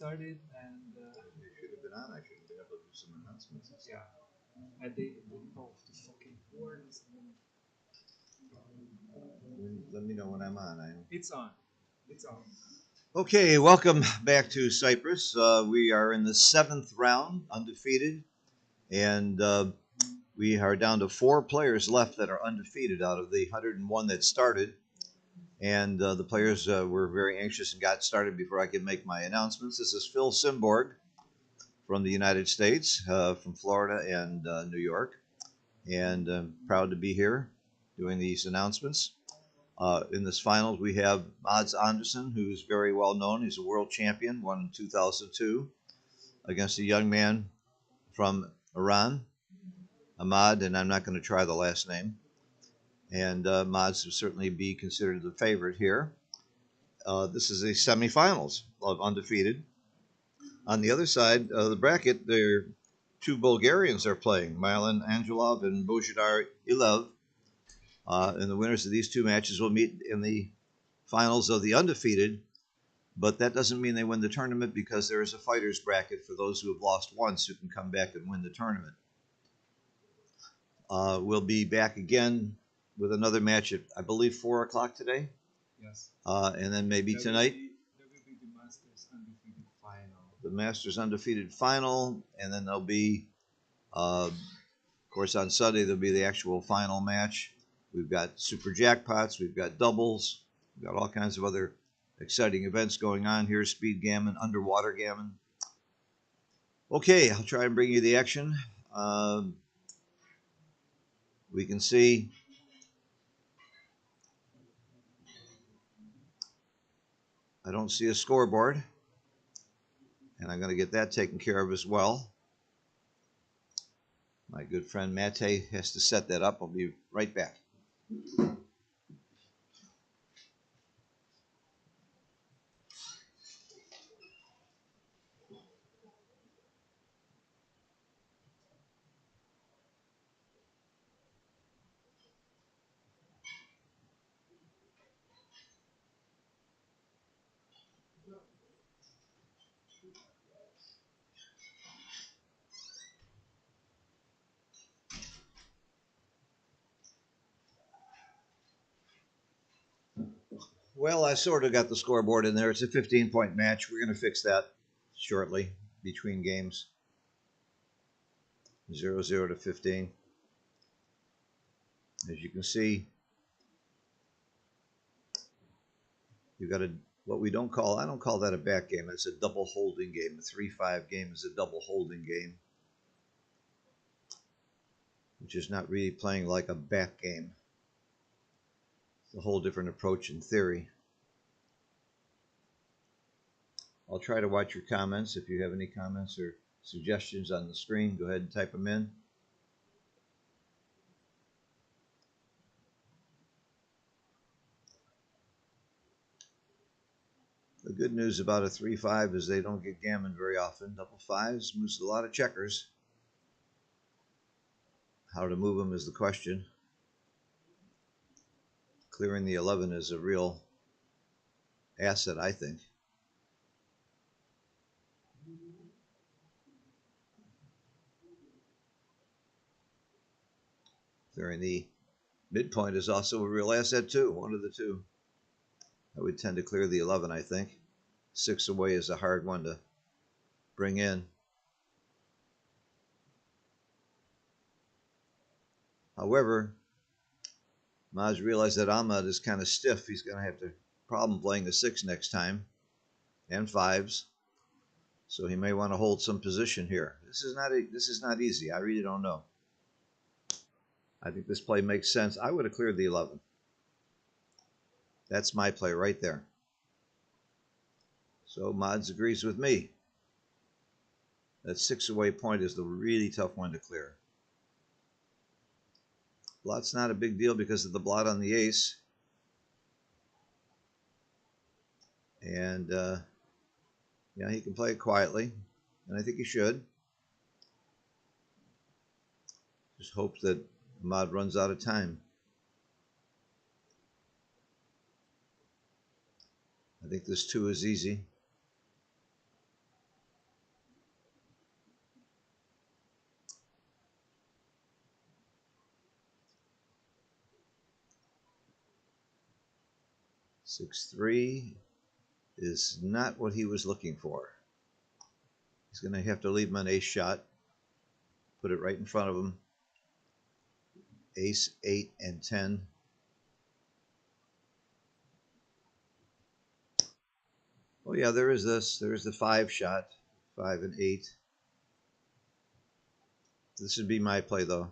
started, and You should have been on. I should have been able to do some announcements. yeah, I did both the fucking horns. Let me know when I'm on. It's on. It's on. Okay, welcome back to Cyprus. We are in the seventh round, undefeated, and we are down to 4 players left that are undefeated out of the 101 that started. And the players were very anxious and got started before I could make my announcements. This is Phil Simborg from the United States, from Florida and New York, and I'm proud to be here doing these announcements. In this finals, we have Mads Andersen, who's very well known. He's a world champion, won in 2002 against a young man from Iran, Ahmad, and I'm not going to try the last name. And Mads would certainly be considered the favorite here. This is the semifinals of undefeated. On the other side of the bracket, there are 2 Bulgarians are playing, Milan Angelov and Božidar Ilev. And the winners of these 2 matches will meet in the finals of the undefeated, but that doesn't mean they win the tournament because there is a fighter's bracket for those who have lost once who can come back and win the tournament. We'll be back again with another match at, I believe, 4 o'clock today. Yes. And then maybe tonight. There will be the Masters undefeated final. The Masters undefeated final, and then there'll be, of course, on Sunday there'll be the actual final match. We've got super jackpots, we've got doubles, we've got all kinds of other exciting events going on here. Speed gammon, underwater gammon. Okay, I'll try and bring you the action. We can see I don't see a scoreboard, and I'm going to get that taken care of as well. My good friend Mate has to set that up. I'll be right back. Well, I sort of got the scoreboard in there. It's a 15-point match. We're going to fix that shortly between games. 0-0 to 15. As you can see, you've got what we don't call, I don't call that a back game. It's a double holding game. A 3-5 game is a double holding game, which is not really playing like a back game. It's a whole different approach in theory. I'll try to watch your comments. If you have any comments or suggestions on the screen, go ahead and type them in. The good news about a 3-5 is they don't get gammon very often. Double fives moves a lot of checkers. How to move them is the question. Clearing the 11 is a real asset, I think. Clearing the midpoint is also a real asset too, one of the two. I would tend to clear the 11, I think. 6 away is a hard one to bring in. However, Maz realized that Ahmad is kind of stiff. He's going to have a problem playing the 6 next time, and 5s. So he may want to hold some position here. This is not easy. I really don't know. I think this play makes sense. I would have cleared the 11. That's my play right there. So Mods agrees with me. That 6 away point is the really tough one to clear. Blot's not a big deal because of the blot on the ace. And yeah, he can play it quietly, and I think he should. Just hope that Ahmad runs out of time. I think this 2 is easy. 6-3 is not what he was looking for. He's going to have to leave him an ace shot. Put it right in front of him. Ace, 8, and 10. Oh yeah, there is this. There is the 5 shot. 5 and 8. This would be my play though.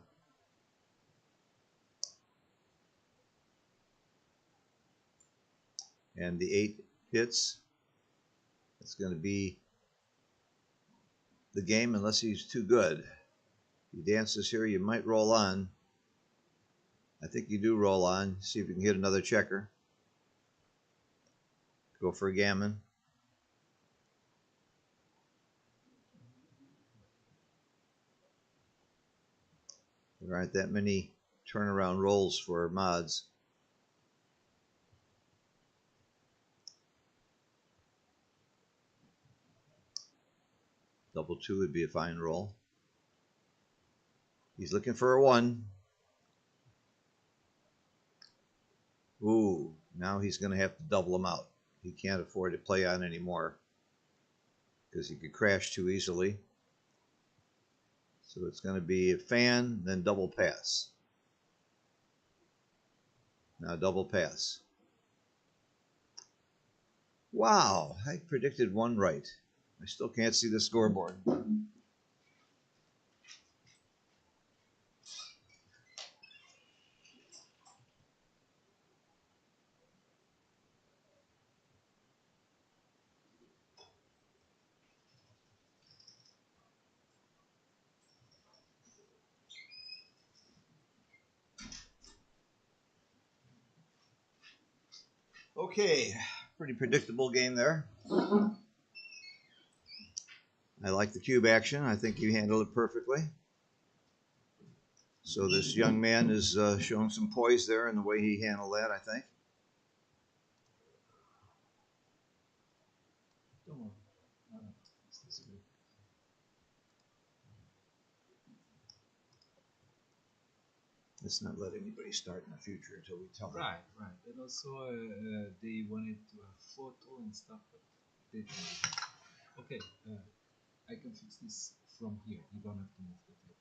And the 8 hits. It's going to be the game unless he's too good. If he dances here, you might roll on. I think you do roll on. See if you can hit another checker. Go for a gammon. There aren't that many turnaround rolls for mods. Double 2 would be a fine roll. He's looking for a 1. Ooh, now he's going to have to double them out. He can't afford to play on anymore because he could crash too easily. So it's going to be a fan, then double pass. Now double pass. Wow, I predicted 1 right. I still can't see the scoreboard. Okay, pretty predictable game there. I like the cube action. I think you handled it perfectly. So this young man is showing some poise there in the way he handled that, I think. Don't worry. This is good. Let's not let anybody start in the future until we tell them. Right, right. And also, they wanted to have photo and stuff, but they didn't. Okay, I can fix this from here. You don't have to move the table.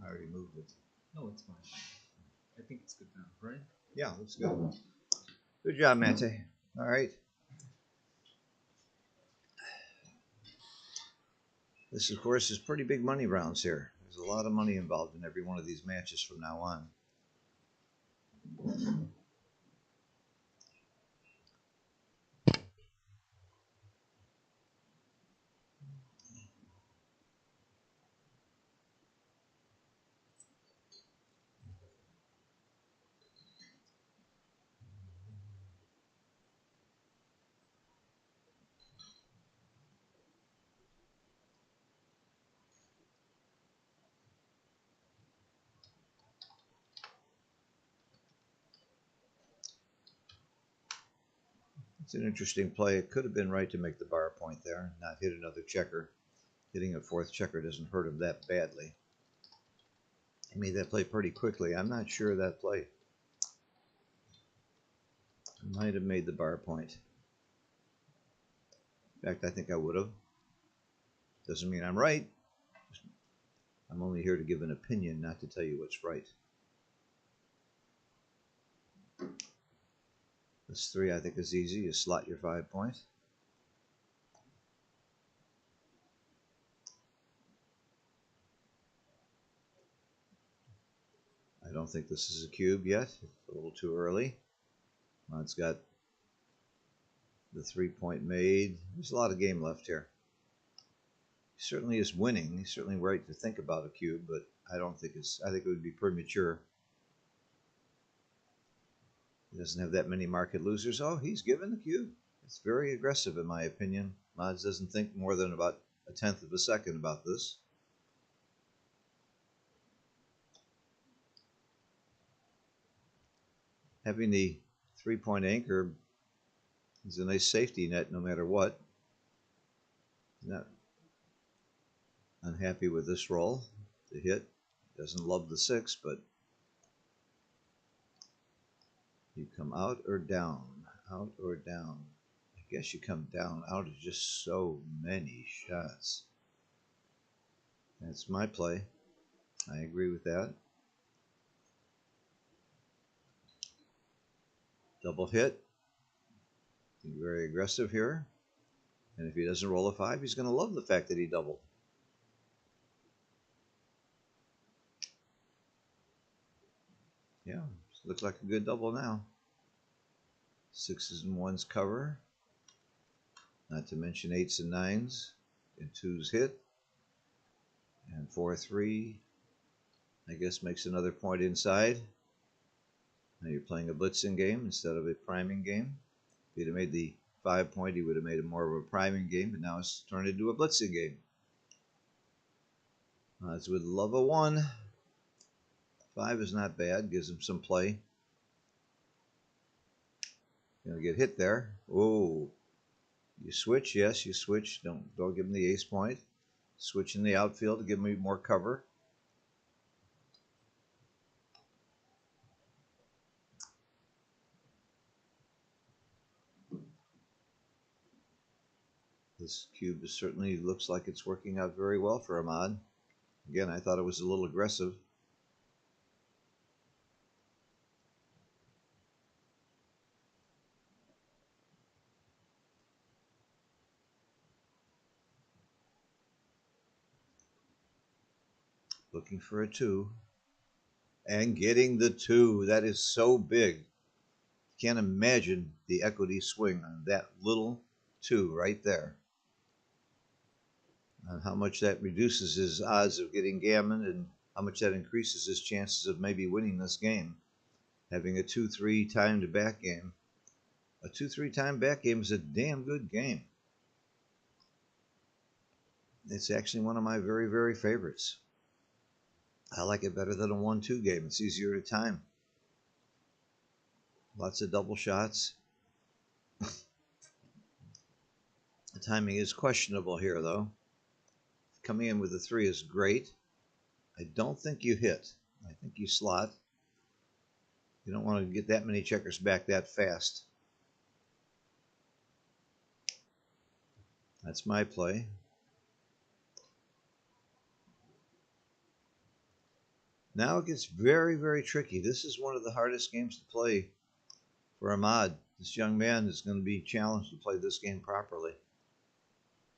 I already moved it. No, it's fine. I think it's good now, right? Yeah, looks good. Good job, Mate. All right. This, of course, is pretty big money rounds here. There's a lot of money involved in every one of these matches from now on. It's an interesting play. It could have been right to make the bar point there, not hit another checker. Hitting a 4th checker doesn't hurt him that badly. He made that play pretty quickly. I'm not sure of that play. I might have made the bar point. In fact, I think I would have. Doesn't mean I'm right. I'm only here to give an opinion, not to tell you what's right. This 3 I think is easy. You slot your 5 point. I don't think this is a cube yet. It's a little too early. Mod's got the 3-point made. There's a lot of game left here. He certainly is winning. He's certainly right to think about a cube, but I don't think it's. I think it would be premature. He doesn't have that many market losers. Oh, he's given the cube. It's very aggressive, in my opinion. Mods doesn't think more than about 1/10 of a second about this. Having the 3-point anchor is a nice safety net no matter what. Not unhappy with this roll. The hit. Doesn't love the 6, but You come out or down? Out or down? I guess you come down. Out is just so many shots. That's my play. I agree with that. Double hit. Being very aggressive here. And if he doesn't roll a 5, he's going to love the fact that he doubled. Yeah, looks like a good double now. 6s and 1s cover. Not to mention 8s and 9s. And 2s hit. And 4-3, I guess, makes another point inside. Now you're playing a blitzing game instead of a priming game. If he'd have made the 5 point, he would have made it more of a priming game, but now it's turned into a blitzing game. Odds would love a 1. 5 is not bad, gives him some play. Gonna get hit there. Oh, you switch, yes, you switch. Don't give him the ace point. Switch in the outfield to give me more cover. This cube certainly looks like it's working out very well for Ahmad. Again, I thought it was a little aggressive. Looking for a 2. And getting the 2. That is so big. Can't imagine the equity swing on that little 2 right there. And how much that reduces his odds of getting gammon and how much that increases his chances of maybe winning this game. Having a 2-3 timed back game. A 2-3 timed back game is a damn good game. It's actually one of my very, very favorites. I like it better than a 1-2 game. It's easier to time. Lots of double shots. The timing is questionable here, though. Coming in with a 3 is great. I don't think you hit. I think you slot. You don't want to get that many checkers back that fast. That's my play. Now it gets very, very tricky. This is one of the hardest games to play for Ahmad. This young man is going to be challenged to play this game properly.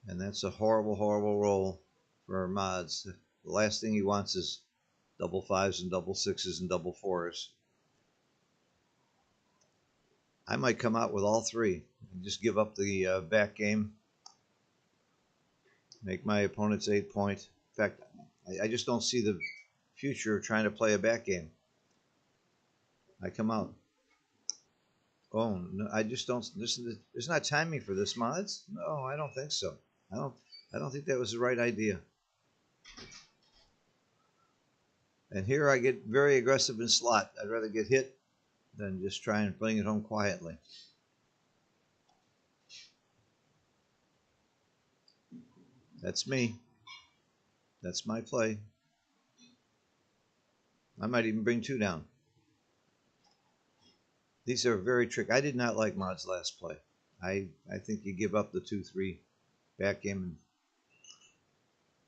And that's a horrible, horrible roll for Ahmad. The last thing he wants is double 5s and double 6s and double 4s. I might come out with all 3 and just give up the back game. Make my opponent's 8 point. In fact, I just don't see the future trying to play a back game. I come out. Oh, no, I just don't. There's not timing for this, mods. No, I don't think so. I don't think that was the right idea. And here I get very aggressive in slot. I'd rather get hit than just try and bring it home quietly. That's me. That's my play. I might even bring 2 down. These are very tricky. I did not like Mod's last play. I think you give up the 2-3 back game and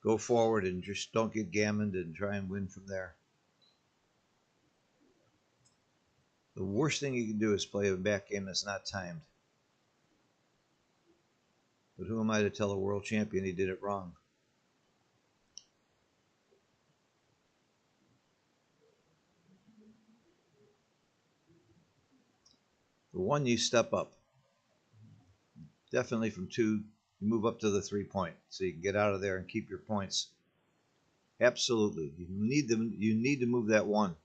go forward and just don't get gammoned and try and win from there. The worst thing you can do is play a back game that's not timed. But who am I to tell a world champion he did it wrong? The 1, you step up. Definitely from 2, you move up to the 3 point so you can get out of there and keep your points. Absolutely. You need them. You need to move that 1.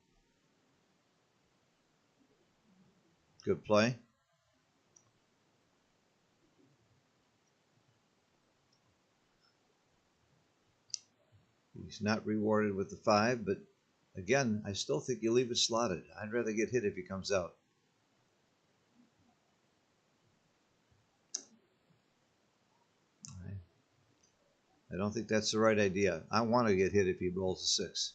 Good play. He's not rewarded with the 5, but again, I still think you leave it slotted. I'd rather get hit if he comes out. I don't think that's the right idea. I want to get hit if he rolls a 6.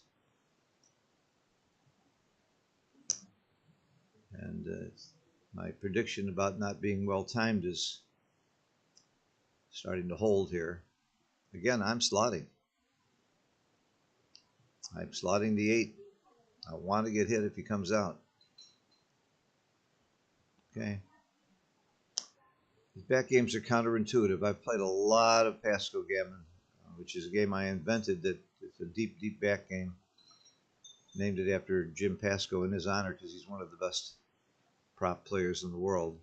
And And my prediction about not being well timed is starting to hold here. Again, I'm slotting. I'm slotting the 8. I want to get hit if he comes out. Okay. These back games are counterintuitive. I've played a lot of Pasco Gammon, which is a game I invented. That it's a deep, deep back game. Named it after Jim Pasco in his honor because he's one of the best prop players in the world.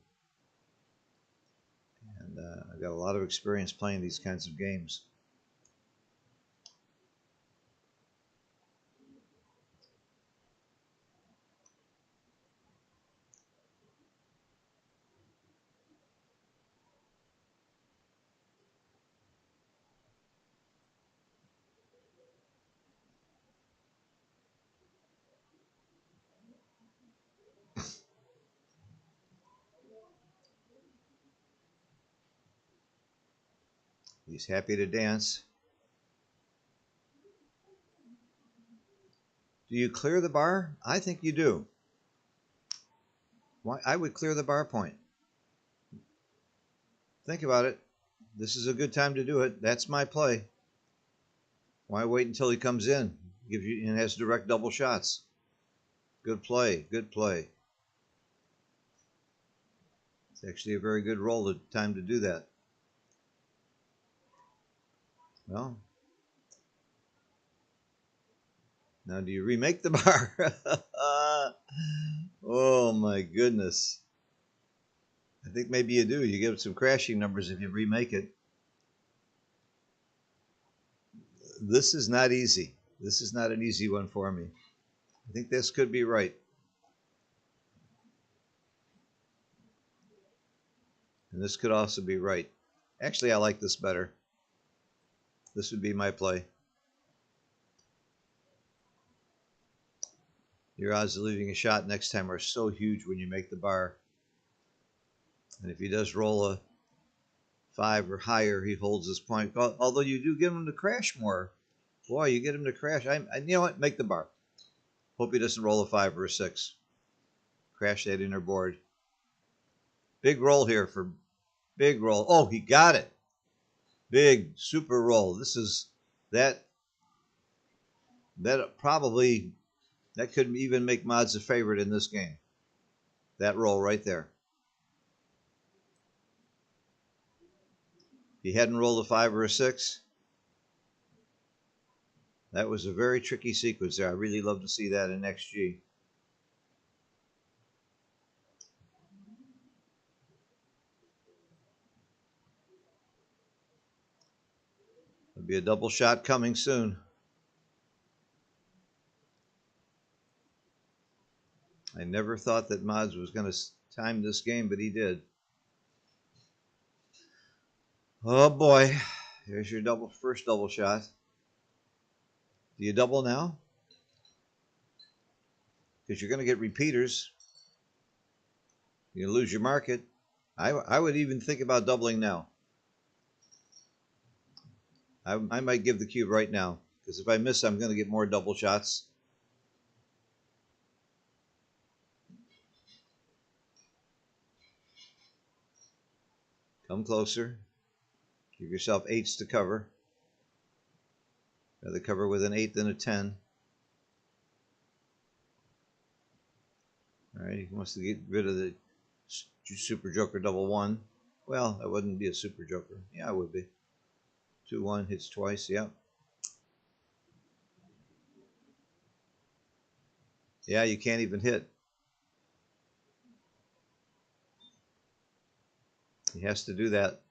And I've got a lot of experience playing these kinds of games. He's happy to dance. Do you clear the bar? I think you do. Why? I would clear the bar point. Think about it. This is a good time to do it. That's my play. Why wait until he comes in? Gives you and has direct double shots. Good play. Good play. It's actually a very good roll. Time to do that. Well, now do you remake the bar? Oh my goodness. I think maybe you do. You give some crashing numbers if you remake it. This is not easy. This is not an easy one for me. I think this could be right. And this could also be right. Actually, I like this better. This would be my play. Your odds of leaving a shot next time are so huge when you make the bar. And if he does roll a 5 or higher, he holds his point. Although you do get him to crash more. Boy, you get him to crash. You know what? Make the bar. Hope he doesn't roll a 5 or a 6. Crash that inner board. Big roll here for big roll. Oh, he got it. Big super roll. This is that probably that could even make Mods a favorite in this game. That roll right there. He hadn't rolled a 5 or a 6. That was a very tricky sequence there. I really love to see that in XG. There'll be a double shot coming soon. I never thought that Mods was going to time this game, but he did. Oh boy, here's your first double shot. Do you double now? Because you're going to get repeaters. You lose your market. I would even think about doubling now. I might give the cube right now, because if I miss, I'm going to get more double shots. Come closer. Give yourself 8s to cover. Rather cover with an 8 than a 10. All right, he wants to get rid of the Super Joker double 1. Well, that wouldn't be a Super Joker. Yeah, it would be. 2-1 hits twice. Yep. Yeah, you can't even hit. He has to do that.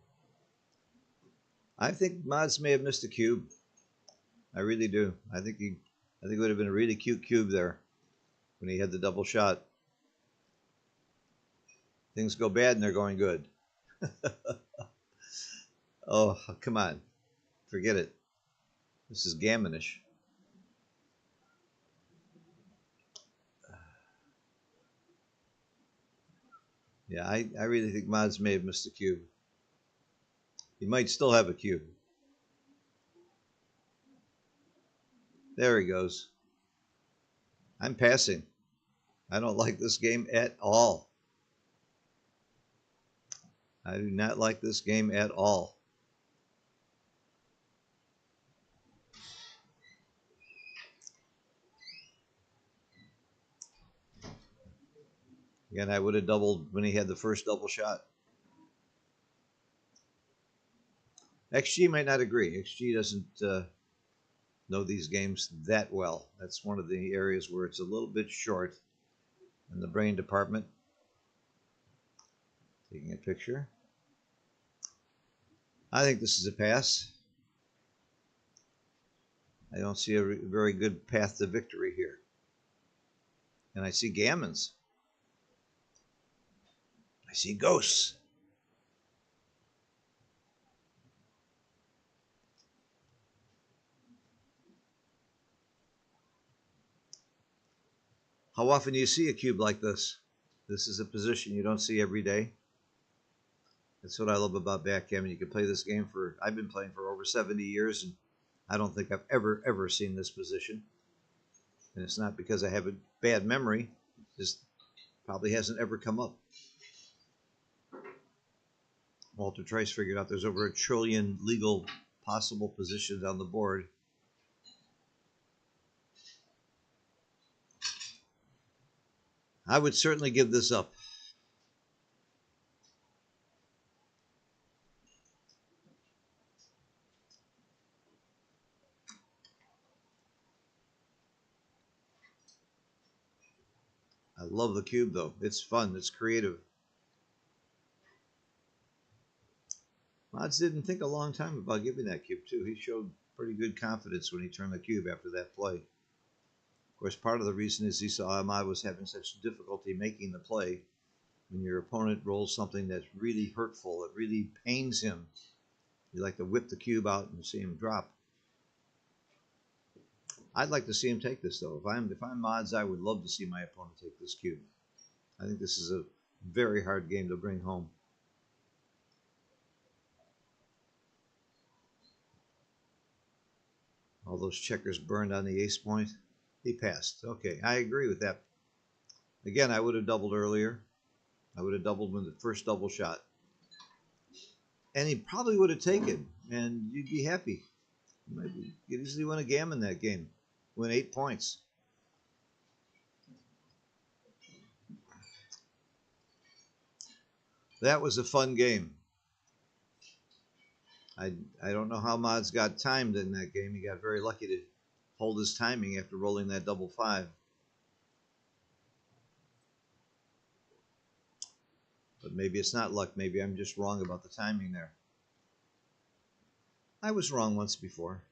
I think Mods may have missed a cube. I really do. I think it would have been a really cute cube there when he had the double shot. Things go bad and they're going good. Oh, come on. Forget it. This is gammonish. Yeah, I really think Mods may have missed a cube. He might still have a cube. There he goes. I'm passing. I don't like this game at all. I do not like this game at all. Again, I would have doubled when he had the first double shot. XG might not agree. XG doesn't know these games that well. That's one of the areas where it's a little bit short in the brain department. Taking a picture. I think this is a pass. I don't see a very good path to victory here. And I see gammons. I see ghosts. How often do you see a cube like this? This is a position you don't see every day. That's what I love about backgammon. You can play this game for, I've been playing for over 70 years, and I don't think I've ever seen this position. And it's not because I have a bad memory. It just probably hasn't ever come up. Walter Trice figured out there's over 1 trillion legal possible positions on the board. I would certainly give this up. I love the cube, though. It's fun. It's creative. Mods didn't think a long time about giving that cube, too. He showed pretty good confidence when he turned the cube after that play. Of course, part of the reason is he saw Ahmad was having such difficulty making the play. When your opponent rolls something that's really hurtful, it really pains him, you like to whip the cube out and see him drop. I'd like to see him take this, though. If I'm Mods, I would love to see my opponent take this cube. I think this is a very hard game to bring home. All those checkers burned on the ace point. He passed. Okay, I agree with that. Again, I would have doubled earlier. I would have doubled with the first double shot. And he probably would have taken, and you'd be happy. You could easily win a gammon that game. Win 8 points. That was a fun game. I don't know how Mods got timed in that game. He got very lucky to hold his timing after rolling that double 5. But maybe it's not luck. Maybe I'm just wrong about the timing there. I was wrong once before.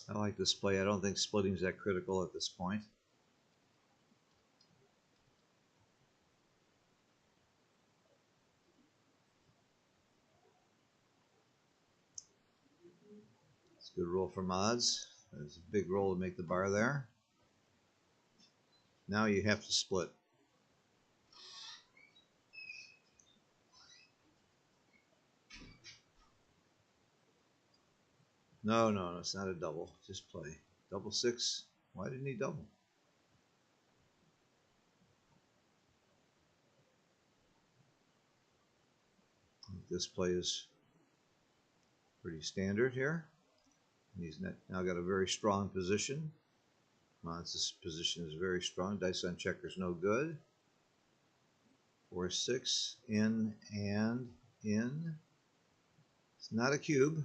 I like this play. I don't think splitting's that critical at this point. It's a good roll for Mods. There's a big roll to make the bar there. Now you have to split. No, it's not a double. Just play. Double 6. Why didn't he double? This play is pretty standard here. He's now got a very strong position. Mods' position is very strong. Dice on checkers no good. 4-6 in and in. It's not a cube.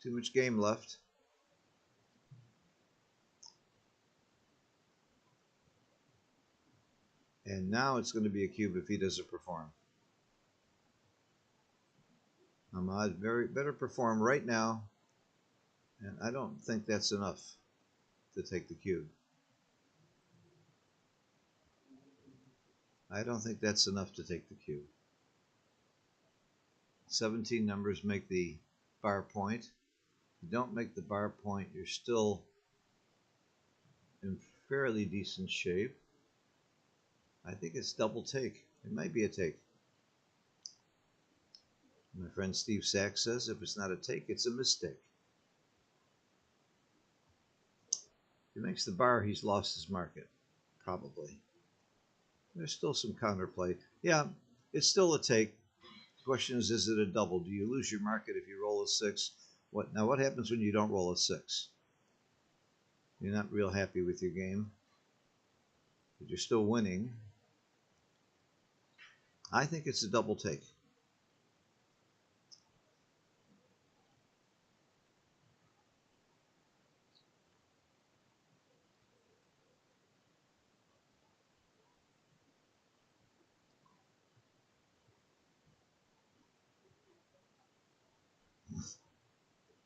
Too much game left. And now it's going to be a cube if he doesn't perform. Ahmad better perform right now. And I don't think that's enough to take the cube. I don't think that's enough to take the cube. 17 numbers make the bar point. If you don't make the bar point, you're still in fairly decent shape. I think it's double take. It might be a take. My friend Steve Sachs says if it's not a take, it's a mistake. If he makes the bar, he's lost his market. Probably. There's still some counterplay. Yeah, it's still a take. The question is it a double? Do you lose your market if you roll a 6? What happens when you don't roll a 6? You're not real happy with your game, but you're still winning. I think it's a double take.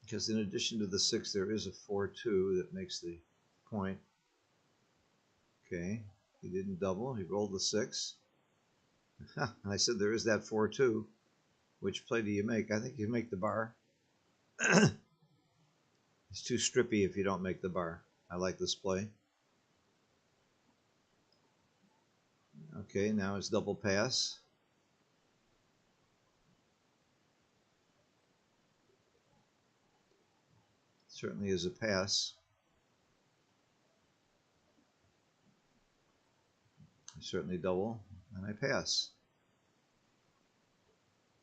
Because in addition to the 6, there is a 4-2 that makes the point. Okay, he didn't double. He rolled the 6. I said there is that 4-2. Which play do you make? I think you make the bar. It's too strippy if you don't make the bar. I like this play. Okay, now it's double pass. Certainly is a pass. I certainly double, and I pass.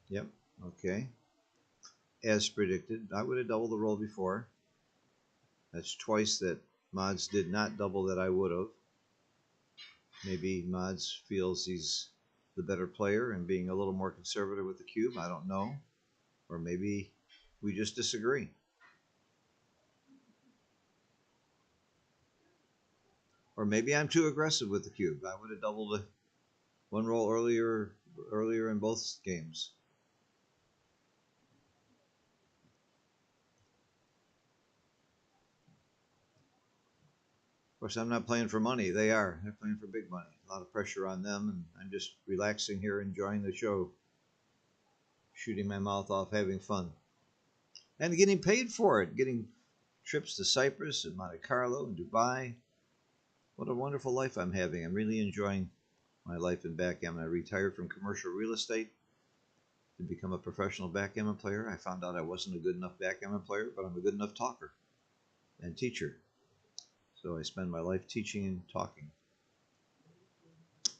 Yep, okay. As predicted, I would have doubled the roll before. That's twice that Mods did not double that I would have. Maybe Mods feels he's the better player and being a little more conservative with the cube. I don't know. Or maybe we just disagree. Or maybe I'm too aggressive with the cube. I would have doubled one roll earlier in both games. Of course, I'm not playing for money. They are. They're playing for big money. A lot of pressure on them, and I'm just relaxing here, enjoying the show, shooting my mouth off, having fun, and getting paid for it. Getting trips to Cyprus and Monte Carlo and Dubai. What a wonderful life I'm having. I'm really enjoying my life in backgammon. I retired from commercial real estate to become a professional backgammon player. I found out I wasn't a good enough backgammon player, but I'm a good enough talker and teacher. So I spend my life teaching and talking.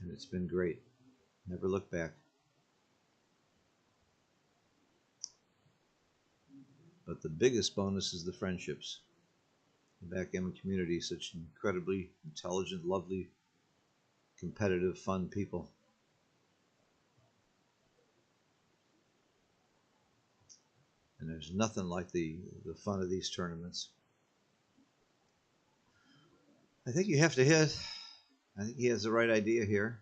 And it's been great. Never look back. But the biggest bonus is the friendships. The backgammon community is such incredibly intelligent, lovely, competitive, fun people. And there's nothing like the fun of these tournaments. I think you have to hit. I think he has the right idea here.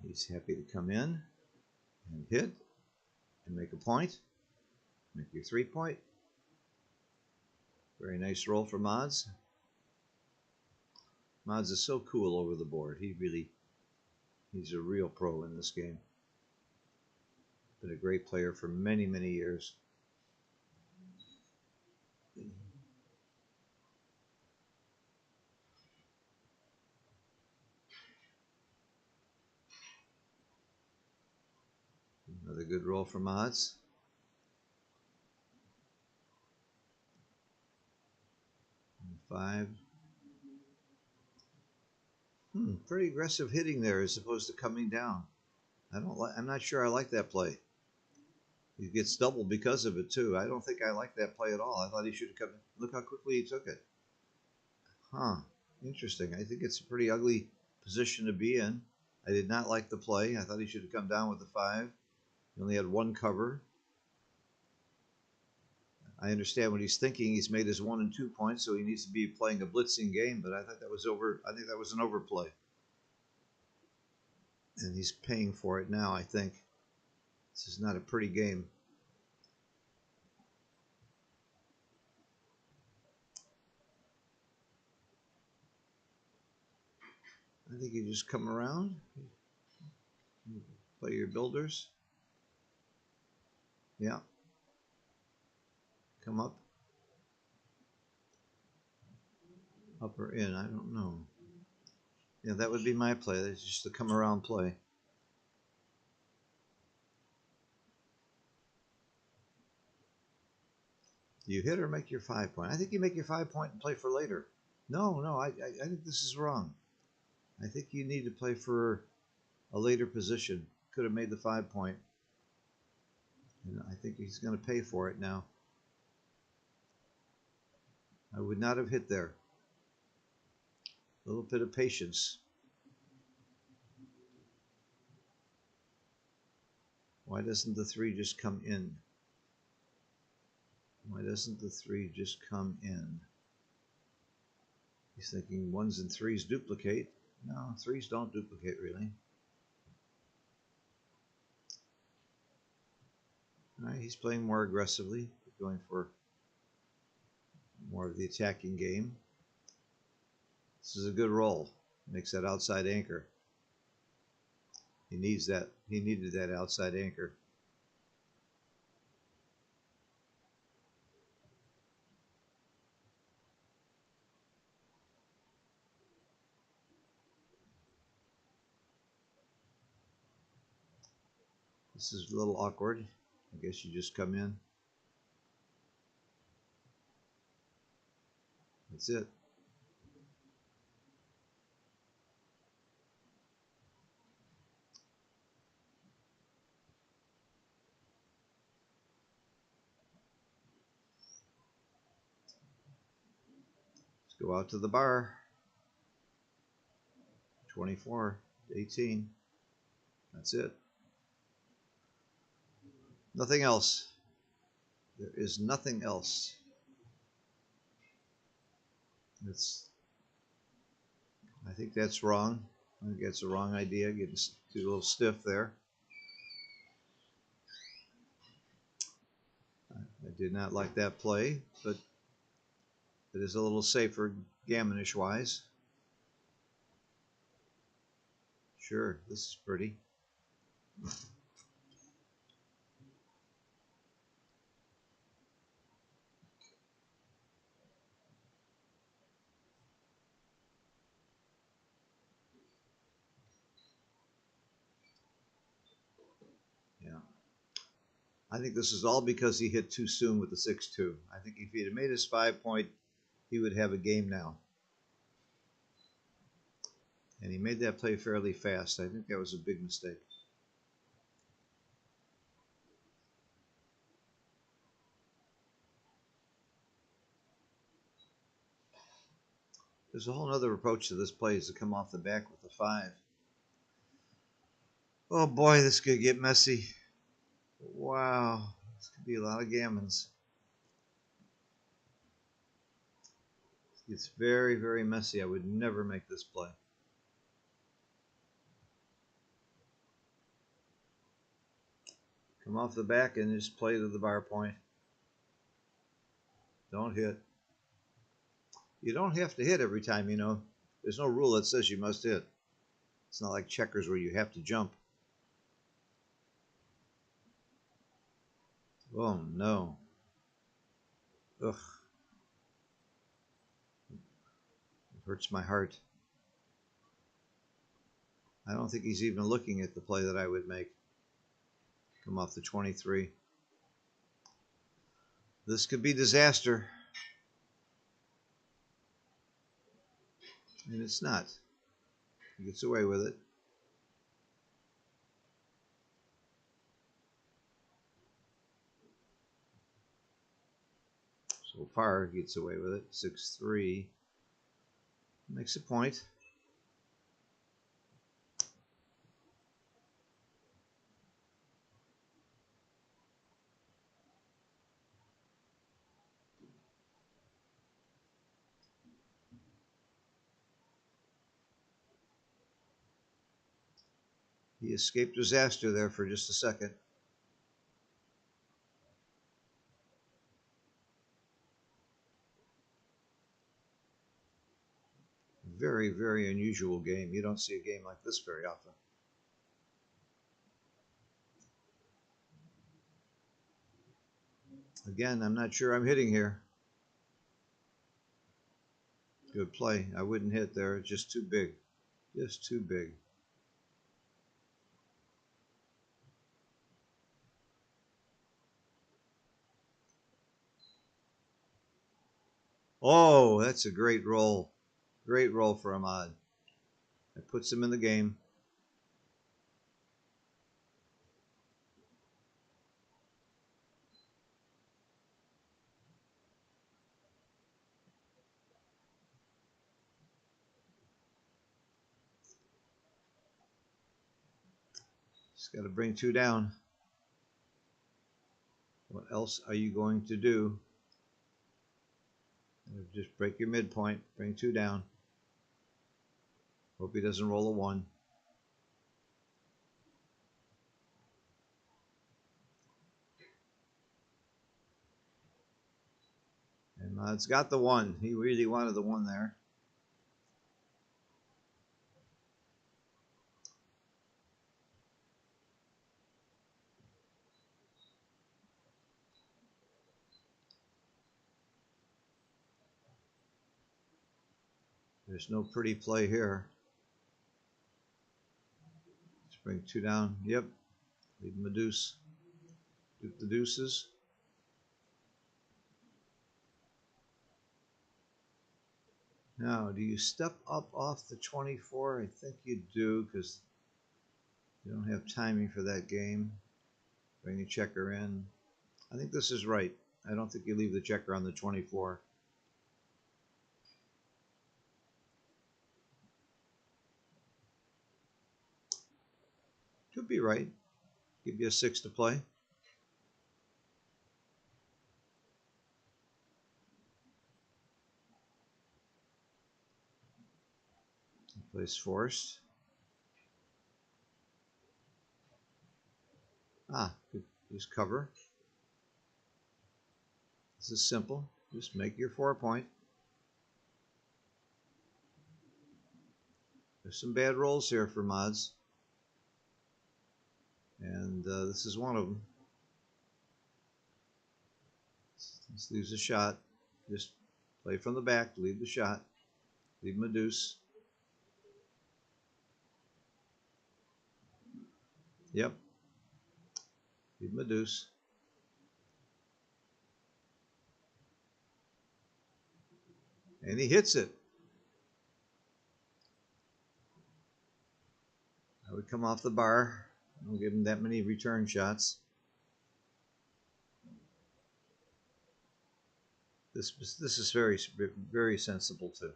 He's happy to come in and hit and make a point. Make your 3-point. Very nice roll for Mods. Mods is so cool over the board. He's a real pro in this game. Been a great player for many, many years. Another good roll for Mods. And 5. Pretty aggressive hitting there as opposed to coming down. I'm not sure I like that play. He gets doubled because of it too. I don't think I like that play at all. I thought he should have come. Look how quickly he took it. Huh. Interesting. I think it's a pretty ugly position to be in. I did not like the play. I thought he should have come down with the 5. He only had one cover. I understand what he's thinking. He's made his 1 and 2 points, so he needs to be playing a blitzing game. But I thought that was over. I think that was an overplay, and he's paying for it now. I think this is not a pretty game. I think you just come around, play your builders. Yeah. Come up. Up or in, I don't know. Yeah, that would be my play. That's just the come around play. Do you hit or make your 5 point? I think you make your 5 point and play for later. No, I think this is wrong. I think you need to play for a later position. Could have made the 5 point. And I think he's going to pay for it now. I would not have hit there. A little bit of patience. Why doesn't the 3 just come in? Why doesn't the 3 just come in? He's thinking 1s and 3s duplicate. No, 3s don't duplicate really. All right, he's playing more aggressively, going for more of the attacking game. This is a good roll. Makes that outside anchor. He needs that. He needed that outside anchor. This is a little awkward. I guess you just come in. That's it. Let's go out to the bar. 24, 18. That's it. Nothing else. There is nothing else. I think that's wrong. I think that's the wrong idea. Getting too a little stiff there. I did not like that play, but it is a little safer gammonish wise. Sure, this is pretty. Yeah. I think this is all because he hit too soon with the 6-2. I think if he had made his 5 point, he would have a game now. And he made that play fairly fast. I think that was a big mistake. There's a whole other approach to this play is to come off the back with a 5. Oh boy, this could get messy. Wow, this could be a lot of gammons. It's very, very messy. I would never make this play. Come off the back and just play to the bar point. Don't hit. You don't have to hit every time, you know. There's no rule that says you must hit. It's not like checkers where you have to jump. Oh no. Ugh. It hurts my heart. I don't think he's even looking at the play that I would make. Come off the 23. This could be disaster. And it's not. He gets away with it. So far, he gets away with it. 6-3. Makes a point. He escaped disaster there for just a second. very, very unusual game. You don't see a game like this very often. Again, I'm not sure I'm hitting here. Good play. I wouldn't hit there. It's just too big. Just too big. Oh, that's a great roll. Great roll for Ahmad. That puts him in the game. Just got to bring 2 down. What else are you going to do? Just break your midpoint. Bring 2 down. Hope he doesn't roll a 1. And Ahmad's got the 1. He really wanted the 1 there. There's no pretty play here. Let's bring 2 down. Yep. Leave him a deuce. Duke the deuces. Now, do you step up off the 24? I think you do, because you don't have timing for that game. Bring the checker in. I think this is right. I don't think you leave the checker on the 24. Could be right. Give you a 6 to play. He plays forced. Good. Just cover. This is simple. Just make your 4-point. There's some bad rolls here for mods. And this is one of them. This leaves a shot. Just play from the back, leave the shot. Leave him a deuce. Yep. Leave him a deuce. And he hits it. I would come off the bar. Don't give him that many return shots. This is very, very sensible too.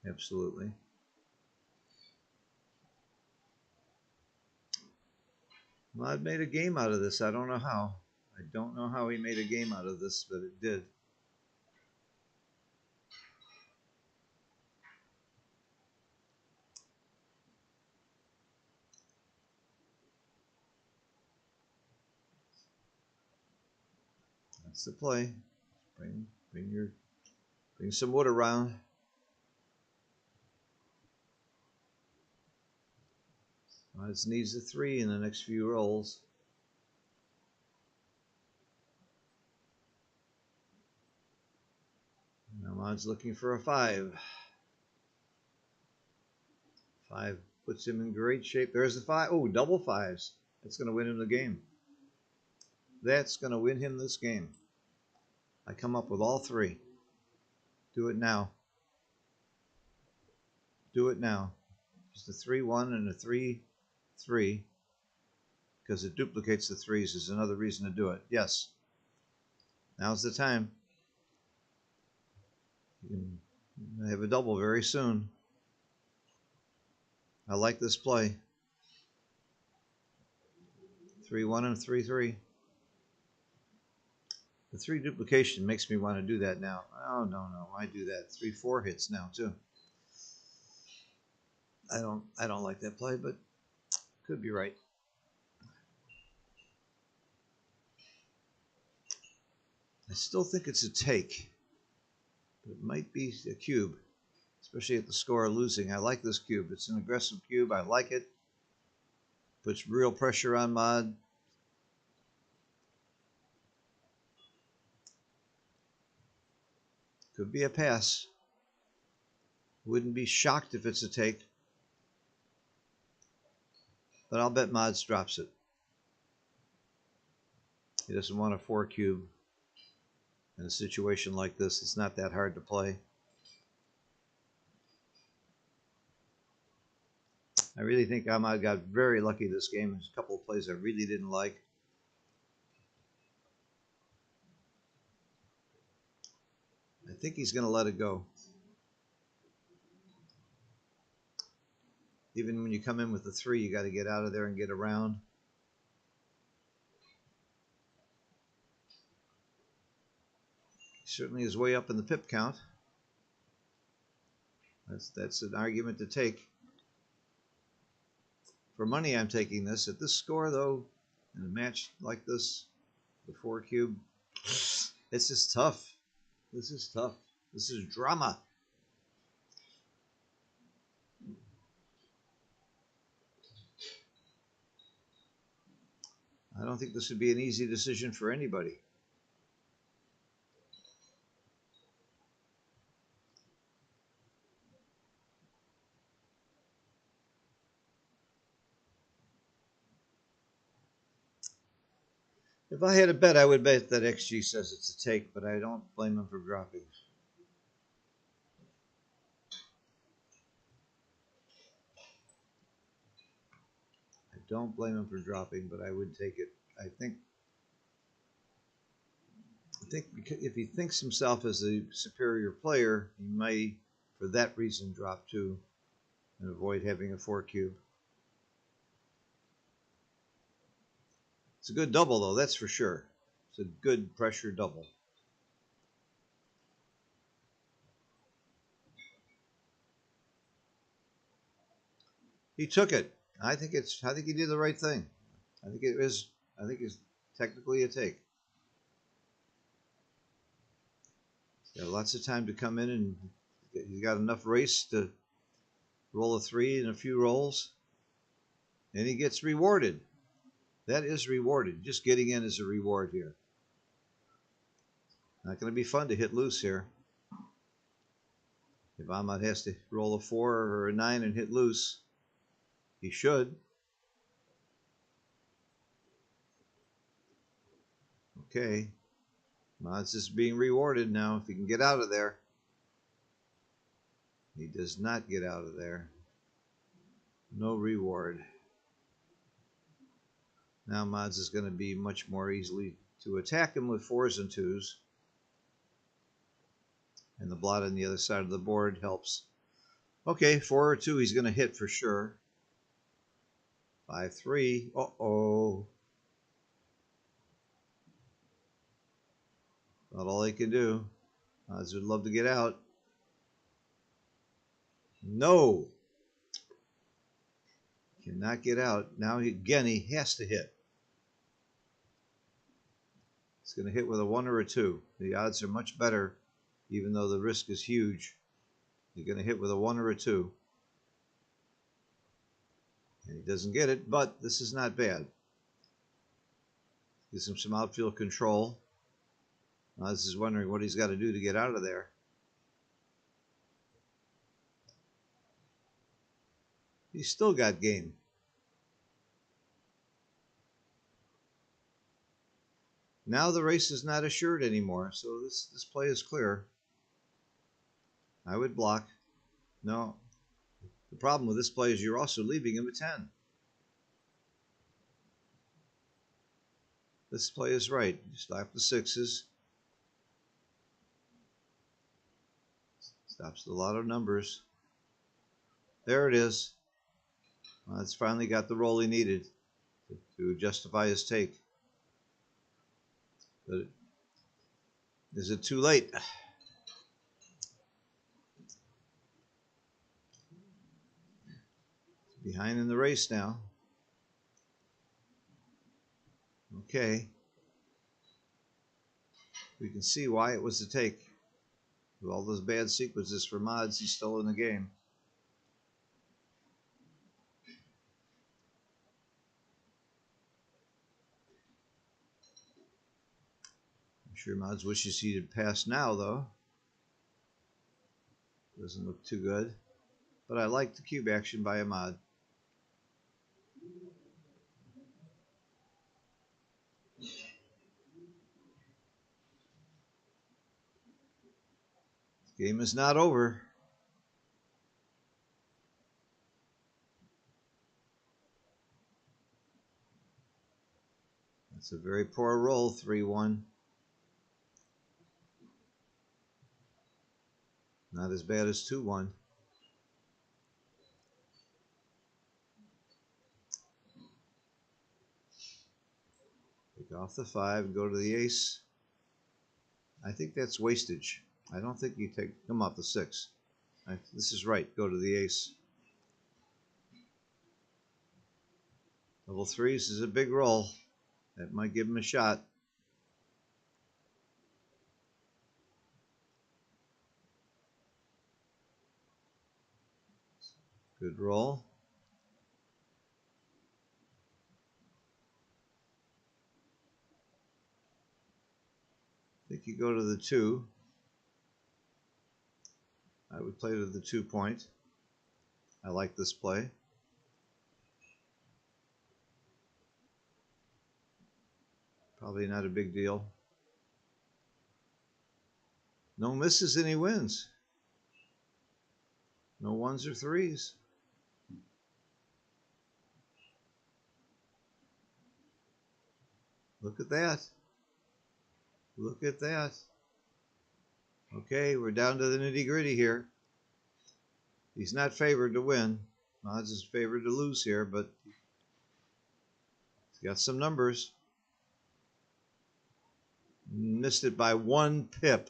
Absolutely. Mod made a game out of this. I don't know how. I don't know how he made a game out of this, but it did. That's the play. Bring some wood around. Mods needs a 3 in the next few rolls. Now Mod's looking for a 5. 5 puts him in great shape. There's the 5. Oh, double 5s. That's going to win him the game. That's going to win him this game. I come up with all 3. Do it now. Do it now. Just a 3-1 and a 3-3. Because it duplicates the 3s is another reason to do it. Yes. Now's the time. You can have a double very soon. I like this play. 3-1 and 3-3. The 3 duplication makes me want to do that now. Oh, no. Why do that? 3-4 hits now too. I don't like that play, but could be right. I still think it's a take, but it might be a cube. especially at the score of losing. I like this cube. It's an aggressive cube. I like it. Puts real pressure on Mod. Could be a pass. Wouldn't be shocked if it's a take. But I'll bet Mods drops it. He doesn't want a 4 cube. In a situation like this, it's not that hard to play. I really think Ahmad got very lucky this game. There's a couple of plays I really didn't like. I think he's going to let it go. Even when you come in with the 3, you got to get out of there and get around. Certainly is way up in the pip count. That's an argument to take. For money, I'm taking this. At this score, though, in a match like this, the 4 cube, it's just tough. This is tough. This is drama. I don't think this would be an easy decision for anybody. If I had a bet, I would bet that XG says it's a take, but I don't blame him for dropping. I don't blame him for dropping, but I would take it. I think if he thinks himself as a superior player, he may, for that reason, drop 2 and avoid having a 4 cube. It's a good double, though, that's for sure. It's a good pressure double. He took it. I think he did the right thing. I think it's technically a take. He's got lots of time to come in, and he's got enough race to roll a 3 in a few rolls, and he gets rewarded. That is rewarded. Just getting in is a reward here. Not going to be fun to hit loose here. If Ahmad has to roll a 4 or a 9 and hit loose, he should. Okay. Ahmad's just being rewarded now. If he can get out of there. He does not get out of there. No reward. Now Mods is going to be much more easily to attack him with 4s and 2s. And the blot on the other side of the board helps. Okay, 4 or 2 he's going to hit for sure. 5-3. Uh-oh. Not all he can do. Mods would love to get out. No. Cannot get out. Now again he has to hit. He's going to hit with a 1 or a 2. The odds are much better, even though the risk is huge. You're going to hit with a 1 or a 2. And he doesn't get it, but this is not bad. Gives him some outfield control. Oz is wondering what he's got to do to get out of there. He's still got game. Now the race is not assured anymore, so this play is clear. I would block. No. The problem with this play is you're also leaving him a 10. This play is right. You stop the 6s. Stops a lot of numbers. There it is. Well, it's finally got the roll he needed to justify his take. But is it too late? Behind in the race now. Okay. We can see why it was a take. With all those bad sequences for mods, he's still in the game. I'm sure mods wishes he had passed now, though. Doesn't look too good. But I like the cube action by a mod. The game is not over. That's a very poor roll, 3-1. Not as bad as 2-1. Take off the 5 and go to the ace. I think that's wastage. I don't think you come off the 6. This is right. Go to the ace. Double threes is a big roll. That might give him a shot. Good roll. I think you go to the 2. I would play to the 2 point. I like this play. Probably not a big deal. No misses and he wins. No 1s or 3s. Look at that. Look at that. Okay, we're down to the nitty-gritty here. He's not favored to win. Mods is favored to lose here, but he's got some numbers. Missed it by 1 pip.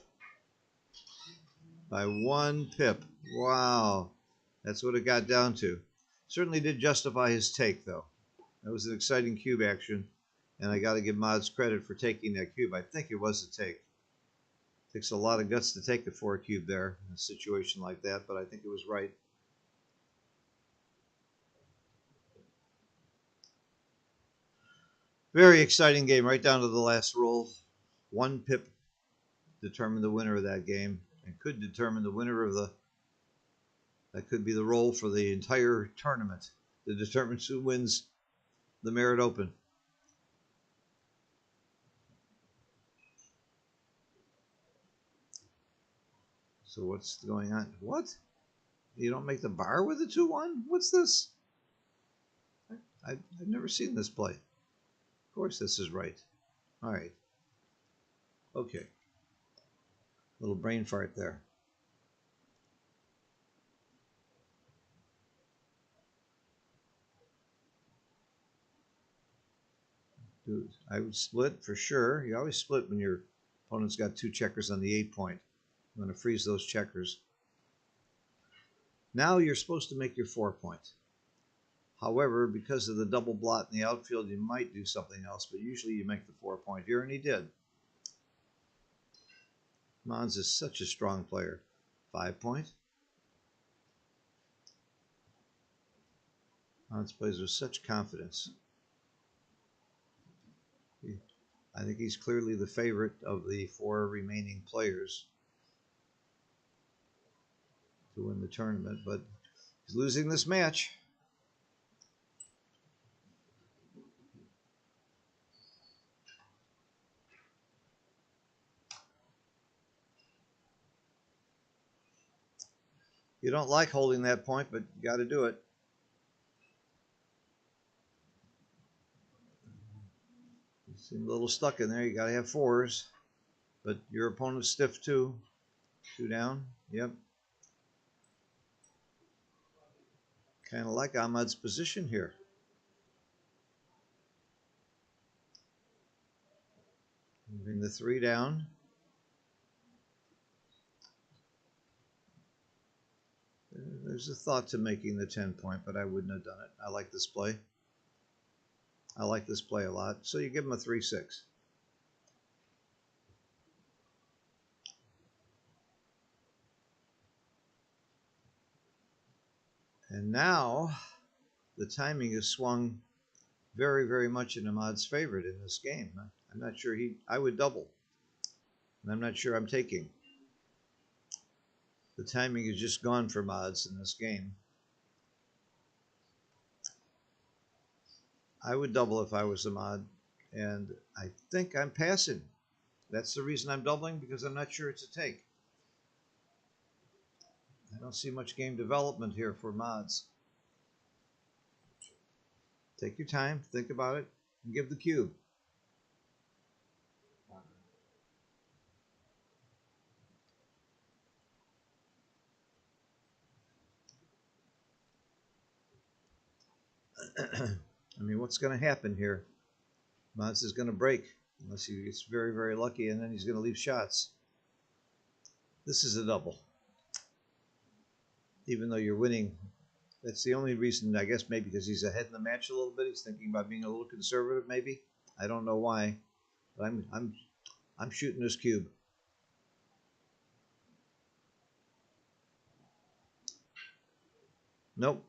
By 1 pip. Wow. That's what it got down to. Certainly did justify his take, though. That was an exciting cube action, and I got to give Mods credit for taking that cube. I think it was a take. Takes a lot of guts to take the 4 cube there in a situation like that, but I think it was right. Very exciting game, right down to the last roll. 1 pip determined the winner of that game, and could determine the winner of that could be the roll for the entire tournament that determines who wins the Merit Open. So what's going on? What? You don't make the bar with a 2-1? What's this? I've never seen this play. Of course this is right. All right. Okay. Little brain fart there. Dude, I would split for sure. You always split when your opponent's got 2 checkers on the 8 point. I'm going to freeze those checkers. Now you're supposed to make your 4 point. However, because of the double blot in the outfield, you might do something else, but usually you make the 4 point here, and he did. Mons is such a strong player. 5 point. Mons plays with such confidence. I think he's clearly the favorite of the 4 remaining players to win the tournament, but he's losing this match. You don't like holding that point, but you got to do it. You seem a little stuck in there. You got to have 4s, but your opponent's stiff too. 2 down. Yep. Kind of like Ahmad's position here. Moving the 3 down. There's a thought to making the 10 point, but I wouldn't have done it. I like this play. I like this play a lot. So you give him a 3-6. And now the timing is swung very, very much in Ahmad's favor in this game. I'm not sure I would double. And I'm not sure I'm taking. The timing is just gone for mods in this game. I would double if I was a mod, and I think I'm passing. That's the reason I'm doubling, because I'm not sure it's a take. I don't see much game development here for mods. Take your time, think about it, and give the cube. I mean, what's going to happen here? Mods is going to break unless he gets very, very lucky, and then he's going to leave shots. This is a double. Even though you're winning, that's the only reason, I guess, maybe because he's ahead in the match a little bit. He's thinking about being a little conservative, maybe. I don't know why, but I'm shooting this cube. Nope.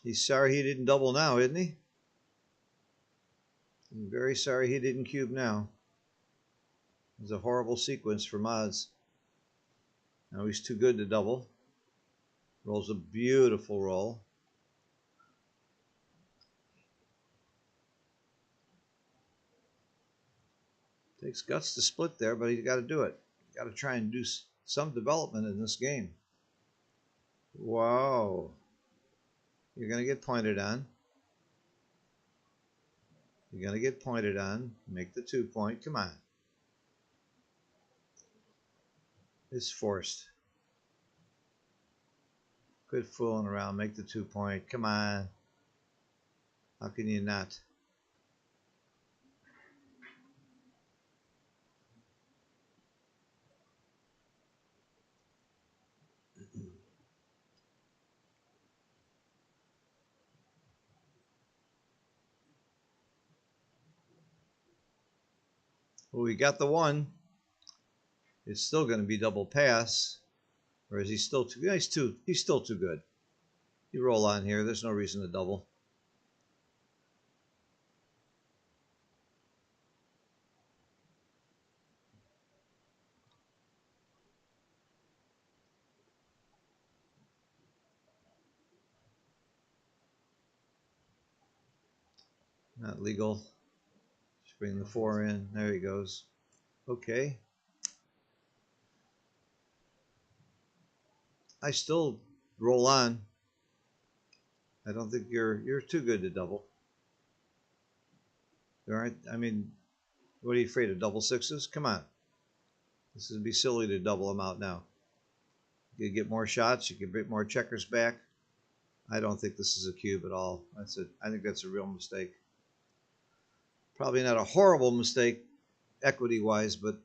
He's sorry he didn't double now, isn't he? I'm very sorry he didn't cube now. It was a horrible sequence for mods. Now he's too good to double. Rolls a beautiful roll. Takes guts to split there, but he's got to do it. Got to try and do some development in this game. Wow. You're going to get pointed on. You're going to get pointed on. Make the 2 point. Come on. It's forced. Quit fooling around. Make the 2 point. Come on. How can you not? Well, we got the 1. It's still going to be double pass. Or is he still too good? He's still too good. You roll on here. There's no reason to double. Not legal. Just bring the 4 in. There he goes. Okay. I still roll on. I don't think you're too good to double. There aren't. I mean, what are you afraid of? Double sixes? Come on. This would be silly to double them out now. You get more shots. You can get more checkers back. I don't think this is a cube at all. I think that's a real mistake. Probably not a horrible mistake, equity-wise, but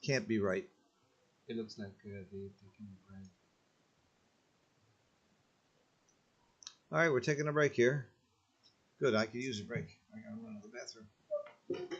can't be right. It looks like they're taking a break. All right, we're taking a break here. Good, I could use a break. I gotta run to the bathroom.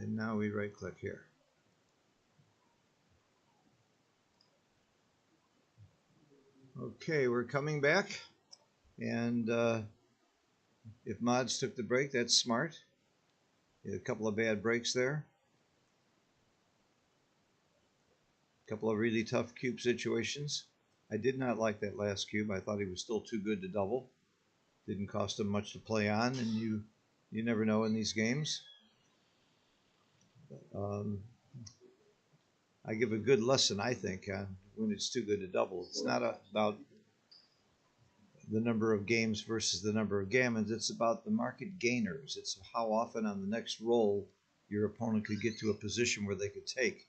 And now we right click here. Okay, we're coming back. And if Mods took the break, that's smart. He had a couple of bad breaks there. A couple of really tough cube situations. I did not like that last cube. I thought he was still too good to double. Didn't cost him much to play on, and you never know in these games. I give a good lesson, I think, on when it's too good to double. It's not about the number of games versus the number of gammons. It's about the market gainers. It's how often on the next roll your opponent could get to a position where they could take.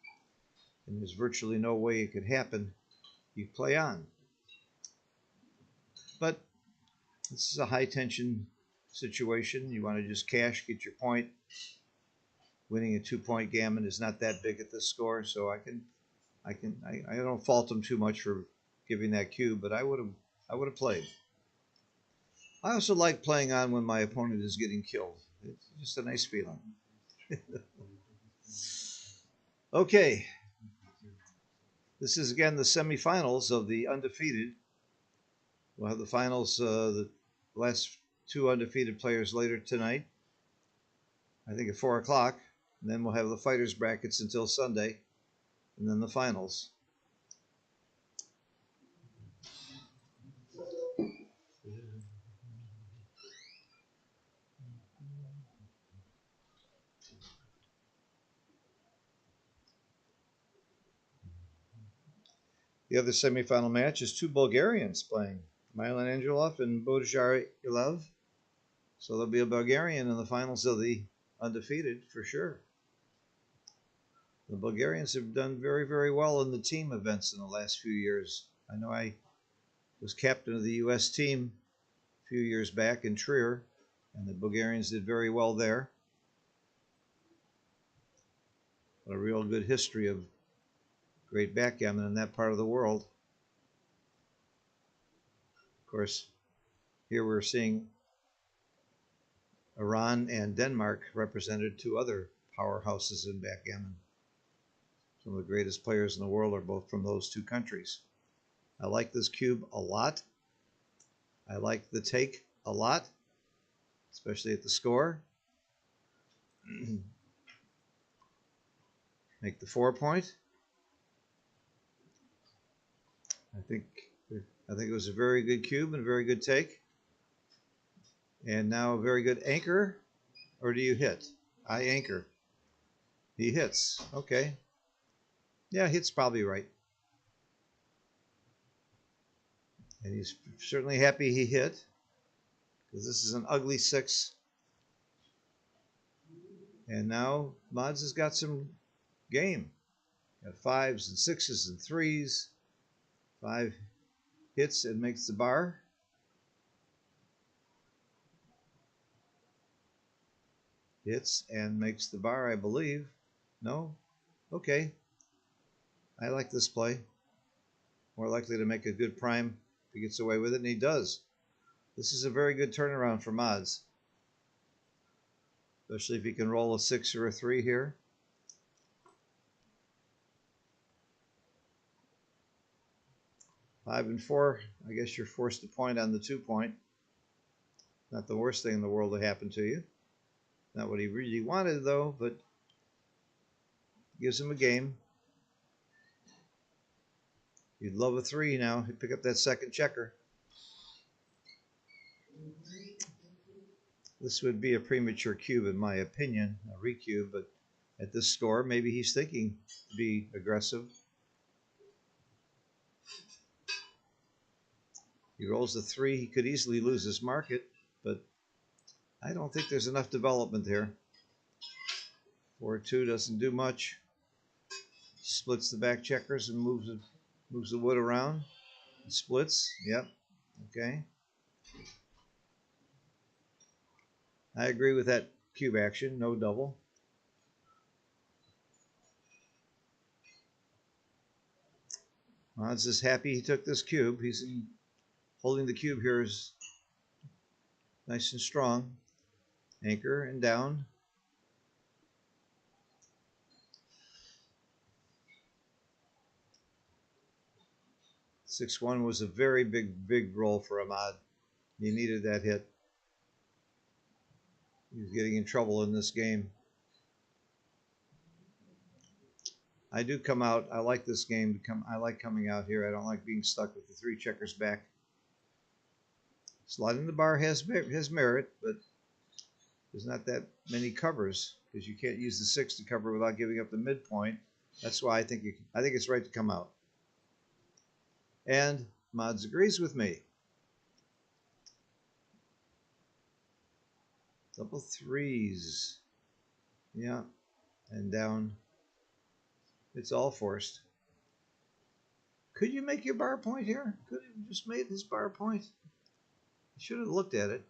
And there's virtually no way it could happen. You play on. But this is a high tension situation. You want to just cash, get your point. Winning a 2-point gammon is not that big at this score, so I don't fault him too much for giving that cube, but I would have played. I also like playing on when my opponent is getting killed. It's just a nice feeling. Okay. This is again the semifinals of the undefeated. We'll have the finals, the last two undefeated players later tonight. I think at 4 o'clock. And then we'll have the fighters brackets until Sunday. And then the finals. The other semifinal match is two Bulgarians playing, Milan Angelov and Bodjar Ilov. So there'll be a Bulgarian in the finals of the undefeated for sure. The Bulgarians have done very, very well in the team events in the last few years. I know I was captain of the U.S. team a few years back in Trier, and the Bulgarians did very well there. A real good history of great backgammon in that part of the world. Of course, here we're seeing Iran and Denmark represented, two other powerhouses in backgammon. Some of the greatest players in the world are both from those two countries. I like this cube a lot. I like the take a lot, especially at the score. Make the 4-point. I think it was a very good cube and a very good take. And now a very good anchor. Or do you hit? I anchor. He hits. Okay. Yeah, hit's probably right. And he's certainly happy he hit, because this is an ugly 6. And now Mods has got some game. Got 5s and 6s and 3s. 5 hits and makes the bar. Hits and makes the bar, I believe. No? Okay. I like this play. More likely to make a good prime if he gets away with it, and he does. This is a very good turnaround for Mods. Especially if he can roll a 6 or a 3 here. Five and 4, I guess you're forced to point on the 2-point. Not the worst thing in the world to happen to you. Not what he really wanted, though, but gives him a game. You'd love a 3 now. He'd pick up that second checker. This would be a premature cube, in my opinion, a recube, but at this score, maybe he's thinking to be aggressive. He rolls the 3. He could easily lose his market, but I don't think there's enough development here. 4-2 doesn't do much. Splits the back checkers and moves the wood around. Splits. Yep. Okay. I agree with that cube action. No double. Mods is happy he took this cube. He's holding the cube here is nice and strong. Anchor and down. 6-1 was a very big roll for Ahmad. He needed that hit. He was getting in trouble in this game. I do come out. I like this game. I like coming out here. I don't like being stuck with the 3 checkers back. Sliding the bar has merit, but there's not that many covers because you can't use the 6 to cover without giving up the midpoint. That's why I think it's right to come out. And Mods agrees with me. Double 3s. Yeah, and down. It's all forced. Could you make your bar point here? Could have just made his bar point. You should have looked at it.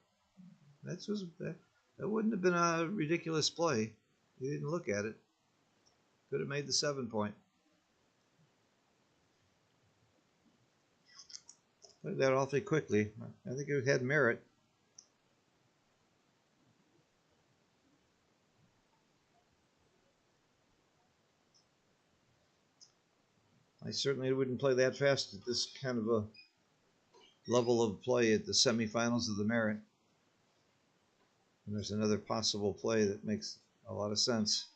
That wouldn't have been a ridiculous play. He didn't look at it. Could have made the 7 point. Played that awfully quickly. I think it had merit. I certainly wouldn't play that fast at this kind of a level of play at the semifinals of the merit. And there's another possible play that makes a lot of sense.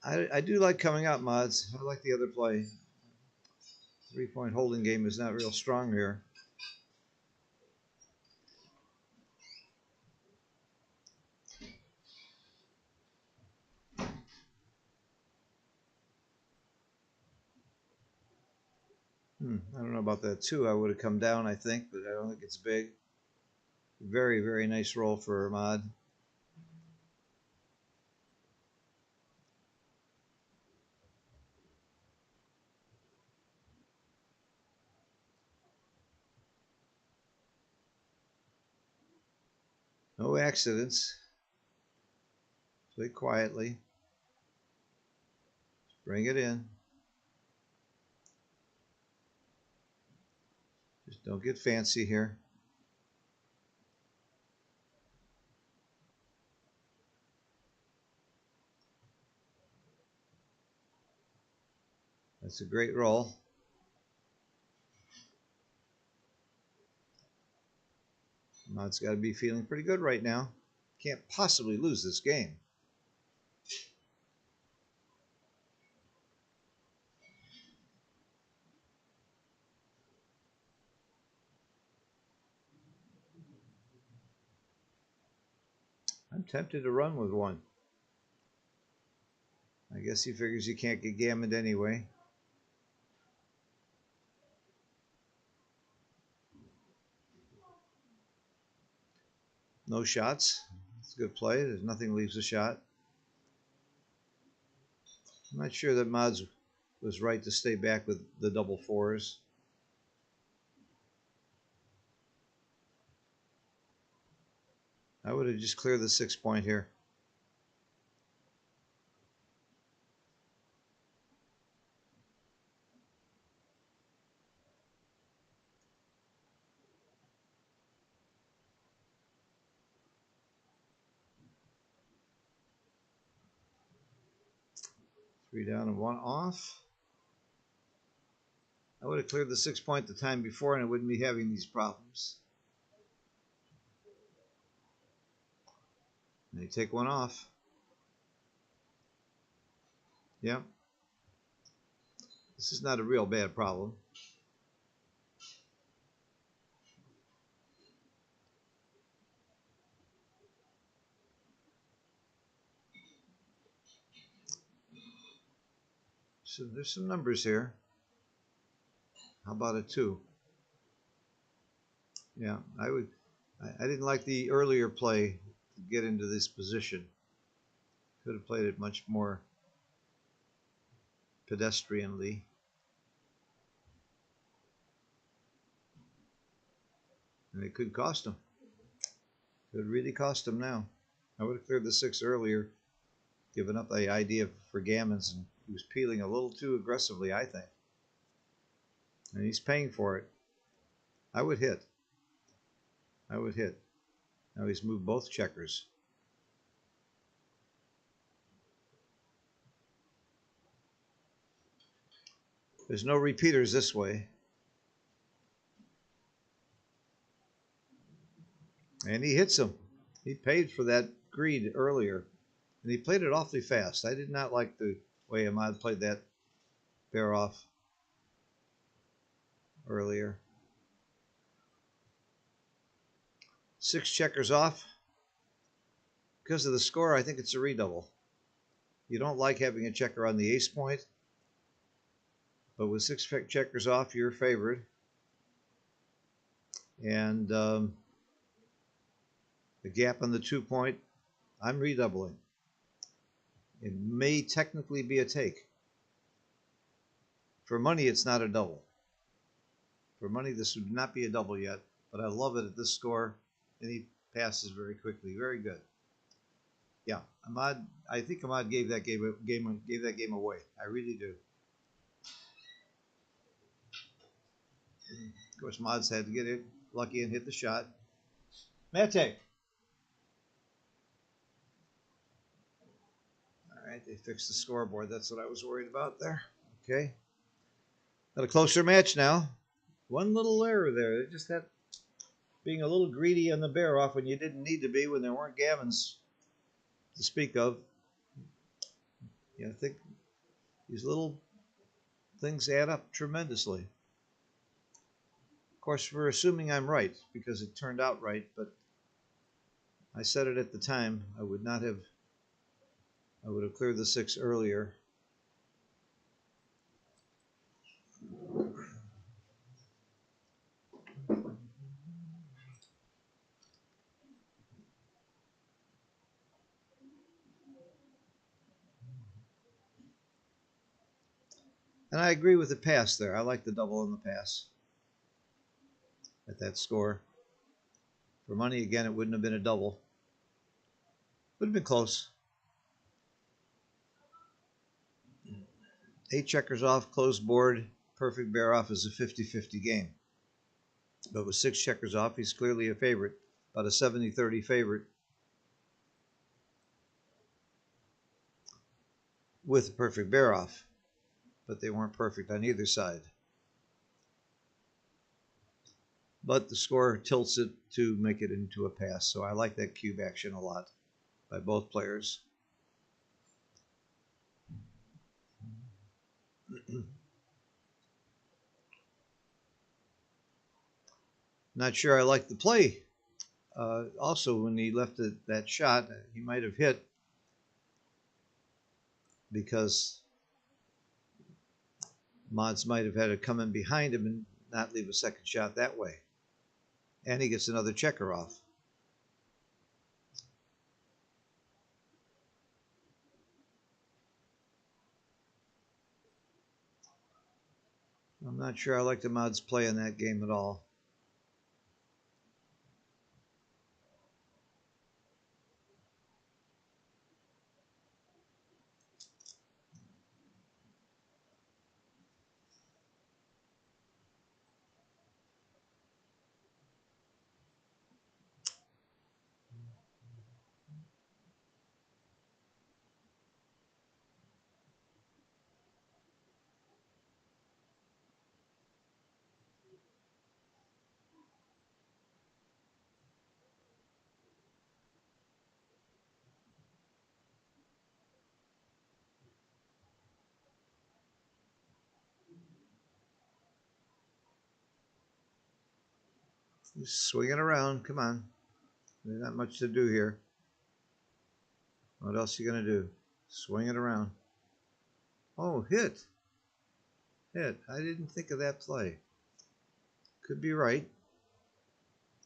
I do like coming out, Mods. I like the other play. 3-point holding game is not real strong here. I don't know about that 2. I would have come down, I think, but I don't think it's big. Very nice roll for Ahmad. No accidents. Play quietly. Bring it in. Just don't get fancy here. That's a great roll. Ahmad's got to be feeling pretty good right now. Can't possibly lose this game. I'm tempted to run with 1. I guess he figures he can't get gammoned anyway. No shots. It's a good play. There's nothing leaves a shot. I'm not sure that Mods was right to stay back with the double 4s. I would have just cleared the 6 point here. Three down and 1 off. I would have cleared the 6 point the time before and I wouldn't be having these problems. And they take 1 off. Yep. This is not a real bad problem. So there's some numbers here. How about a 2? Yeah, I didn't like the earlier play to get into this position. Could have played it much more pedestrianly. And it could cost him. Could really cost him now. I would have cleared the 6 earlier, given up the idea for gammons, and he was peeling a little too aggressively, I think. And he's paying for it. I would hit. I would hit. Now he's moved both checkers. There's no repeaters this way. And he hits him. He paid for that greed earlier. And he played it awfully fast. I did not like the way Ahmad played that bear off earlier. 6 checkers off. Because of the score, I think it's a redouble. You don't like having a checker on the ace point, but with 6 checkers off, you're favored. And the gap on the 2 point, I'm redoubling. It may technically be a take. For money, it's not a double. For money, this would not be a double yet, but I love it at this score, and he passes very quickly. Very good. Yeah, Ahmad. I think Ahmad gave that game away. I really do. Of course, Ahmad's had to get it lucky and hit the shot. Mate. All right, they fixed the scoreboard. That's what I was worried about there. Okay. Got a closer match now. One little error there. Just that being a little greedy on the bear off when you didn't need to be, when there weren't gammons to speak of. Yeah, I think these little things add up tremendously. Of course, we're assuming I'm right because it turned out right, but I said it at the time. I would have cleared the 6 earlier. And I agree with the pass there. I like the double on the pass at that score. For money, again, it wouldn't have been a double. Would have been close. 8 checkers off, closed board, perfect bear off is a 50-50 game. But with 6 checkers off, he's clearly a favorite, about a 70-30 favorite. With a perfect bear off, but they weren't perfect on either side. But the score tilts it to make it into a pass, so I like that cube action a lot by both players. Not sure I like the play. Also, when he left that shot, he might have hit because Mods might have had to come in behind him and not leave a second shot that way. And he gets another checker off. I'm not sure I like the Mods play in that game at all. Just swing it around. Come on. There's not much to do here. What else are you going to do? Swing it around. Oh, hit. Hit. I didn't think of that play. Could be right.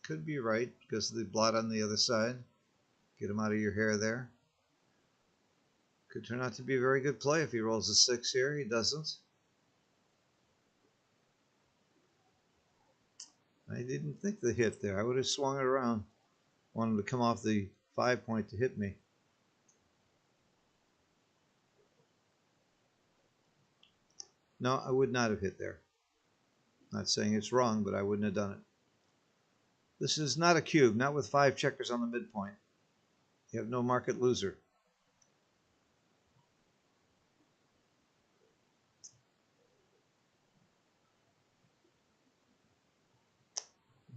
Could be right because of the blot on the other side. Get him out of your hair there. Could turn out to be a very good play if he rolls a 6 here. He doesn't. I didn't think the hit there. I would have swung it around. Want him to come off the 5 point to hit me. No, I would not have hit there. Not saying it's wrong, but I wouldn't have done it. This is not a cube, not with 5 checkers on the midpoint. You have no market loser.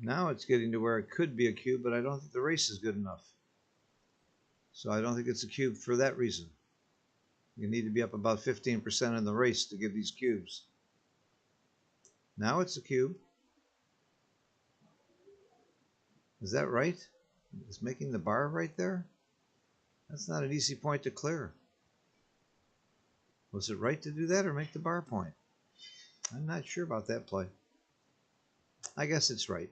Now it's getting to where it could be a cube, but I don't think the race is good enough. So I don't think it's a cube for that reason. You need to be up about 15% in the race to give these cubes. Now it's a cube. Is that right? Is making the bar right there? That's not an easy point to clear. Was it right to do that or make the bar point? I'm not sure about that play. I guess it's right.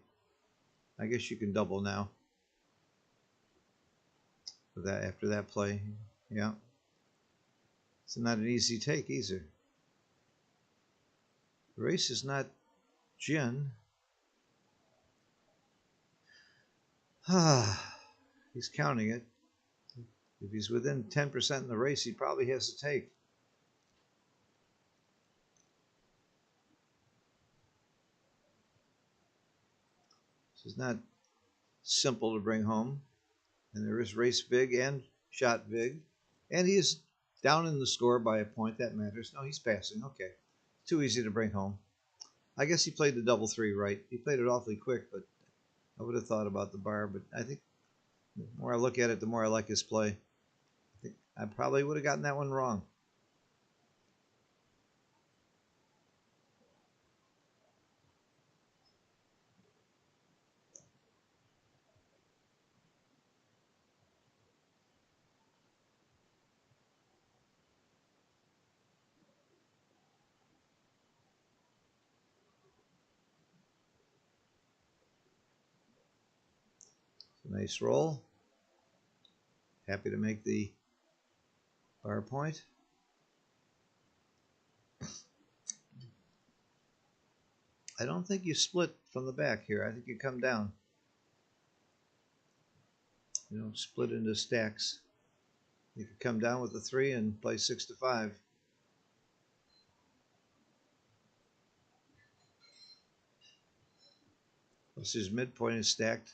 I guess you can double now. For that, after that play, yeah. It's not an easy take either. The race is not gin. He's counting it. If he's within 10% in the race, he probably has to take. This is not simple to bring home. And there is race big and shot big. And he is down in the score by a point. That matters. No, he's passing. Okay. Too easy to bring home. I guess he played the double three right. He played it awfully quick, but I would have thought about the bar. But I think the more I look at it, the more I like his play. I think I probably would have gotten that one wrong. Nice roll. Happy to make the bar point. I don't think you split from the back here. I think you come down. You don't split into stacks. You could come down with the 3 and play 6 to 5. Plus his midpoint is stacked.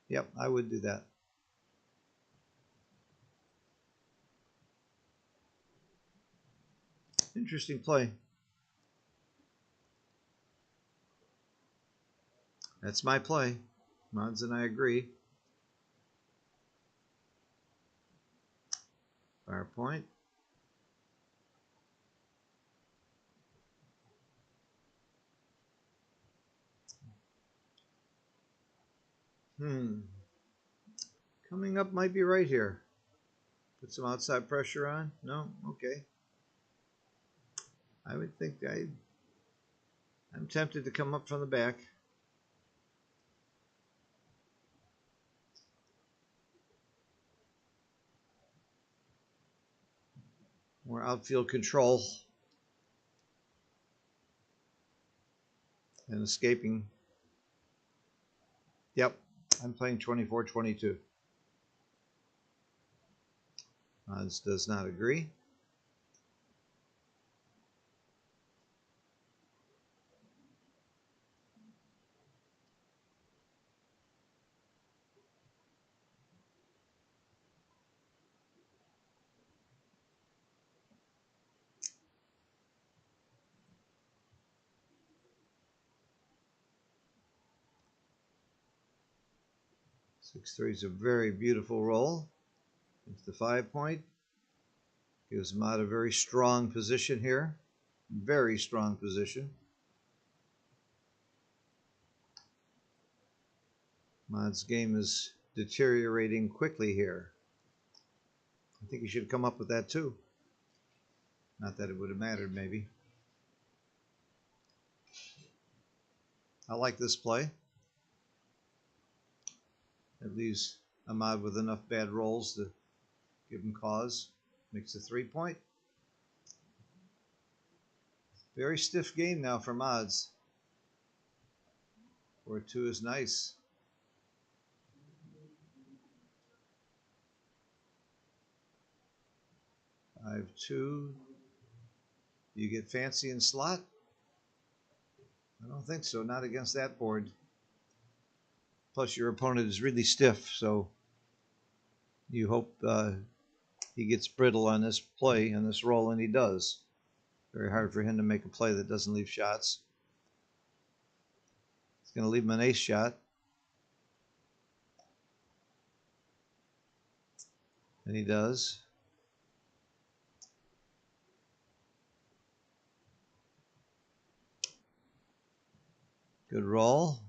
Yep, I would do that. Interesting play. That's my play. Mods and I agree. Bar point. Coming up might be right here. Put some outside pressure on. No? Okay. I would think I'm tempted to come up from the back. More outfield control. And escaping. Yep, I'm playing 24-22. Mods does not agree. Six three is a very beautiful roll. It's the 5 point. Gives Mod a very strong position here. Very strong position. Mod's game is deteriorating quickly here. I think he should come up with that too. Not that it would have mattered, maybe. I like this play. It leaves Ahmad with enough bad rolls to give him cause. Makes a 3 point. Very stiff game now for Mods. 4-2 is nice. Five two. You get fancy in slot? I don't think so. Not against that board. Plus, your opponent is really stiff, so you hope he gets brittle on this play and this roll, and he does. Very hard for him to make a play that doesn't leave shots. It's going to leave him an ace shot. And he does. Good roll.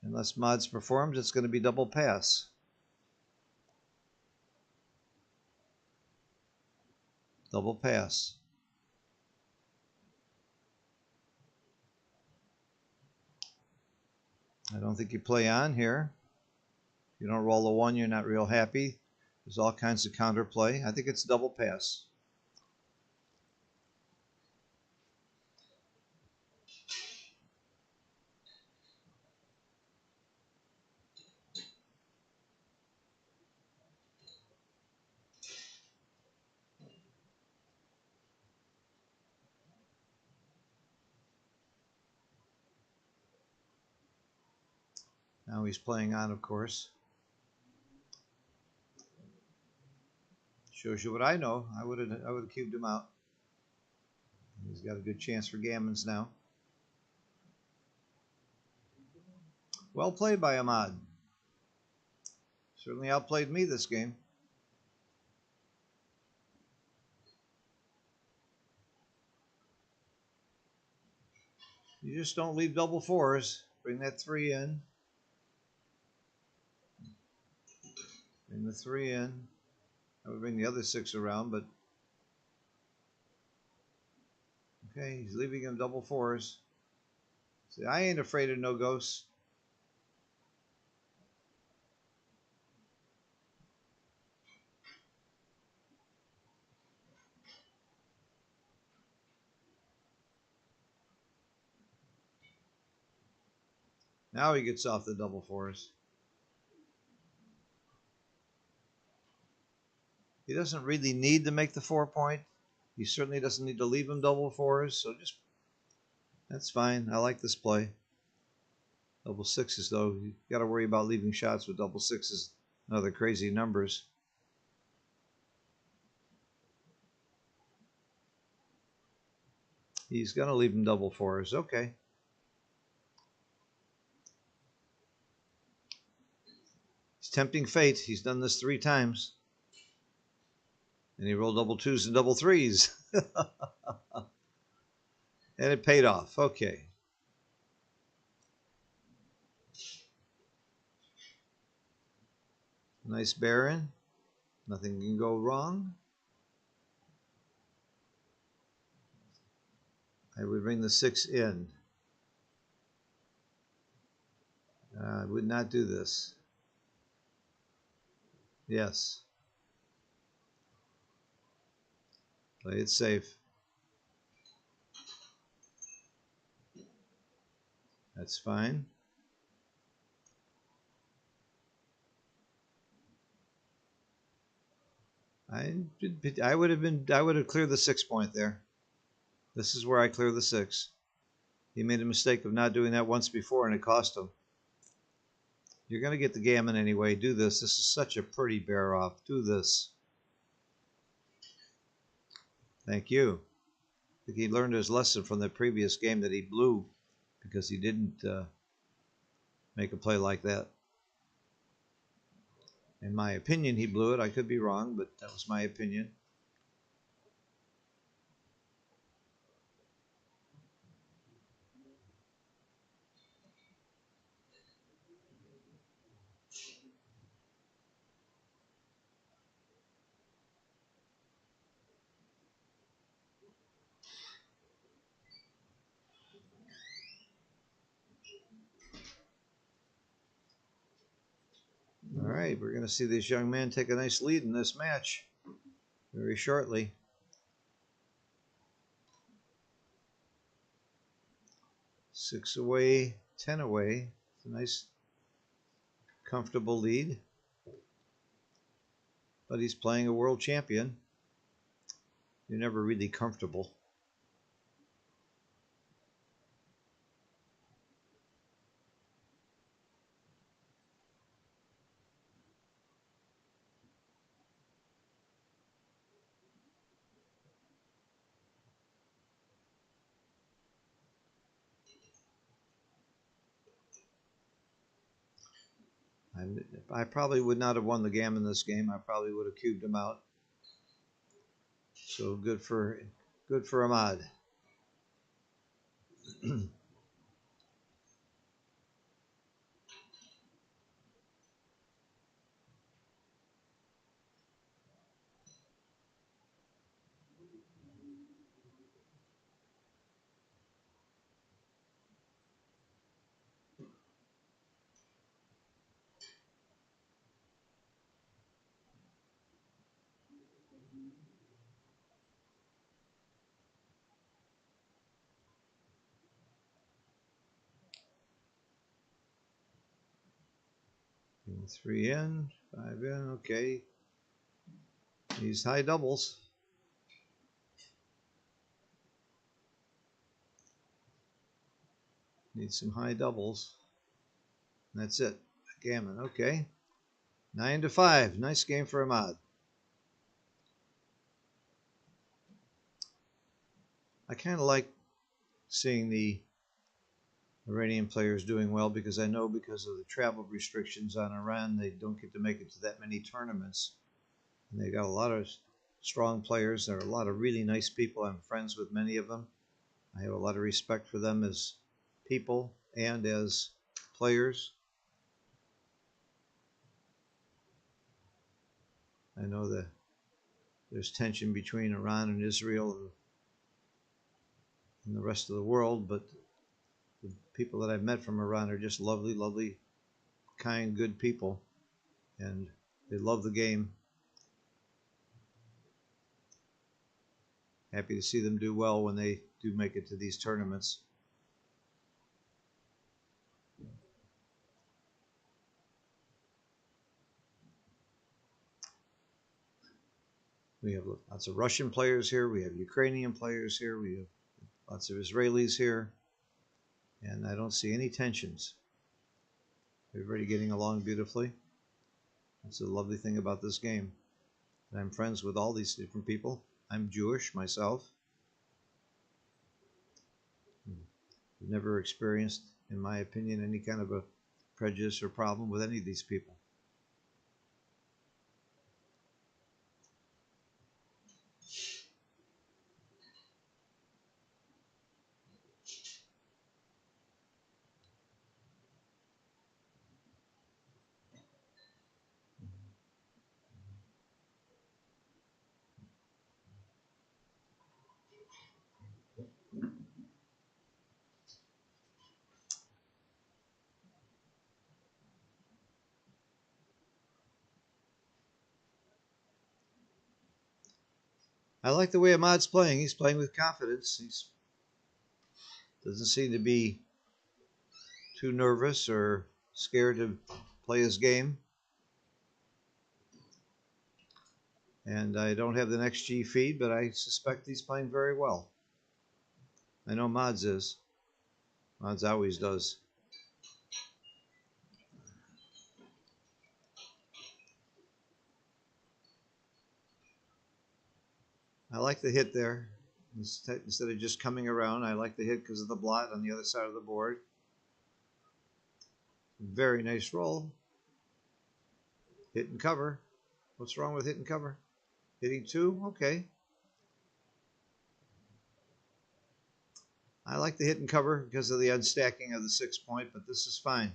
Unless Mods performs, it's going to be double pass. Double pass. I don't think you play on here. If you don't roll a 1, you're not real happy. There's all kinds of counterplay. I think it's double pass. Now he's playing on, of course. Shows you what I know. I would have cubed him out. He's got a good chance for gammons now. Well played by Ahmad. Certainly outplayed me this game. You just don't leave double 4s. Bring that 3 in. Bring the 3 in. I would bring the other 6 around, but okay, he's leaving him double 4s. See, I ain't afraid of no ghosts. Now he gets off the double 4s. He doesn't really need to make the 4-point. He certainly doesn't need to leave him double 4s, so just that's fine. I like this play. Double 6s, though, you got to worry about leaving shots with double 6s and other crazy numbers. He's going to leave him double 4s. Okay. He's tempting fate. He's done this 3 times. And he rolled double 2s and double 3s. And it paid off. Okay. Nice Baron. Nothing can go wrong. I would bring the 6 in. I would not do this. Yes. Play it safe. That's fine. I would have cleared the 6-point there. This is where I clear the 6. He made a mistake of not doing that once before, and it cost him. You're going to get the gammon anyway. Do this. This is such a pretty bear off. Do this. Thank you. I think he learned his lesson from the previous game that he blew because he didn't make a play like that. In my opinion, he blew it. I could be wrong, but that was my opinion. All right, we're going to see this young man take a nice lead in this match very shortly. 6 away, 10 away. It's a nice, comfortable lead. But he's playing a world champion. You're never really comfortable. I I probably would not have won the game in this game. I probably would have cubed him out. So good for Ahmad. Three in, five in, okay. These high doubles. Need some high doubles. That's it. Gammon, okay. 9-5. Nice game for Ahmad. I kind of like seeing the Iranian players doing well because I know because of the travel restrictions on Iran, they don't get to make it to that many tournaments. And they got a lot of strong players. There are a lot of really nice people. I'm friends with many of them. I have a lot of respect for them as people and as players. I know that there's tension between Iran and Israel and the rest of the world, but the people that I've met from Iran are just lovely, lovely, kind, good people, and they love the game. Happy to see them do well when they do make it to these tournaments. We have lots of Russian players here. We have Ukrainian players here. We have lots of Israelis here. And I don't see any tensions. Everybody getting along beautifully. That's a lovely thing about this game. And I'm friends with all these different people. I'm Jewish myself. I've never experienced, in my opinion, any kind of a prejudice or problem with any of these people. I like the way Ahmad's playing. He's playing with confidence. He doesn't seem to be too nervous or scared to play his game. And I don't have the next G feed, but I suspect he's playing very well. I know Mods is. Mods always does. I like the hit there. Instead of just coming around, I like the hit because of the blot on the other side of the board. Very nice roll. Hit and cover. What's wrong with hit and cover? Hitting two? Okay. I like the hit and cover because of the unstacking of the 6 point, but this is fine.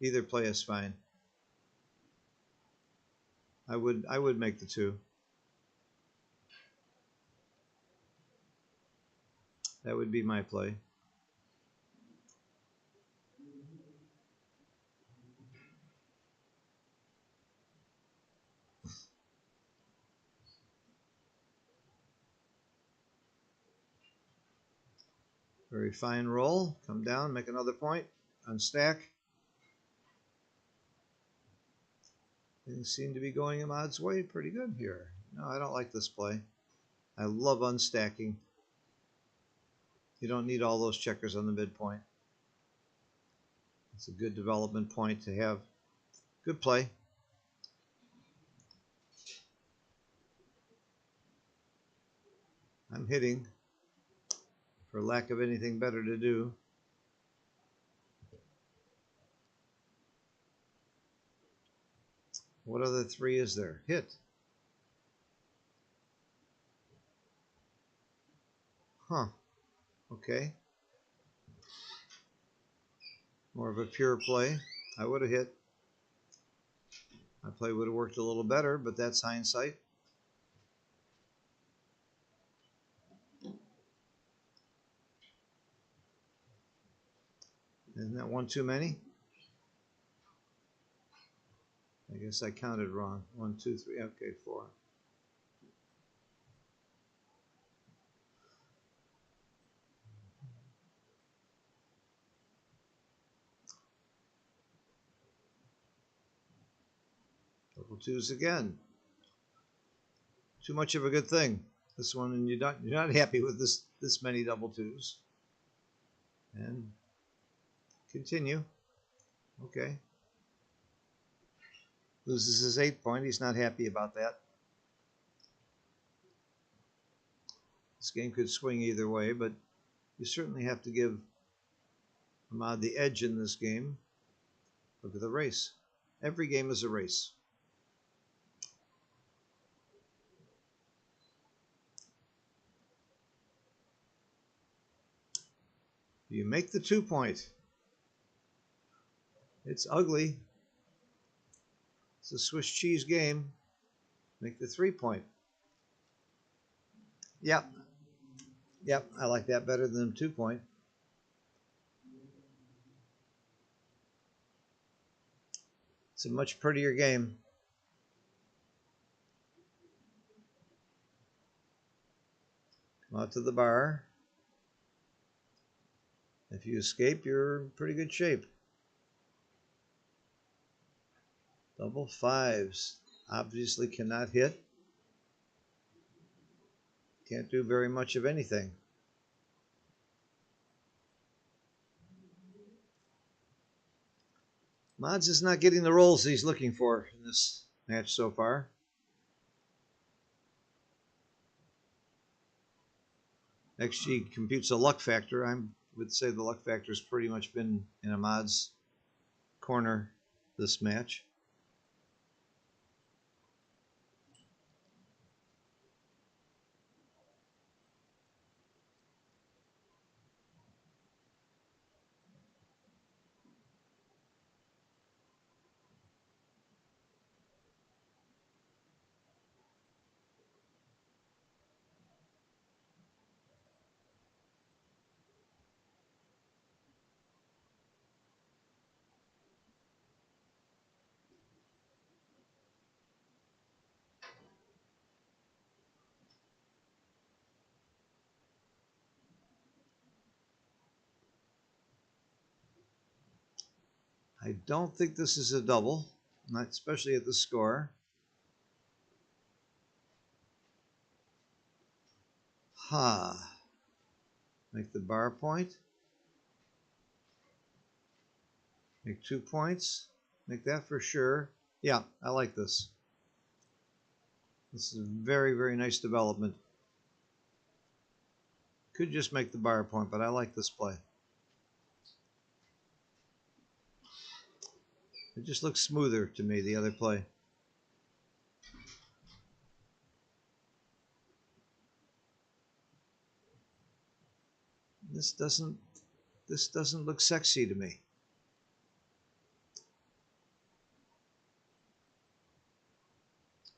Either play is fine. I would make the two. That would be my play. Very fine roll. Come down, make another point, unstack. Things seem to be going Ahmad's way pretty good here. No, I don't like this play. I love unstacking. You don't need all those checkers on the midpoint. It's a good development point to have. Good play. I'm hitting for lack of anything better to do. What other 3 is there? Hit. Huh. Okay. More of a pure play. I would have hit. My play would have worked a little better, but that's hindsight. Isn't that one too many? I guess I counted wrong. 1, 2, 3. Okay, 4. Double twos again. Too much of a good thing. This one, and you're not happy with this many double twos. And continue. Okay. Loses his 8 point. He's not happy about that. This game could swing either way, but you certainly have to give Ahmad the edge in this game. Look at the race. Every game is a race. You make the 2 point. It's ugly. It's a Swiss cheese game. Make the 3 point. Yep. Yep, I like that better than 2 point. It's a much prettier game. Come out to the bar. If you escape, you're in pretty good shape. Double fives. Obviously cannot hit. Can't do very much of anything. Mods is not getting the rolls he's looking for in this match so far. XG computes a luck factor. I would say the luck factor has pretty much been in Ahmad's corner this match. I don't think this is a double, not especially at the score. Ha. Make the bar point. Make 2 points. Make that for sure. Yeah, I like this. This is a very, very nice development. Could just make the bar point, but I like this play. It just looks smoother to me, the other play. This doesn't look sexy to me.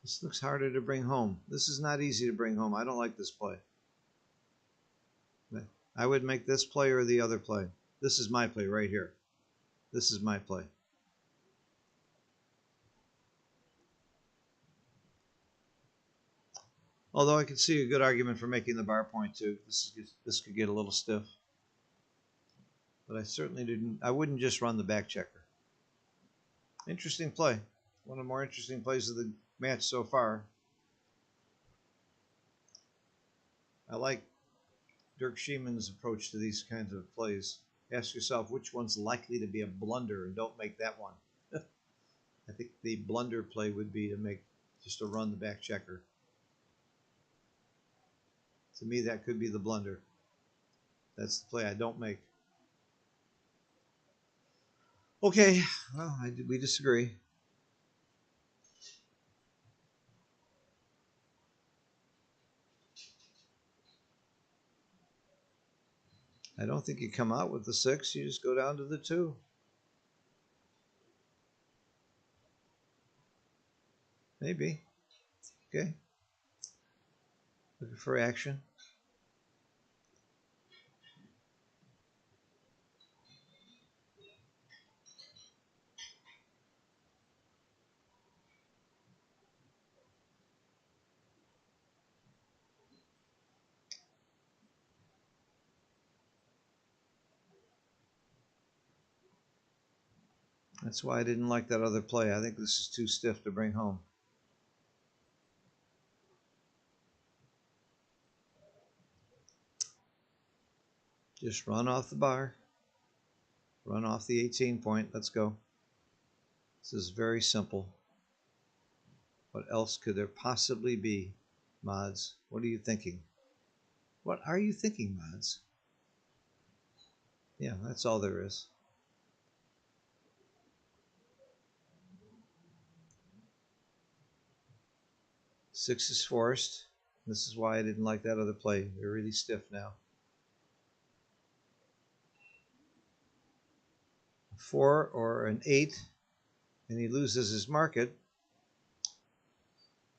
This looks harder to bring home. This is not easy to bring home. I don't like this play. I would make this play or the other play. This is my play right here. This is my play. Although I could see a good argument for making the bar point too. This could get a little stiff. But I wouldn't just run the back checker. Interesting play. One of the more interesting plays of the match so far. I like Dirk Schieman's approach to these kinds of plays. Ask yourself which one's likely to be a blunder and don't make that one. I think the blunder play would be to make just to run the back checker. To me, that could be the blunder. That's the play I don't make. Okay, well, we disagree. I don't think you come out with the 6. You just go down to the 2. Maybe. Okay. Looking for action. That's why I didn't like that other play. I think this is too stiff to bring home. Just run off the bar. Run off the 18 point. Let's go. This is very simple. What else could there possibly be, Mods? What are you thinking? What are you thinking, Mods? Yeah, that's all there is. Six is forced. This is why I didn't like that other play. They're really stiff now. 4 or an 8, and he loses his market.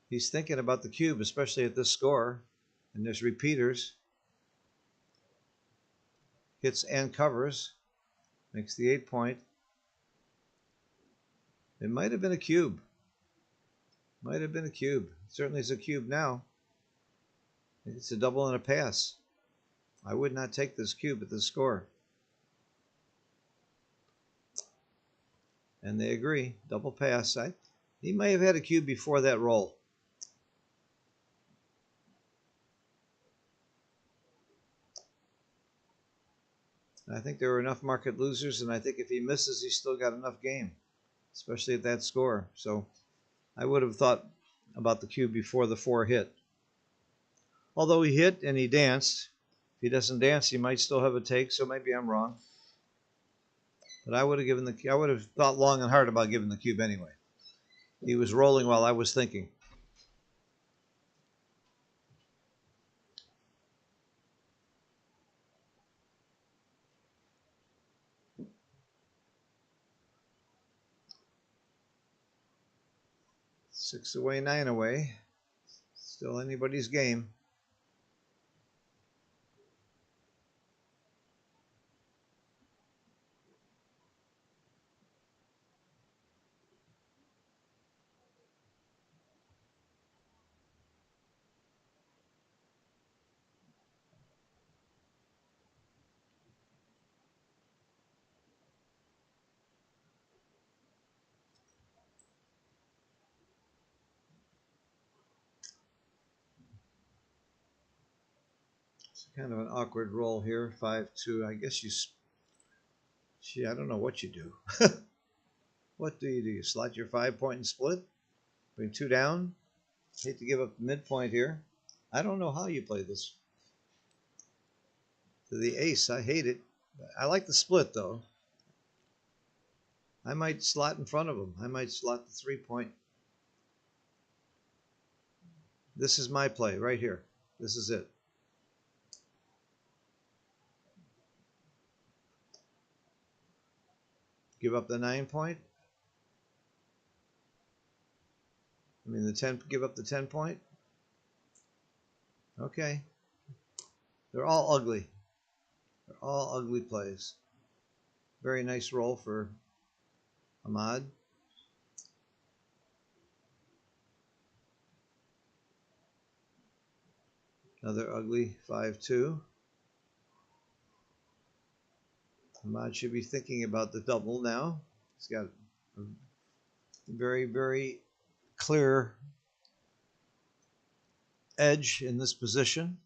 He's thinking about the cube, especially at this score. And there's repeaters. Hits and covers. Makes the 8 point. It might have been a cube. Might have been a cube. It certainly is a cube now. It's a double and a pass. I would not take this cube at this score. And they agree. Double pass. He may have had a cube before that roll. I think there were enough market losers, and I think if he misses, he's still got enough game, especially at that score. So I would have thought about the cube before the 4 hit. Although he hit and he danced. If he doesn't dance, he might still have a take, so maybe I'm wrong. But I would have thought long and hard about giving the cube anyway. He was rolling while I was thinking. Six away, 9 away. Still anybody's game. It's kind of an awkward roll here. 5-2. I guess I don't know what you do. What do? You slot your 5 point and split? Bring 2 down? Hate to give up the midpoint here. I don't know how you play this. To the ace, I hate it. I like the split though. I might slot in front of him. I might slot the 3 point. This is my play right here. This is it. Give up the 9 point. I mean the 10. Give up the 10 point. Okay. They're all ugly. They're all ugly plays. Very nice roll for Ahmad. Another ugly 5-2. Ahmad should be thinking about the double now. He's got a very, very clear edge in this position.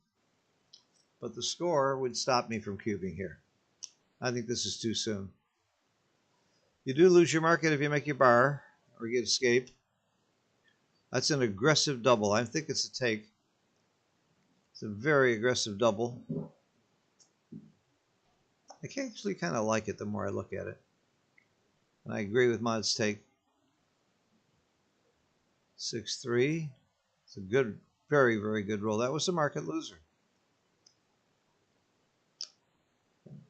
But the score would stop me from cubing here. I think this is too soon. You do lose your market if you make your bar or get escape. That's an aggressive double. I think it's a take. It's a very aggressive double. I actually kind of like it the more I look at it. And I agree with Mod's take. 6-3. It's a good, very, very good roll. That was a market loser.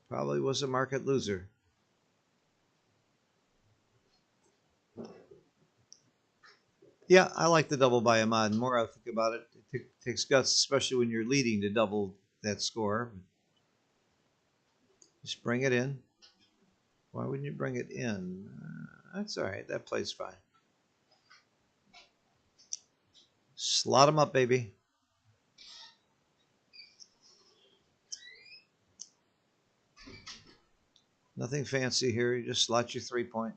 Probably was a market loser. Yeah, I like the double by Ahmad. The more I think about it, it takes guts, especially when you're leading to double that score. Just bring it in. Why wouldn't you bring it in? That's all right. That plays fine. Slot them up, baby. Nothing fancy here. You just slot your 3-point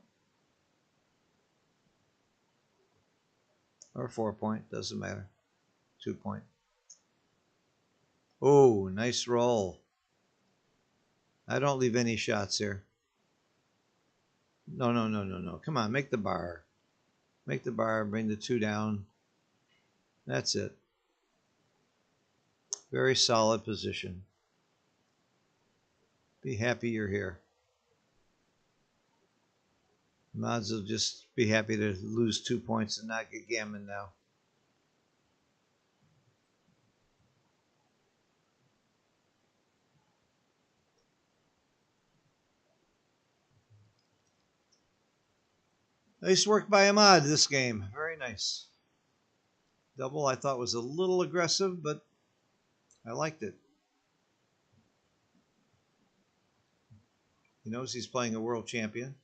or 4-point. Doesn't matter. 2-point. Oh, nice roll. I don't leave any shots here. No, no, no, no, no. Come on, make the bar. Make the bar, bring the 2 down. That's it. Very solid position. Be happy you're here. Mods will just be happy to lose 2 points and not get gammon now. Nice work by Ahmad this game. Very nice. Double I thought was a little aggressive, but I liked it. He knows he's playing a world champion.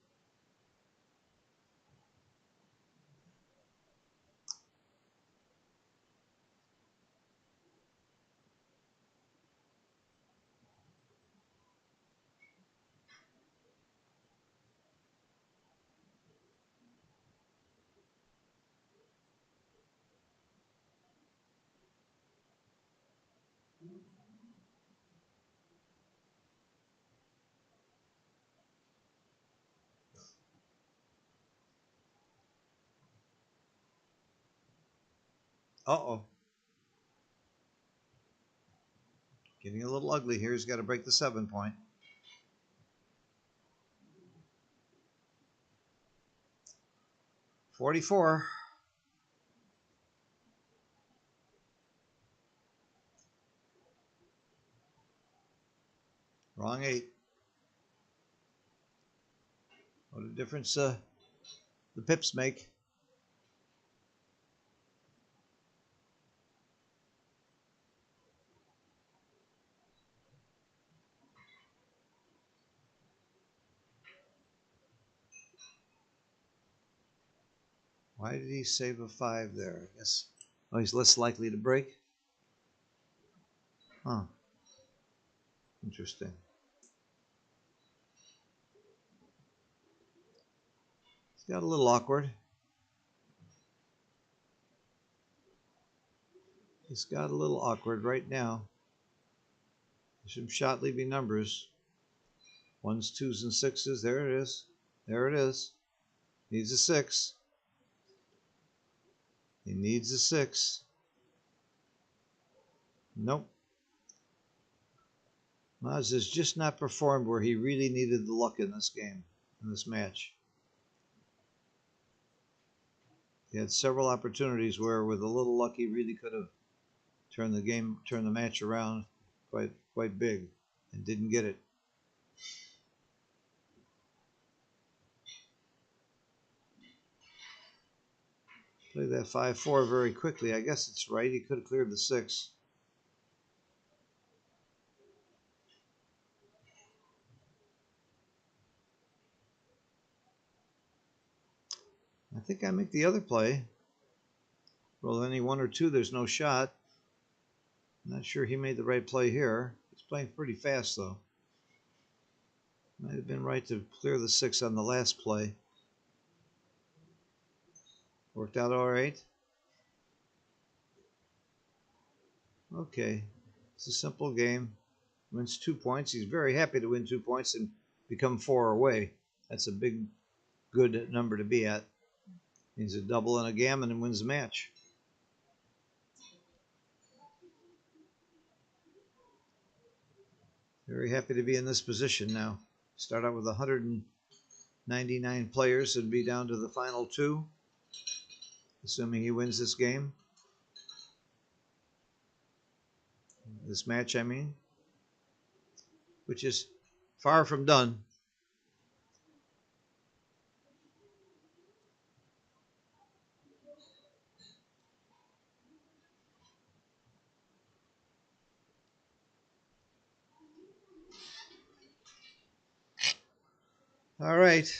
Uh-oh. Getting a little ugly here. He's got to break the 7-point. $44. Wrong 8. What a difference the pips make. Why did he save a 5 there? I guess. Oh, he's less likely to break. Huh. Interesting. It's got a little awkward. It's got a little awkward right now. There's some shot leaving numbers. 1s, 2s, and 6s. There it is. There it is. Needs a 6. He needs a 6. Nope. Maz has just not performed where he really needed the luck in this game, in this match. He had several opportunities where, with a little luck, he really could have turned the match around quite big, and didn't get it. Play that 5-4 very quickly. I guess it's right. He could have cleared the 6. I think I make the other play. Well, any 1 or 2, there's no shot. I'm not sure he made the right play here. He's playing pretty fast, though. Might have been right to clear the 6 on the last play. Worked out all right. Okay. It's a simple game. Wins 2 points. He's very happy to win 2 points and become 4 away. That's a good number to be at. Means a double and a gammon and wins the match. Very happy to be in this position now. Start out with 199 players and be down to the final 2, assuming he wins this game. This match, I mean. Which is Far from done. All right.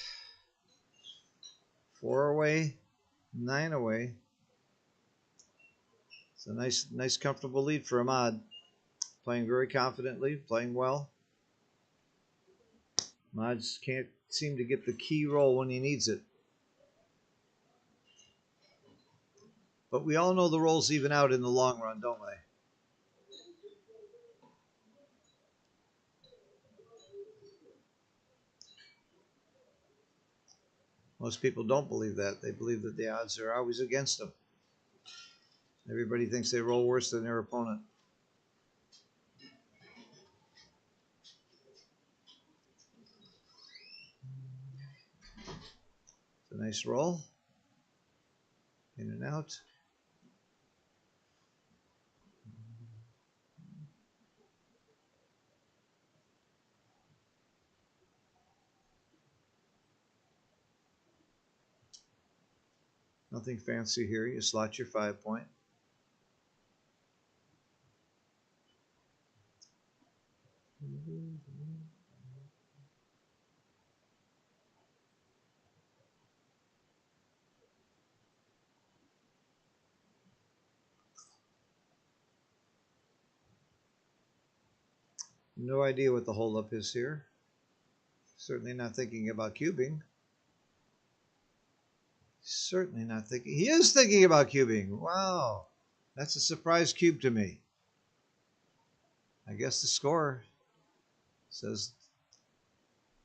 4 away, 9 away. It's a nice, comfortable lead for Ahmad. Playing very confidently, playing well. Ahmad just can't seem to get the key roll when he needs it. But we all know the rolls even out in the long run, don't we? Most people don't believe that. They believe that the odds are always against them. Everybody thinks they roll worse than their opponent. It's a nice roll. In and out. Nothing fancy here. You slot your 5 point. No idea what the holdup is here. Certainly not thinking about cubing. Certainly not thinking. He is thinking about cubing. Wow. That's a surprise cube to me. I guess the score says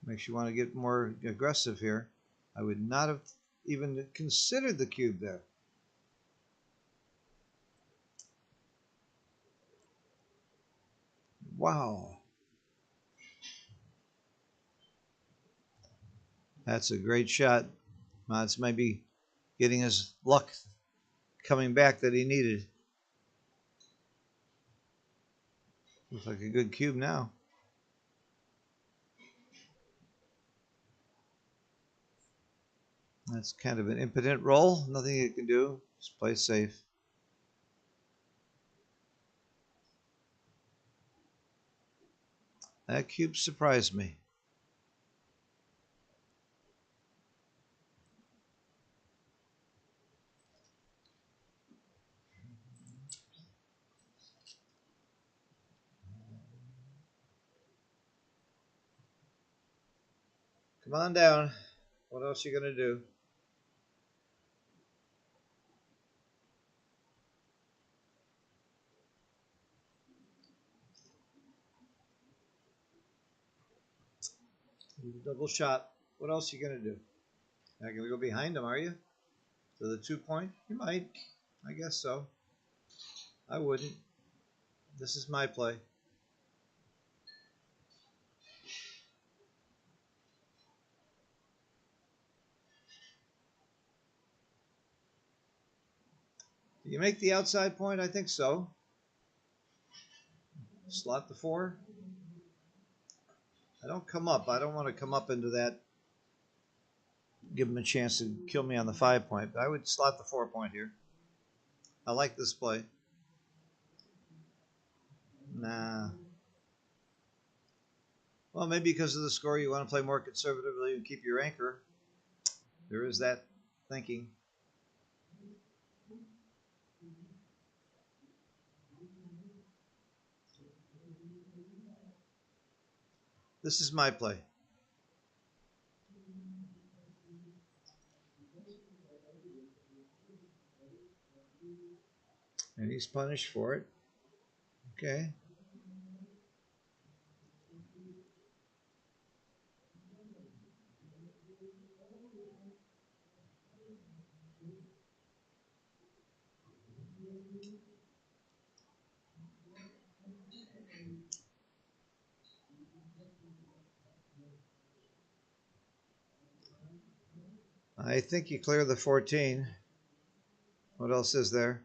makes you want to get more aggressive here. I would not have even considered the cube there. Wow. That's a great shot. It's maybe getting his luck coming back that he needed. Looks like a good cube now. That's kind of an impotent roll. Nothing you can do. Just play safe. That cube surprised me. Come on down. What else you gonna do? Double shot. What else you gonna do? Not gonna go behind him, are you? To the 2 point? You might. I guess so. I wouldn't. This is my play. Do you make the outside point? I think so. Slot the 4. I don't come up. I don't want to come up into that. Give him a chance to kill me on the 5 point. But I would slot the 4 point here. I like this play. Nah. Well, maybe because of the score, you want to play more conservatively and keep your anchor. There is that thinking. This is my play. And he's punished for it. Okay. I think you clear the 14. What else is there?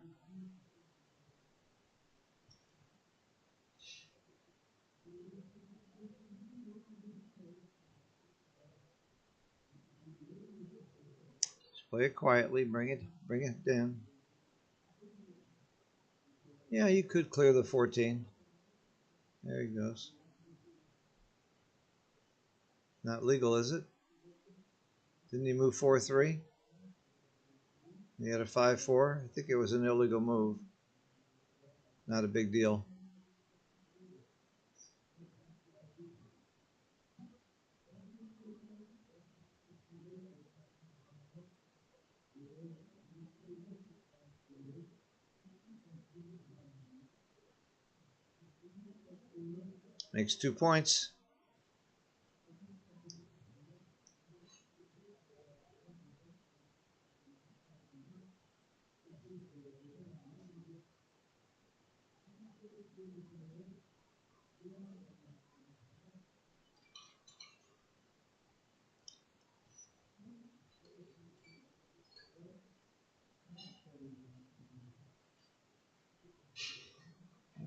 Play it quietly. Bring it down. Yeah, you could clear the 14. There he goes. Not legal, is it? Didn't he move 4-3? He had a 5-4. I think it was an illegal move. Not a big deal. Makes 2 points.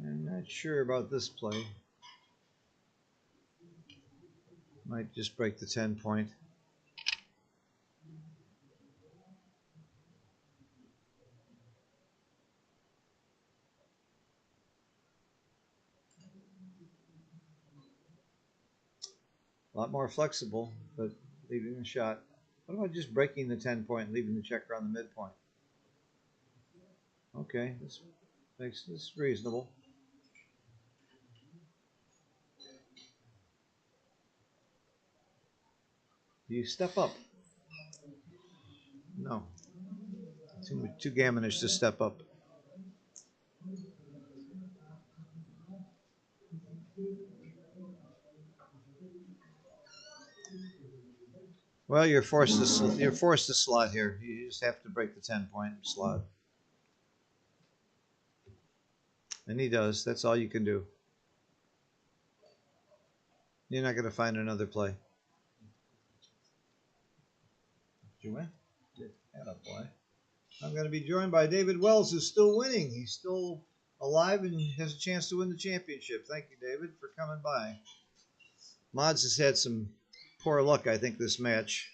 I'm not sure about this play. Might just break the 10 point. A lot more flexible, but leaving the shot. What about just breaking the 10 point and leaving the checker on the midpoint? Okay, this makes this reasonable. Do you step up? No. Too gammonish to step up. Well, you're forced to slot here. You just have to break the 10 point slot. And he does. That's all you can do. You're not going to find another play. Did you win? Did. Attaboy. I'm going to be joined by David Wells, who's still winning. He's still alive and has a chance to win the championship. Thank you, David, for coming by. Mods has had some poor luck, I think, this match.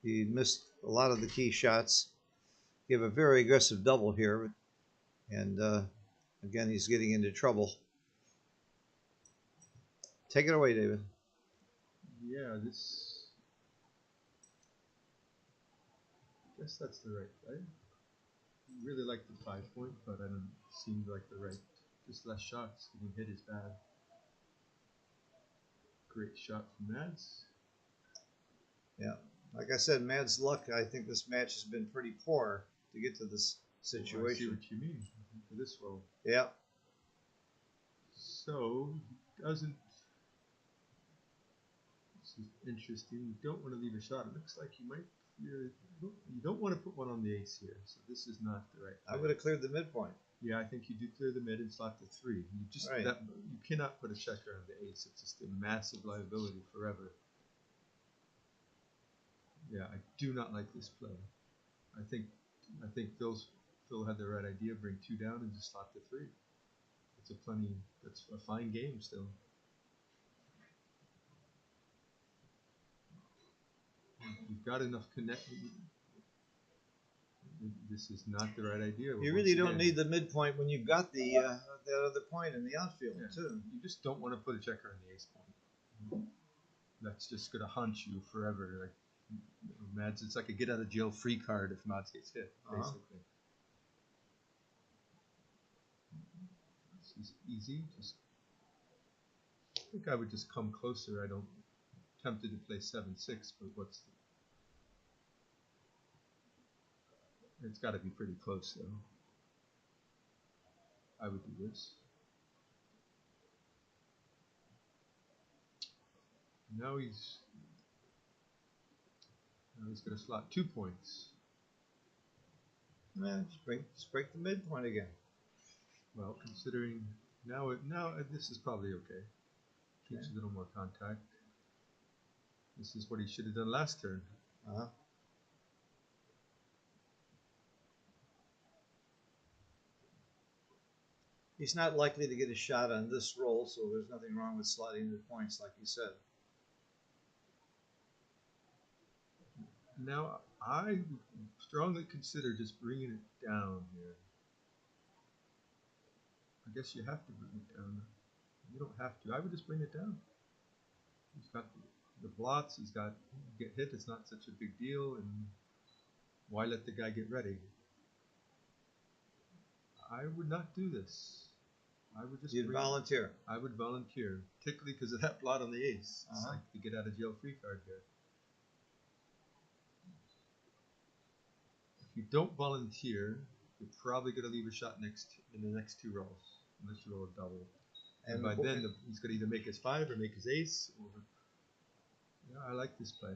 He missed a lot of the key shots. He have a very aggressive double here. And again, he's getting into trouble. Take it away, David. Yeah, I guess that's the right play. Really like the 5 point, but I don't seem like the right. Just less shots. Getting hit is bad. Great shot from Mads. Yeah. Like I said, Mads' luck, I think this match has been pretty poor to get to this situation. I see what you mean for this role. Yeah. So, he doesn't. This is interesting. You don't want to leave a shot. It looks like you might. You don't want to put one on the ace here. So this is not the right play. I would have cleared the midpoint. Yeah, I think you do clear the mid and slot the 3. You just Right. You cannot put a checker on the ace. It's just a massive liability forever. Yeah, I do not like this play. I think Phil had the right idea. Bring 2 down and just slot the 3. That's a fine game still. You've got enough connect. This is not the right idea. You really don't need the midpoint when you've got the that other point in the outfield, too. You just don't want to put a checker on the ace point. That's just going to haunt you forever. Like Mads, it's like a get out of jail free card if Mads gets hit, basically. This is easy. I think I would just come closer. I don't tempted to play 7-6, but it's got to be pretty close though. I would do this. Now he's going to slot 2 points. Yeah, just break the midpoint again. Well, considering now this is probably okay. Keeps a little more contact. This is what he should have done last turn. He's not likely to get a shot on this roll, so there's nothing wrong with sliding the points, like you said. Now, I would strongly consider just bringing it down here. I guess you have to bring it down. You don't have to. I would just bring it down. He's got the blots. He's got get hit. It's not such a big deal. And why let the guy get ready? I would not do this. I would just. You'd volunteer. I would volunteer, particularly because of that blot on the ace. It's like the get out of jail free card here. If you don't volunteer, you're probably going to leave a shot in the next 2 rolls, unless you roll a double. And by then, he's going to either make his 5 or make his ace. Or, yeah, I like this play.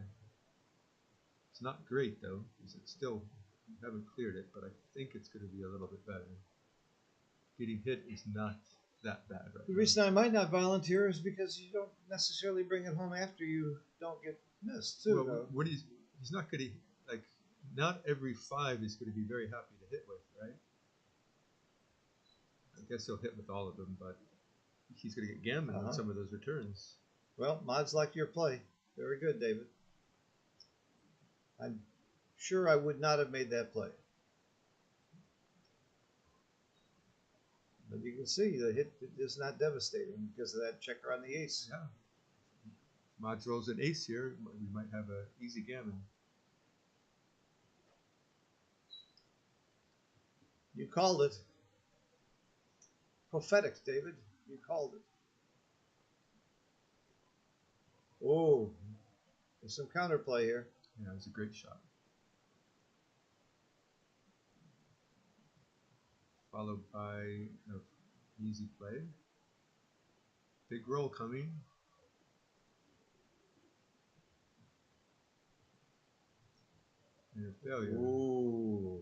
It's not great though, because it's still you haven't cleared it, but I think it's going to be a little bit better. Getting hit is not that bad right The now. reason I might not volunteer is because you don't necessarily bring it home after you don't get missed, too. Well, what he's not going to, like, not every 5 is going to be very happy to hit with, right? I guess he'll hit with all of them, but he's going to get gammon on some of those returns. Well, mods like your play. Very good, David. I'm sure I would not have made that play. But you can see the hit is not devastating because of that checker on the ace. Yeah. Mods rolls an ace here, we might have an easy gammon. You called it. Prophetic, David. You called it. Oh, there's some counterplay here. Yeah, it was a great shot. Followed by an easy play. Big roll coming. And a failure. Ooh.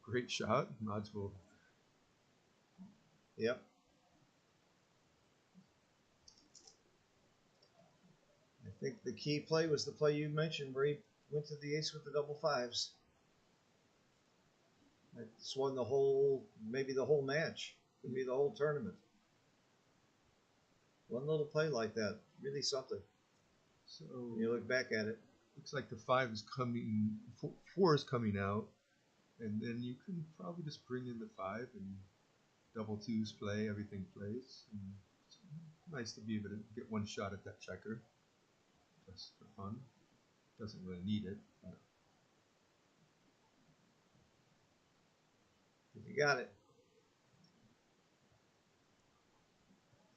Great shot. Mods will. Yep. I think the key play was the play you mentioned where he went to the ace with the double 5s. That's won the whole, maybe the whole match, maybe the whole tournament. One little play like that, really something. So When you look back at it. looks like the 5 is coming, 4 is coming out, and then you can probably just bring in the 5 and double 2s play, everything plays. And it's nice to be able to get one shot at that checker, just for fun. Doesn't really need it. But. You got it.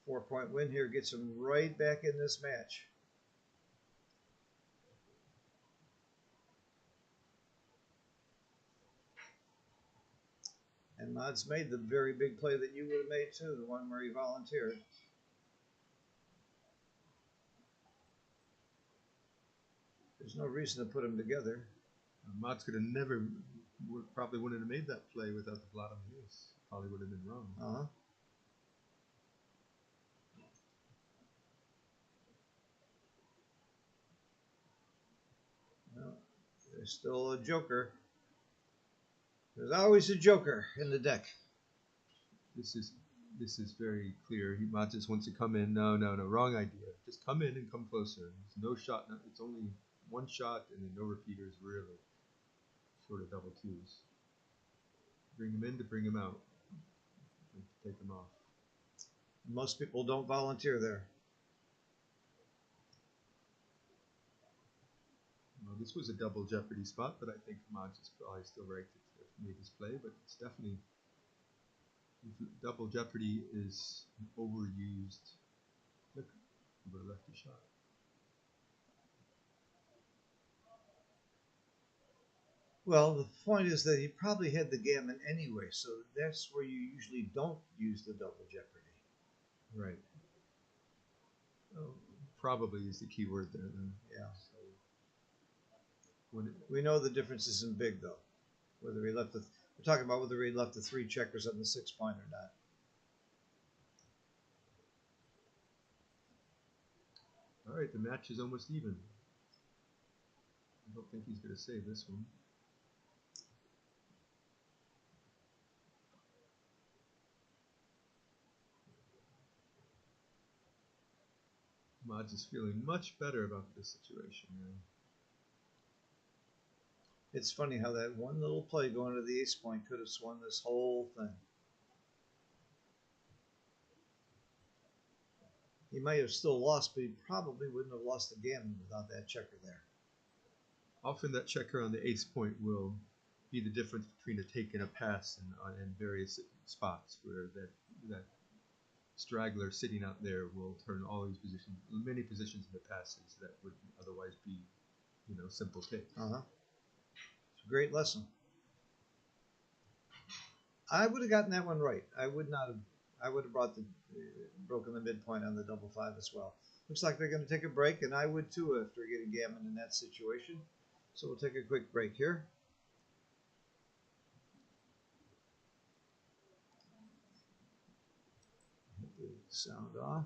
4-point win here gets him right back in this match. And Mods made the very big play that you would have made too, the one where he volunteered. There's no reason to put them together. Mods could have never, probably wouldn't have made that play without the blot on the ace. Probably would have been wrong. Well, there's still a joker. There's always a joker in the deck. This is very clear. Mods just wants to come in. No, wrong idea. Just come in and come closer. There's no shot. It's only one shot and then no repeaters, really. Sort of double 2s. Bring him in to bring him out. And to take him off. Most people don't volunteer there. Well, this was a double jeopardy spot, but I think Mods is probably still right to make his play, but it's definitely double jeopardy is an overused look over a lefty shot. Well, the point is that he probably had the gammon anyway, so that's where you usually don't use the double jeopardy. Right. Well, probably is the key word there then. Yeah. So we know the difference isn't big though. Whether he left the, we're talking about whether he left the 3 checkers on the 6-point or not. All right, the match is almost even. I don't think he's going to save this one. Mod's is feeling much better about this situation now. It's funny how that one little play going to the ace point could have swung this whole thing. He might have still lost, but he probably wouldn't have lost the gammon without that checker there. Often that checker on the ace point will be the difference between a take and a pass in various spots, where that straggler sitting out there will turn all these positions, many positions into passes that would otherwise be, simple takes. It's a great lesson. I would have gotten that one right. I would not have. I would have broken the midpoint on the double five as well. Looks like they're going to take a break, and I would too after getting gammon in that situation. So we'll take a quick break here. Sound off.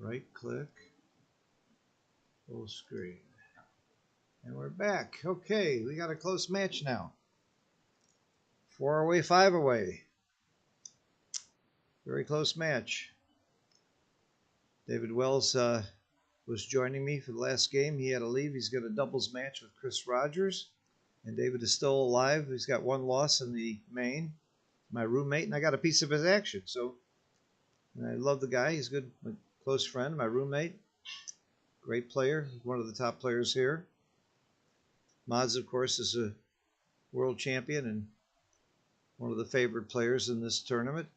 Right click. Full screen. And we're back. Okay, we got a close match now. 4 away, 5 away. Very close match. David Wells was joining me for the last game. He had to leave. He's got a doubles match with Chris Rogers. And David is still alive. He's got 1 loss in the main. My roommate, and I got a piece of his action. So I love the guy. He's a good, close friend, my roommate. Great player. One of the top players here. Mods, of course, is a world champion and one of the favorite players in this tournament.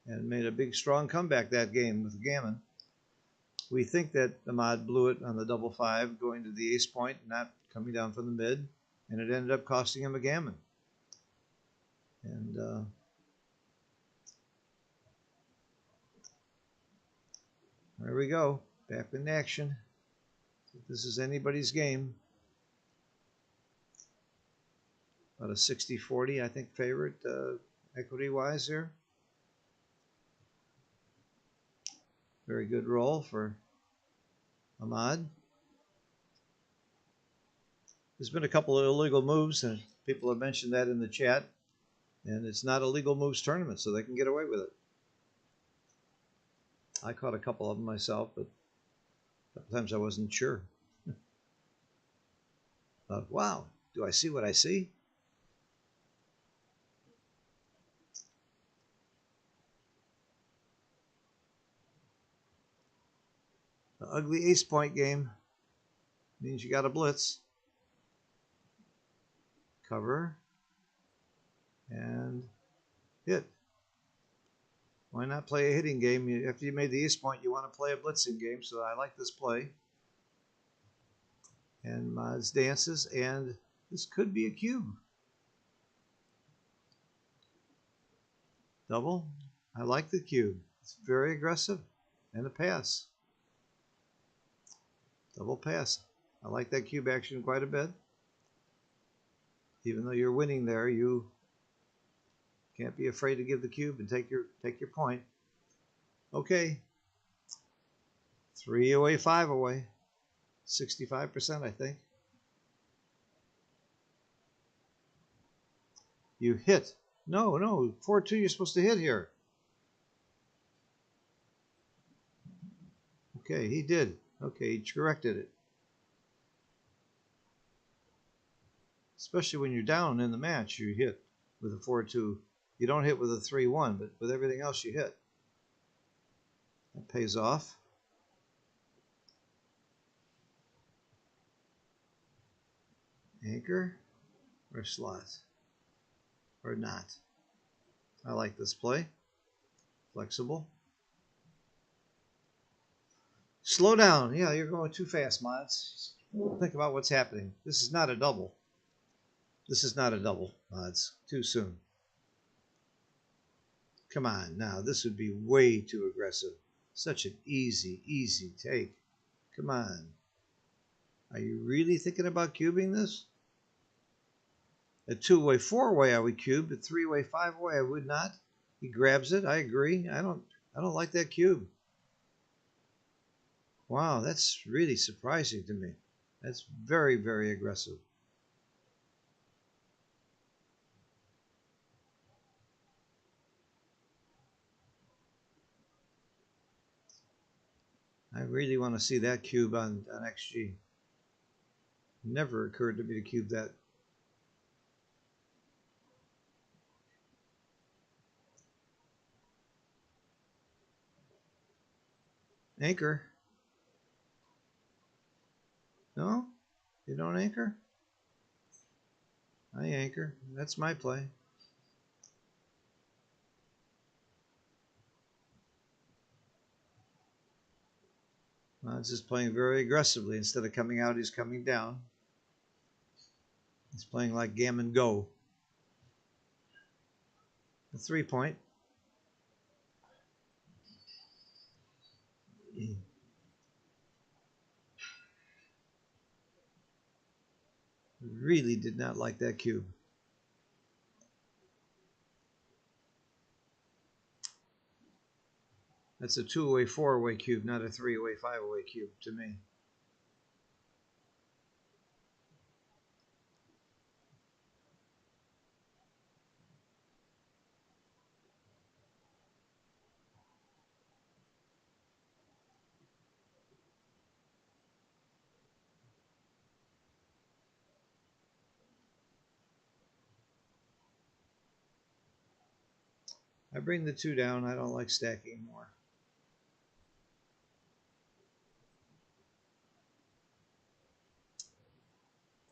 And made a big, strong comeback that game with Gammon. We think that Ahmad blew it on the double 5, going to the ace point, not coming down from the mid, and it ended up costing him a Gammon. And there we go, back in action. If this is anybody's game. About a 60-40, I think, favorite equity-wise here. Very good roll for Ahmad. There's been a couple of illegal moves, and people have mentioned that in the chat. And it's not a legal moves tournament, so they can get away with it. I caught a couple of them myself, but a couple times I wasn't sure. But wow, do I see what I see? The ugly ace point game means you got a blitz. Cover. And hit. Why not play a hitting game? After you made the ace point, you want to play a blitzing game, so I like this play. And Mods dances, and this could be a cube. Double. I like the cube. It's very aggressive. And a pass. Double pass. I like that cube action quite a bit. Even though you're winning there, you can't be afraid to give the cube and take your point. Okay. 3 away, 5 away. 65%, I think. You hit. No, 4-2 you're supposed to hit here. Okay, he did. Okay, he corrected it. Especially when you're down in the match, you hit with a 4-2. You don't hit with a 3-1, but with everything else you hit. That pays off. Anchor or slot or not. I like this play. Flexible. Slow down. Yeah, you're going too fast, Mods. Think about what's happening. This is not a double. This is not a double, Mods. Too soon. Come on, now. This would be way too aggressive. Such an easy take. Come on. Are you really thinking about cubing this? A 2-way, 4-way I would cube. A 3-way, 5-way I would not. He grabs it. I agree. I don't like that cube. Wow, that's really surprising to me. That's very, very aggressive. I really want to see that cube on XG. Never occurred to me to cube that. Anchor. No? You don't anchor? I anchor. That's my play. Mods is playing very aggressively. Instead of coming out, he's coming down. He's playing like Gammon Go. A 3-point. Really did not like that cube. That's a 2-away, 4-away cube, not a 3-away, 5-away cube to me. I bring the 2 down. I don't like stacking more.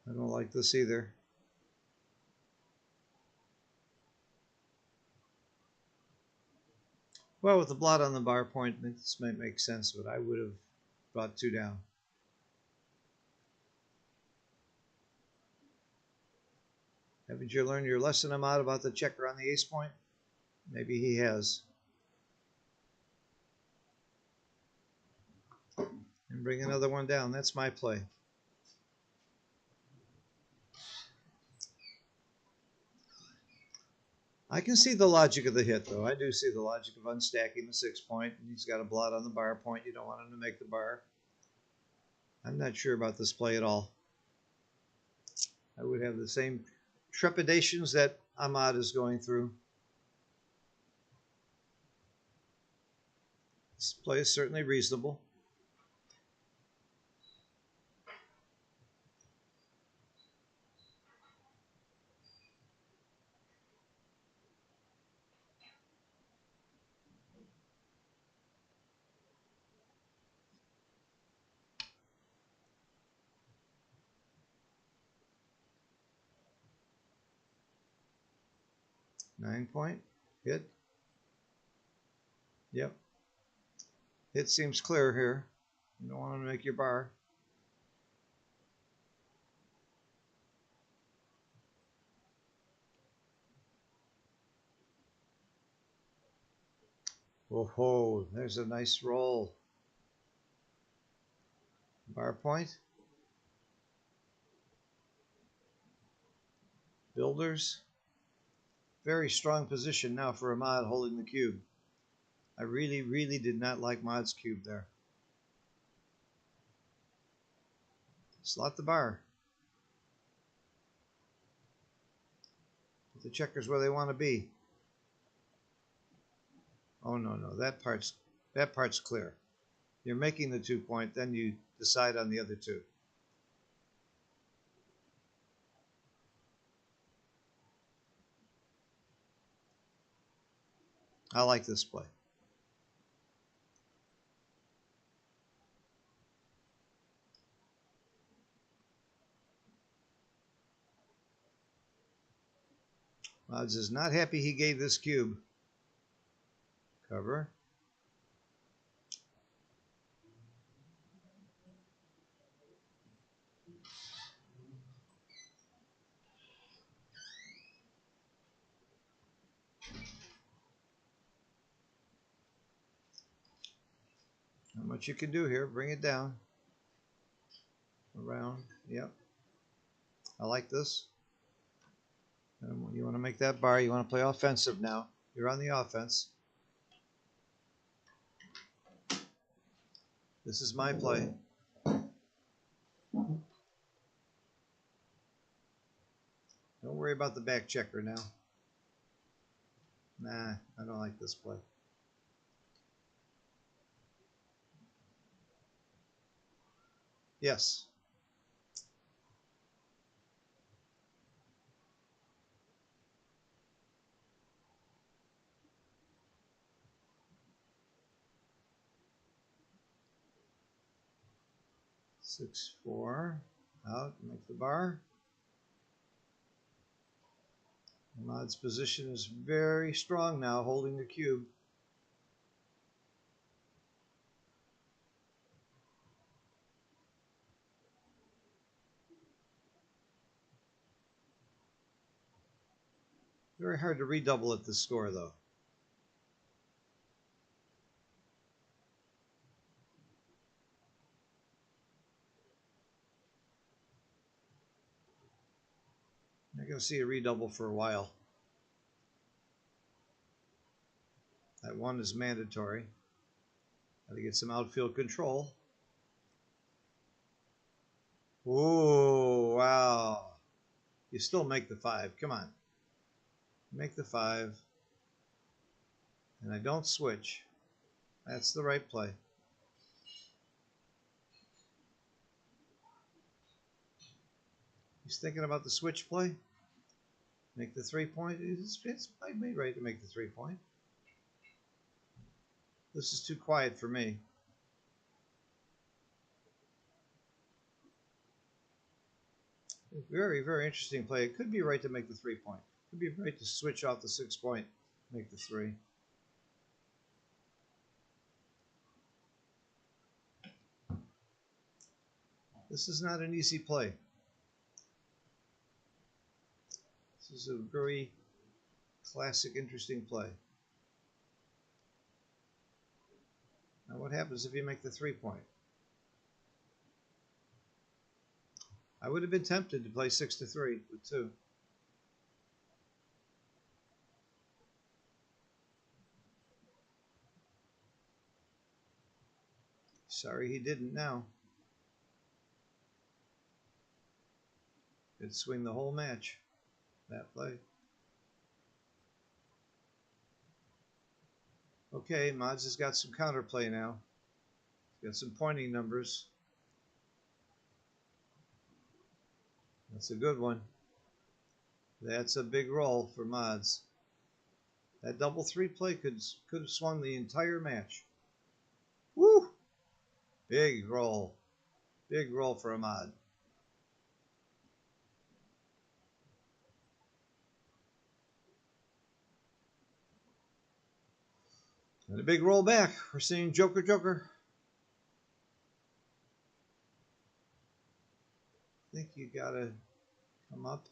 I don't like this either. Well, with the blot on the bar point, this might make sense, but I would have brought 2 down. Haven't you learned your lesson, Ahmad, about the checker on the ace point? Maybe he has. And bring another one down. That's my play. I can see the logic of the hit, though. I do see the logic of unstacking the 6 point. And he's got a blot on the bar point. You don't want him to make the bar. I'm not sure about this play at all. I would have the same trepidations that Ahmad is going through. This play is certainly reasonable. Nine point. Hit. Yep. Hit seems clear here. You don't want to make your bar. Oh, there's a nice roll. Bar point. Builders. Very strong position now for Ahmad holding the cube. I really, really did not like Ahmad's cube there. Slot the bar. Put the checkers where they want to be. Oh no, that part's clear. You're making the 2 point, then you decide on the other 2. I like this play. Mods is not happy he gave this cube. Cover. Not much you can do here. Bring it down. Around. Yep. I like this. You want to make that bar. You want to play offensive now. You're on the offense. This is my play. Don't worry about the back checker now. Nah, I don't like this play. Yes. Six, 4. Out, make the bar. Ahmad's position is very strong now, holding the cube. Very hard to redouble at this score, though. Not going to see a redouble for a while. That 1 is mandatory. Got to get some outfield control. Oh, wow. You still make the 5. Come on. Make the 5. And I don't switch. That's the right play. He's thinking about the switch play. Make the 3-point. It's made right to make the 3-point. This is too quiet for me. Very, very interesting play. It could be right to make the 3-point. Could be right to switch off the 6-point, make the 3. This is not an easy play. This is a very classic, interesting play. Now what happens if you make the 3-point? I would have been tempted to play 6-3 with 2. Sorry he didn't now. Could swing the whole match, that play. Okay, Mods has got some counterplay now. He's got some pointing numbers. That's a good one. That's a big roll for Mods. That double 3 play could have swung the entire match. Woo! Big roll. Big roll for a Mod. And a big roll back. We're seeing Joker, Joker. I think you gotta come up.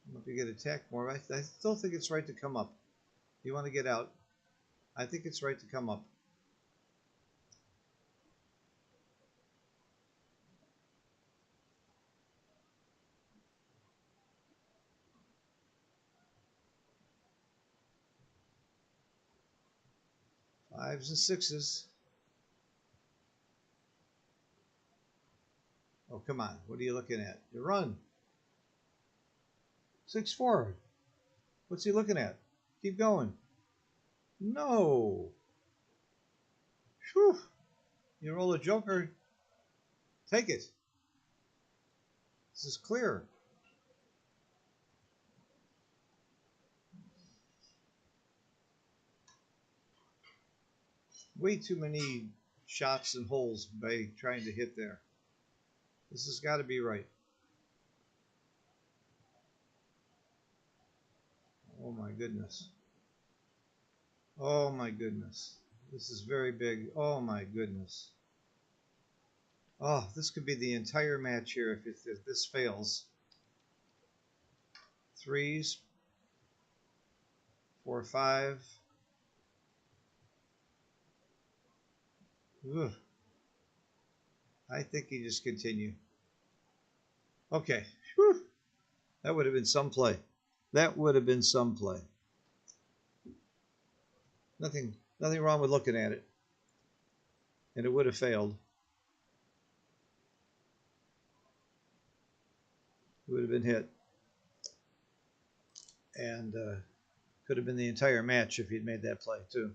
Come up, you get attacked more. I still think it's right to come up. You want to get out. I think it's right to come up. Fives and sixes. Oh, come on. What are you looking at? You run. 6-4. What's he looking at? Keep going. No. Whew. You roll a joker. Take it. This is clear. Way too many shots and holes by trying to hit there. This has got to be right. Oh my goodness. Oh my goodness. This is very big. Oh my goodness. Oh, this could be the entire match here if this fails. 3s, 4, 5. Ugh. I think you just continue. Okay. Whew. That would have been some play. That would have been some play. Nothing wrong with looking at it. And it would have failed. It would have been hit. And could have been the entire match if he'd made that play too.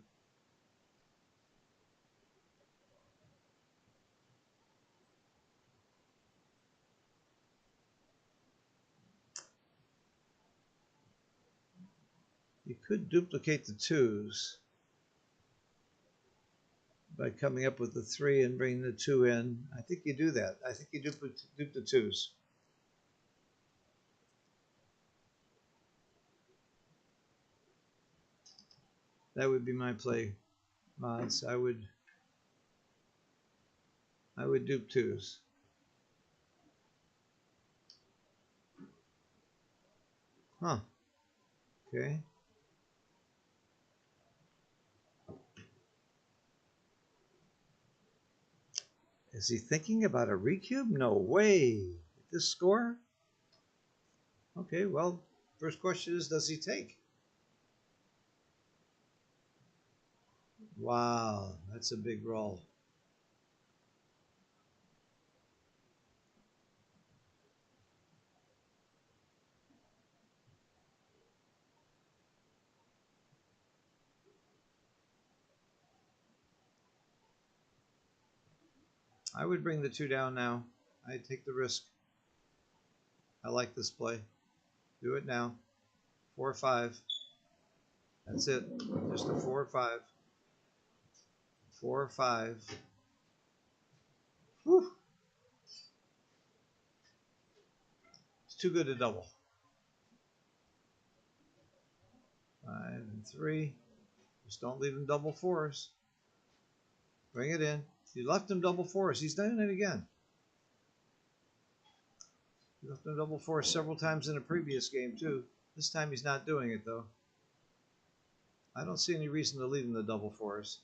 You could duplicate the 2s by coming up with the 3 and bringing the 2 in. I think you do that. I think you dupe the 2s. That would be my play, Mods. I would dupe 2s. Huh. Okay. Is he thinking about a recube? No way. This score? Okay, well, first question is, does he take? Wow, that's a big roll. I would bring the 2 down now. I'd take the risk. I like this play. Do it now. 4 or 5. That's it. Just a 4 or 5. 4 or 5. Whew. It's too good to double. 5 and 3. Just don't leave him double 4s. Bring it in. You left him double 4s. He's done it again. You left him double 4s several times in a previous game too. This time he's not doing it though. I don't see any reason to leave him the double 4s.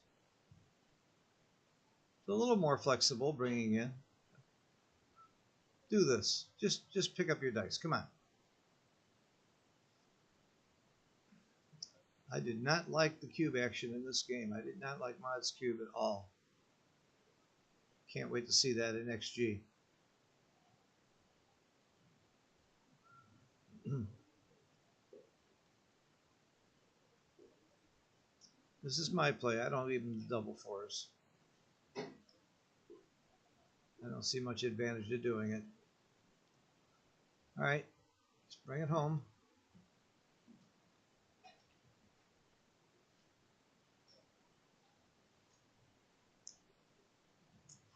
It's a little more flexible bringing in. Do this. Just pick up your dice. Come on. I did not like the cube action in this game. I did not like Mod's cube at all. Can't wait to see that in XG. This is my play. I don't even double 4s. I don't see much advantage to doing it. All right, let's bring it home.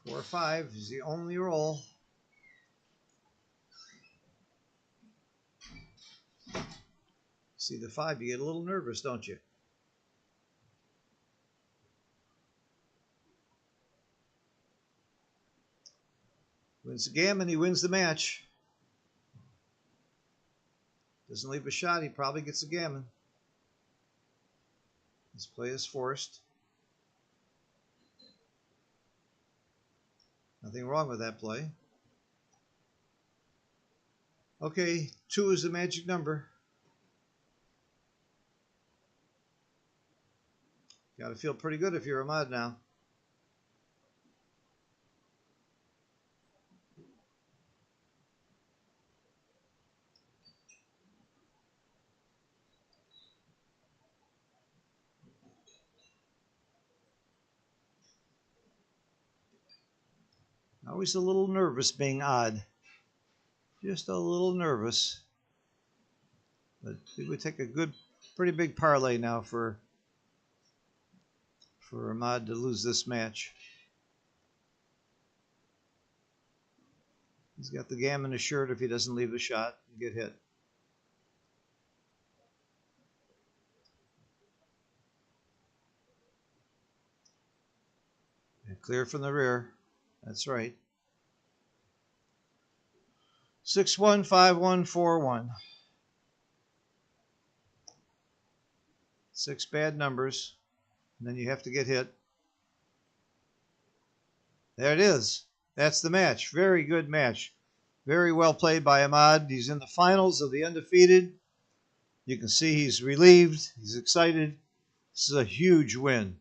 Four or 5 is the only roll. See the 5, you get a little nervous, don't you? Wins the gammon, he wins the match. Doesn't leave a shot, he probably gets a gammon. This play is forced. Nothing wrong with that play. Okay, 2 is the magic number. Got to feel pretty good if you're a mod now. Always a little nervous being odd. Just a little nervous. But it would take a good, pretty big parlay now for Ahmad to lose this match. He's got the gammon assured if he doesn't leave the shot and get hit. And clear from the rear. That's right. 615141. 6 bad numbers, and then you have to get hit. There it is. That's the match. Very good match. Very well played by Ahmad. He's in the finals of the undefeated. You can see he's relieved. He's excited. This is a huge win.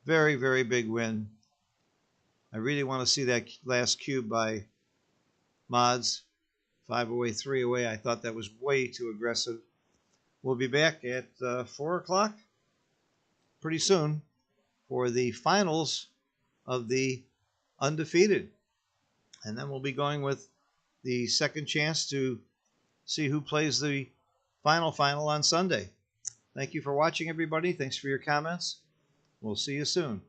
Very, very big win. I really want to see that last cube by Mods. 5 away, 3 away. I thought that was way too aggressive. We'll be back at 4 o'clock pretty soon for the finals of the undefeated. And then we'll be going with the second chance to see who plays the final on Sunday. Thank you for watching, everybody. Thanks for your comments. We'll see you soon.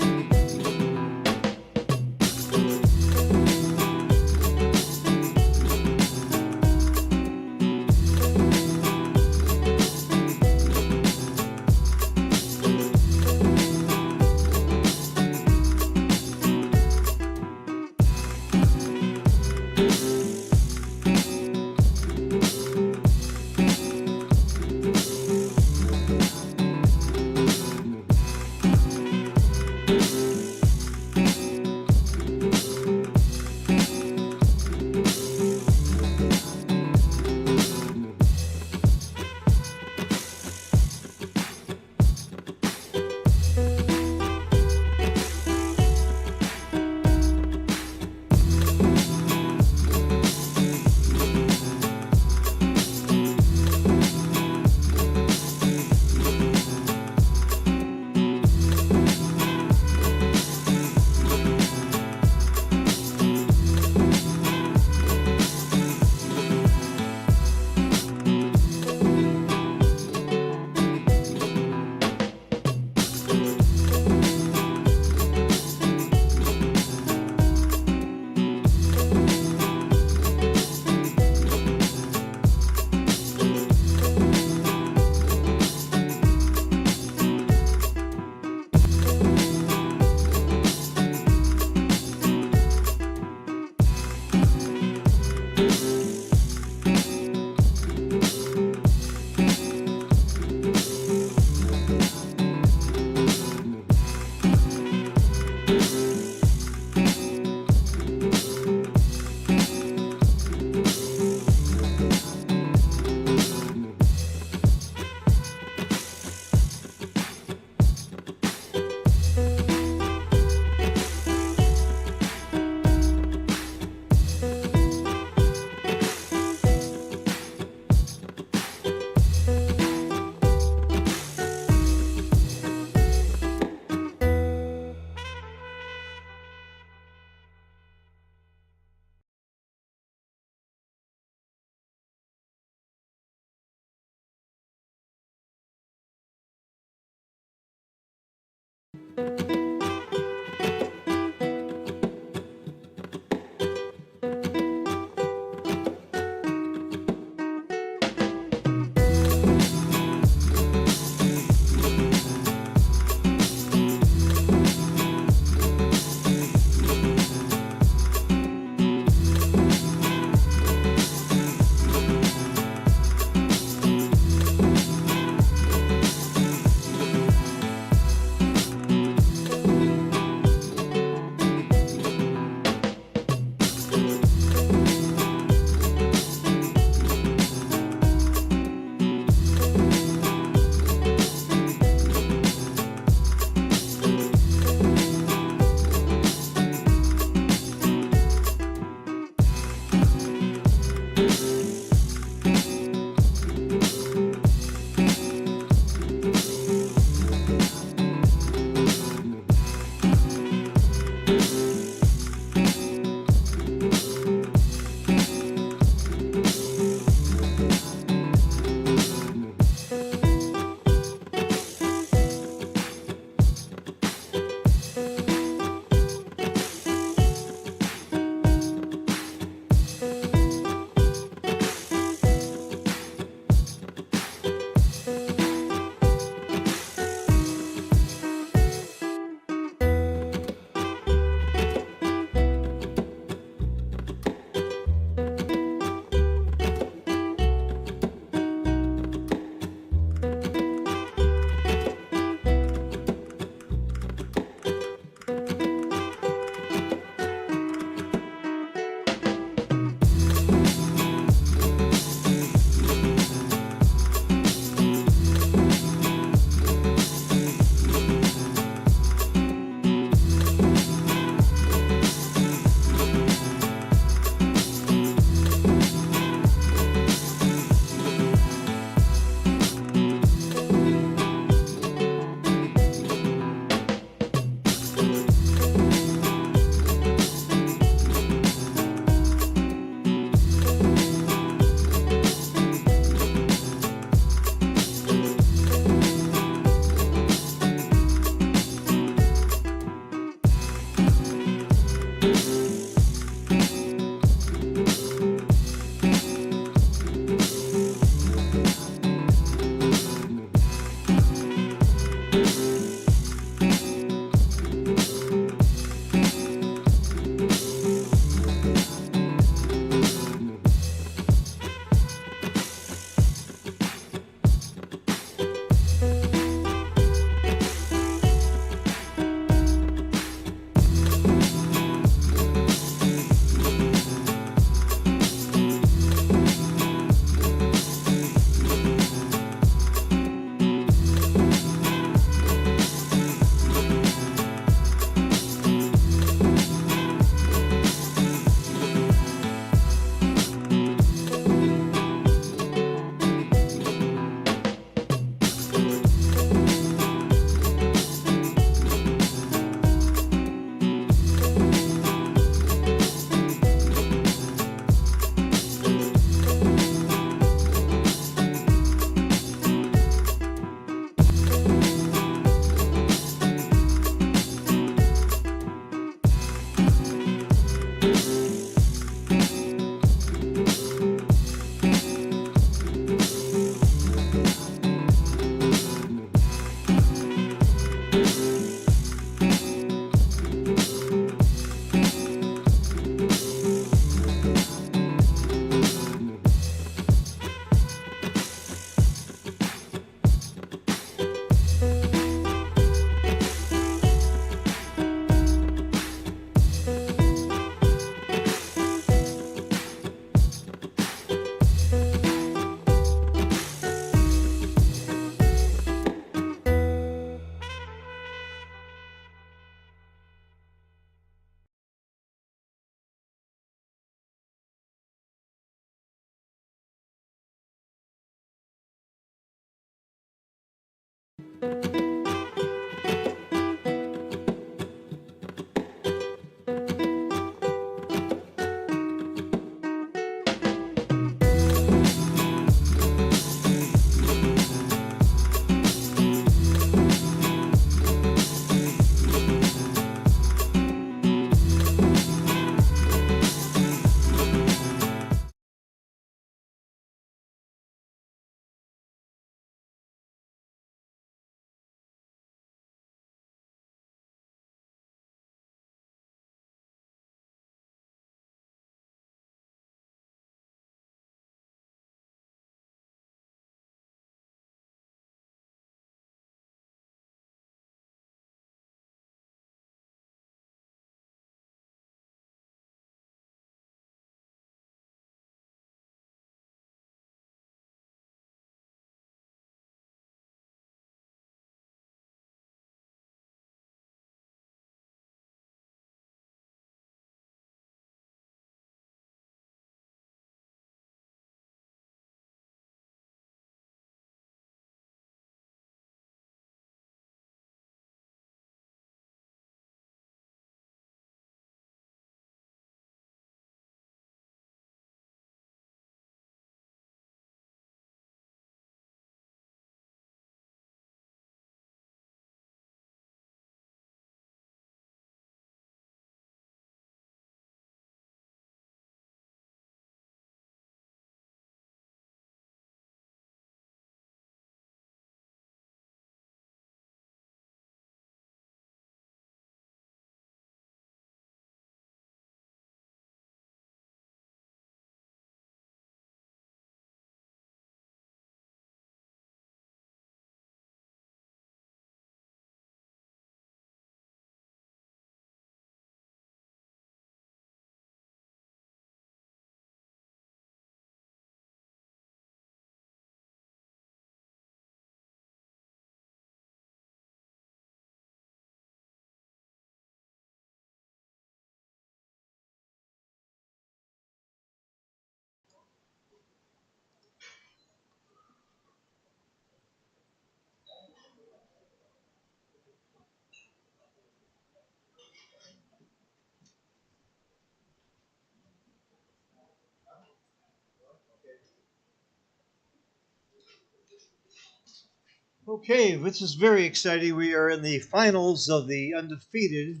Okay, this is very exciting. We are in the finals of the undefeated.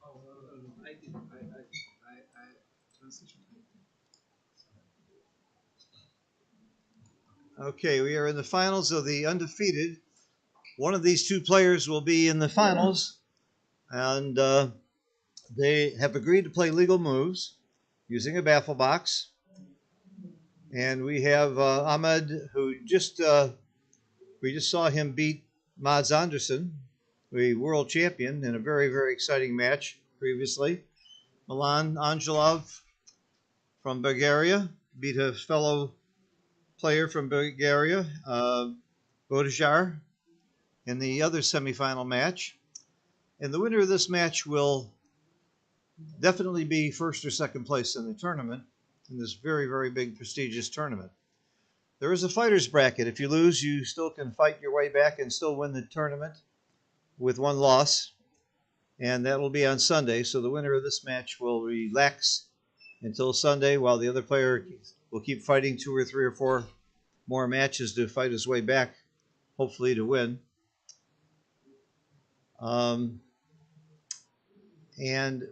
Oh, I did. I transition. Okay, we are in the finals of the undefeated. One of these two players will be in the finals, and they have agreed to play legal moves using a baffle box. And we have Ahmed, who we just saw him beat Mads Anderson, the world champion, in a very, very exciting match previously. Milan Angelov from Bulgaria beat a fellow player from Bulgaria, Bodajar, in the other semifinal match. And the winner of this match will definitely be first or second place in the tournament, in this very, very big, prestigious tournament. There is a fighter's bracket. If you lose, you still can fight your way back and still win the tournament with one loss. And that will be on Sunday. So the winner of this match will relax until Sunday while the other player will keep fighting 2 or 3 or 4 more matches to fight his way back, hopefully to win. And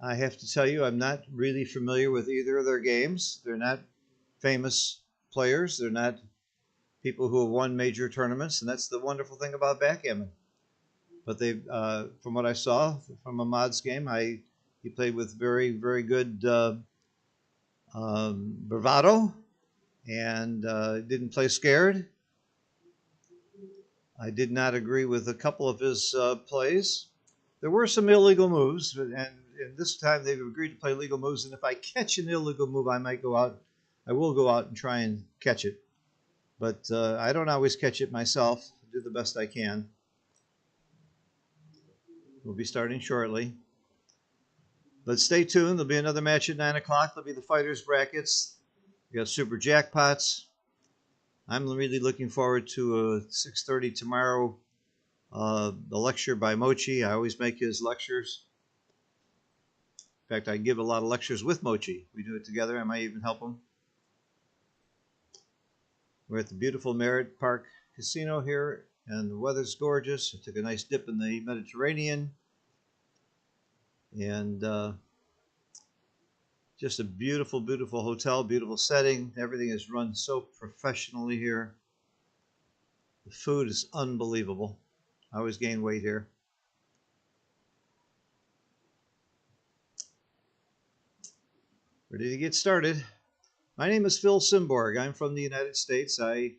I have to tell you, I'm not really familiar with either of their games. They're not famous players. They're not people who have won major tournaments, and that's the wonderful thing about backgammon. But they, from what I saw from Ahmad's game, he played with very, very good bravado and didn't play scared. I did not agree with a couple of his plays. There were some illegal moves, and this time they've agreed to play legal moves. And if I catch an illegal move, I will go out and try and catch it. But I don't always catch it myself. I do the best I can. We'll be starting shortly. But stay tuned. There'll be another match at 9 o'clock. There'll be the fighters' brackets. We got super jackpots. I'm really looking forward to 6:30 tomorrow. The lecture by Mochi. I always make his lectures. In fact, I give a lot of lectures with Mochi. We do it together. I might even help him. We're at the beautiful Merritt Park Casino here, and the weather's gorgeous. I took a nice dip in the Mediterranean, and just a beautiful, beautiful hotel, beautiful setting. Everything is run so professionally here. The food is unbelievable. I always gain weight here. Ready to get started. My name is Phil Simborg. I'm from the United States. I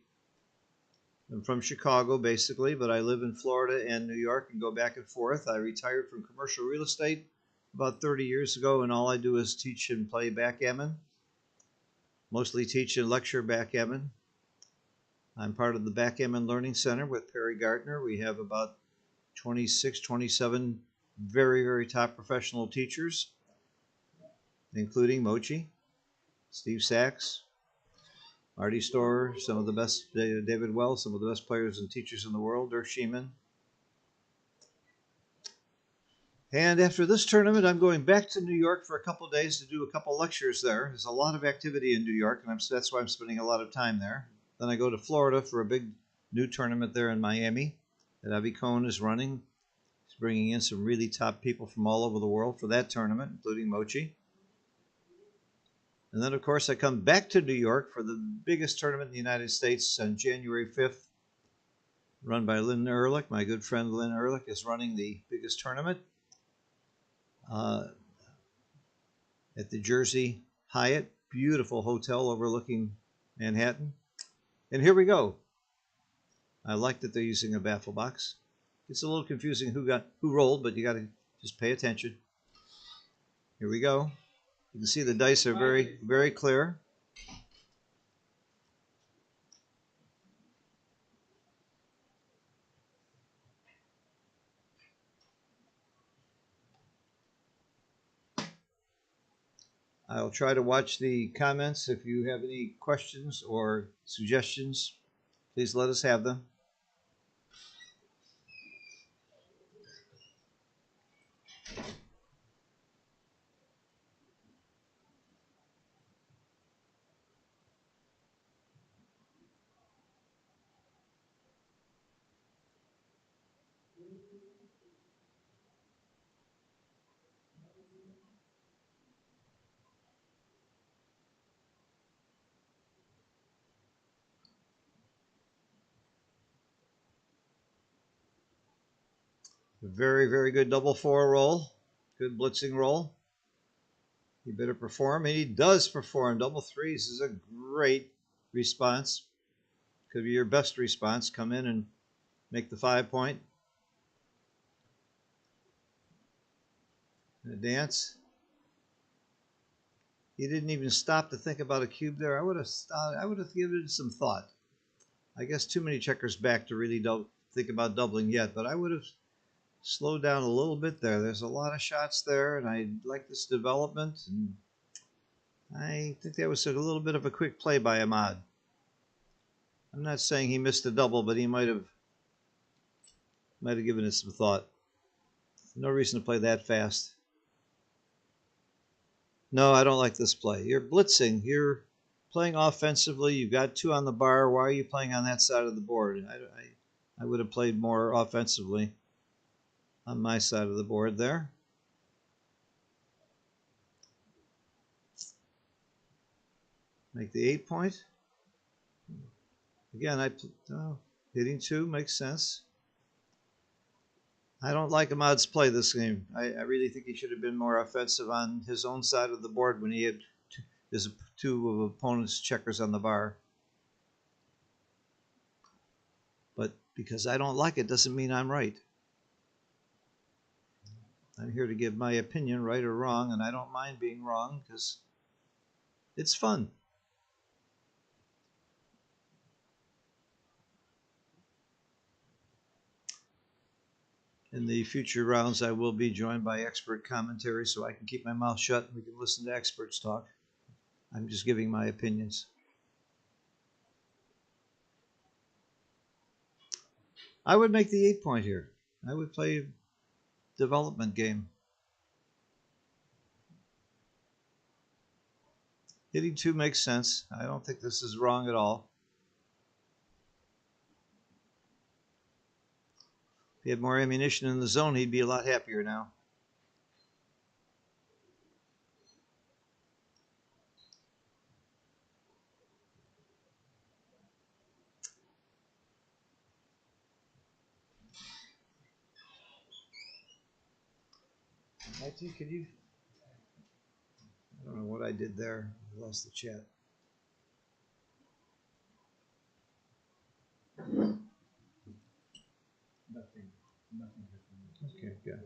am from Chicago, basically, but I live in Florida and New York and go back and forth. I retired from commercial real estate about 30 years ago, and all I do is teach and play backgammon. Mostly teach and lecture backgammon. I'm part of the Backgammon Learning Center with Perry Gardner. We have about 26, 27 very, very top professional teachers, including Mochi, Steve Sachs, Marty Storer, some of the best, David Wells, some of the best players and teachers in the world, Dirk Sheeman. And after this tournament, I'm going back to New York for a couple of days to do a couple lectures there. There's a lot of activity in New York, and that's why I'm spending a lot of time there. Then I go to Florida for a big new tournament there in Miami that Avi Cohn is running. He's bringing in some really top people from all over the world for that tournament, including Mochi. And then, of course, I come back to New York for the biggest tournament in the United States on January 5th, run by Lynn Ehrlich. My good friend Lynn Ehrlich is running the biggest tournament at the Jersey Hyatt, beautiful hotel overlooking Manhattan. And here we go. I like that they're using a baffle box. It's a little confusing who rolled, but you got to just pay attention. Here we go. You can see the dice are very, very clear. I'll try to watch the comments. If you have any questions or suggestions, please let us have them. Very, very good double four roll. Good blitzing roll. He better perform, and he does perform. Double threes is a great response. Could be your best response. Come in and make the 5 point. And a dance. He didn't even stop to think about a cube there. I would have given it some thought. I guess too many checkers back to really think about doubling yet, but I would have slowed down a little bit there. There's a lot of shots there, and I like this development. And I think that was a little bit of a quick play by Ahmad. I'm not saying he missed a double, but he might have given it some thought. No reason to play that fast. No, I don't like this play. You're blitzing. You're playing offensively. You've got 2 on the bar. Why are you playing on that side of the board? I would have played more offensively on my side of the board there. Make the 8 point. Again, hitting 2 makes sense. I don't like Ahmad's play this game. I really think he should have been more offensive on his own side of the board when he had his 2 of opponents' checkers on the bar. But because I don't like it doesn't mean I'm right. I'm here to give my opinion, right or wrong, and I don't mind being wrong because it's fun. In the future rounds, I will be joined by expert commentary so I can keep my mouth shut and we can listen to experts talk. I'm just giving my opinions. I would make the 8-point here. I would play development game. Hitting 2 makes sense. I don't think this is wrong at all. If he had more ammunition in the zone, he'd be a lot happier now. Matthew, could you? I don't know what I did there. I lost the chat. Nothing happened. Okay, good.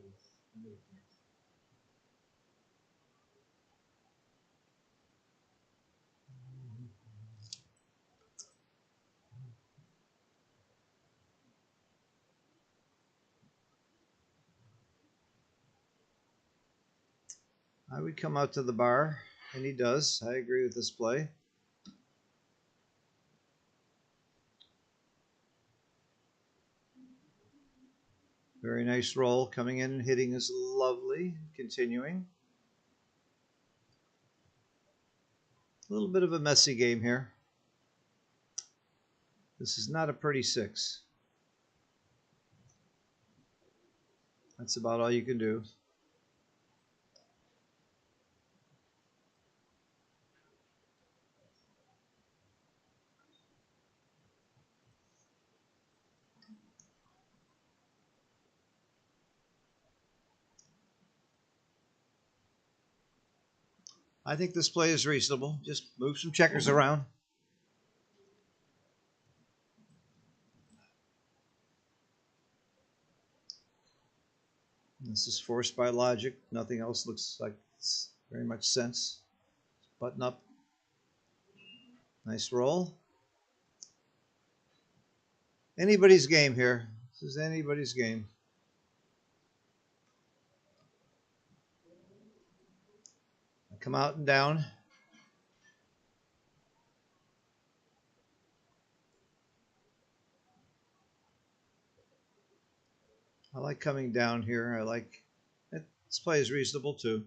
I would come out to the bar, and he does. I agree with this play. Very nice roll. Coming in and hitting is lovely. Continuing. A little bit of a messy game here. This is not a pretty 6. That's about all you can do. I think this play is reasonable. Just move some checkers around. This is forced by logic. Nothing else looks like it's very much sense. Button up. Nice roll. Anybody's game here. This is anybody's game. I come out and down. I like coming down here. I like it. This play is reasonable too.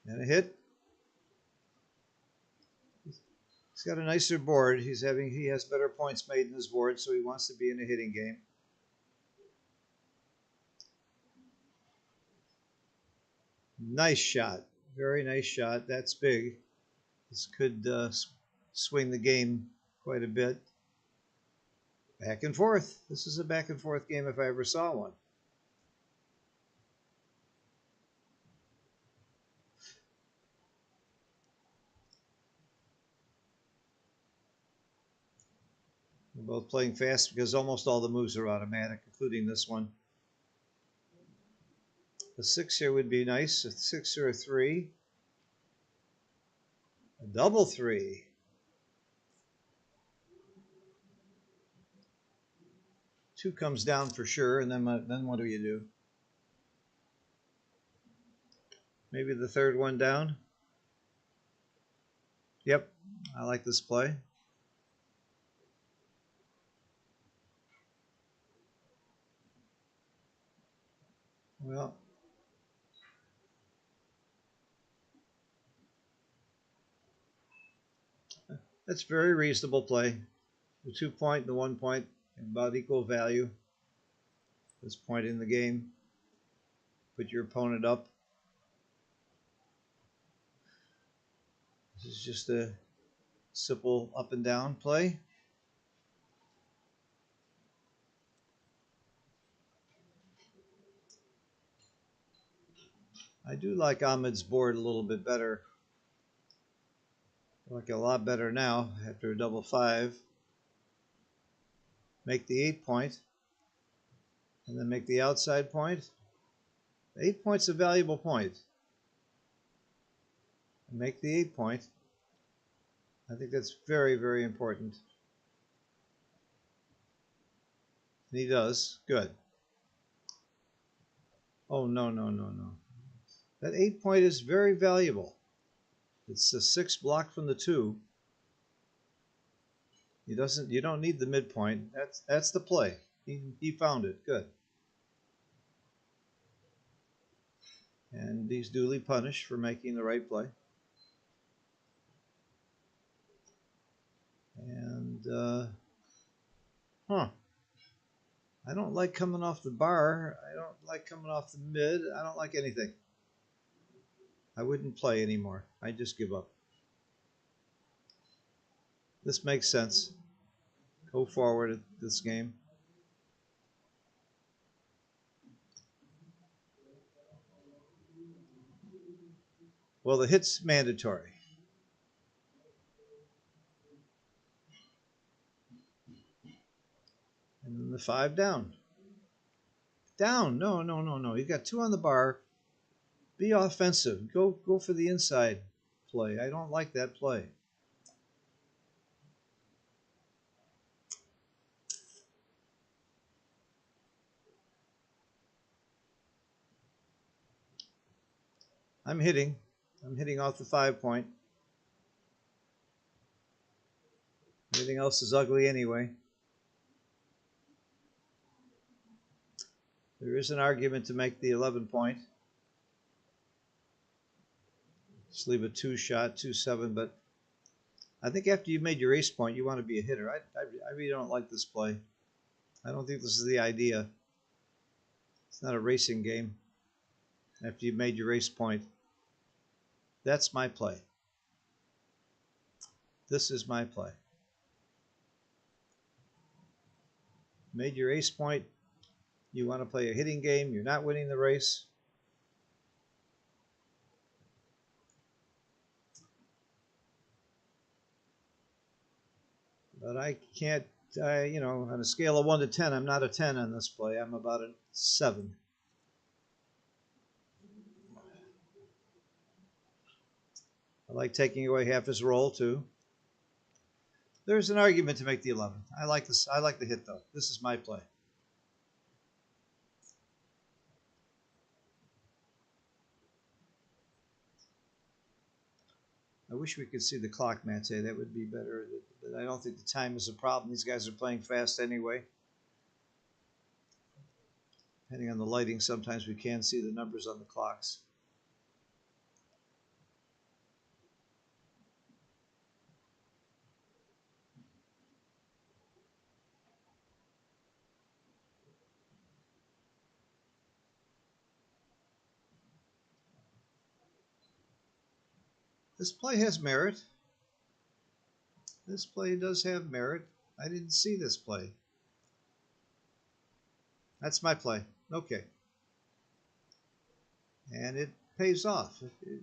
And a hit. He's got a nicer board. He has better points made in his board, so he wants to be in a hitting game. Nice shot. Very nice shot. That's big. This could swing the game quite a bit. Back and forth. This is a back and forth game if I ever saw one. We're both playing fast because almost all the moves are automatic, including this one. A 6 here would be nice. A 6 or a 3. A double 3. Two comes down for sure, and then what do you do? Maybe the third one down. Yep, I like this play. Well, that's very reasonable play. The 2 point and the 1 point about equal value. This point in the game. Put your opponent up. This is just a simple up and down play. I do like Ahmed's board a little bit better. I like it a lot better now after a double 5. Make the 8 point. And then make the outside point. 8 point's a valuable point. And make the 8 point. I think that's very, very important. And he does. Good. Oh, no, no, no, no. That 8 point is very valuable. It's a 6 block from the 2. You don't need the midpoint. That's the play. He found it. Good. And he's duly punished for making the right play. And I don't like coming off the bar. I don't like coming off the mid. I don't like anything. I wouldn't play anymore. I just give up. This makes sense. Go forward at this game. Well, the hit's mandatory. And then the 5 down. Down. No, no, no, no. You got 2 on the bar. Be offensive. Go for the inside play. I don't like that play. I'm hitting off the 5 point. Everything else is ugly anyway. There is an argument to make the 11 point. Just leave a 2 shot, 2-7, but I think after you've made your ace point, you want to be a hitter. I really don't like this play. I don't think this is the idea. It's not a racing game. After you've made your ace point. That's my play. This is my play. Made your ace point. You want to play a hitting game. You're not winning the race. But I can't, on a scale of 1 to 10, I'm not a 10 on this play. I'm about a 7. I like taking away half his roll too. There's an argument to make the 11. I like this. I like the hit though. This is my play. I wish we could see the clock, Mate. That would be better. But I don't think the time is a problem. These guys are playing fast anyway. Depending on the lighting, sometimes we can see the numbers on the clocks. This play has merit. This play does have merit. I didn't see this play. That's my play. Okay. And it pays off. It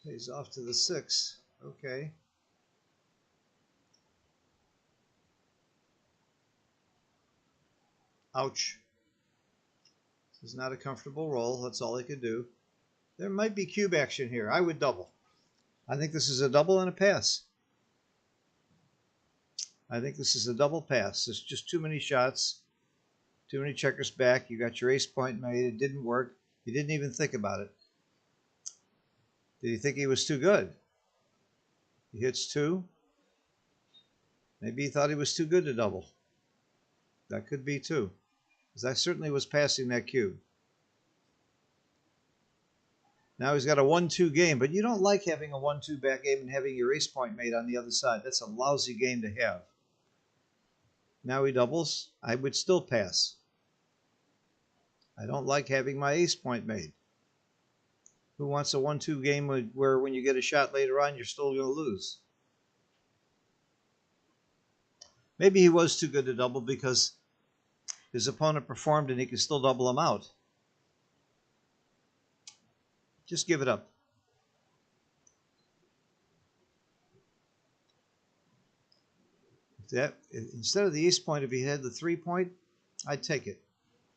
pays off to the 6. Okay. Ouch. This is not a comfortable roll. That's all he could do. There might be cube action here. I would double. I think this is a double and a pass. I think this is a double pass. There's just too many shots, too many checkers back. You got your ace point made. It didn't work. You didn't even think about it. Did he think he was too good? He hits 2. Maybe he thought he was too good to double. That could be too, because I certainly was passing that cube. Now he's got a 1-2 game, but you don't like having a 1-2 back game and having your ace point made on the other side. That's a lousy game to have. Now he doubles. I would still pass. I don't like having my ace point made. Who wants a 1-2 game where when you get a shot later on, you're still going to lose? Maybe he was too good to double because his opponent performed and he could still double him out. Just give it up. Instead of the ace point, if he had the 3 point, I'd take it.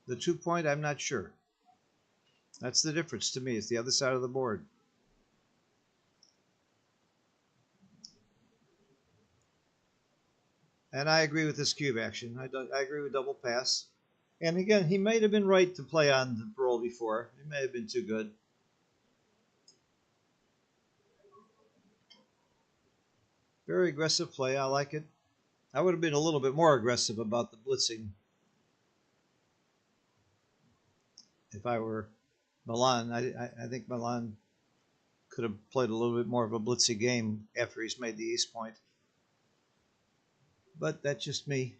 The 2 point, I'm not sure. That's the difference to me. It's the other side of the board. And I agree with this cube action. I agree with double pass. And again, he might have been right to play on the roll before. It may have been too good. Very aggressive play. I like it. I would have been a little bit more aggressive about the blitzing if I were Milan. I think Milan could have played a little bit more of a blitzy game after he's made the ace point. But that's just me.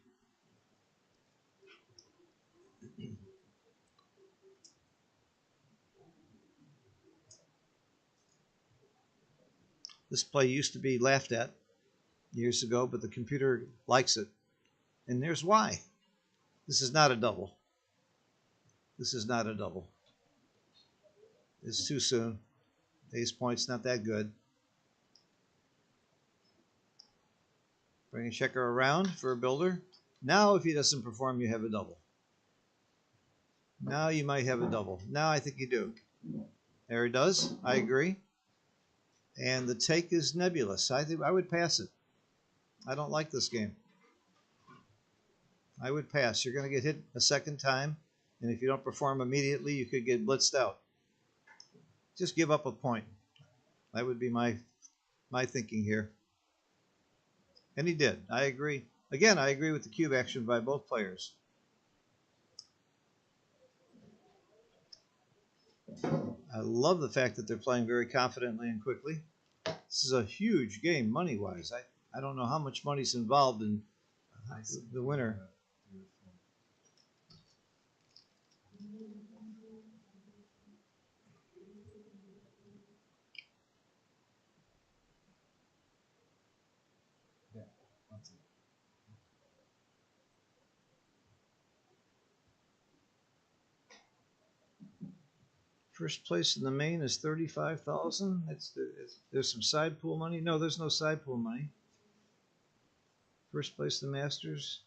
This play used to be laughed at years ago, but the computer likes it. And there's why. This is not a double. This is not a double. It's too soon. Ace point's not that good. Bring a checker around for a builder. Now, if he doesn't perform, you have a double. Now you might have a double. Now I think you do. There he does. I agree. And the take is nebulous. I think I would pass it. I don't like this game. I would pass. You're going to get hit a second time, and if you don't perform immediately, you could get blitzed out. Just give up a point. That would be my thinking here. And he did. I agree. Again, I agree with the cube action by both players. I love the fact that they're playing very confidently and quickly. This is a huge game money-wise. I don't know how much money's involved in the winner. First place in the main is 35,000. There's some side pool money. No, there's no side pool money. First place in the Masters,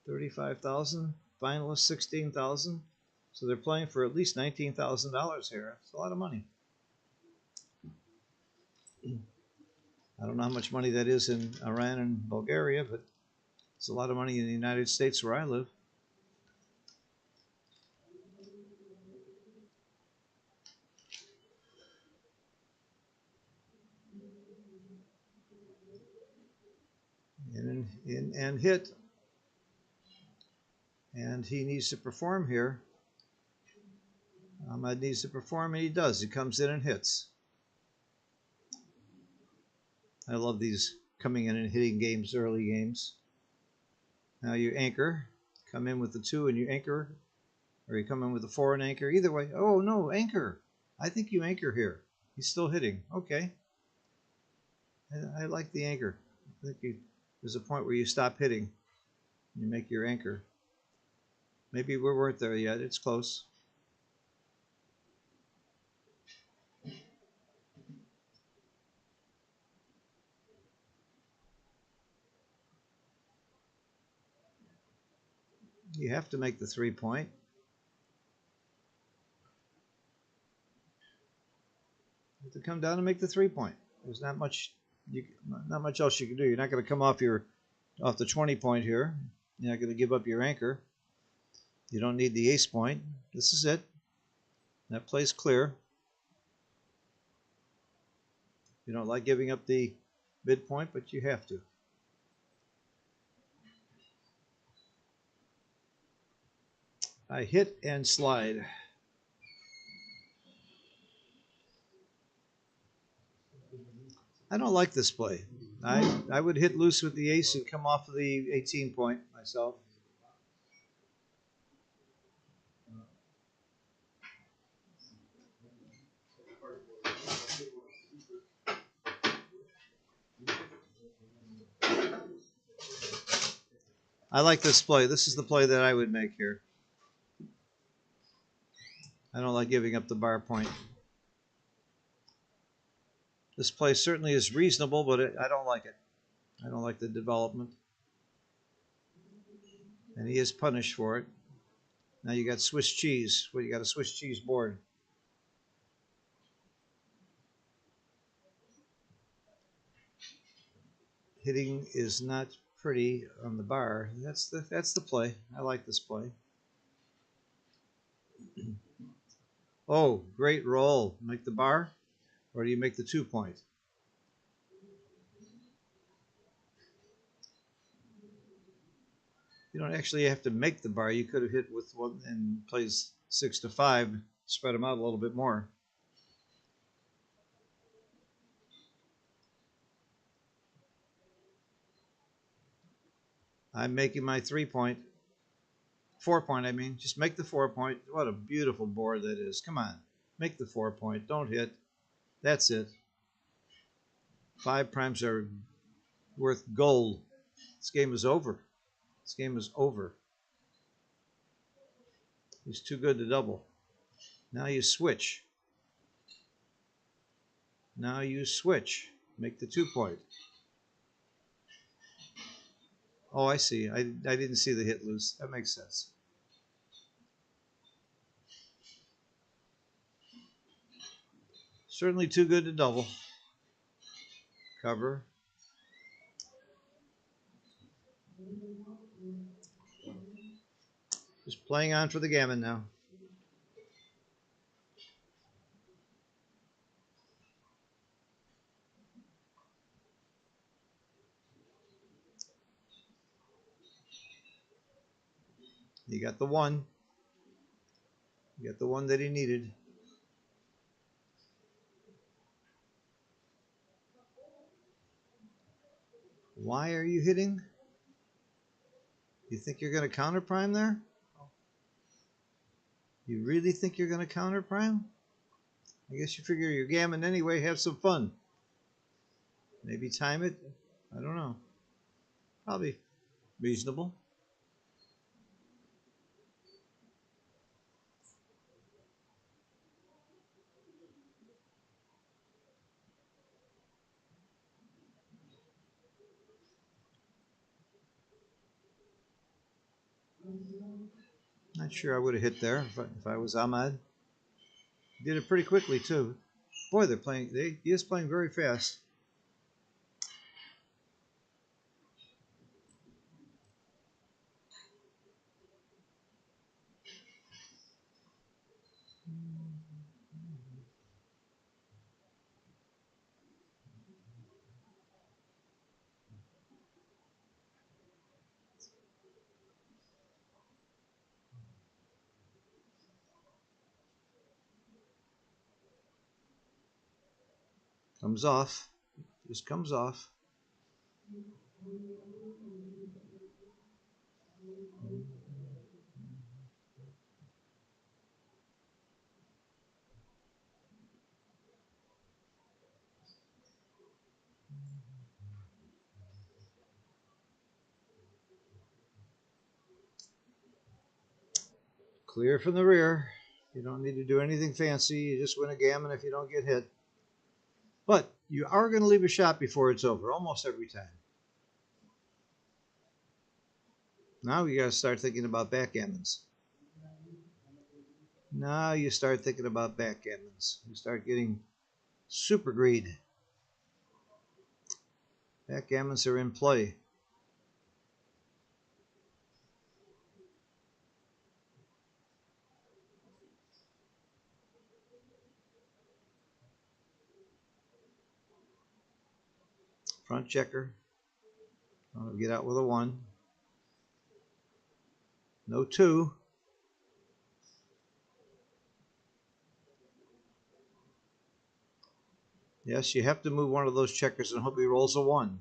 35,000. Finalists, 16,000. So they're playing for at least $19,000 here. It's a lot of money. I don't know how much money that is in Iran and Bulgaria, but it's a lot of money in the United States where I live. And hit. And he needs to perform here. Ahmed needs to perform, and he does. He comes in and hits. I love these coming in and hitting games, early games. Now you anchor. Come in with the 2 and you anchor. Or you come in with the 4 and anchor. Either way. Oh, no, anchor. I think you anchor here. He's still hitting. Okay. I like the anchor. I think there's a point where you stop hitting. You make your anchor. Maybe we weren't there yet. It's close. You have to make the 3-point. You have to come down and make the 3-point. There's not much else you can do. You're not going to come off the 20-point here. You're not going to give up your anchor. You don't need the ace point. This is it. That play's clear. You don't like giving up the midpoint, but you have to. I hit and slide. I don't like this play. I would hit loose with the ace and come off of the 18-point myself. I like this play. This is the play that I would make here. I don't like giving up the bar point. This play certainly is reasonable, but I don't like it. I don't like the development. And he is punished for it. Now you got Swiss cheese. Well, you got a Swiss cheese board. Hitting is not pretty on the bar. That's the play. I like this play. Oh, great roll. Make the bar, or do you make the 2-point? You don't actually have to make the bar. You could have hit with one and plays 6 to 5, spread them out a little bit more. I'm making my 3-point. 4-point, I mean. Just make the 4-point. What a beautiful board that is. Come on. Make the 4-point. Don't hit. That's it. 5 primes are worth gold. This game is over. This game is over. He's too good to double. Now you switch. Now you switch. Make the 2-point. Oh, I see. I didn't see the hit loose. That makes sense. Certainly too good to double. Cover. Just playing on for the gammon now. He got the 1. He got the 1 that he needed. Why are you hitting? You think you're going to counter prime there? You really think you're going to counter prime? I guess you figure you're gammon anyway, have some fun. Maybe time it. I don't know. Probably reasonable. Not sure I would have hit there if I was Ahmad. Did it pretty quickly too. Boy, they're playing. He is playing very fast. Comes off. Just comes off. Clear from the rear. You don't need to do anything fancy. You just win a gammon if you don't get hit. But you are going to leave a shot before it's over, almost every time. Now you got to start thinking about backgammons. Now you start thinking about backgammons. You start getting super greed. Backgammons are in play. Front checker. Want to get out with a 1. No 2. Yes, you have to move one of those checkers and hope he rolls a 1.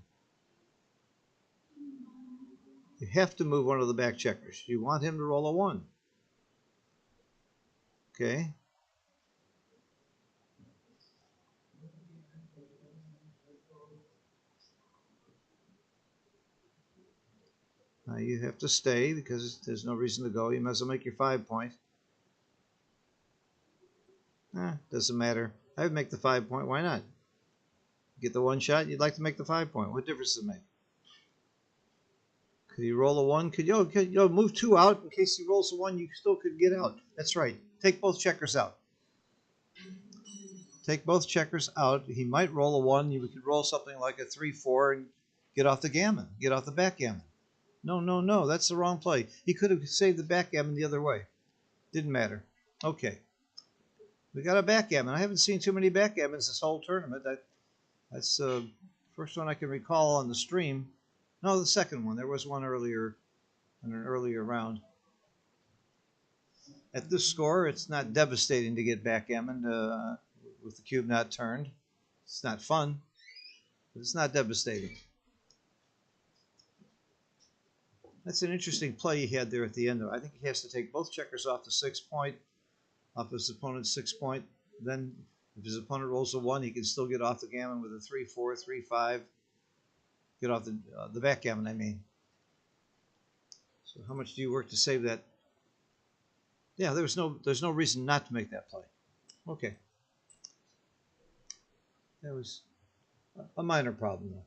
You have to move one of the back checkers. You want him to roll a 1. Okay. Now you have to stay because there's no reason to go. You might as well make your 5-point. Doesn't matter. I would make the 5-point. Why not? Get the 1 shot. You'd like to make the 5-point. What difference does it make? Could he roll a 1? Could you move 2 out in case he rolls a 1? You still could get out. That's right. Take both checkers out. Take both checkers out. He might roll a 1. You could roll something like a 3-4 and get off the gammon. Get off the backgammon. No. That's the wrong play. He could have saved the backgammon the other way. Didn't matter. Okay. We got a backgammon. I haven't seen too many backgammons this whole tournament. That's the first one I can recall on the stream. No, the second one. There was one earlier in an earlier round. At this score, it's not devastating to get backgammon with the cube not turned. It's not fun, but it's not devastating. That's an interesting play he had there at the end, though. I think he has to take both checkers off the 6 point, off his opponent's 6 point. Then, if his opponent rolls a 1, he can still get off the gammon with a 3-4, 3-5. Get off the backgammon, I mean. So, how much do you work to save that? Yeah, there's no reason not to make that play. Okay. That was a minor problem, though.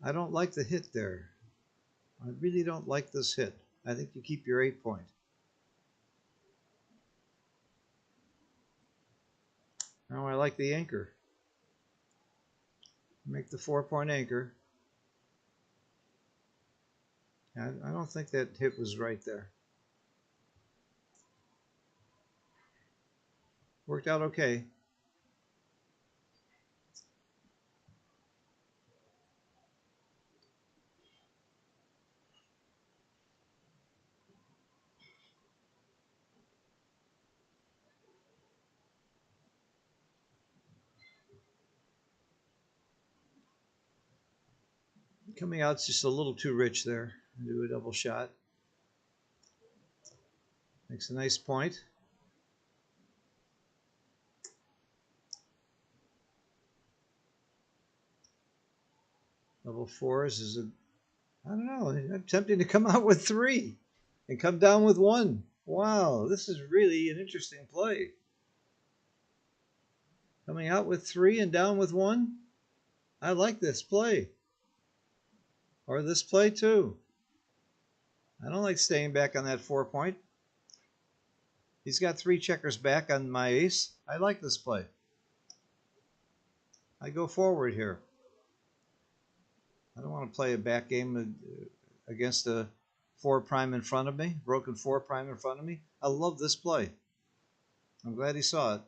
I don't like the hit there. I really don't like this hit. I think you keep your 8 point. Now I like the anchor. Make the 4 point anchor. I don't think that hit was right there. Worked out okay. Coming out's just a little too rich there. Do a double shot. Makes a nice point. Double fours is I don't know. I'm tempting to come out with 3 and come down with 1. Wow, this is really an interesting play. Coming out with 3 and down with 1. I like this play. Or this play too. I don't like staying back on that 4 point. He's got 3 checkers back on my ace. I like this play. I go forward here. I don't want to play a back game against a 4 prime in front of me, broken 4 prime in front of me. I love this play. I'm glad he saw it.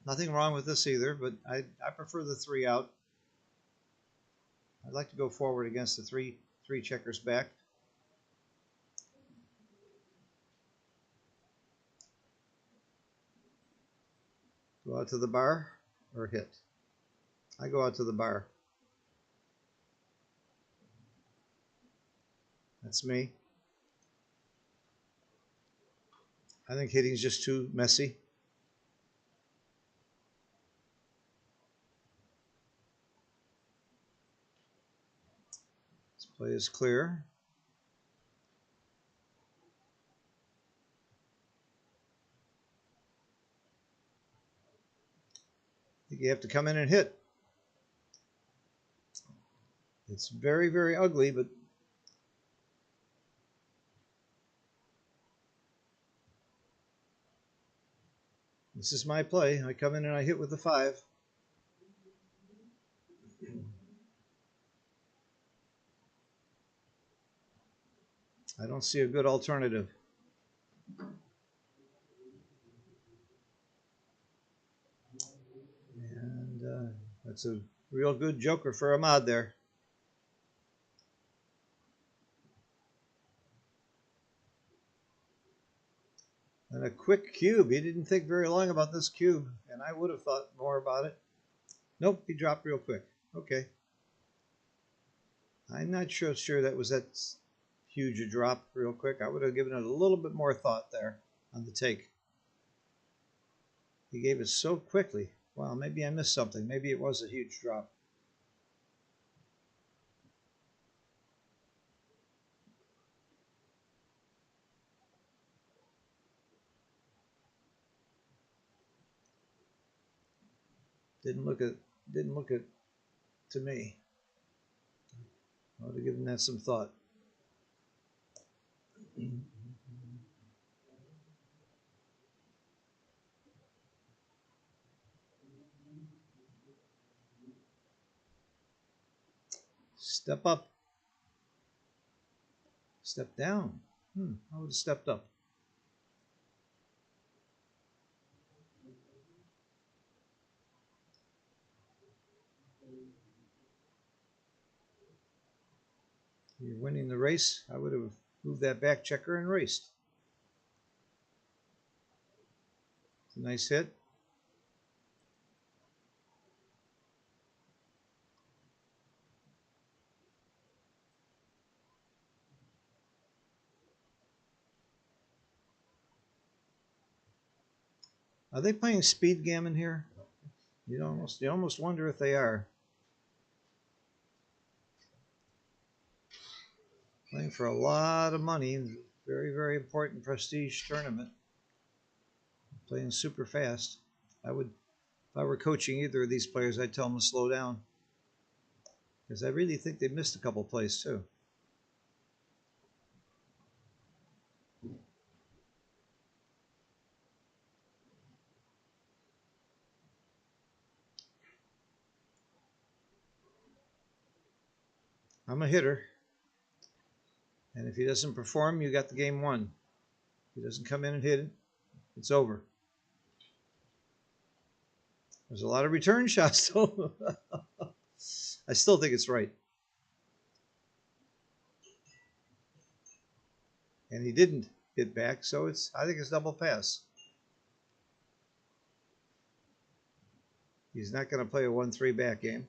Nothing wrong with this either, but I prefer the 3 out. I'd like to go forward against the three checkers back. Go out to the bar or hit? I go out to the bar. That's me. I think hitting's just too messy. This play is clear. I think you have to come in and hit. It's very, very ugly, but this is my play. I come in and I hit with the 5. I don't see a good alternative. And that's a real good joker for Ahmad there. And a quick cube. He didn't think very long about this cube, and I would have thought more about it. Nope, he dropped real quick. Okay. I'm not sure that was that huge a drop real quick. I would have given it a little bit more thought there on the take. He gave it so quickly. Wow, maybe I missed something. Maybe it was a huge drop. Didn't look to me. I would have given that some thought. Step up. Step down. I would have stepped up. You're winning the race. I would have moved that back checker and raced. It's a nice hit. Are they playing speed gammon here? You almost wonder if they are. Playing for a lot of money. Very, very important prestige tournament. Playing super fast. If I were coaching either of these players, I'd tell them to slow down. Because I really think they missed a couple plays too. I'm a hitter. And if he doesn't perform, you got the game won. If he doesn't come in and hit it, it's over. There's a lot of return shots, though. I still think it's right. And he didn't hit back, so I think it's double pass. He's not going to play a 1-3 back game.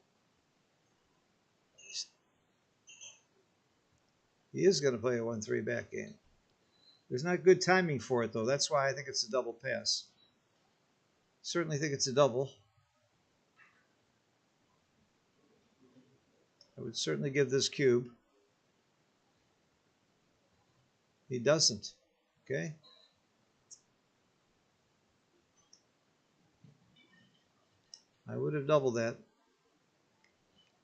He is going to play a 1-3 back game. There's not good timing for it, though. That's why I think it's a double pass. Certainly think it's a double. I would certainly give this cube. He doesn't. Okay? I would have doubled that.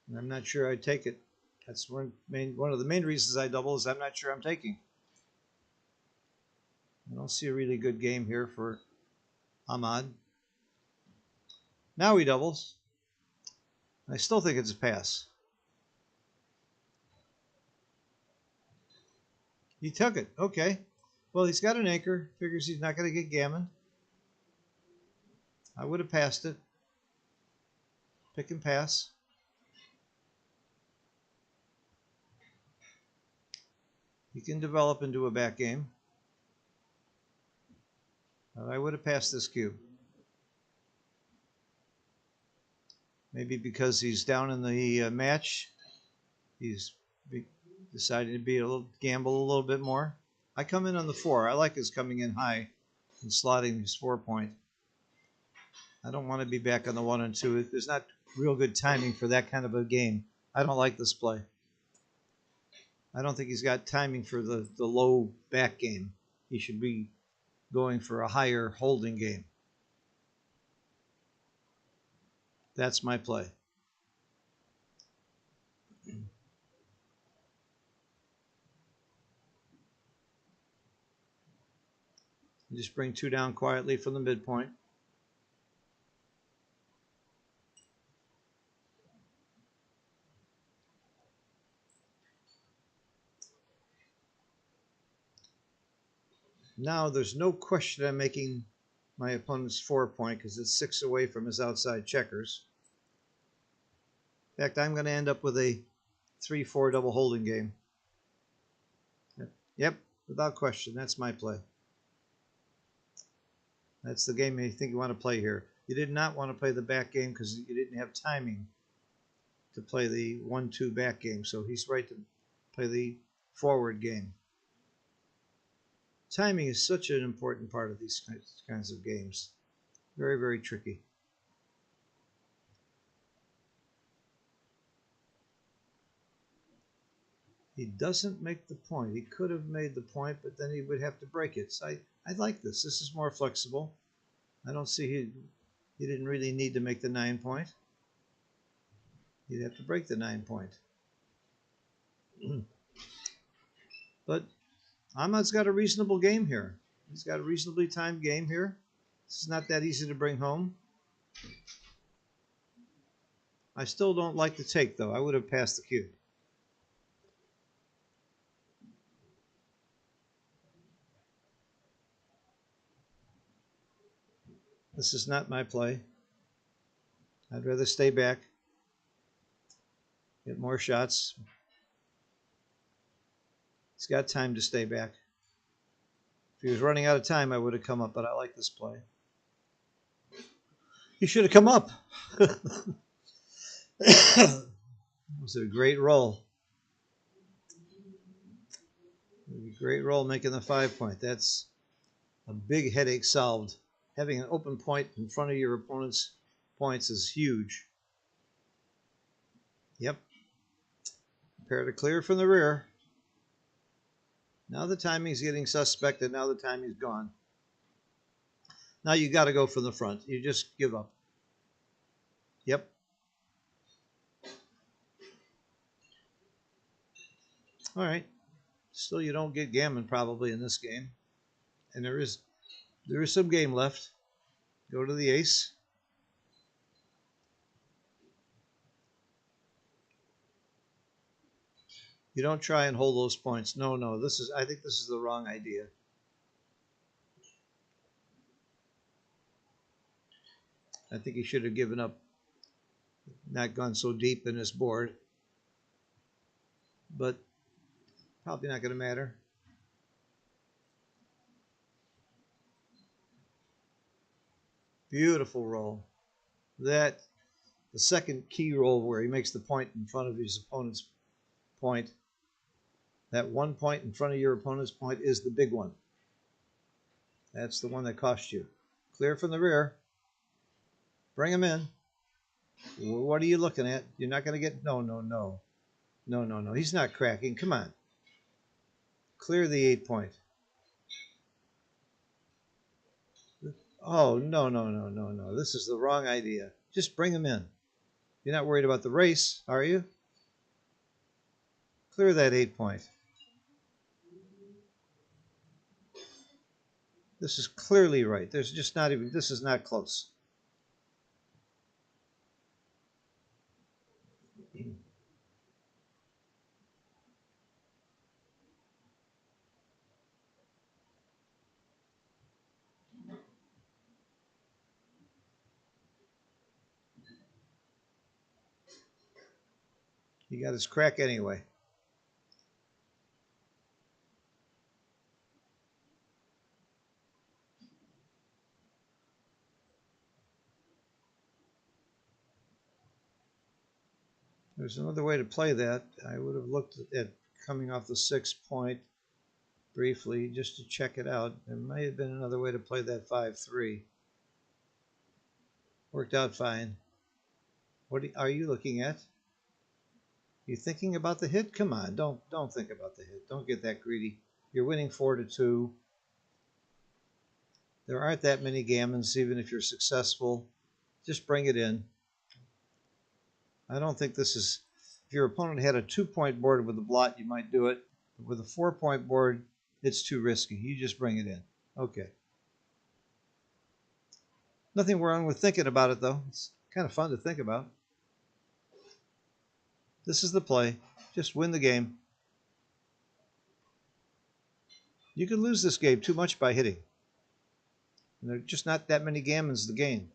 And I'm not sure I'd take it. That's one of the main reasons I double is I'm not sure I'm taking. I don't see a really good game here for Ahmad. Now he doubles. I still think it's a pass. He took it. Okay. Well, he's got an anchor. Figures he's not going to get gammon. I would have passed it. Pick and pass. He can develop into a back game. But I would have passed this cube. Maybe because he's down in the match, he's decided to gamble a little bit more. I come in on the 4. I like his coming in high and slotting his 4-point. I don't want to be back on the 1 and 2. There's not real good timing for that kind of a game. I don't like this play. I don't think he's got timing for the low back game. He should be going for a higher holding game. That's my play. Just bring 2 down quietly from the midpoint. Now there's no question I'm making my opponent's 4-point because it's 6 away from his outside checkers. In fact, I'm going to end up with a 3-4 double holding game. Yep, without question, that's my play. That's the game I think you want to play here. You did not want to play the back game because you didn't have timing to play the 1-2 back game. So he's right to play the forward game. Timing is such an important part of these kinds of games. Very, very tricky. He doesn't make the point. He could have made the point, but then he would have to break it. So I like this. This is more flexible. I don't see he didn't really need to make the 9-point. He'd have to break the 9-point. But Ahmad's got a reasonable game here. He's got a reasonably timed game here. This is not that easy to bring home. I still don't like the take, though. I would have passed the cube. This is not my play. I'd rather stay back, get more shots. He's got time to stay back. If he was running out of time, I would have come up, but I like this play. He should have come up. It was a great roll. A great roll making the 5 point. That's a big headache solved. Having an open point in front of your opponent's points is huge. Yep. Pair to clear from the rear. Now the timing's getting suspect, and now the timing's gone. Now you got to go from the front. You just give up. Yep. All right. Still, you don't get gammon probably in this game, and there is some game left. Go to the ace. You don't try and hold those points. No. I think this is the wrong idea. I think he should have given up, not gone so deep in his board. But probably not going to matter. Beautiful roll. The second key roll where he makes the point in front of his opponent's point. That 1 point in front of your opponent's point is the big one. That's the one that cost you. Clear from the rear. Bring him in. What are you looking at? You're not going to get... No. He's not cracking. Come on. Clear the 8 point. Oh, no. This is the wrong idea. Just bring him in. You're not worried about the race, are you? Clear that 8 point. This is clearly right. There's just not even... This is not close. He got his crack anyway. There's another way to play that. I would have looked at coming off the 6 point briefly just to check it out. There might have been another way to play that 5-3. Worked out fine. What are you looking at? You thinking about the hit? Come on, don't think about the hit. Don't get that greedy. You're winning 4-2. There aren't that many gammons, even if you're successful. Just bring it in. I don't think this is... If your opponent had a 2 point board with a blot, you might do it. But with a 4 point board, it's too risky. You just bring it in. Okay. Nothing wrong with thinking about it, though. It's kind of fun to think about. This is the play. Just win the game. You can lose this game too much by hitting. And there are just not that many gammons to gain.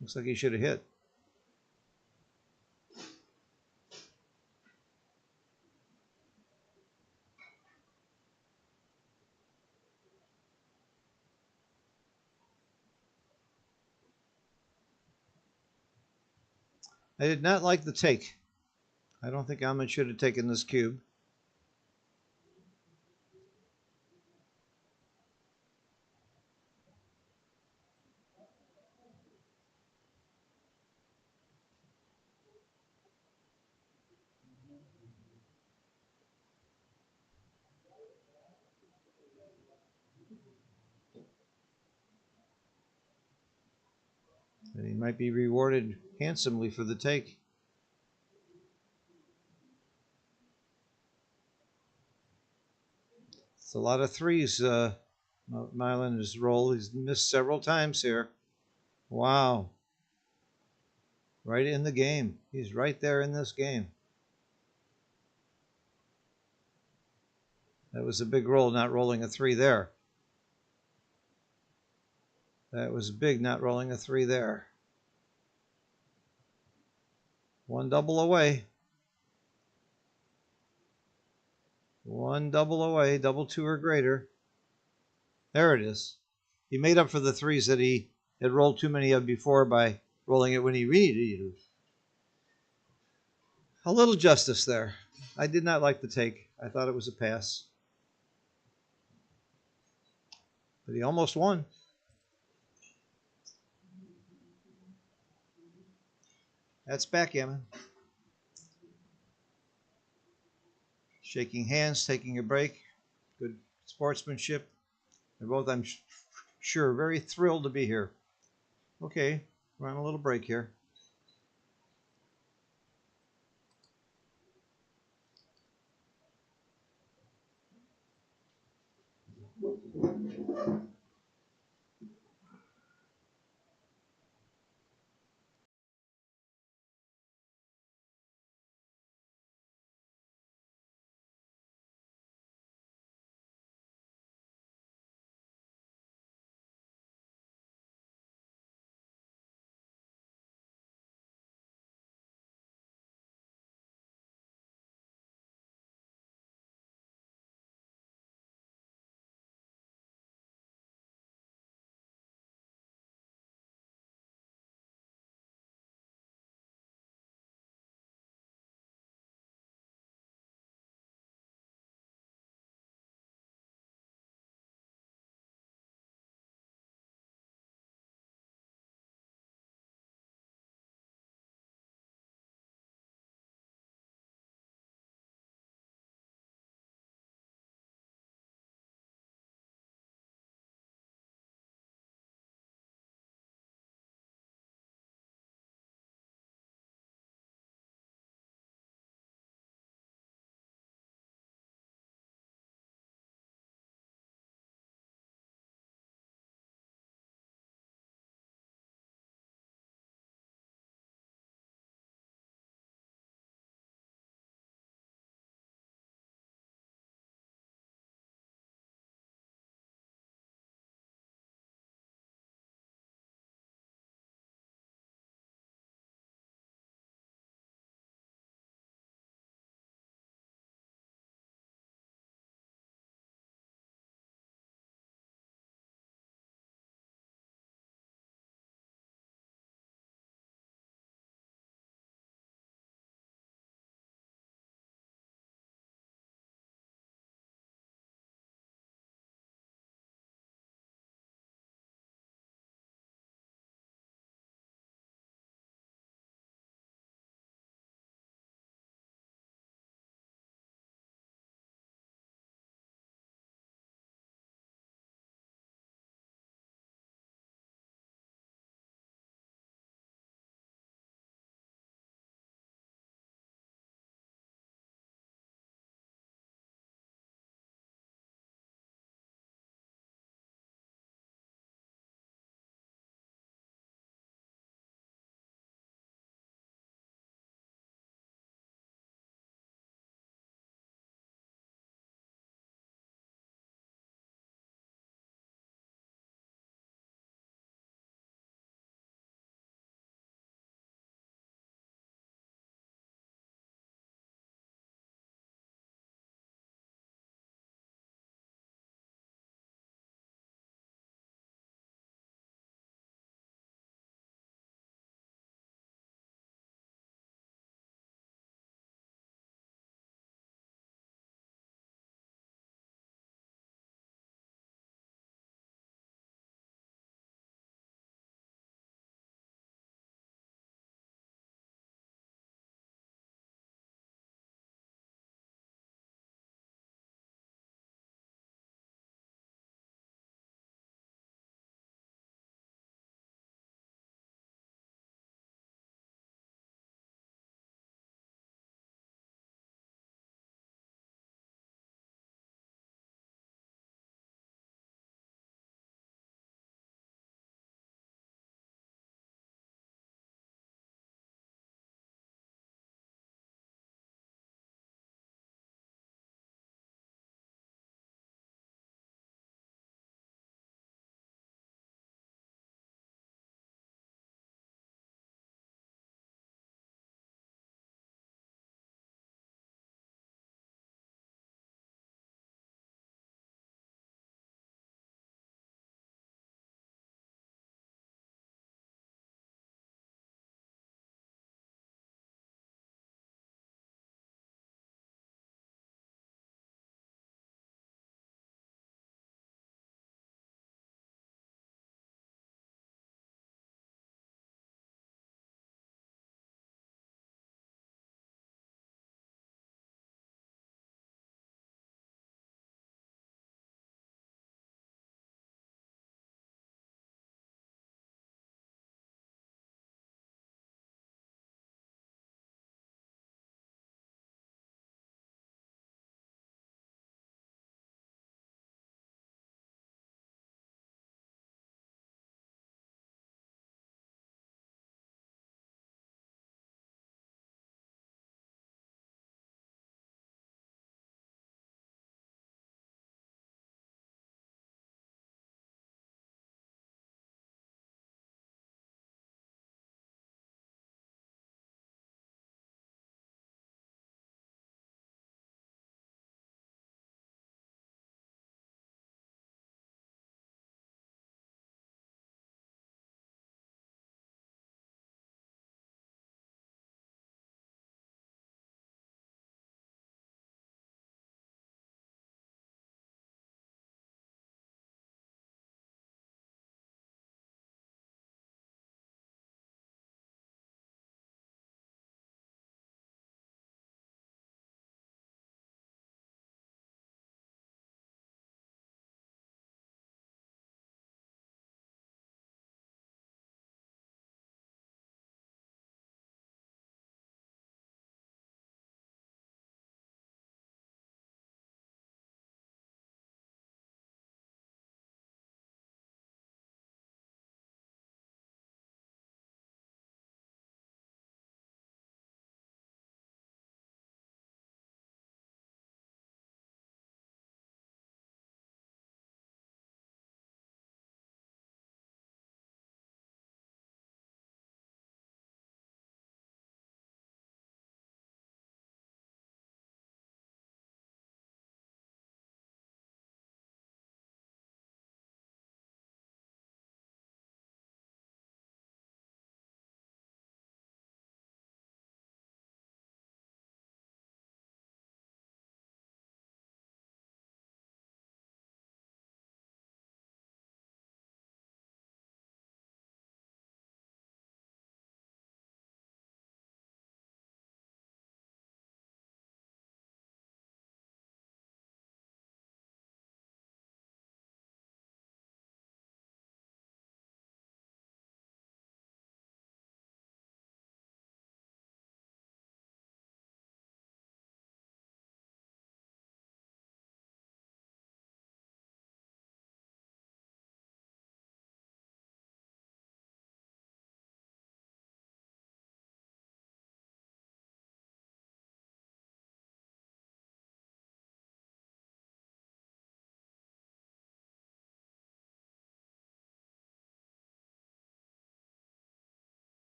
Looks like he should have hit. I did not like the take. I don't think Ahmed should have taken this cube. And he might be rewarded handsomely for the take. a lot of threes. Milan has rolled. He's missed several times here. Wow. Right in the game. He's right there in this game. That was a big roll, not rolling a 3 there. That was big, not rolling a 3 there. One double away. One double away, double 2 or greater. There it is. He made up for the 3s that he had rolled too many of before by rolling it when he needed to. A little justice there. I did not like the take. I thought it was a pass. But he almost won. That's backgammon. Shaking hands, taking a break. Good sportsmanship. They're both, I'm sure, very thrilled to be here. Okay, we're on a little break here.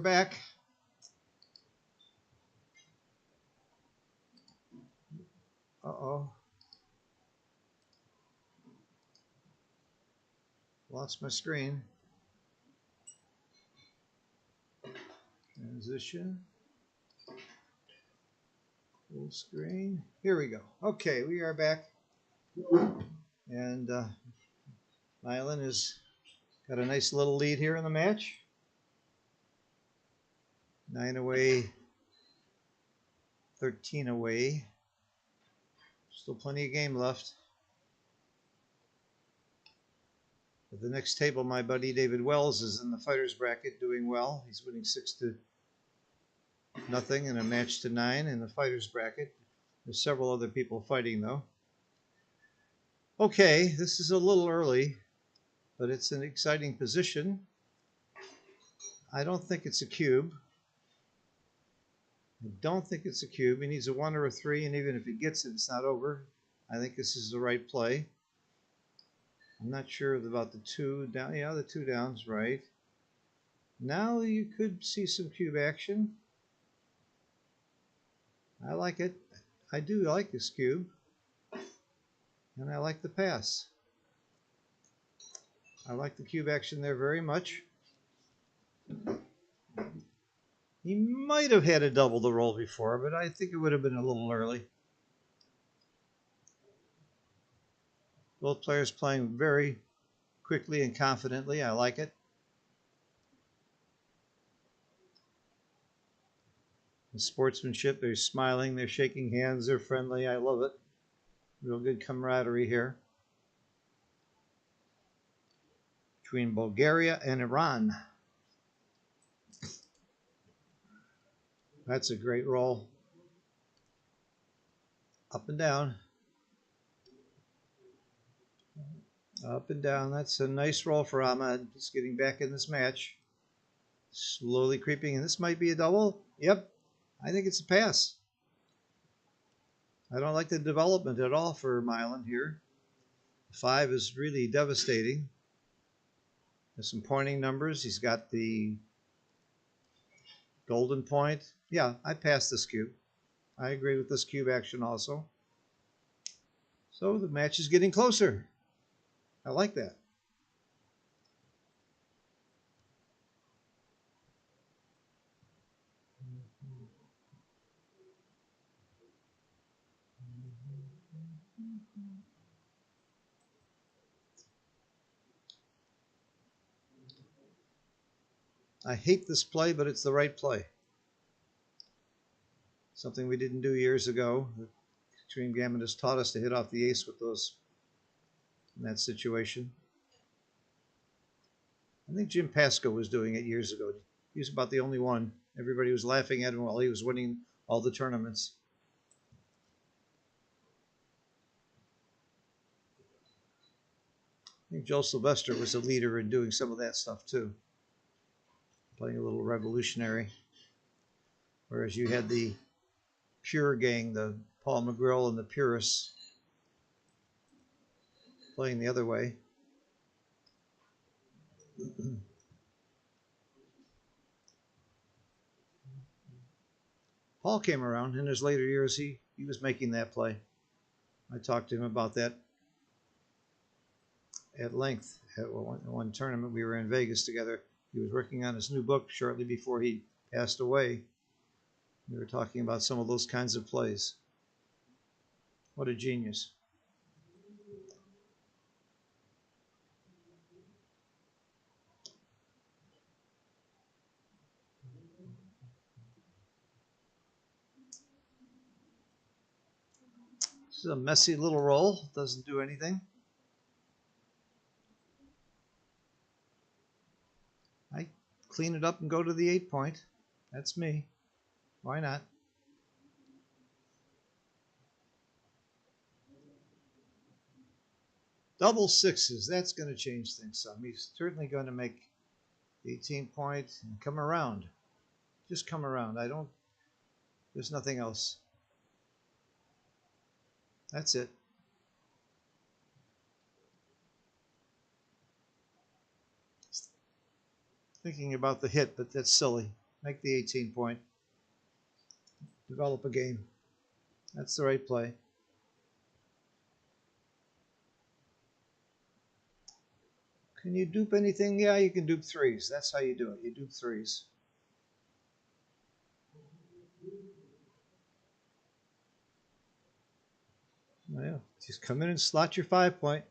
back. Uh-oh. Lost my screen. Transition. Full screen. Here we go. Okay, we are back. And Milan has got a nice little lead here in the match. 9 away, 13 away. Still plenty of game left. At the next table, my buddy David Wells is in the fighters bracket doing well. He's winning 6-0 in a match to 9 in the fighters bracket. There's several other people fighting though. Okay, this is a little early, but it's an exciting position. I don't think it's a cube. I don't think it's a cube. He needs a 1 or a 3, and even if he gets it, it's not over. I think this is the right play. I'm not sure about the 2 down. Yeah, the 2 down's right. Now you could see some cube action. I like it. I do like this cube. And I like the pass. I like the cube action there very much. He might have had a double the roll before, but I think it would have been a little early. Both players playing very quickly and confidently. I like it. The sportsmanship, they're smiling, they're shaking hands, they're friendly. I love it. Real good camaraderie here between Bulgaria and Iran. That's a great roll. Up and down. Up and down. That's a nice roll for Ahmed. He's getting back in this match. Slowly creeping. And this might be a double. Yep. I think it's a pass. I don't like the development at all for Milan here. 5 is really devastating. There's some pointing numbers. He's got the golden point. Yeah, I passed this cube. I agree with this cube action also. So the match is getting closer. I like that. I hate this play, but it's the right play. Something we didn't do years ago. The Extreme Gambit has taught us to hit off the ace with those in that situation. I think Jim Pasco was doing it years ago. He was about the only one. Everybody was laughing at him while he was winning all the tournaments. I think Joe Sylvester was a leader in doing some of that stuff too. Playing a little revolutionary. Whereas you had the Pure gang, the Paul McGrill and the Purists, playing the other way. Paul came around in his later years. He was making that play. I talked to him about that at length at one tournament. We were in Vegas together. He was working on his new book shortly before he passed away. We were talking about some of those kinds of plays. What a genius. This is a messy little roll. Doesn't do anything. I clean it up and go to the 8 point. That's me. Why not? Double sixes. That's going to change things some. He's certainly going to make 18 point and come around. Just come around. There's nothing else. That's it. Thinking about the hit, but that's silly. Make the 18 point. Develop a game. That's the right play. Can you dupe anything? Yeah, you can dupe threes. That's how you do it. You dupe threes. Well, just come in and slot your 5 point.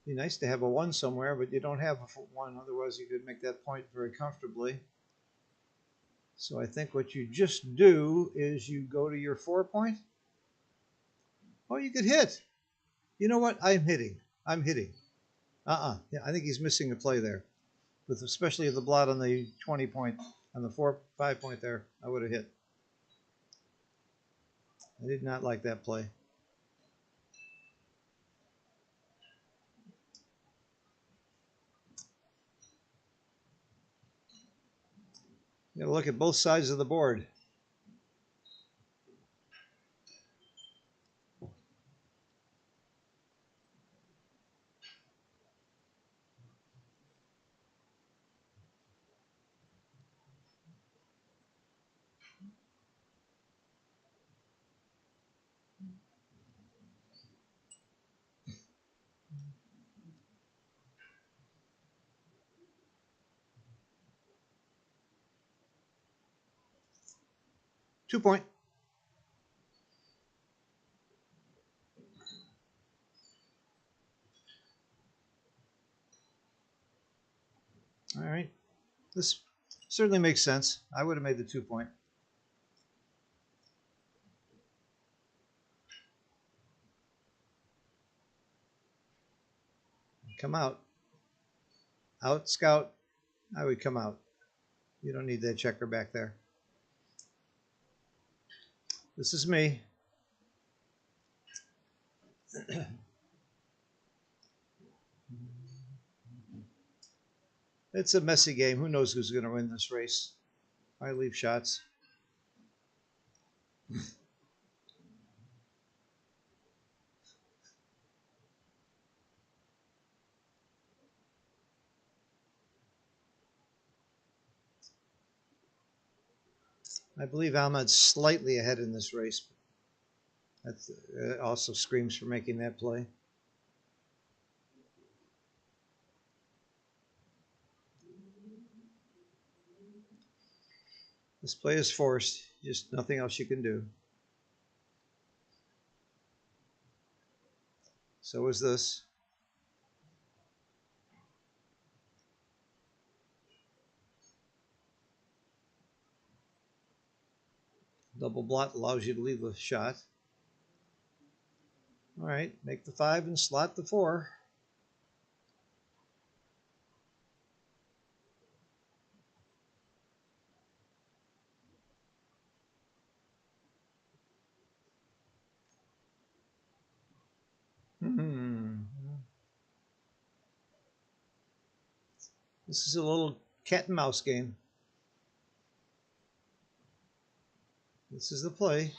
Be nice to have a 1 somewhere, but you don't have a 1. Otherwise, you could make that point very comfortably. So I think what you just do is you go to your 4 point. Oh, you could hit. You know what? I'm hitting. I'm hitting. Yeah, I think he's missing a play there. With especially the blot on the 20 point, on the 5 point there, I would have hit. I did not like that play. You got to look at both sides of the board. Two point. All right. This certainly makes sense. I would have made the 2 point. Come out. Out, scout. I would come out. You don't need that checker back there. This is me. It's a messy game. Who knows who's going to win this race? I leave shots. I believe Ahmad's slightly ahead in this race. That also screams for making that play. This play is forced. Just nothing else you can do. So is this. Double blot allows you to leave a shot. All right, make the 5 and slot the 4. This is a little cat and mouse game. This is the play.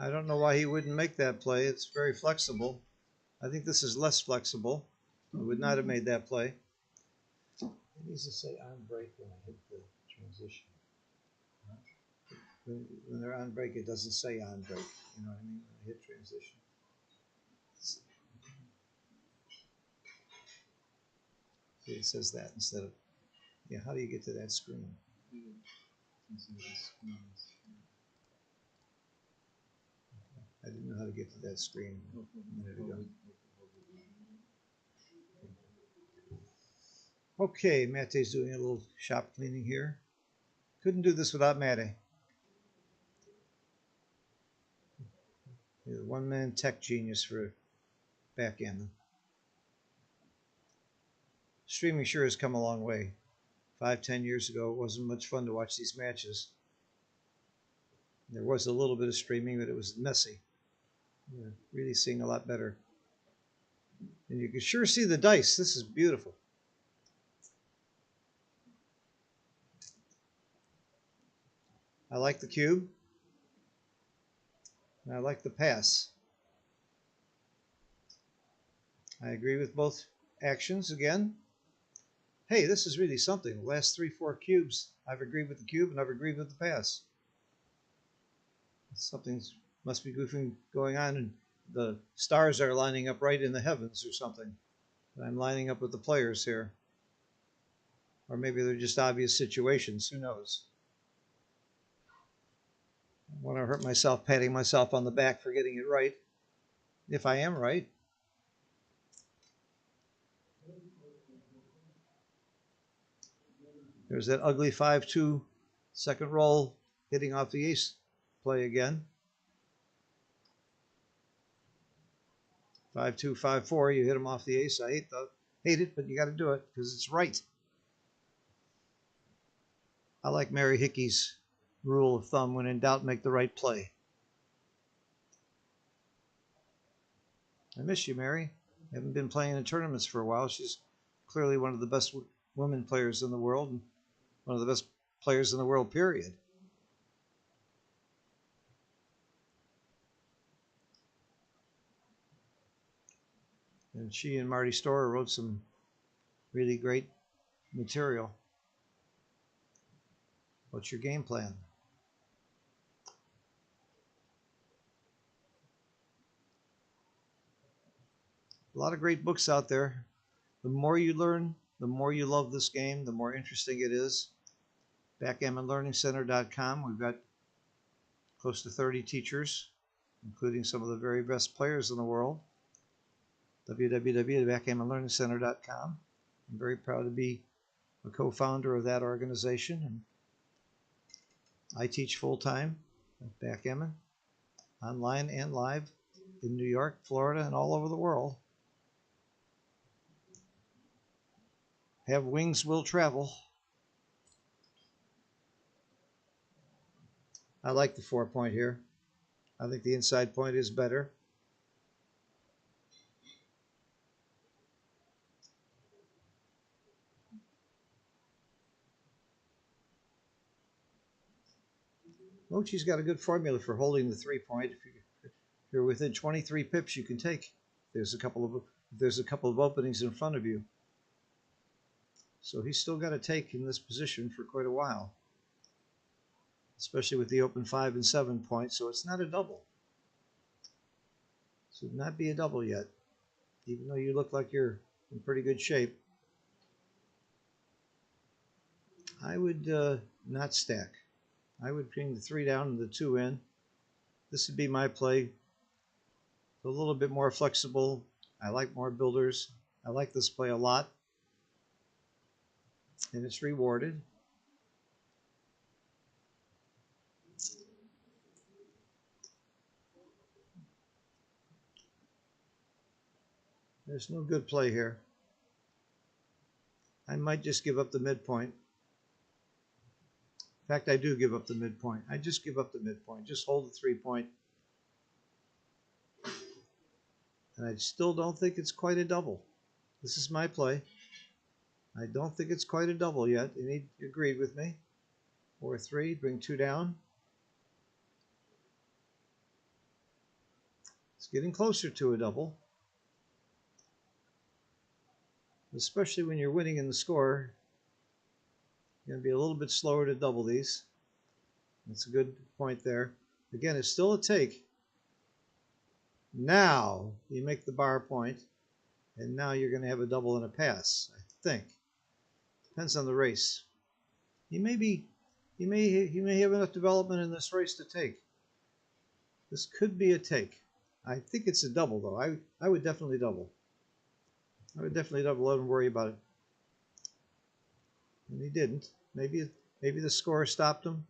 I don't know why he wouldn't make that play. It's very flexible. I think this is less flexible. I would not have made that play. It needs to say on break when I hit the transition. When they're on break, it doesn't say on break. You know what I mean? When I hit transition. See, it says that instead of, yeah, how do you get to that screen? I didn't know how to get to that screen a minute ago. Okay, Mate's doing a little shop cleaning here. Couldn't do this without Mate. He's a one-man tech genius for back end. Streaming sure has come a long way. 5-10 years ago, it wasn't much fun to watch these matches. There was a little bit of streaming, but it was messy. You're really seeing a lot better. And you can sure see the dice. This is beautiful. I like the cube. And I like the pass. I agree with both actions again. Hey, this is really something. The last 3-4 cubes, I've agreed with the cube and I've agreed with the pass. Something must be goofing going on, and the stars are lining up right in the heavens or something. And I'm lining up with the players here. Or maybe they're just obvious situations. Who knows? I want to hurt myself patting myself on the back for getting it right. If I am right. There's that ugly 5-2 second roll hitting off the ace play again. 5-2, 5-4, you hit him off the ace. I hate it, but you got to do it because it's right. I like Mary Hickey's rule of thumb: when in doubt, make the right play. I miss you, Mary. Haven't been playing in tournaments for a while. She's clearly one of the best women players in the world, and one of the best players in the world, period. And she and Marty Storer wrote some really great material. What's your game plan? A lot of great books out there. The more you learn, the more you love this game, the more interesting it is. BackgammonLearningCenter.com. We've got close to 30 teachers, including some of the very best players in the world. www.BackgammonLearningCenter.com. I'm very proud to be a co-founder of that organization, and I teach full-time at Backgammon, online and live, in New York, Florida, and all over the world. Have wings, will travel. I like the 4-point here. I think the inside point is better. Mochi's got a good formula for holding the 3-point. If you're within 23 pips, you can take. There's a couple of openings in front of you. So he's still got to take in this position for quite a while, especially with the open 5 and 7 points. So it's not a double. So it would not be a double yet, even though you look like you're in pretty good shape. I would not stack. I would bring the 3 down and the 2 in. This would be my play. A little bit more flexible. I like more builders. I like this play a lot. And it's rewarded. There's no good play here. I might just give up the midpoint. In fact, I do give up the midpoint. I just give up the midpoint. Just hold the 3-point. And I still don't think it's quite a double. This is my play. I don't think it's quite a double yet. And he agreed with me. 4-3, bring 2 down. It's getting closer to a double. Especially when you're winning in the score. You're going to be a little bit slower to double these. That's a good point there. Again, it's still a take. Now you make the bar point, and now you're going to have a double and a pass, I think. Depends on the race. He may have enough development in this race to take. This could be a take. I think it's a double, though. I would definitely double. I would definitely double. Let him worry about it. And he didn't. Maybe the score stopped him.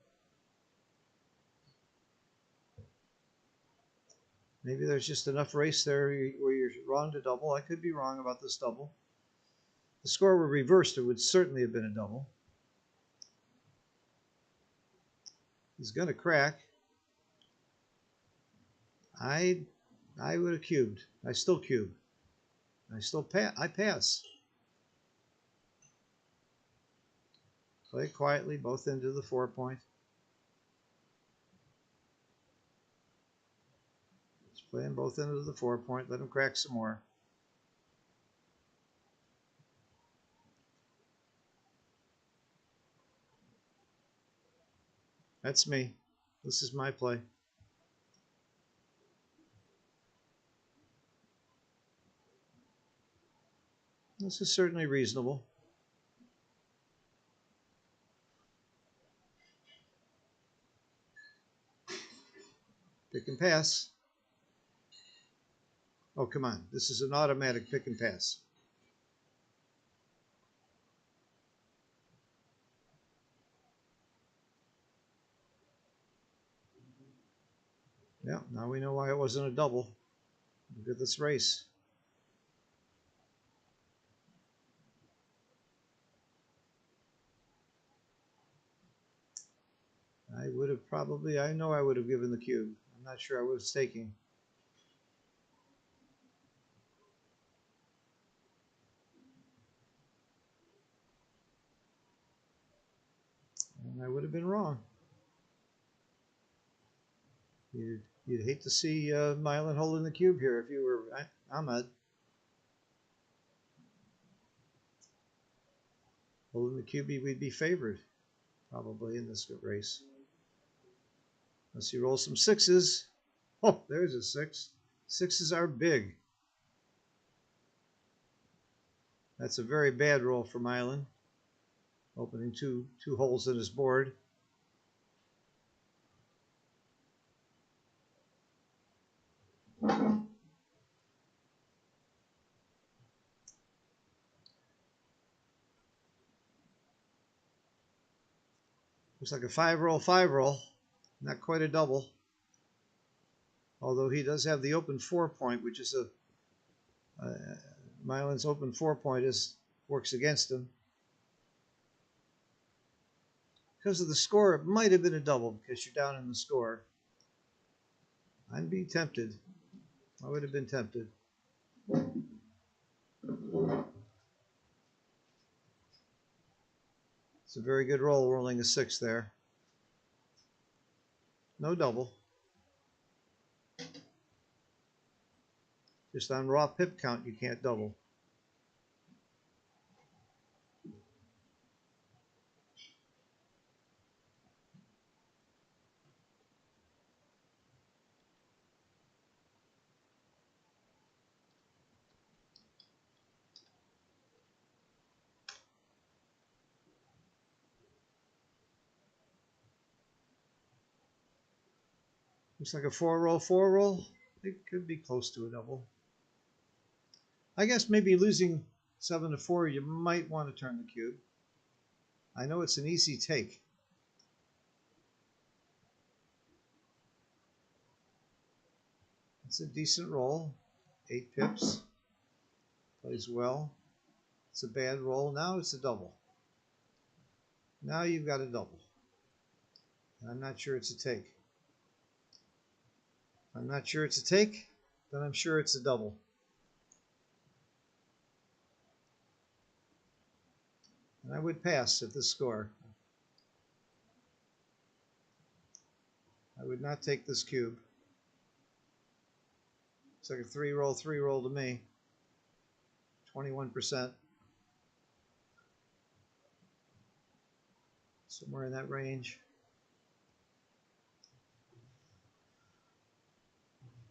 Maybe there's just enough race there where you're wrong to double. I could be wrong about this double. If the score were reversed, it would certainly have been a double. He's going to crack. I would have cubed. I still cube. I pass. Play quietly, both into the 4-point. Let's play them both into the 4-point. Let him crack some more. That's me. This is my play. This is certainly reasonable. Pick and pass. Oh, come on. This is an automatic pick and pass. Yeah, now we know why it wasn't a double. Look at this race. I would have probably, I know I would have given the cube. I'm not sure I would have staking. And I would have been wrong. You'd hate to see Milan holding the cube here if you were Ahmed. Holding the cube, we'd be favored probably in this race. Unless you roll some sixes. Oh, there's a six. Sixes are big. That's a very bad roll for Milan. Opening two holes in his board. Looks like a five roll. Not quite a double. Although he does have the open 4-point, which is Milan's open 4-point works against him. Because of the score, it might have been a double because you're down in the score. I'd be tempted. I would have been tempted. It's a very good roll, rolling a 6 there. No double. Just on raw pip count, you can't double. Looks like a 4 roll. It could be close to a double. I guess maybe losing 7 to 4, you might want to turn the cube. I know it's an easy take. It's a decent roll. 8 pips. Plays well. It's a bad roll. Now it's a double. Now you've got a double. And I'm not sure it's a take. I'm not sure it's a take, then I'm sure it's a double. And I would pass at this score. I would not take this cube. It's like a 3 roll to me. 21%. Somewhere in that range.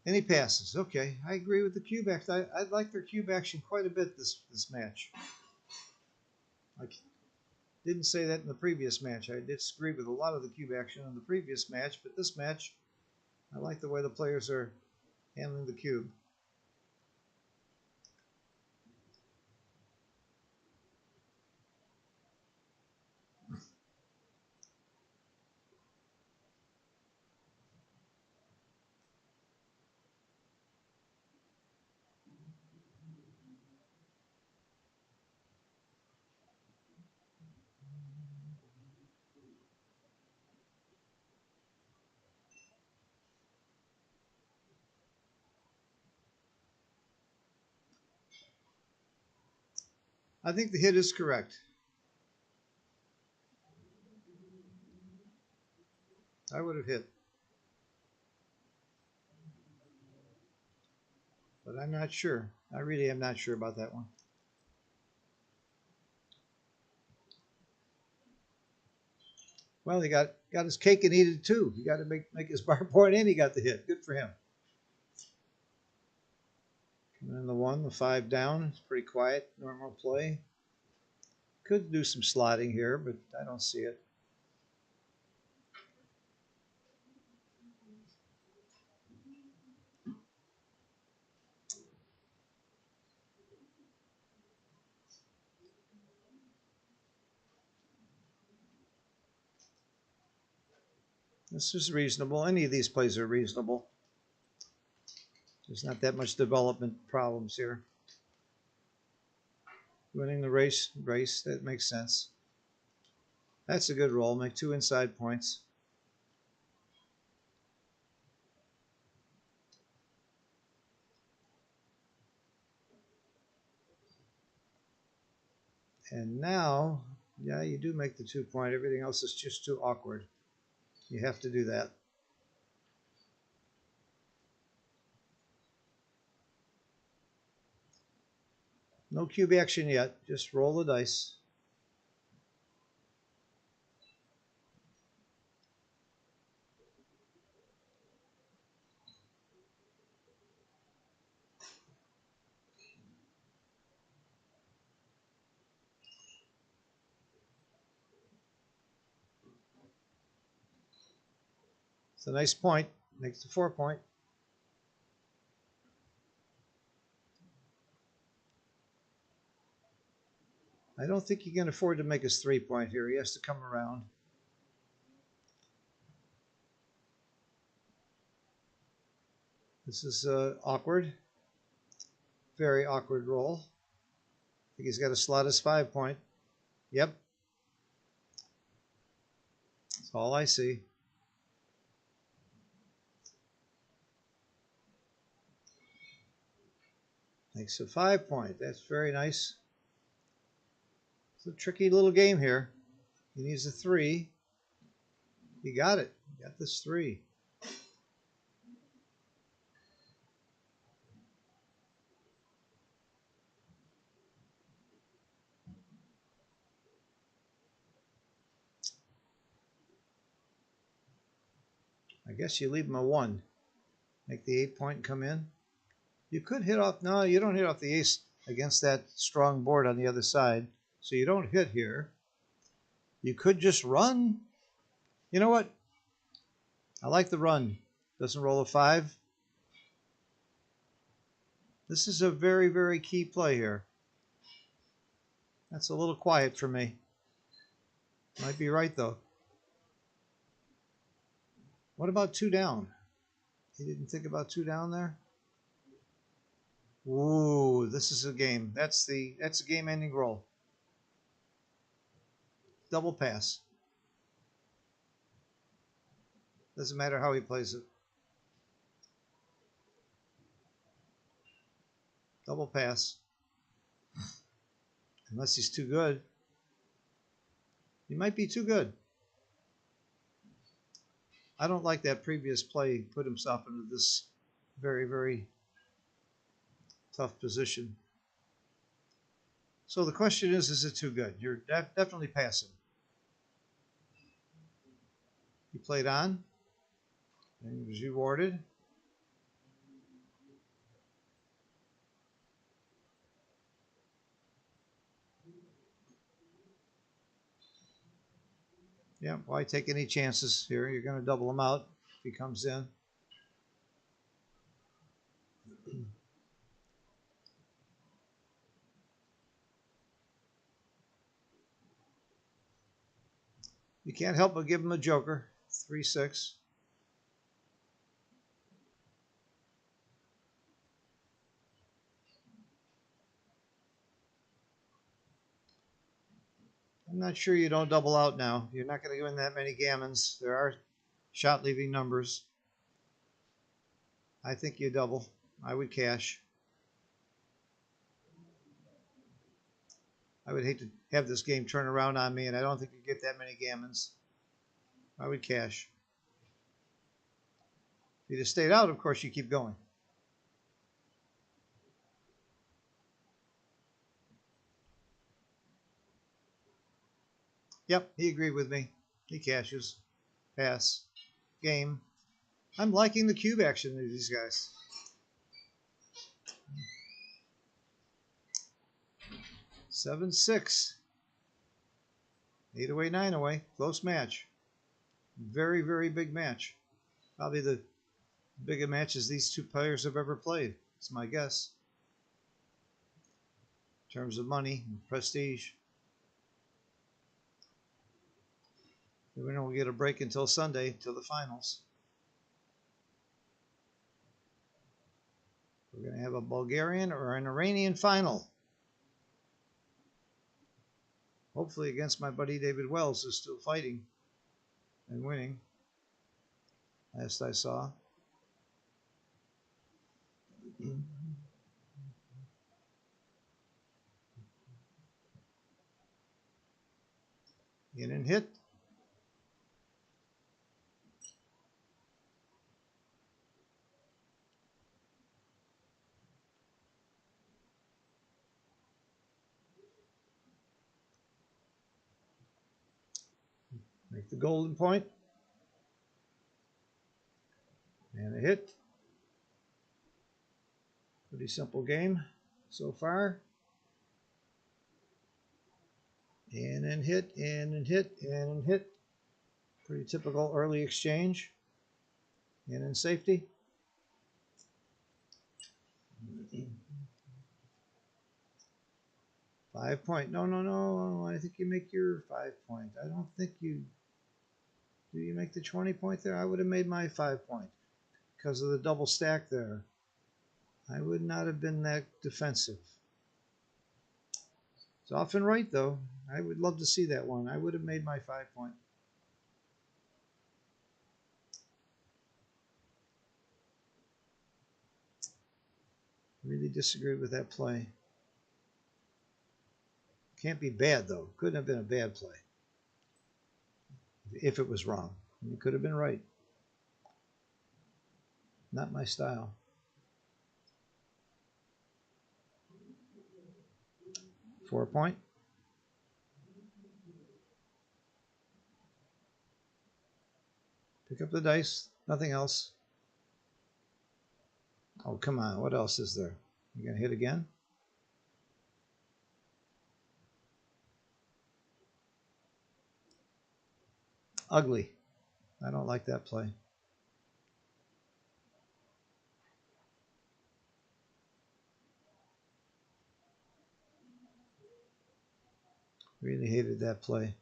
And he passes. Okay, I agree with the cube action. I like their cube action quite a bit this match. I didn't say that in the previous match. I disagree with a lot of the cube action in the previous match, but this match, I like the way the players are handling the cube. I think the hit is correct. I would have hit. But I'm not sure. I really am not sure about that one. Well, he got got his cake and eat it too. He got to make his bar point and he got the hit. Good for him. Coming in the 1, the 5 down. It's pretty quiet, normal play. Could do some slotting here, but I don't see it. This is reasonable. Any of these plays are reasonable. There's not that much development problems here. Winning the race, that makes sense. That's a good roll. Make 2 inside points. And now, yeah, you do make the 2 point. Everything else is just too awkward. You have to do that. No cube action yet. Just roll the dice. It's a nice point. Makes the 4 point. I don't think he can afford to make his 3 point here. He has to come around. This is awkward. Very awkward roll. I think he's got to slot his 5 point. Yep. That's all I see. Makes a 5 point. That's very nice. It's a tricky little game here. He needs a 3. He got it. He got this 3. I guess you leave him a 1. Make the 8 point and come in. You could hit off. No, you don't hit off the ace against that strong board on the other side. So you don't hit here. You could just run. You know what? I like the run. Doesn't roll a 5. This is a very, very key play here. That's a little quiet for me. Might be right, though. What about 2 down? He didn't think about 2 down there? Ooh, this is a game. That's a game-ending roll. Double pass. Doesn't matter how he plays it. Double pass. Unless he's too good. He might be too good. I don't like that previous play. He put himself into this very, very tough position. So the question is it too good? You're definitely passing. He played on and he was rewarded. Yeah, why take any chances here? You're going to double him out if he comes in. You can't help but give him a joker. 3-6. I'm not sure you don't double out now. You're not going to win that many gammons. There are shot leaving numbers. I think you double. I would cash. I would hate to have this game turn around on me, and I don't think you get that many gammons. I would cash. If you just stayed out, of course, you keep going. Yep, he agreed with me. He cashes. Pass. Game. I'm liking the cube action of these guys. Seven, 6. 8 away, 9 away. Close match. Very, very big match. Probably the biggest matches these two players have ever played. It's my guess. In terms of money and prestige. The winner will get a break until Sunday, till the finals. We're going to have a Bulgarian or an Iranian final. Hopefully against my buddy David Wells, who's still fighting and winning, last I saw. In and hit. Make the golden point. And a hit. Pretty simple game so far. In and hit, in and hit, in and hit. Pretty typical early exchange. In and safety. Five point. No, no, no. I think you make your 5 point. I don't think you... Do you make the 20 point there? I would have made my 5 point because of the double stack there. I would not have been that defensive. It's often right, though. I would love to see that one. I would have made my 5 point. Really disagree with that play. Can't be bad, though. Couldn't have been a bad play. If it was wrong. It could have been right. Not my style. Four point. Pick up the dice. Nothing else. Oh, come on. What else is there? You going to hit again? Ugly. I don't like that play. Really hated that play.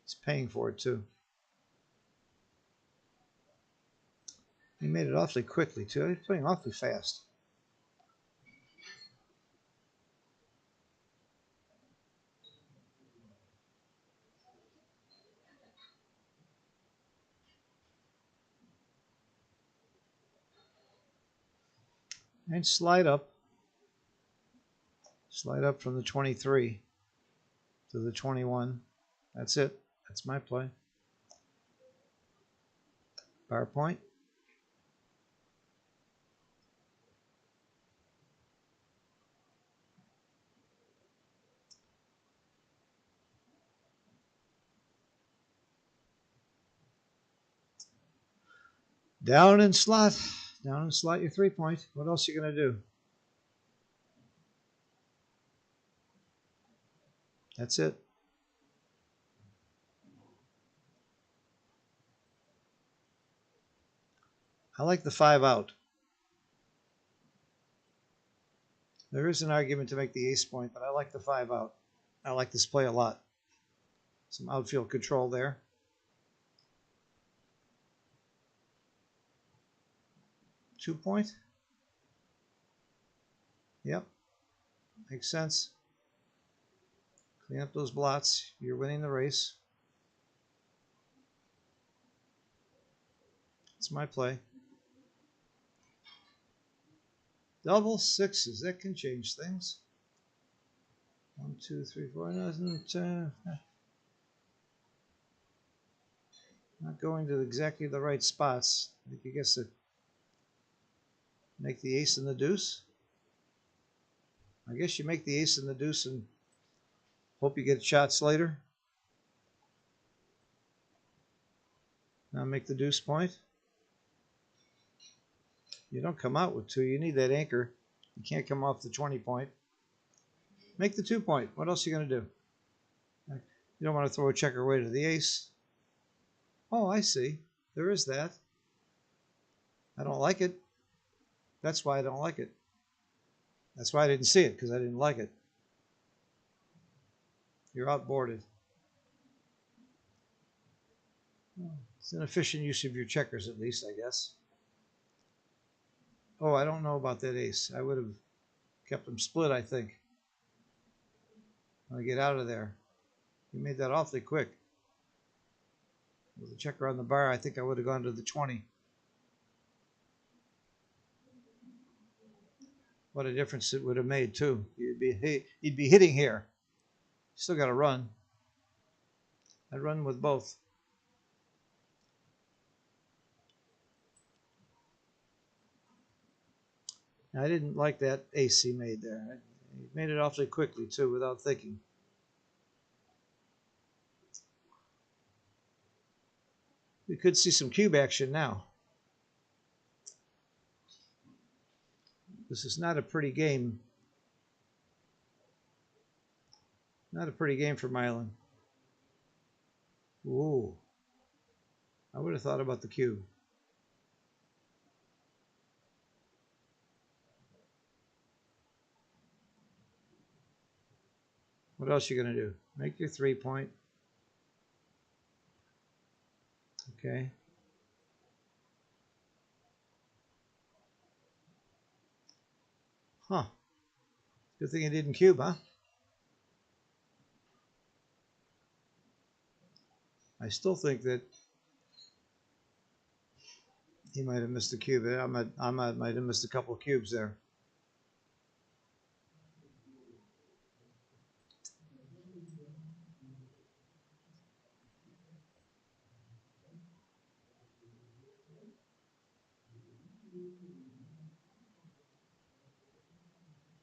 He's paying for it too. He made it awfully quickly too. He's playing awfully fast. And slide up. Slide up from the 23 to the 21. That's it. That's my play. Bar point. Down and slot. Down and slot your 3 point. What else are you going to do? That's it. I like the 5 out. There is an argument to make the ace point, but I like the 5 out. I like this play a lot. Some outfield control there. Two point. Yep. Makes sense. Clean up those blots. You're winning the race. It's my play. Double sixes. That can change things. 1, 2, 3, 4. Not going to exactly the right spots. I think he gets to make the ace and the deuce. I guess you make the ace and the deuce and hope you get shots later. Now make the deuce point. You don't come out with 2. You need that anchor. You can't come off the 20 point. Make the 2 point. What else are you going to do? You don't want to throw a checker away to the ace. Oh, I see. There is that. I don't like it. That's why I don't like it. That's why I didn't see it, because I didn't like it. You're outboarded. It's an efficient use of your checkers, at least, I guess. Oh, I don't know about that ace. I would have kept them split, I think. When I get out of there. You made that awfully quick. With a checker on the bar, I think I would have gone to the 20. What a difference it would have made, too. You'd be hitting here. Still got to run. I'd run with both. I didn't like that ace he made there. He made it awfully quickly, too, without thinking. We could see some cube action now. This is not a pretty game. Not a pretty game for Milan. Ooh. I would have thought about the cube. What else are you going to do? Make your 3 point. Okay. Huh. Good thing it didn't cube, huh? I still think that he might have missed a cube. I might have missed a couple of cubes there.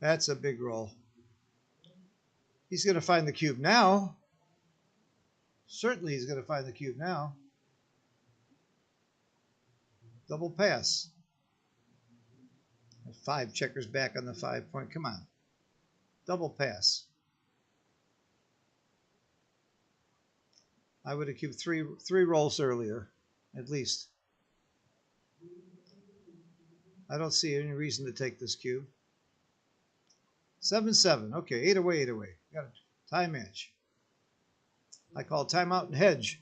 That's a big roll. He's going to find the cube now. Certainly he's going to find the cube now. Double pass. 5 checkers back on the 5 point. Come on. Double pass. I would have cubed three rolls earlier, at least. I don't see any reason to take this cube. 7-7. Okay, 8 away, 8 away. Got a tie match. I call timeout and hedge.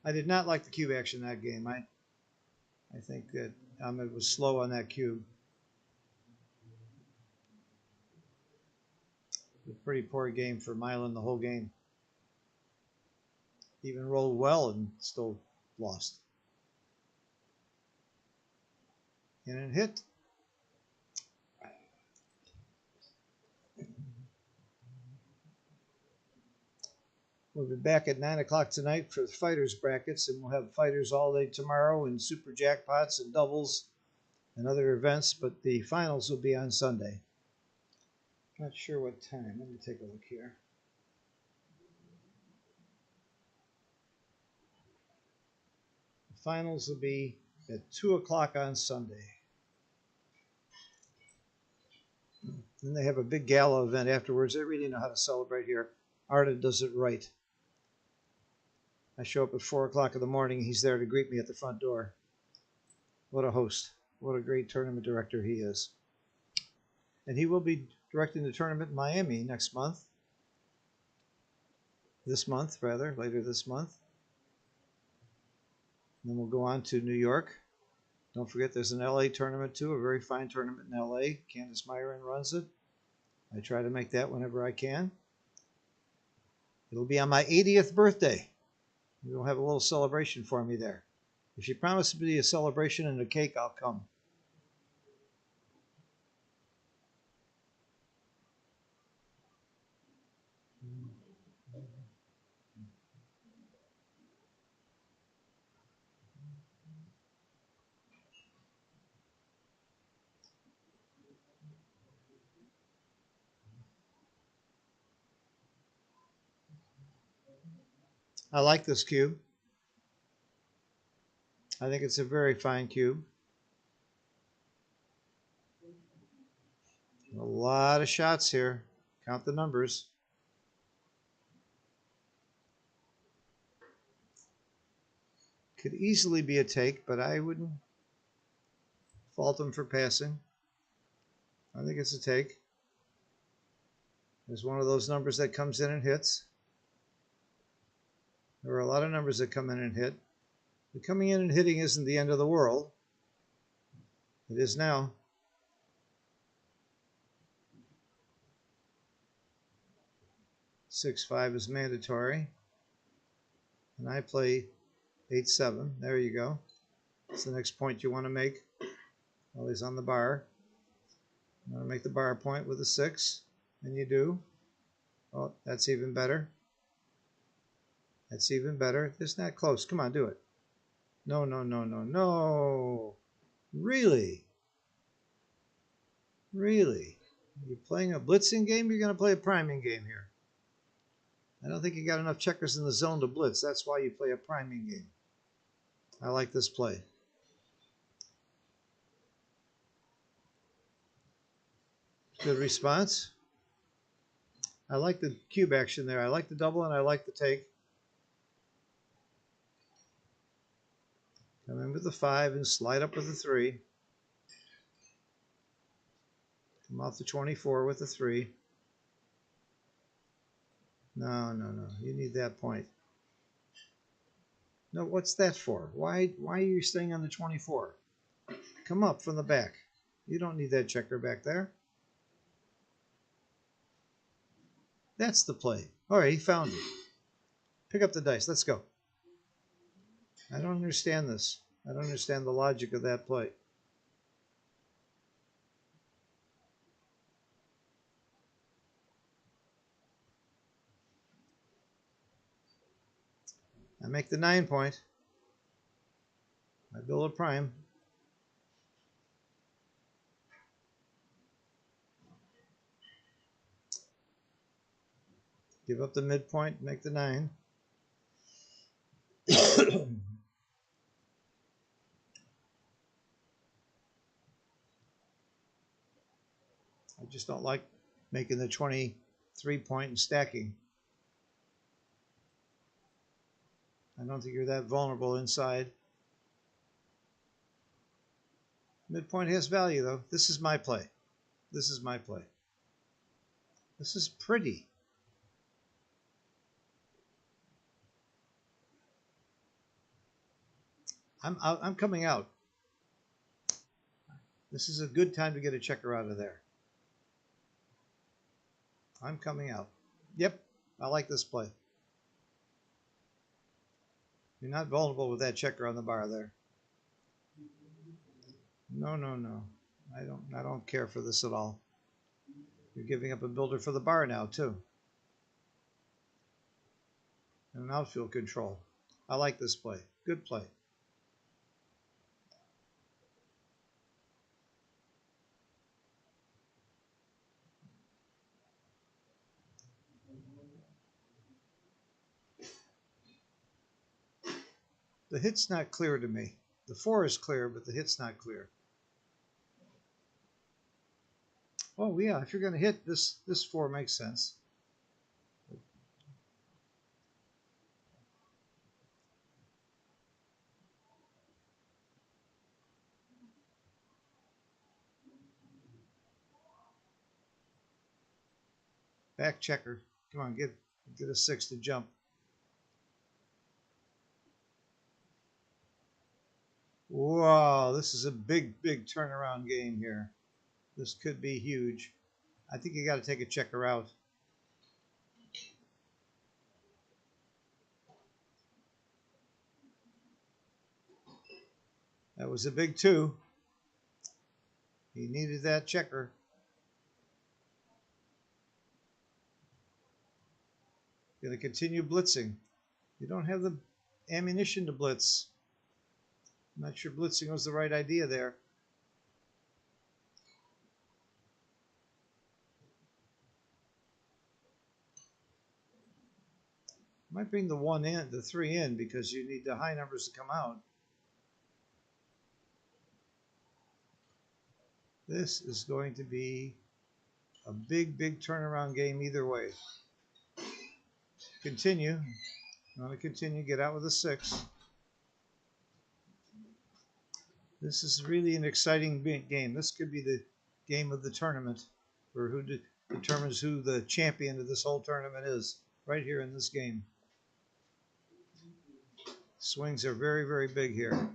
I did not like the cube action that game. I think that Ahmed was slow on that cube. A pretty poor game for Milan the whole game. Even rolled well and still lost. And it hit. We'll be back at 9 o'clock tonight for the fighters brackets, and we'll have fighters all day tomorrow and super jackpots and doubles and other events, but the finals will be on Sunday. Not sure what time. Let me take a look here. The finals will be at 2 o'clock on Sunday. Then they have a big gala event afterwards. They really know how to celebrate here. Arda does it right. I show up at 4 o'clock in the morning. He's there to greet me at the front door. What a host. What a great tournament director he is. And he will be directing the tournament in Miami next month. This month, rather, later this month. And then we'll go on to New York. Don't forget there's an LA tournament too, a very fine tournament in LA. Candace Myron runs it. I try to make that whenever I can. It'll be on my 80th birthday. You'll have a little celebration for me there. If you promise to be a celebration and a cake, I'll come. I like this cube. I think it's a very fine cube. A lot of shots here. Count the numbers. Could easily be a take, but I wouldn't fault him for passing. I think it's a take. There's one of those numbers that comes in and hits. There are a lot of numbers that come in and hit. The coming in and hitting isn't the end of the world. It is now. Six-five is mandatory. And I play 8-7. There you go. That's the next point you want to make. Well, he's on the bar. You want to make the bar point with a 6. And you do. Oh, that's even better. That's even better. It's not close. Come on, do it. No, no, no, no, no. Really? Really? You're playing a blitzing game? You're going to play a priming game here. I don't think you got enough checkers in the zone to blitz. That's why you play a priming game. I like this play. Good response. I like the cube action there. I like the double and I like the take. Come in with the 5 and slide up with the 3. Come off the 24 with the 3. No, no, no. You need that point. No, what's that for? Why are you staying on the 24? Come up from the back. You don't need that checker back there. That's the play. All right, he found it. Pick up the dice. Let's go. I don't understand this. I don't understand the logic of that play. I make the 9 point. I build a prime. Give up the midpoint, make the 9. I just don't like making the 23 point and stacking. I don't think you're that vulnerable inside. Midpoint has value though. This is my play. This is my play. This is pretty. I'm coming out. This is a good time to get a checker out of there. I'm coming out. Yep, I like this play. You're not vulnerable with that checker on the bar there. No, no, no. I don't care for this at all. You're giving up a builder for the bar now too. And an outfield control. I like this play. Good play. The hit's not clear to me. The 4 is clear, but the hit's not clear. Oh yeah, if you're going to hit this 4 makes sense. Back checker. Come on, get a 6 to jump. Wow, this is a big turnaround game here. This could be huge. I think you got to take a checker out. That was a big 2. He needed that checker. Going to continue blitzing. You don't have the ammunition to blitz. I'm not sure blitzing was the right idea there. Might bring the 1 in, the 3 in, because you need the high numbers to come out. This is going to be a big, big turnaround game either way. Continue. I'm going to continue. Get out with a 6. This is really an exciting game. This could be the game of the tournament, or who determines who the champion of this whole tournament is, right here in this game. Swings are very, very big here.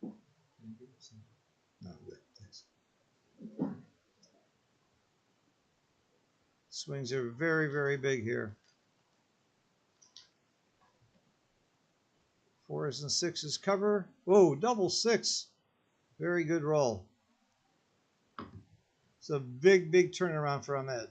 No, good. Thanks. Swings are very, very big here. 4s and 6s cover. Whoa, double 6. Very good roll. It's a big, big turnaround for Ahmed.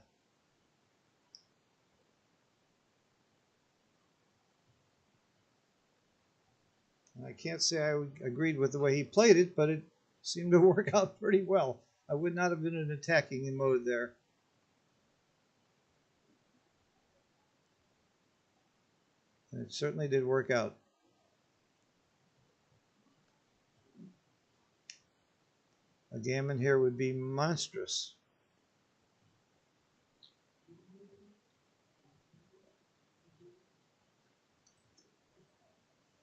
And I can't say I agreed with the way he played it, but it seemed to work out pretty well. I would not have been in attacking mode there. And it certainly did work out. A gammon here would be monstrous.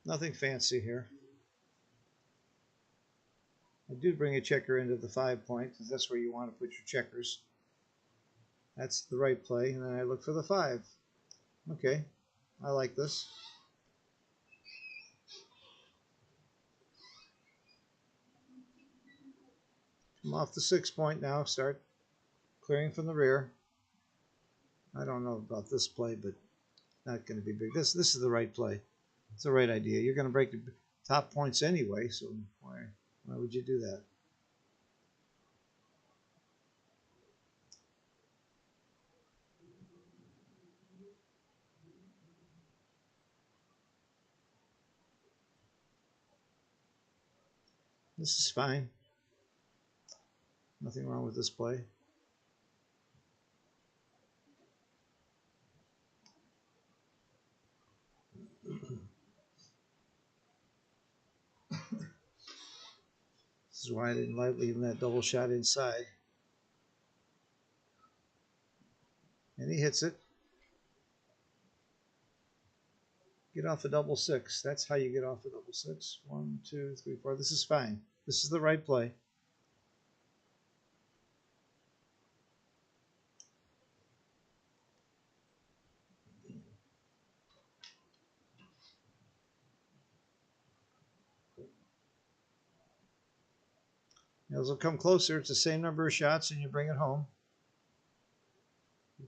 Nothing fancy here. I do bring a checker into the 5 point, because that's where you want to put your checkers. That's the right play, and then I look for the 5. Okay, I like this. I'm off the 6 point now, start clearing from the rear. I don't know about this play, but not going to be big. This is the right play. It's the right idea. You're going to break the top points anyway, so why would you do that? This is fine. Nothing wrong with this play. This is why I didn't like leaving that double shot inside. And he hits it. Get off a double 6. That's how you get off a double 6. 1, 2, 3, 4. This is fine. This is the right play. Now, as it'll come closer, it's the same number of shots, and you bring it home. You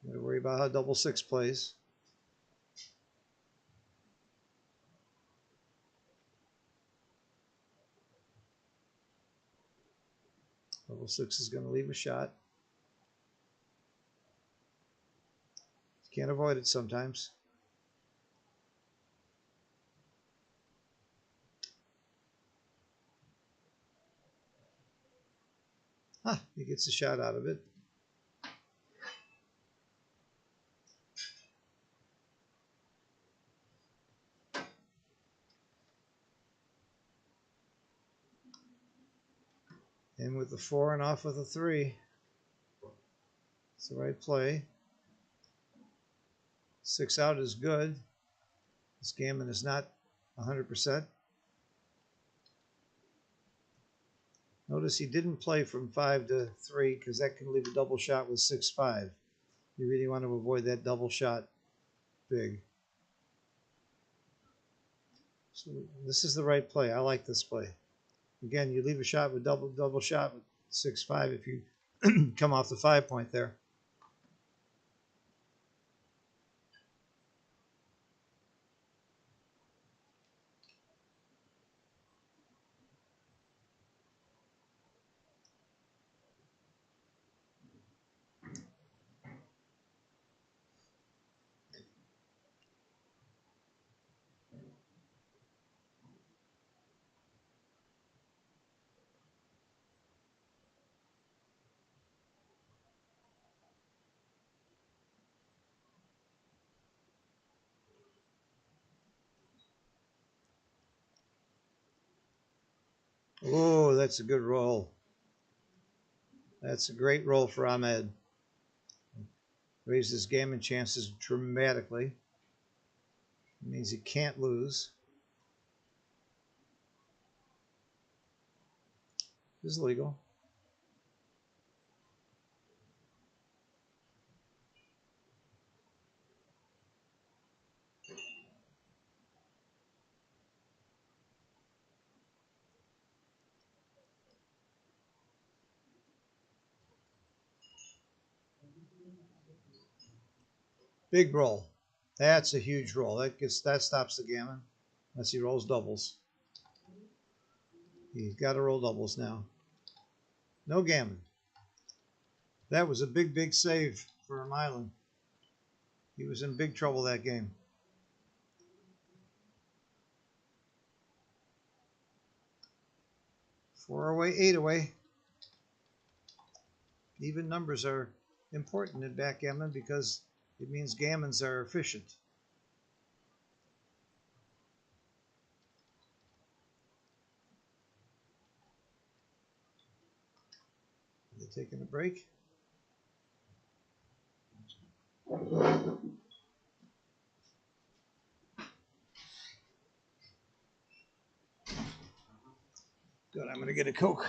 got to worry about how double 6 plays. Double 6 is going to leave a shot. You can't avoid it sometimes. Ah, he gets a shot out of it. In with the 4 and off with a 3. It's the right play. 6 out is good. This gammon is not 100%. Notice he didn't play from 5 to 3 because that can leave a double shot with 6-5. You really want to avoid that double shot big. So this is the right play. I like this play. Again, you leave a shot with double shot with 6-5 if you come off the 5 point there. Oh, that's a good roll. That's a great roll for Ahmed. Raised his gammon chances dramatically. It means he can't lose. This is legal. Big roll. That's a huge roll. That stops the gammon unless he rolls doubles. He's got to roll doubles now. No gammon. That was a big, big save for Milan. He was in big trouble that game. Four away, eight away. Even numbers are important in backgammon because it means gammons are efficient. Are they taking a break? Good, I'm going to get a Coke.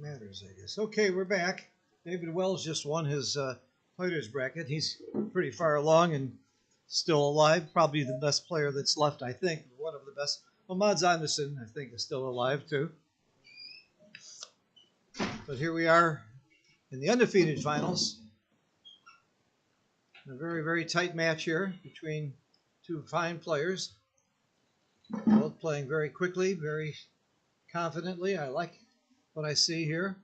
matters, I guess. Okay, we're back. David Wells just won his player's bracket. He's pretty far along and still alive. Probably the best player that's left, I think. One of the best. Well, Mads Anderson, I think, is still alive, too. But here we are in the undefeated finals. A very, very tight match here between two fine players. Both playing very quickly, very confidently. I like what I see here.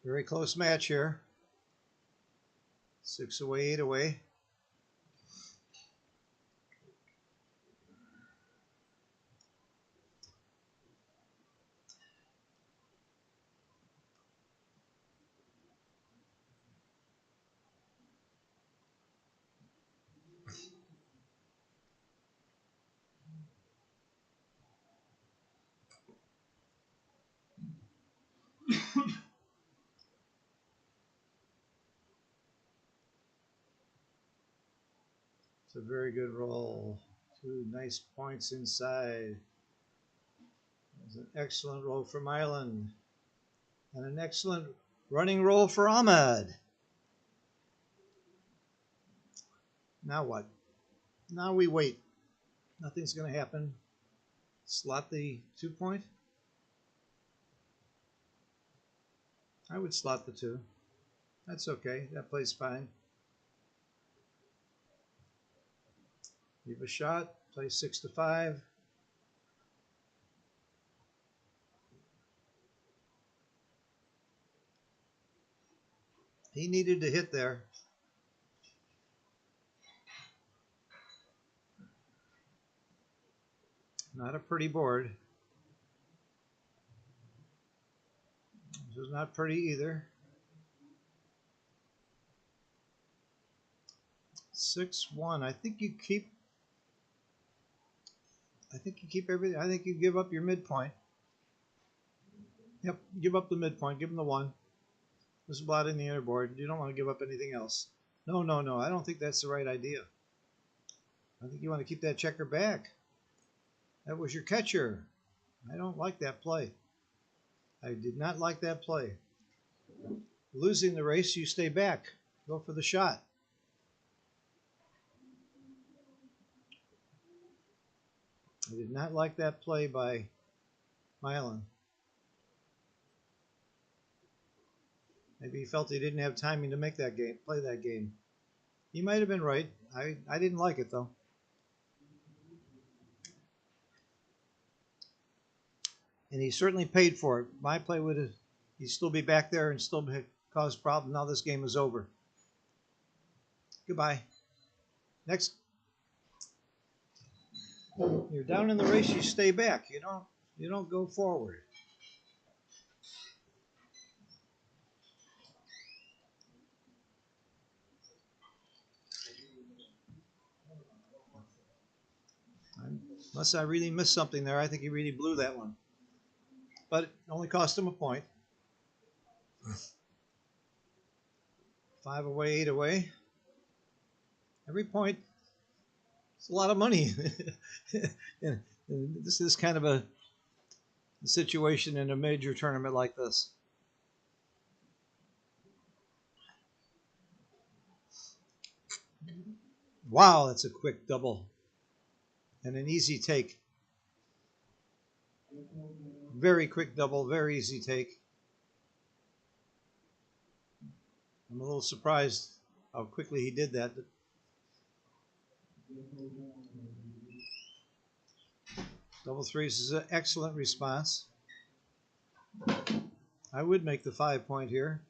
Very close match here. 6 away, 8 away. It's a very good roll. 2 nice points inside. It's an excellent roll from Island. And an excellent running roll for Ahmed. Now what? Now we wait. Nothing's going to happen. Slot the 2 point. I would slot the 2. That's okay. That plays fine. Leave a shot. Play 6 to 5. He needed to hit there. Not a pretty board. This is not pretty either. 6-1. I think you keep everything. I think you give up your midpoint. Yep, give up the midpoint. Give him the 1. There's a blot in the inner board. You don't want to give up anything else. No. I don't think that's the right idea. I think you want to keep that checker back. That was your catcher. I don't like that play. I did not like that play. Losing the race, you stay back. Go for the shot. I did not like that play by Milan. Maybe he felt he didn't have timing to make that game, play that game. He might have been right. I didn't like it though. And he certainly paid for it. My play would have, he'd still be back there and still cause problems. Now this game is over. Goodbye. Next. You're down in the race, you stay back. You don't go forward. Unless I really missed something there, I think he really blew that one. But it only cost him a point. 5 away, 8 away. Every point, it's a lot of money. And this is kind of a situation in a major tournament like this. Wow, that's a quick double. And an easy take. Very quick double, very easy take. I'm a little surprised how quickly he did that. Double threes is an excellent response. I would make the 5 point here.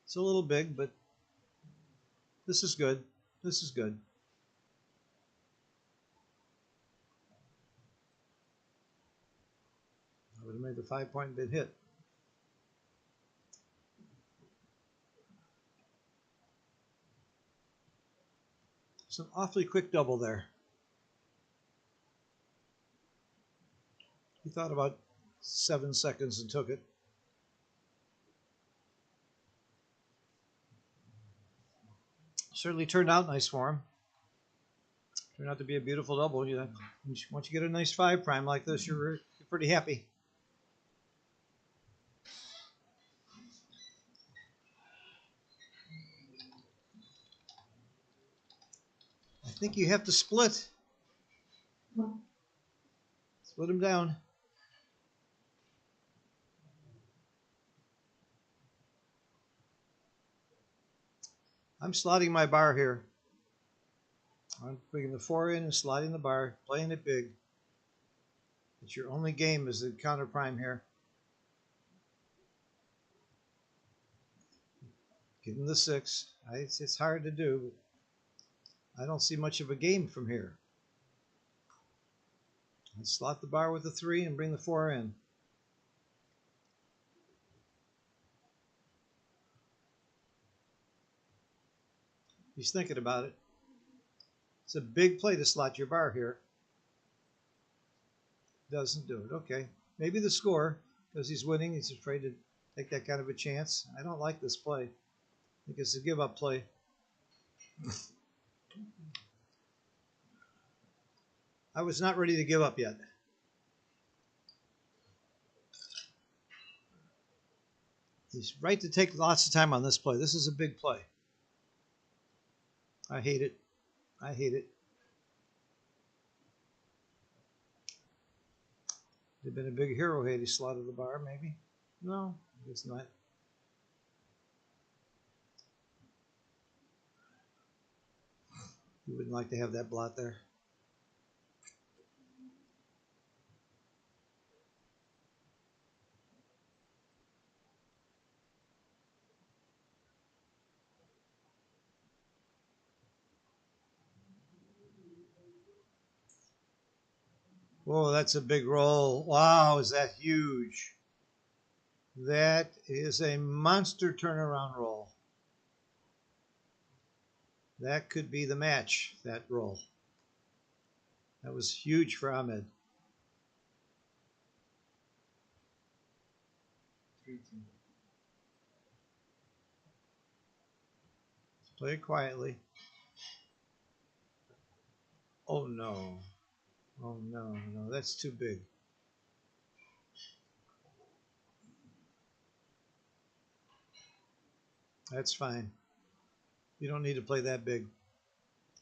It's a little big, but this is good. This is good. I would have made the 5 point and been hit. It's an awfully quick double there. He thought about 7 seconds and took it. Certainly turned out nice for him. Turned out to be a beautiful double. You know, once you get a nice 5 prime like this, you're pretty happy. I think you have to split. Split him down. I'm slotting my bar here. I'm bringing the 4 in and sliding the bar, playing it big. It's your only game is the counter prime here. Getting the 6. It's hard to do, but I don't see much of a game from here. I slot the bar with the 3 and bring the 4 in. He's thinking about it. It's a big play to slot your bar here. Doesn't do it. Okay. Maybe the score, because he's winning, he's afraid to take that kind of a chance. I don't like this play. I think it's a give-up play. I was not ready to give up yet. He's right to take lots of time on this play. This is a big play. I hate it. I hate it. It'd been a big hero had he slotted the bar, maybe. No, it's not. You wouldn't like to have that blot there. Whoa, that's a big roll. Wow, is that huge? That is a monster turnaround roll. That could be the match, that roll. That was huge for Ahmed. 3-2. Play it quietly. Oh no. Oh no, no, that's too big. That's fine. You don't need to play that big.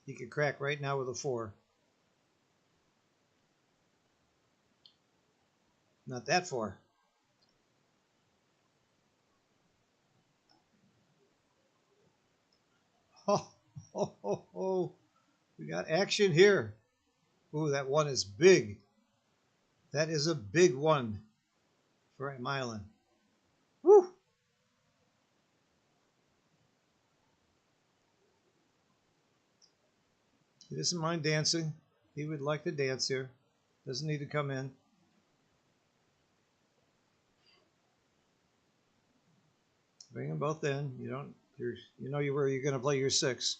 He could crack right now with a 4. Not that 4. Oh, oh, oh, oh. We got action here. Ooh, that 1 is big. That is a big 1 for Milan. Woo! He doesn't mind dancing. He would like to dance here. Doesn't need to come in. Bring them both in. You know where you're going to play your 6.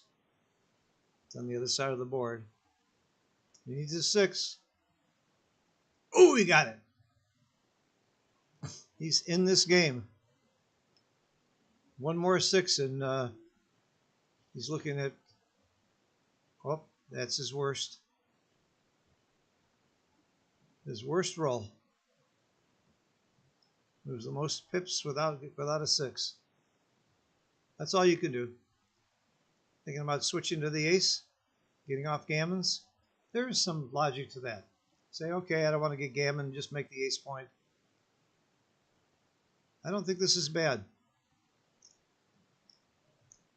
It's on the other side of the board. He needs a 6. Oh, he got it. He's in this game. One more 6 and he's looking at, oh, that's his worst. His worst roll. It was the most pips without a 6. That's all you can do. Thinking about switching to the ace, getting off gammons. There is some logic to that. Say, okay, I don't want to get gammon, just make the ace point. I don't think this is bad.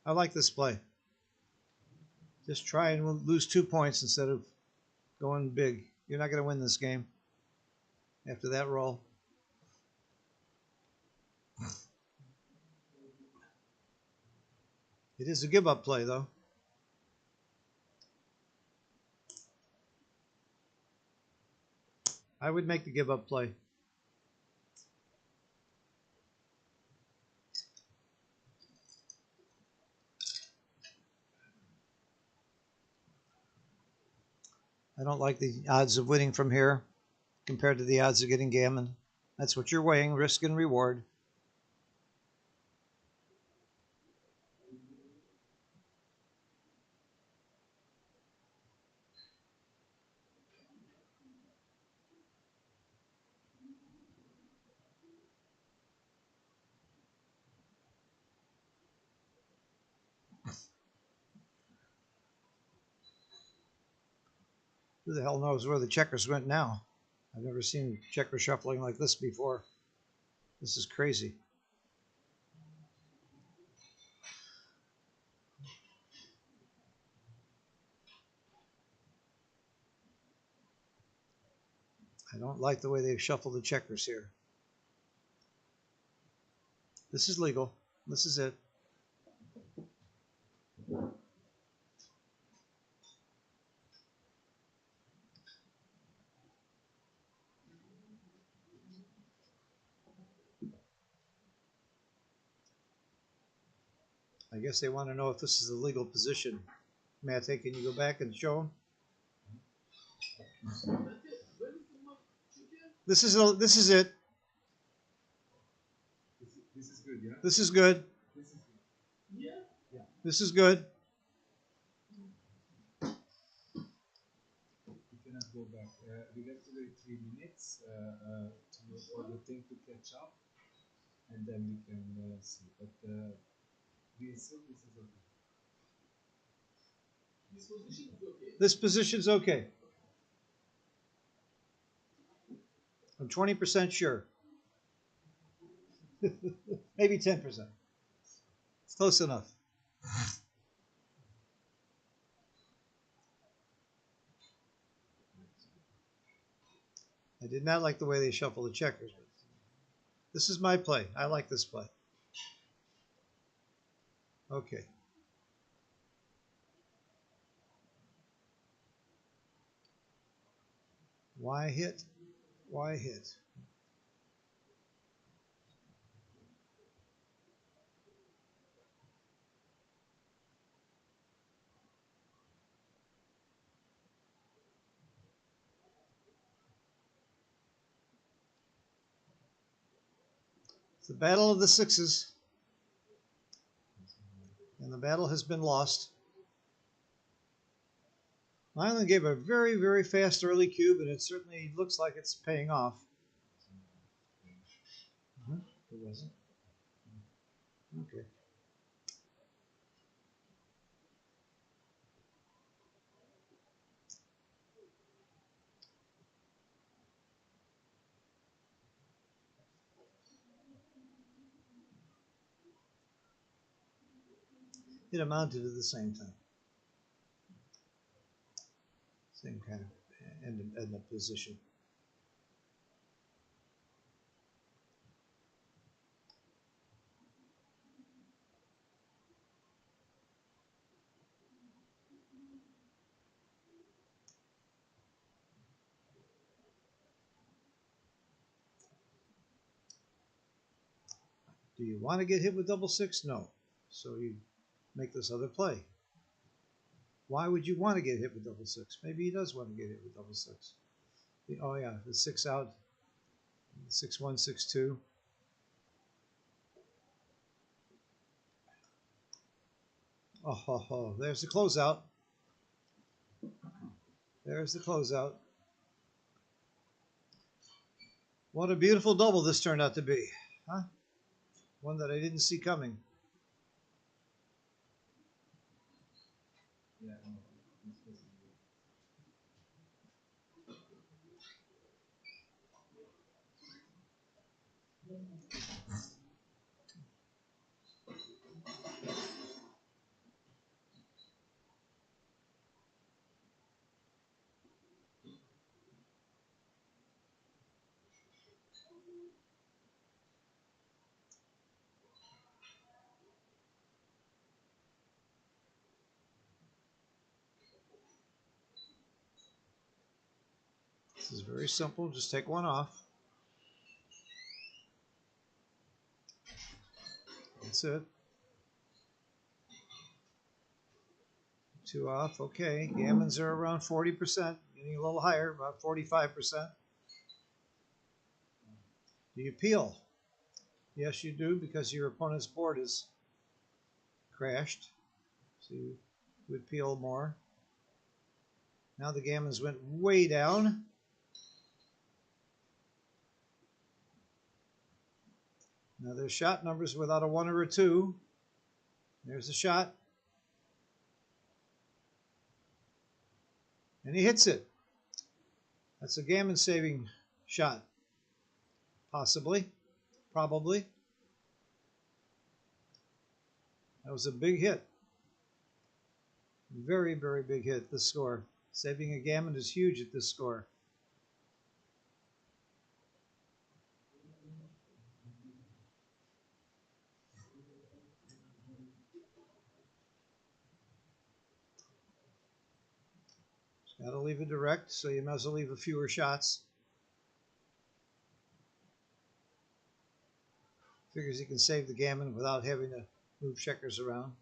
I like this play. Just try and lose 2 points instead of going big. You're not going to win this game after that roll. It is a give-up play, though. I would make the give-up play. I don't like the odds of winning from here compared to the odds of getting gammon. That's what you're weighing, risk and reward. Who the hell knows where the checkers went now? I've never seen checker shuffling like this before. This is crazy. I don't like the way they've shuffled the checkers here. This is legal. This is it. I guess they want to know if this is a legal position. Mate, can you go back and show them? This is it. This is good, yeah? This is good. This is good. Yeah? Yeah. This is good. You cannot go back. We have to wait 3 minutes for the thing to catch up, and then we can see. But this is okay. This position's okay. I'm 20% sure. Maybe 10%. It's close enough. I did not like the way they shuffle the checkers. This is my play. I like this play. Okay. Why hit? Why hit? It's the battle of the sixes. And the battle has been lost. Island gave a very, very fast early cube, and it certainly looks like it's paying off. It wasn't. Okay. It amounted to the same thing. Same kind of end up position. Do you want to get hit with double six? No. So you make this other play. Why would you want to get hit with double six? Maybe he does want to get hit with double six. Oh yeah, the 6 out, 6-1, 6-2. Oh, there's the closeout. There's the closeout. What a beautiful double this turned out to be, huh? One that I didn't see coming. Yeah. This is very simple. Just take one off. That's it. 2 off. Okay. Gammons are around 40%. Getting a little higher, about 45%. Do you peel? Yes, you do, because your opponent's board is crashed. So you would peel more. Now the gammons went way down. Now there's shot numbers without a 1 or a 2. There's a shot. And he hits it. That's a gammon saving shot. Possibly. Probably. That was a big hit. Very, very big hit, this score. Saving a gammon is huge at this score. Got to leave it direct, so you might as well leave a fewer shots. Figures he can save the gammon without having to move checkers around.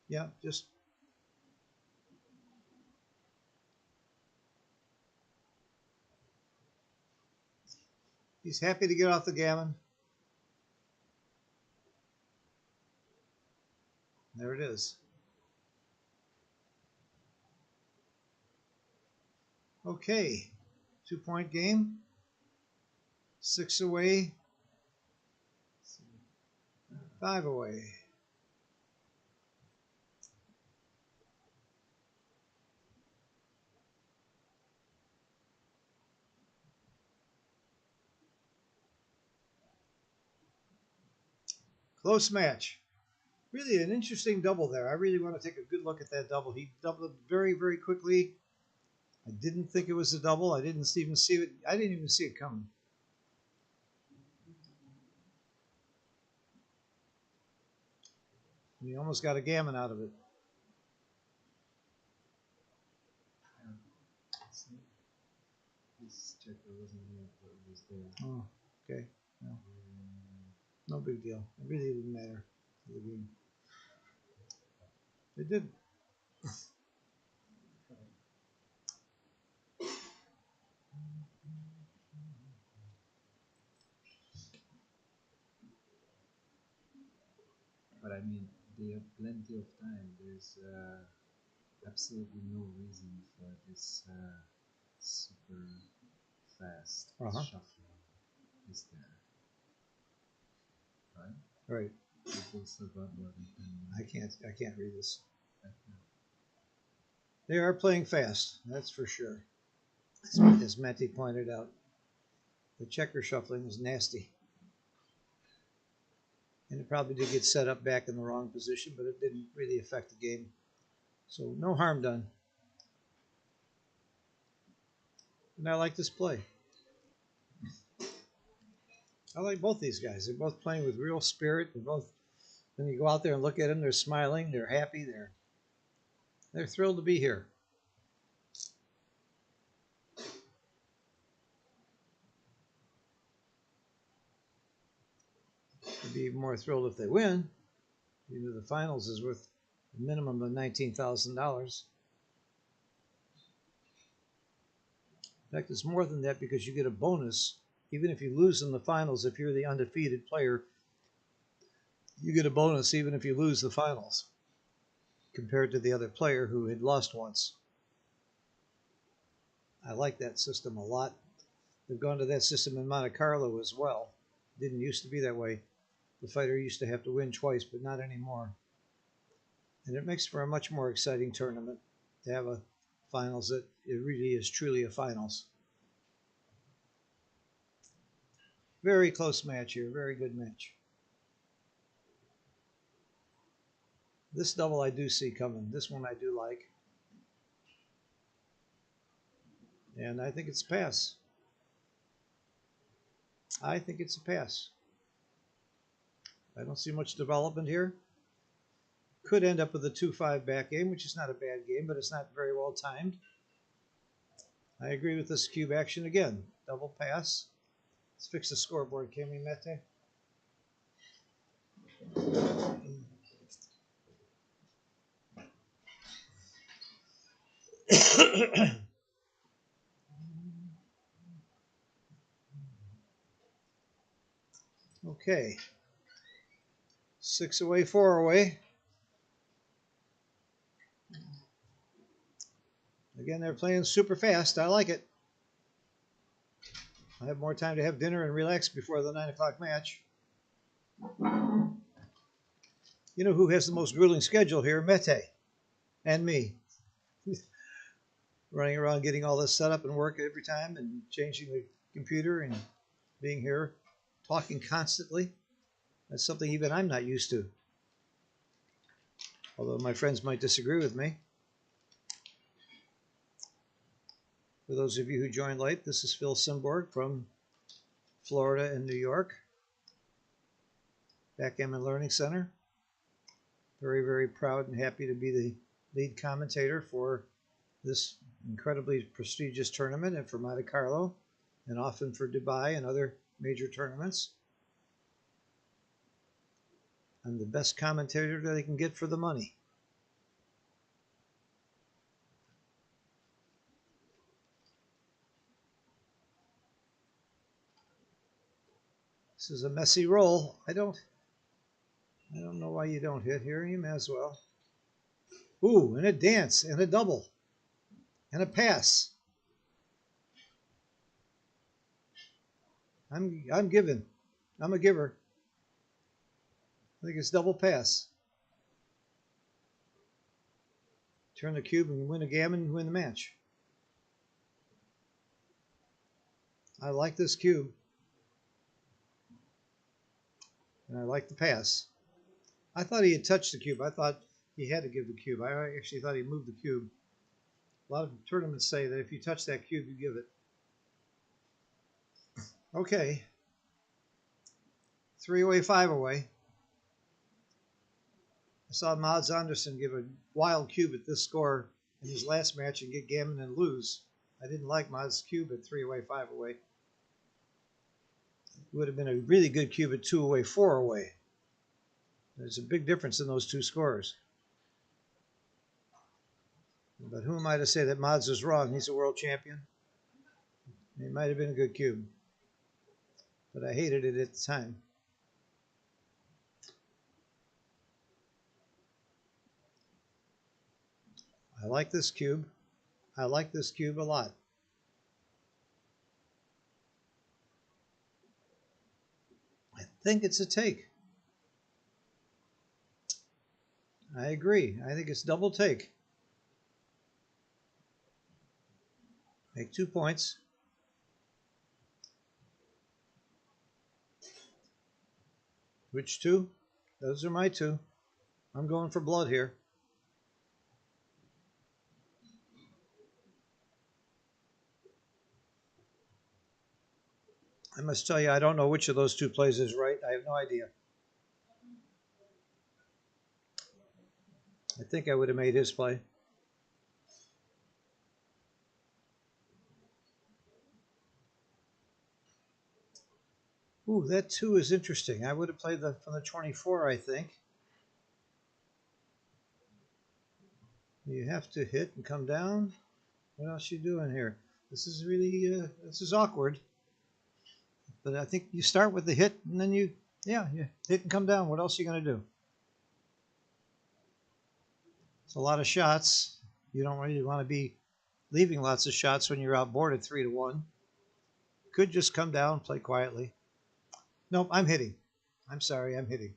Yeah, just he's happy to get off the gammon. There it is. Okay, 2-point game. 6 away. 5 away. Close match. Really an interesting double there. I really want to take a good look at that double. He doubled it very, very quickly. I didn't think it was a double. I didn't even see it. I didn't even see it coming. And he almost got a gammon out of it. This checker wasn't here, but it was there. Oh, okay. No, no big deal. It really didn't matter to the game. It didn't. But I mean, they have plenty of time. There's absolutely no reason for this super fast shuffling. Is there? Right? Right. People still got more than 10 minutes. I can't read this. They are playing fast, that's for sure. As Matty pointed out, the checker shuffling is nasty. And it probably did get set up back in the wrong position, but it didn't really affect the game. So no harm done. And I like this play. I like both these guys. They're both playing with real spirit. They're both, when you go out there and look at them, they're smiling, they're happy, they're thrilled to be here. They'd be even more thrilled if they win. You know, the finals is worth a minimum of $19,000. In fact, it's more than that because you get a bonus. Even if you lose in the finals, if you're the undefeated player, you get a bonus even if you lose the finals compared to the other player who had lost once. I like that system a lot. They've gone to that system in Monte Carlo as well. Didn't used to be that way. The fighter used to have to win twice, but not anymore. And it makes for a much more exciting tournament to have a finals that it really is truly a finals. Very close match here, very good match. This double I do see coming. This one I do like. And I think it's a pass. I think it's a pass. I don't see much development here. Could end up with a 2-5 back game, which is not a bad game, but it's not very well timed. I agree with this cube action again. Double pass. Let's fix the scoreboard, can we, Mete? Okay. 6 away, 4 away. Again, they're playing super fast. I like it. I have more time to have dinner and relax before the 9 o'clock match. You know who has the most grueling schedule here? Mete and me. Running around getting all this set up and work every time and changing the computer and being here, talking constantly. That's something even I'm not used to. Although my friends might disagree with me. For those of you who joined late, this is Phil Simborg from Florida and New York. Backgammon Learning Center. Very, very proud and happy to be the lead commentator for this incredibly prestigious tournament and for Monte Carlo and often for Dubai and other major tournaments. I'm the best commentator that I can get for the money. This is a messy roll. I don't know why you don't hit here. You may as well. Ooh, and a dance and a double and a pass. I'm giving. I'm a giver. I think it's double pass. Turn the cube and win a gammon and win the match. I like this cube. And I like the pass. I thought he had touched the cube. I thought he had to give the cube. I actually thought he moved the cube. A lot of tournaments say that if you touch that cube, you give it. Okay. 3 away, 5 away. I saw Mads Anderson give a wild cube at this score in his last match and get gammon and lose. I didn't like Mads' cube at 3 away, 5 away. It would have been a really good cube at 2 away, 4 away. There's a big difference in those two scores. But who am I to say that Mads is wrong? He's a world champion. It might have been a good cube. But I hated it at the time. I like this cube. I like this cube a lot. I think it's a take. I agree. I think it's double take. Make 2 points. Which 2? Those are my 2. I'm going for blood here. I must tell you, I don't know which of those 2 plays is right. I have no idea. I think I would have made his play. Ooh, that 2 is interesting. I would have played from the 24, I think. You have to hit and come down. What else you doing here? This is really, this is awkward. But I think you start with the hit and then you hit and come down. What else are you going to do? It's a lot of shots. You don't really want to be leaving lots of shots when you're outboarded 3-1. Could just come down, play quietly. Nope, I'm hitting. I'm sorry, I'm hitting.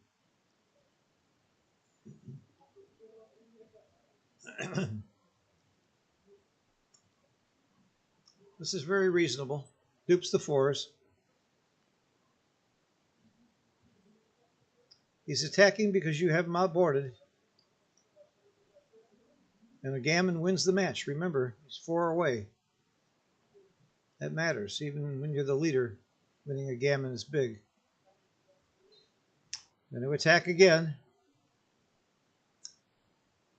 This is very reasonable. Dupes the 4s. He's attacking because you have him outboarded. And a gammon wins the match. Remember, he's 4 away. That matters. Even when you're the leader, winning a gammon is big. Going to attack again.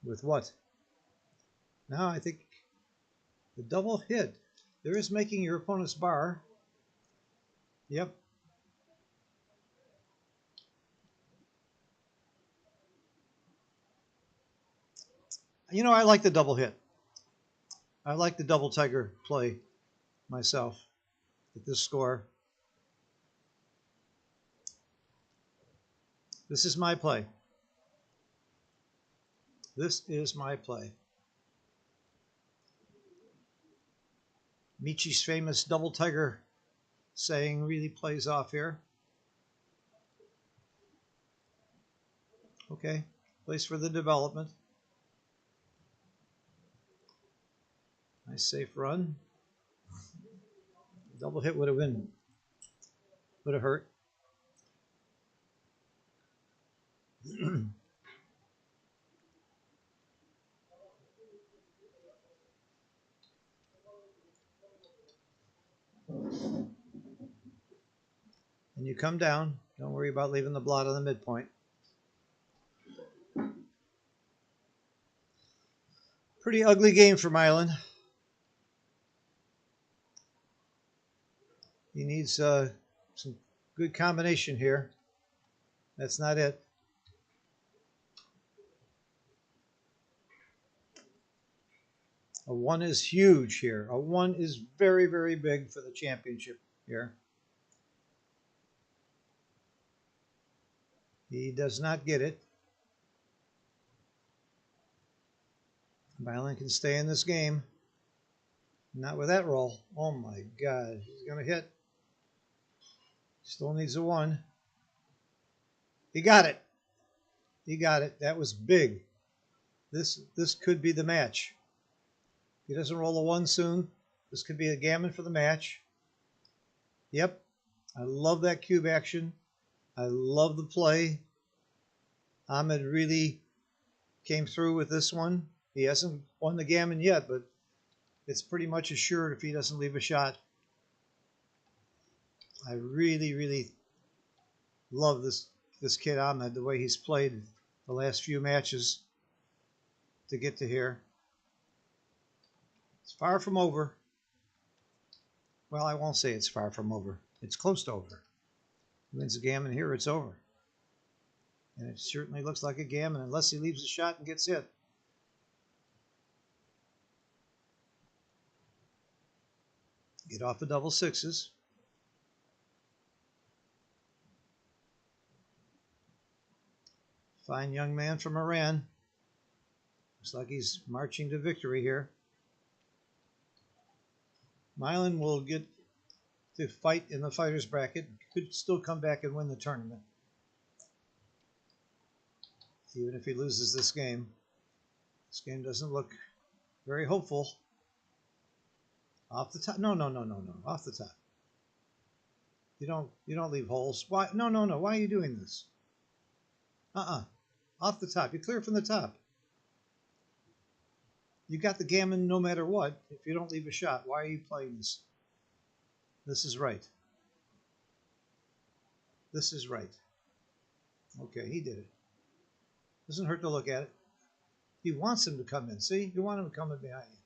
With what? Now I think the double hit. There is making your opponent's bar. Yep. You know, I like the double hit. I like the double tiger play myself at this score. This is my play. This is my play. Michi's famous double tiger saying really plays off here. Okay, place for the development. Nice safe run. Double hit would have hurt. And you come down. Don't worry about leaving the blot on the midpoint. Pretty ugly game for Milan. He needs some good combination here. That's not it. A 1 is huge here. A 1 is very, very big for the championship here. He does not get it. Milan can stay in this game. Not with that roll. Oh my God. He's going to hit. Still needs a 1. He got it. He got it. That was big. This could be the match. If he doesn't roll a 1 soon, this could be a gammon for the match. Yep. I love that cube action. I love the play. Ahmed really came through with this one. He hasn't won the gammon yet, but it's pretty much assured if he doesn't leave a shot. I really, really love this kid Ahmed, the way he's played the last few matches to get to here. It's far from over. Well, I won't say it's far from over. It's close to over. He wins the gammon here, it's over. And it certainly looks like a gammon unless he leaves a shot and gets hit. Get off the double sixes. Fine young man from Iran. Looks like he's marching to victory here. Milan will get to fight in the fighters bracket. Could still come back and win the tournament. Even if he loses this game. This game doesn't look very hopeful. Off the top. No. Off the top. You don't leave holes. Why? No. Why are you doing this? Off the top. You clear from the top. You got the gammon no matter what. If you don't leave a shot, why are you playing this? This is right. This is right. Okay, he did it. Doesn't hurt to look at it. He wants him to come in. See? You want him to come in behind you.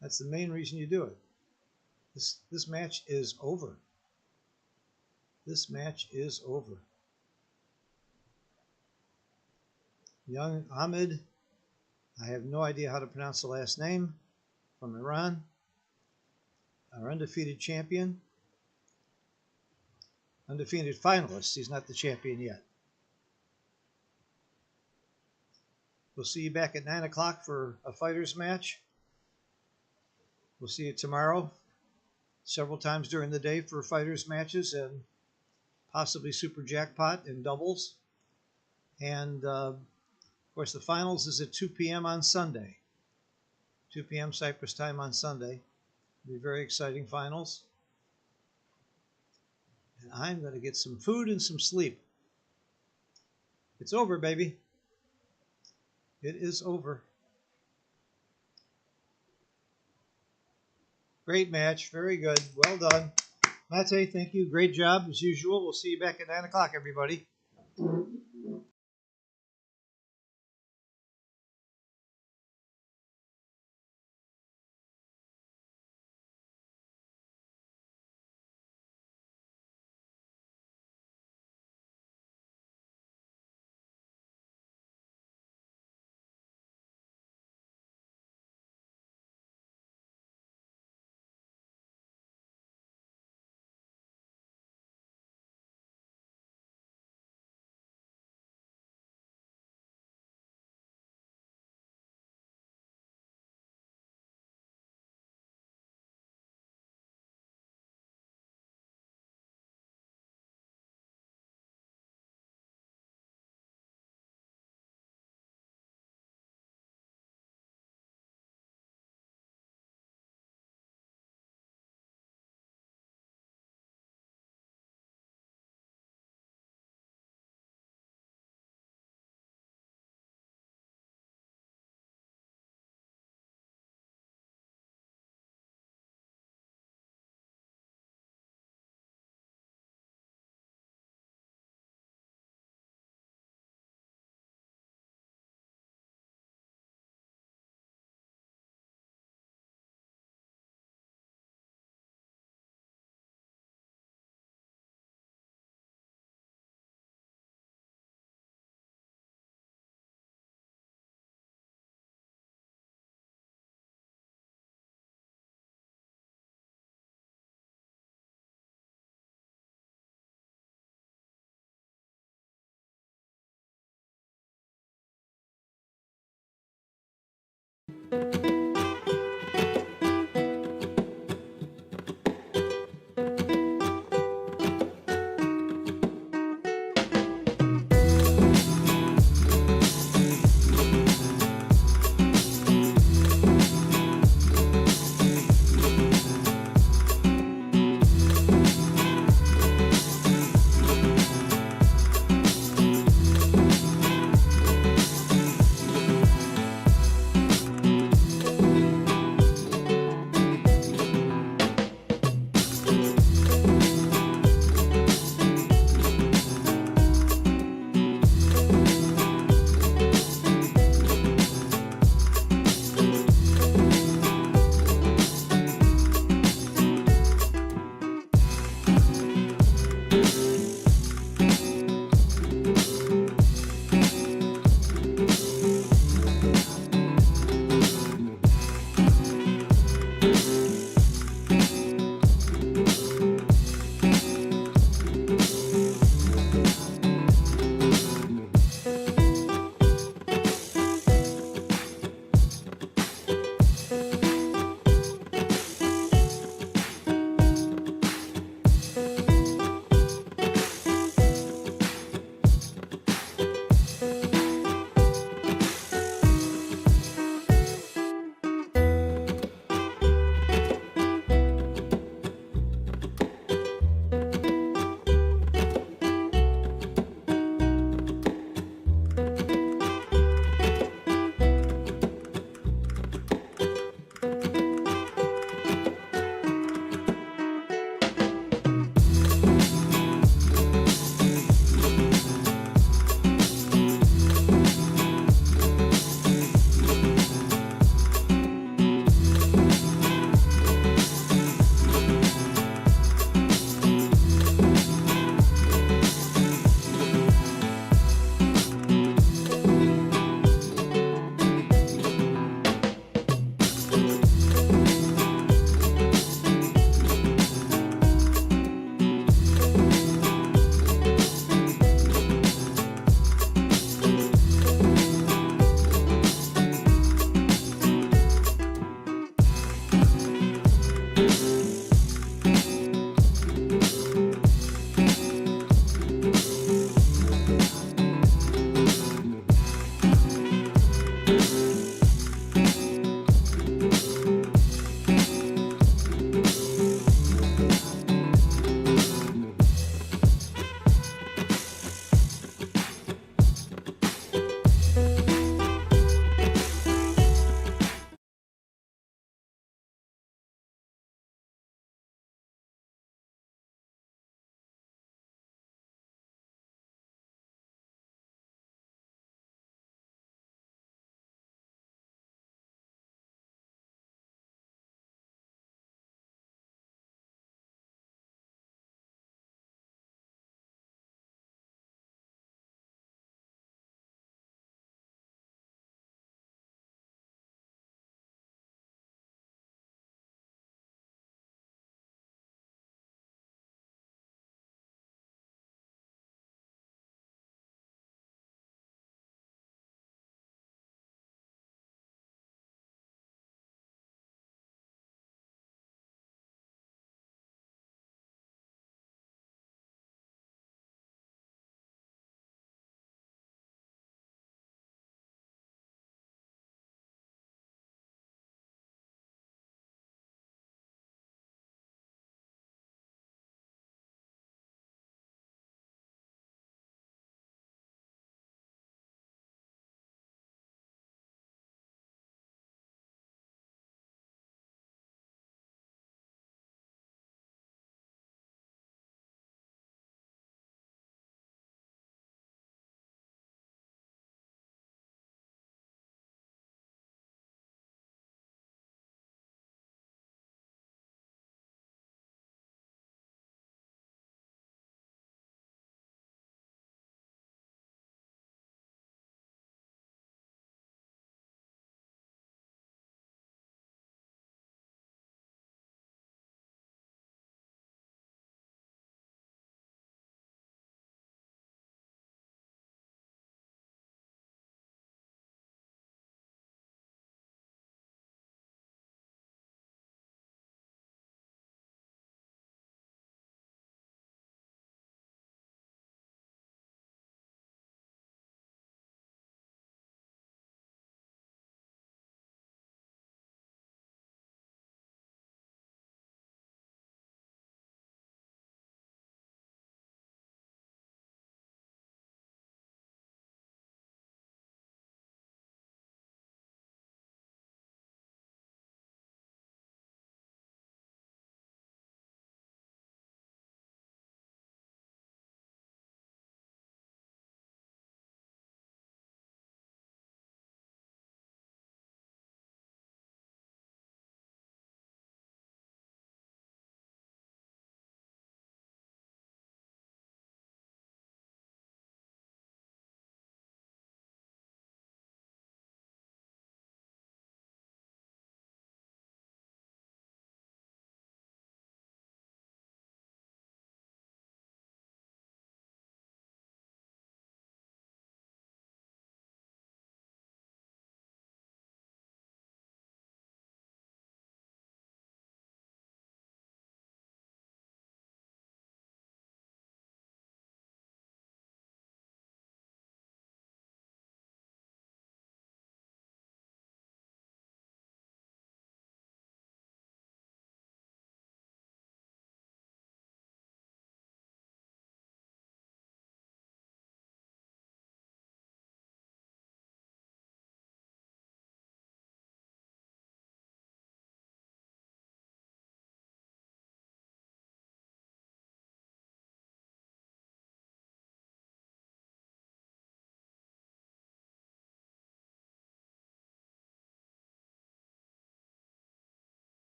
That's the main reason you do it. This match is over. This match is over. Young Ahmed, I have no idea how to pronounce the last name, from Iran, our undefeated champion. Undefeated finalist. He's not the champion yet. We'll see you back at 9 o'clock for a fighters match. We'll see you tomorrow several times during the day for fighters matches and possibly super jackpot and doubles. And of course the finals is at 2 p.m. on Sunday. 2 p.m. Cyprus time on Sunday. It'll be very exciting finals. And I'm going to get some food and some sleep. It's over, baby. It is over. Great match. Very good. Well done. Mate, thank you. Great job as usual. We'll see you back at 9 o'clock, everybody.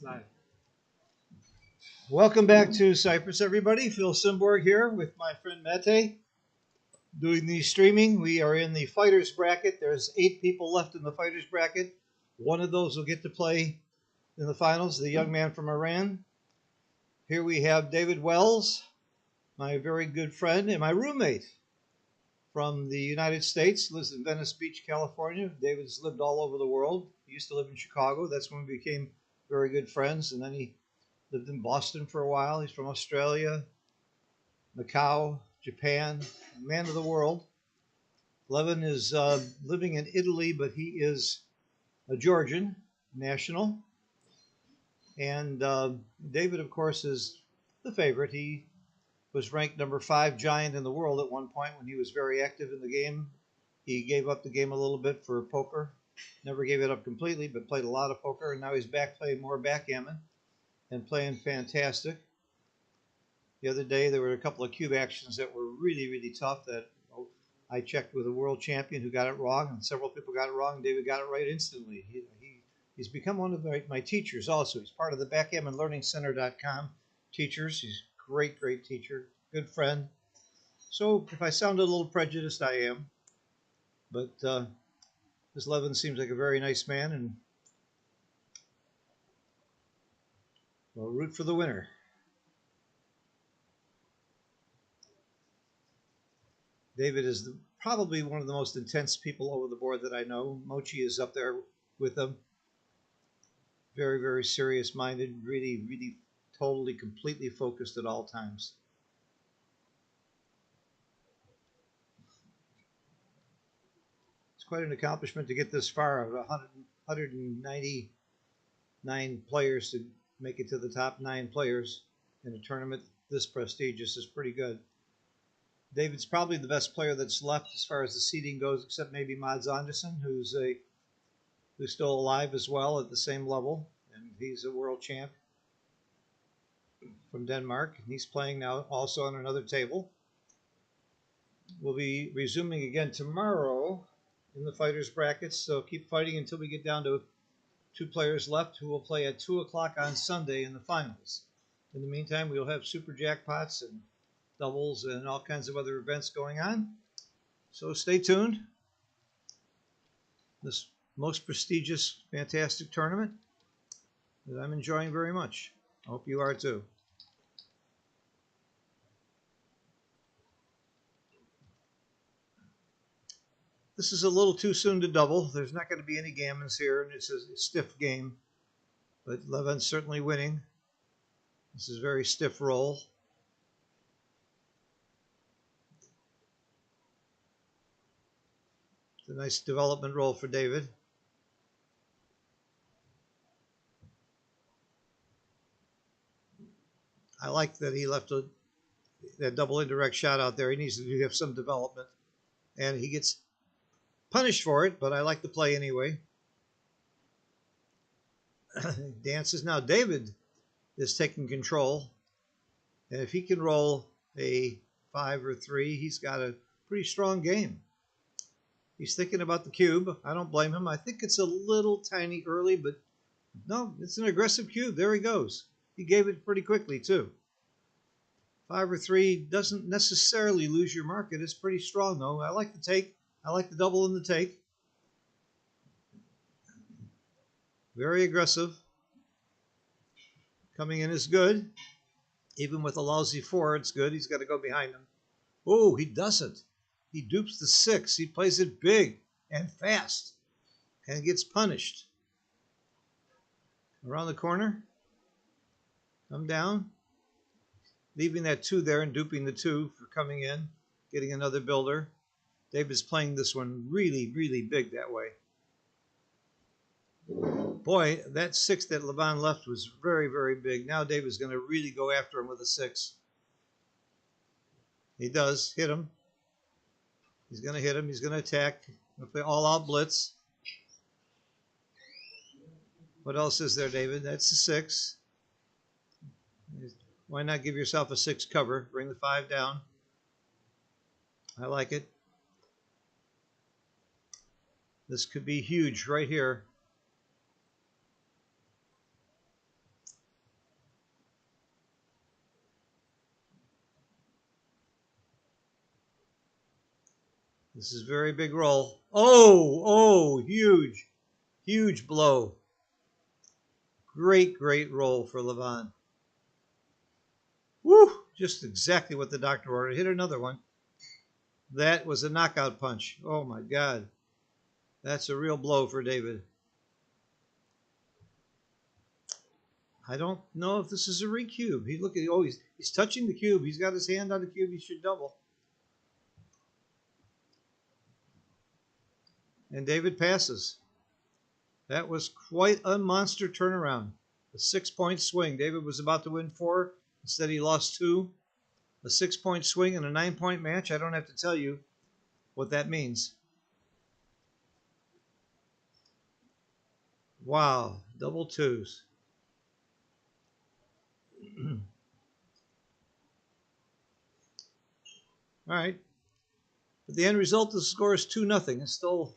slide. Welcome back to Cyprus, everybody. Phil Simborg here with my friend Mete doing the streaming. We are in the fighters bracket. There's 8 people left in the fighters bracket. One of those will get to play in the finals, the young man from Iran. Here we have David Wells, my very good friend and my roommate from the United States, lives in Venice Beach, California. David's lived all over the world. He used to live in Chicago. That's when we became very good friends. And then he lived in Boston for a while. He's from Australia, Macau, Japan, man of the world. Levin is living in Italy, but he is a Georgian national. And David, of course, is the favorite. He was ranked number 5 giant in the world at one point when he was very active in the game. He gave up the game a little bit for poker. Never gave it up completely, but played a lot of poker. And now he's back playing more backgammon and playing fantastic. The other day, there were a couple of cube actions that were really, really tough that I checked with a world champion who got it wrong, and several people got it wrong, and David got it right instantly. He's become one of my teachers also. He's part of the backgammonlearningcenter.com teachers. He's a great, great teacher, good friend. So if I sounded a little prejudiced, I am. But this Levin seems like a very nice man, and we'll root for the winner. David is probably one of the most intense people over the board that I know. Mochi is up there with him. Very, very serious-minded, really, really totally, completely focused at all times. It's quite an accomplishment to get this far. Of 199 players to make it to the top 9 players in a tournament this prestigious is pretty good. David's probably the best player that's left as far as the seeding goes, except maybe Mads Andersen, who's still alive as well at the same level, and he's a world champ from Denmark. He's playing now also on another table. We'll be resuming again tomorrow in the fighters brackets, so keep fighting until we get down to 2 players left who will play at 2 o'clock on Sunday in the finals. In the meantime, we'll have super jackpots and doubles and all kinds of other events going on. So stay tuned. This most prestigious, fantastic tournament that I'm enjoying very much. I hope you are too. This is a little too soon to double. There's not going to be any gammons here, and it's a stiff game. But Levin's certainly winning. This is a very stiff roll. It's a nice development roll for David. I like that he left that double indirect shot out there. He needs to have some development. And he gets punished for it, but I like the play anyway. Dances now. David is taking control. And if he can roll a 5 or 3, he's got a pretty strong game. He's thinking about the cube. I don't blame him. I think it's a little tiny early, but no, it's an aggressive cube. There he goes. He gave it pretty quickly, too. 5 or 3 doesn't necessarily lose your market. It's pretty strong, though. I like the take. I like the double in the take. Very aggressive. Coming in is good. Even with a lousy 4, it's good. He's got to go behind him. Oh, he doesn't. He dupes the 6. He plays it big and fast and gets punished. Around the corner. Come down. Leaving that 2 there and duping the 2 for coming in. Getting another builder. David's playing this one really, really big that way. Boy, that 6 that Levin left was very, very big. Now David's going to really go after him with a 6. He does. Hit him. He's going to hit him. He's going to attack. Going to play all-out blitz. What else is there, David? That's the 6. Why not give yourself a 6 cover? Bring the 5 down. I like it. This could be huge right here. This is a very big roll. Oh, huge, huge blow. Great, great roll for Levon. Woo! Just exactly what the doctor ordered. Hit another one. That was a knockout punch. Oh my God. That's a real blow for David. I don't know if this is a recube. He look at he's touching the cube. He's got his hand on the cube. He should double. And David passes. That was quite a monster turnaround. A 6-point swing. David was about to win 4. Instead, he lost 2. A 6-point swing in a 9-point match. I don't have to tell you what that means. Wow. Double twos. All right. But the end result of the score is 2-0. It's still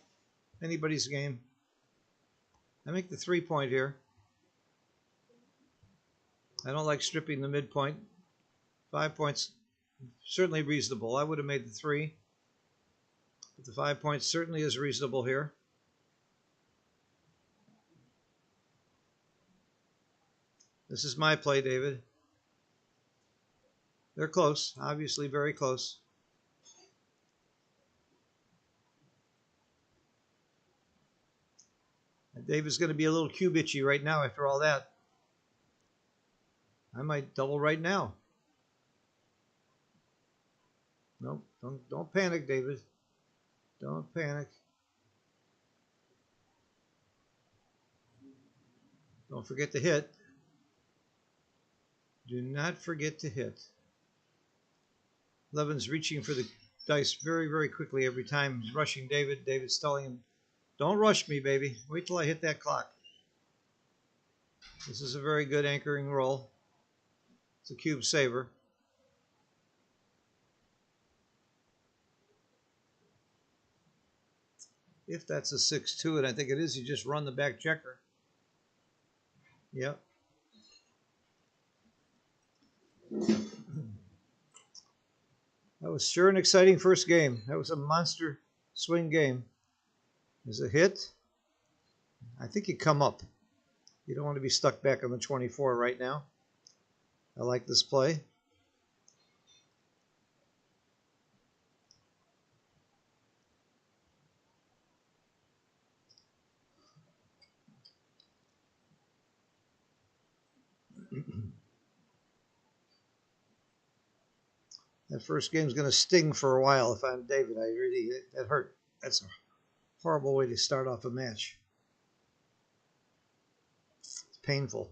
anybody's game. I make the 3-point here. I don't like stripping the midpoint. 5 points, certainly reasonable. I would have made the 3. But the 5 points certainly is reasonable here. This is my play, David. They're close, obviously very close. And David's going to be a little cube itchy right now after all that. I might double right now. Nope, don't panic, David. Don't panic. Don't forget to hit. Do not forget to hit. Levin's reaching for the dice very, very quickly every time. He's rushing David. David's telling him, don't rush me, baby. Wait till I hit that clock. This is a very good anchoring roll. It's a cube saver. If that's a 6-2, and I think it is, you just run the back checker. Yep. That was sure an exciting first game. That was a monster swing game. There's a hit. I think you come up. You don't want to be stuck back on the 24 right now. I like this play. That first game's going to sting for a while if I'm David. That hurt. That's a horrible way to start off a match. It's painful.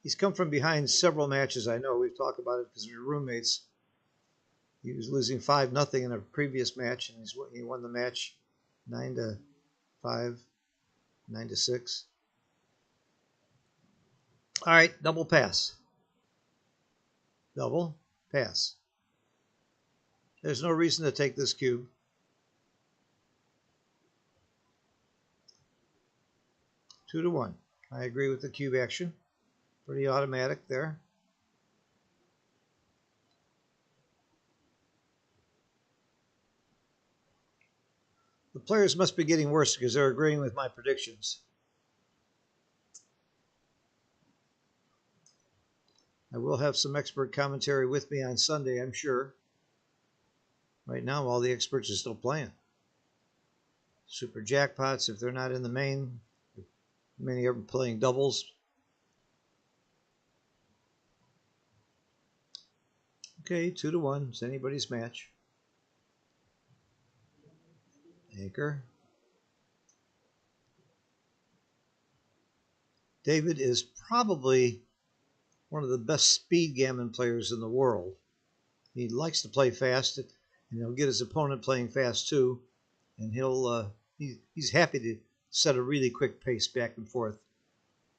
He's come from behind several matches. I know we've talked about it because we were roommates. He was losing 5-0 in a previous match, and he won the match 9-5, 9-6. All right, double pass. Double pass. There's no reason to take this cube. Two to one. I agree with the cube action. Pretty automatic there. The players must be getting worse because they're agreeing with my predictions. I will have some expert commentary with me on Sunday, I'm sure. Right now, all the experts are still playing. Super jackpots, if they're not in the main, many of them playing doubles. Okay, 2 to 1. It's anybody's match. Anchor. David is probably one of the best speed gammon players in the world. He likes to play fast, and he'll get his opponent playing fast too. And he's happy to set a really quick pace back and forth.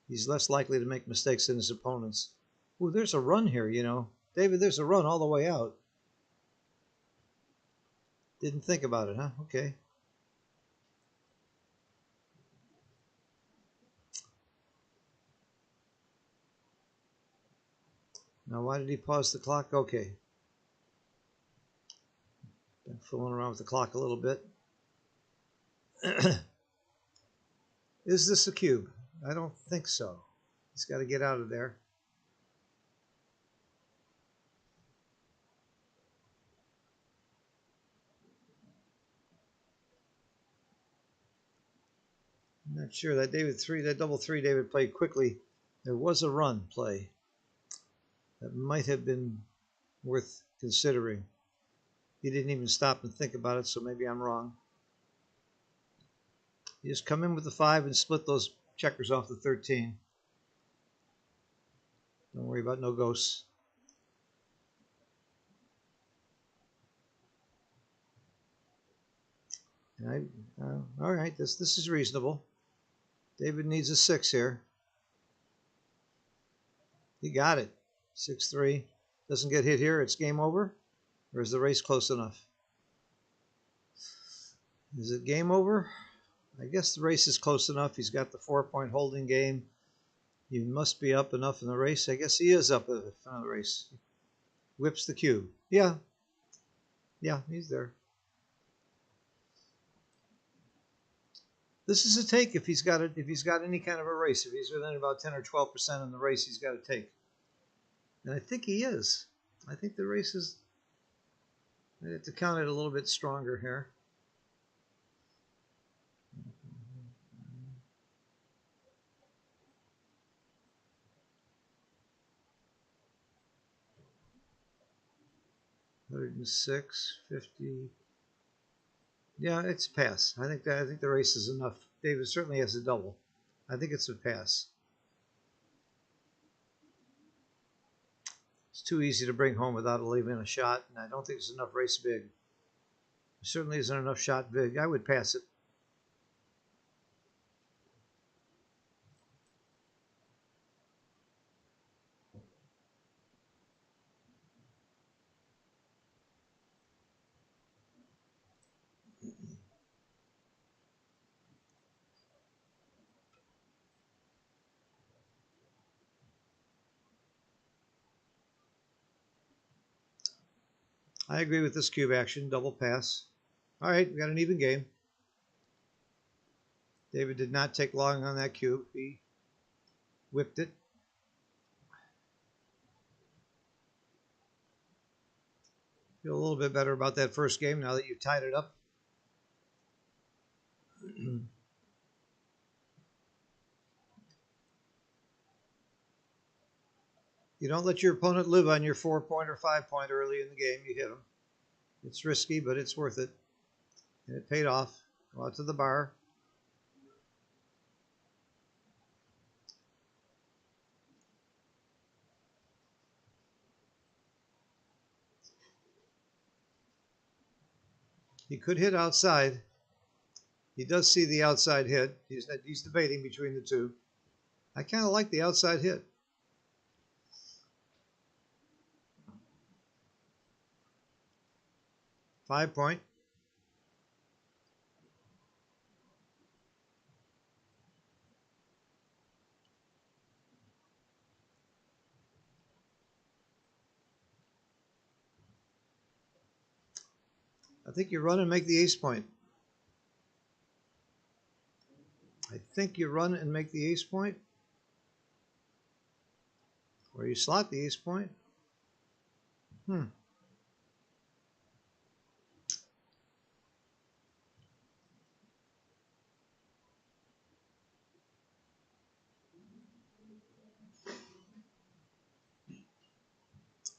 He's less likely to make mistakes than his opponents. Ooh, there's a run here, you know. David, there's a run all the way out. Didn't think about it, huh? Okay. Now, why did he pause the clock? Okay. Been fooling around with the clock a little bit. Is this a cube? I don't think so. He's got to get out of there. I'm not sure. That double three David played quickly. There was a run play that might have been worth considering. He didn't even stop and think about it, so maybe I'm wrong. You just come in with the 5 and split those checkers off the 13. Don't worry about no ghosts. And all right, this is reasonable. David needs a 6 here. He got it. 6-3. Doesn't get hit here. It's game over. Or is the race close enough? Is it game over? I guess the race is close enough. He's got the 4-point holding game. He must be up enough in the race. I guess he is up in the race. Whips the cube. Yeah. Yeah, he's there. This is a take if he's got any kind of a race. If he's within about 10 or 12% in the race, he's got to take. And I think he is. I think the race is. I have to count it a little bit stronger here. $106.50. Yeah, it's a pass. I think the race is enough. David certainly has a double. I think it's a pass. It's too easy to bring home without leaving a shot, and I don't think there's enough race big. There certainly isn't enough shot big. I would pass it. I agree with this cube action. Double pass. All right, we got an even game. David did not take long on that cube. He whipped it. Feel a little bit better about that first game now that you tied it up. You don't let your opponent live on your 4-point or 5-point early in the game. You hit them. It's risky, but it's worth it. And it paid off. Go out to the bar. He could hit outside. He does see the outside hit. He's debating between the two. I kind of like the outside hit. Five-point. I think you run and make the ace point. I think you run and make the ace point. Or you slot the ace point.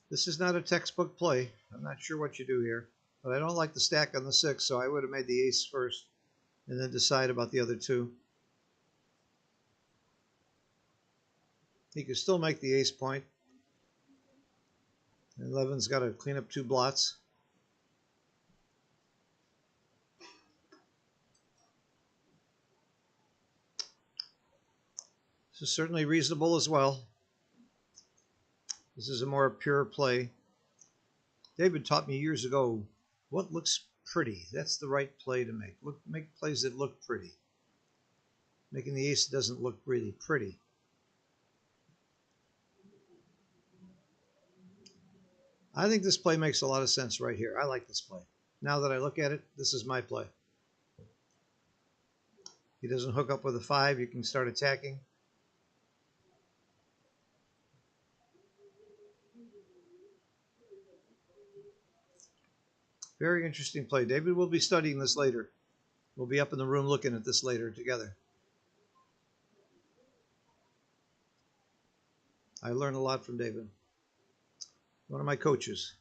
This is not a textbook play. I'm not sure what you do here. But I don't like the stack on the 6, so I would have made the ace first and then decide about the other two. He could still make the ace point. And Levin's got to clean up 2 blots. This is certainly reasonable as well. This is a more pure play. David taught me years ago, what looks pretty? That's the right play to make. Make plays that look pretty. Making the ace doesn't look really pretty. I think this play makes a lot of sense right here. I like this play. Now that I look at it, this is my play. He doesn't hook up with a 5. You can start attacking. Very interesting play. David will be studying this later. We'll be up in the room looking at this later together. I learned a lot from David. One of my coaches.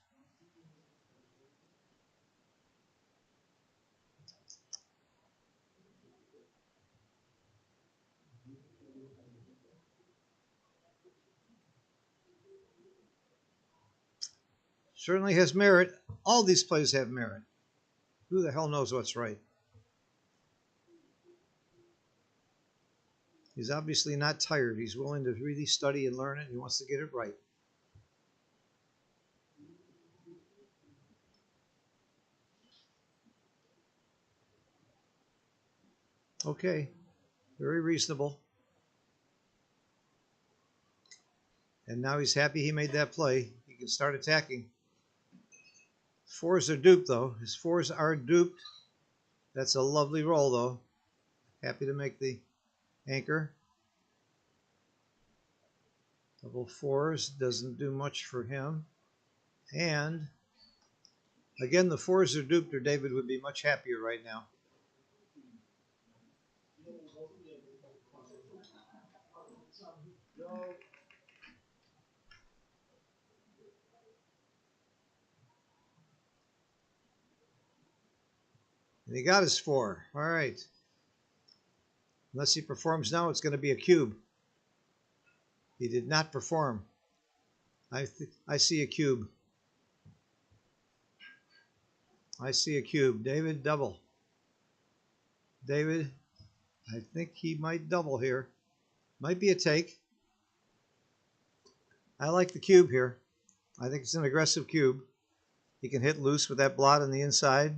Certainly has merit. All these plays have merit. Who the hell knows what's right? He's obviously not tired. He's willing to really study and learn it. He wants to get it right. Okay, very reasonable. And now he's happy he made that play. He can start attacking. 4s are duped, though. His 4s are duped. That's a lovely roll, though. Happy to make the anchor. Double 4s doesn't do much for him. And again, the 4s are duped, or David would be much happier right now. And he got his 4. All right. Unless he performs now, it's going to be a cube. He did not perform. I see a cube. I see a cube. David, double. David, I think he might double here. Might be a take. I like the cube here. I think it's an aggressive cube. He can hit loose with that blot on the inside.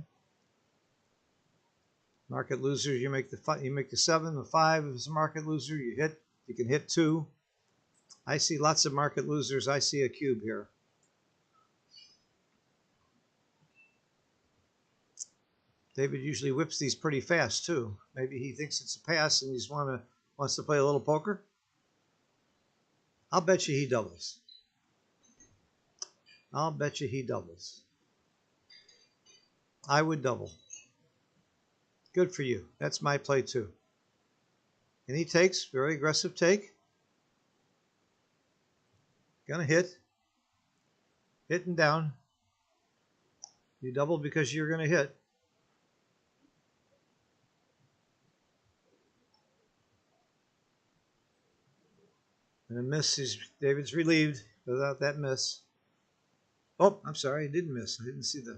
Market losers, you make the 7. The 5 is a market loser. You hit. You can hit 2. I see lots of market losers. I see a cube here. David usually whips these pretty fast too. Maybe he thinks it's a pass and he's wants to play a little poker. I'll bet you he doubles. I'll bet you he doubles. I would double. Good for you. That's my play too. And he takes, very aggressive take. Gonna hit. Hitting down. You double because you're gonna hit. And a miss is David's relieved without that miss. Oh, I'm sorry, he didn't miss. I didn't see the.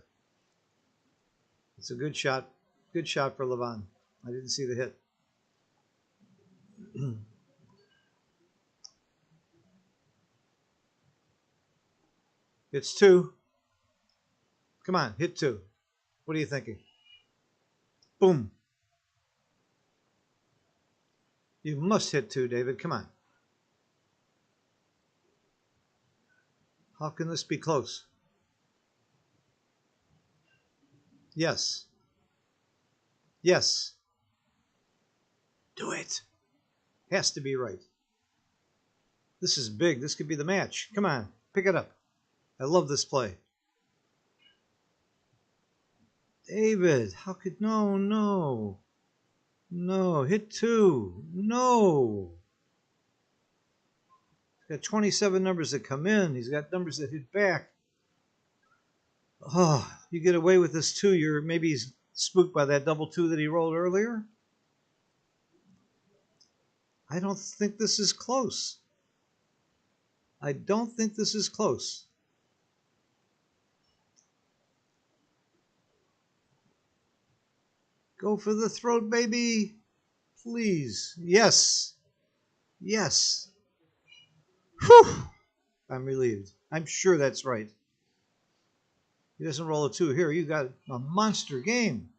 It's a good shot. Good shot for Levon. I didn't see the hit. It's 2. Come on, hit 2. What are you thinking? Boom. You must hit 2, David. Come on. How can this be close? Yes. Yes. Do it. Has to be right. This is big. This could be the match. Come on. Pick it up. I love this play. David, how could... No. Hit 2. No. He's got 27 numbers that come in. He's got numbers that hit back. Oh, you get away with this too. Maybe he's spooked by that double 2 that he rolled earlier. I don't think this is close. I don't think this is close. Go for the throat, baby. Please. Yes. Yes. Whew. I'm relieved. I'm sure that's right. He doesn't roll a 2 here. You got a monster game.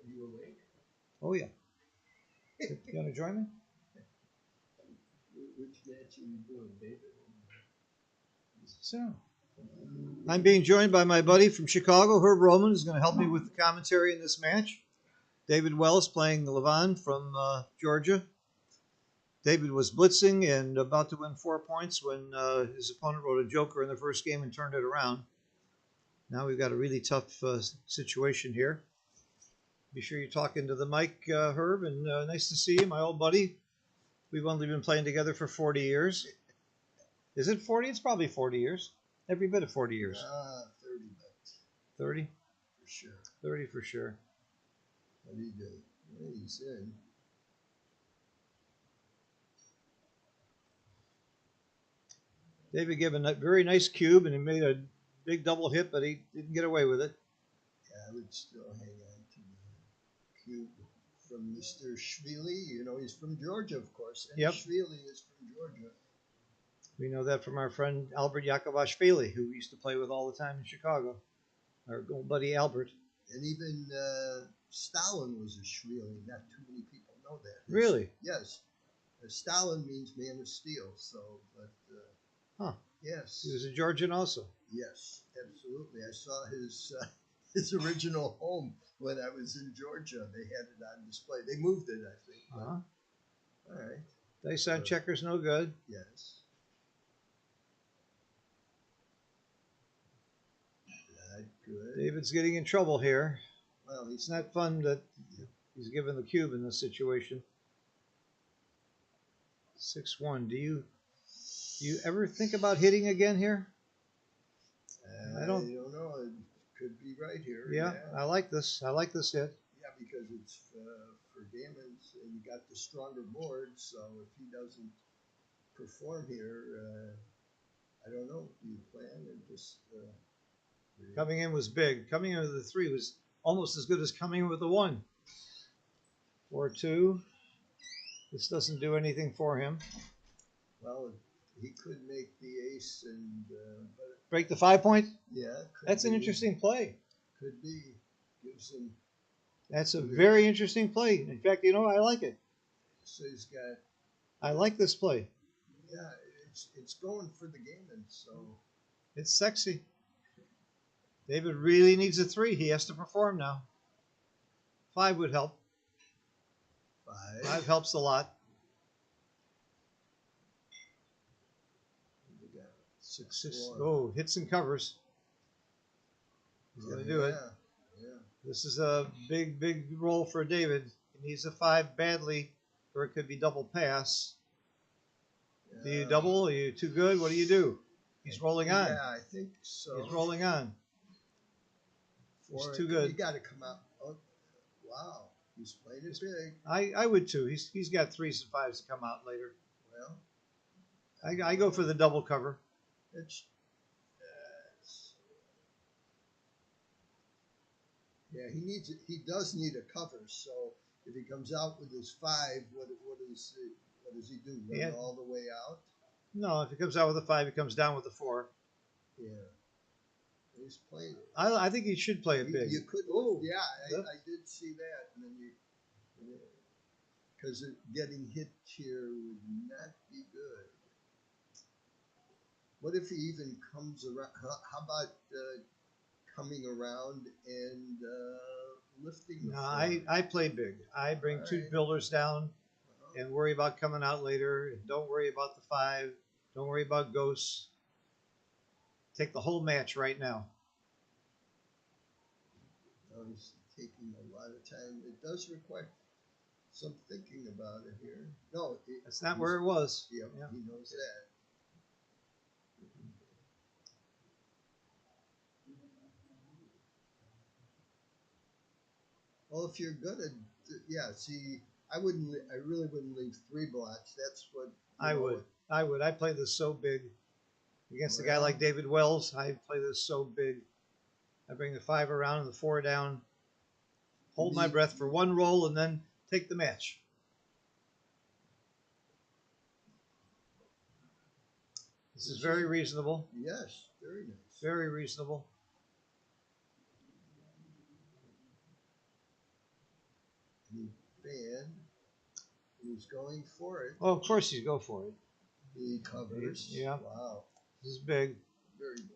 You awake? Oh, yeah. You want to join me? Which match are you doing, David? So, I'm being joined by my buddy from Chicago, Herb Roman, who's going to help me with the commentary in this match. David Wells playing Levon from Georgia. David was blitzing and about to win 4 points when his opponent wrote a joker in the first game and turned it around. Now we've got a really tough situation here. Be sure you talk into the mic, Herb, and nice to see you, my old buddy. We've only been playing together for 40 years. Is it 40? It's probably 40 years. Every bit of 40 years. 30, but 30? for sure. 30 for sure. What do you do? Well, he's in. David gave a very nice cube, and he made a big double hit, but he didn't get away with it. Yeah, I would still hang on to the cube from Mr. Shvili. You know, he's from Georgia, of course. And Yep. Shvili is from Georgia. We know that from our friend Albert Yakovashvili, who we used to play with all the time in Chicago. Our old buddy Albert. And even Stalin was a Shvili. Not too many people know that. Really? Yes. Stalin means man of steel. So, but Huh. yes. He was a Georgian also. Yes, absolutely. I saw his his original home when I was in Georgia. They had it on display. They moved it, I think. but- Uh-huh. All right. Dice on checkers, no good. Yes. Not good. David's getting in trouble here. Well, It's not fun that he's given the cube in this situation. 6-1. Do you ever think about hitting again here? I I don't don't- know. It could be right here. Yeah, I like this. I like this hit. Yeah, because it's for Gammons, and you got the stronger board. So if he doesn't perform here, I don't know. Do you plan and just Coming in was big. Coming in with the 3 was almost as good as coming in with the 1. 4-2. This doesn't do anything for him. Well, he could make the ace, and but Break the 5 point. yeah, could That's an be. interesting play. Could be. Gives him. That's a very interesting play. In fact, I like it. So he's got. I like this play. Yeah, it's going for the game, and so It's sexy. David really needs a 3. He has to perform now. 5 would help. 5 helps a lot. We got 6. 6-4. Oh, hits and covers. He's going to do it. Yeah. This is a big, big roll for David. He needs a 5 badly, or it could be double pass. Do you double? Are you too good? What do you do? He's rolling on. Yeah, I think so. He's rolling on. He's For too it, good. You got to come out. Oh, wow, he's playing it big. I would too. He's got 3s and 5s to come out later. Well, I go for the double cover. it's yeah. He does need a cover. So if he comes out with his 5, what does he do? Run Yeah. all the way out? No, if he comes out with a 5, he comes down with a 4. Yeah. He's playing it. I think he should play it big. You could. Oh, Yeah, yep. I did see that, and then because getting hit here would not be good. What if he even comes around? How about coming around and lifting the No, floor? I play big. I bring All 2 right. builders down Uh-huh. and worry about coming out later. And don't worry about the 5. Don't worry about ghosts. Take the whole match right now. Oh, he's taking a lot of time. It does require some thinking about it here. No, That's not where it was. Yep, Yeah. he knows that. Well, if you're gonna, yeah. See, I really wouldn't leave 3 blocks. That's what I would. I play this so big. Against a guy like David Wells, I play this so big. I bring the 5 around and the 4 down. Hold my breath for 1 roll and then take the match. This is very reasonable. Yes, very nice. Very reasonable. And he banned. He was going for it. Well, of course you go for it. He covers. Yeah. Wow. This is big. Very good.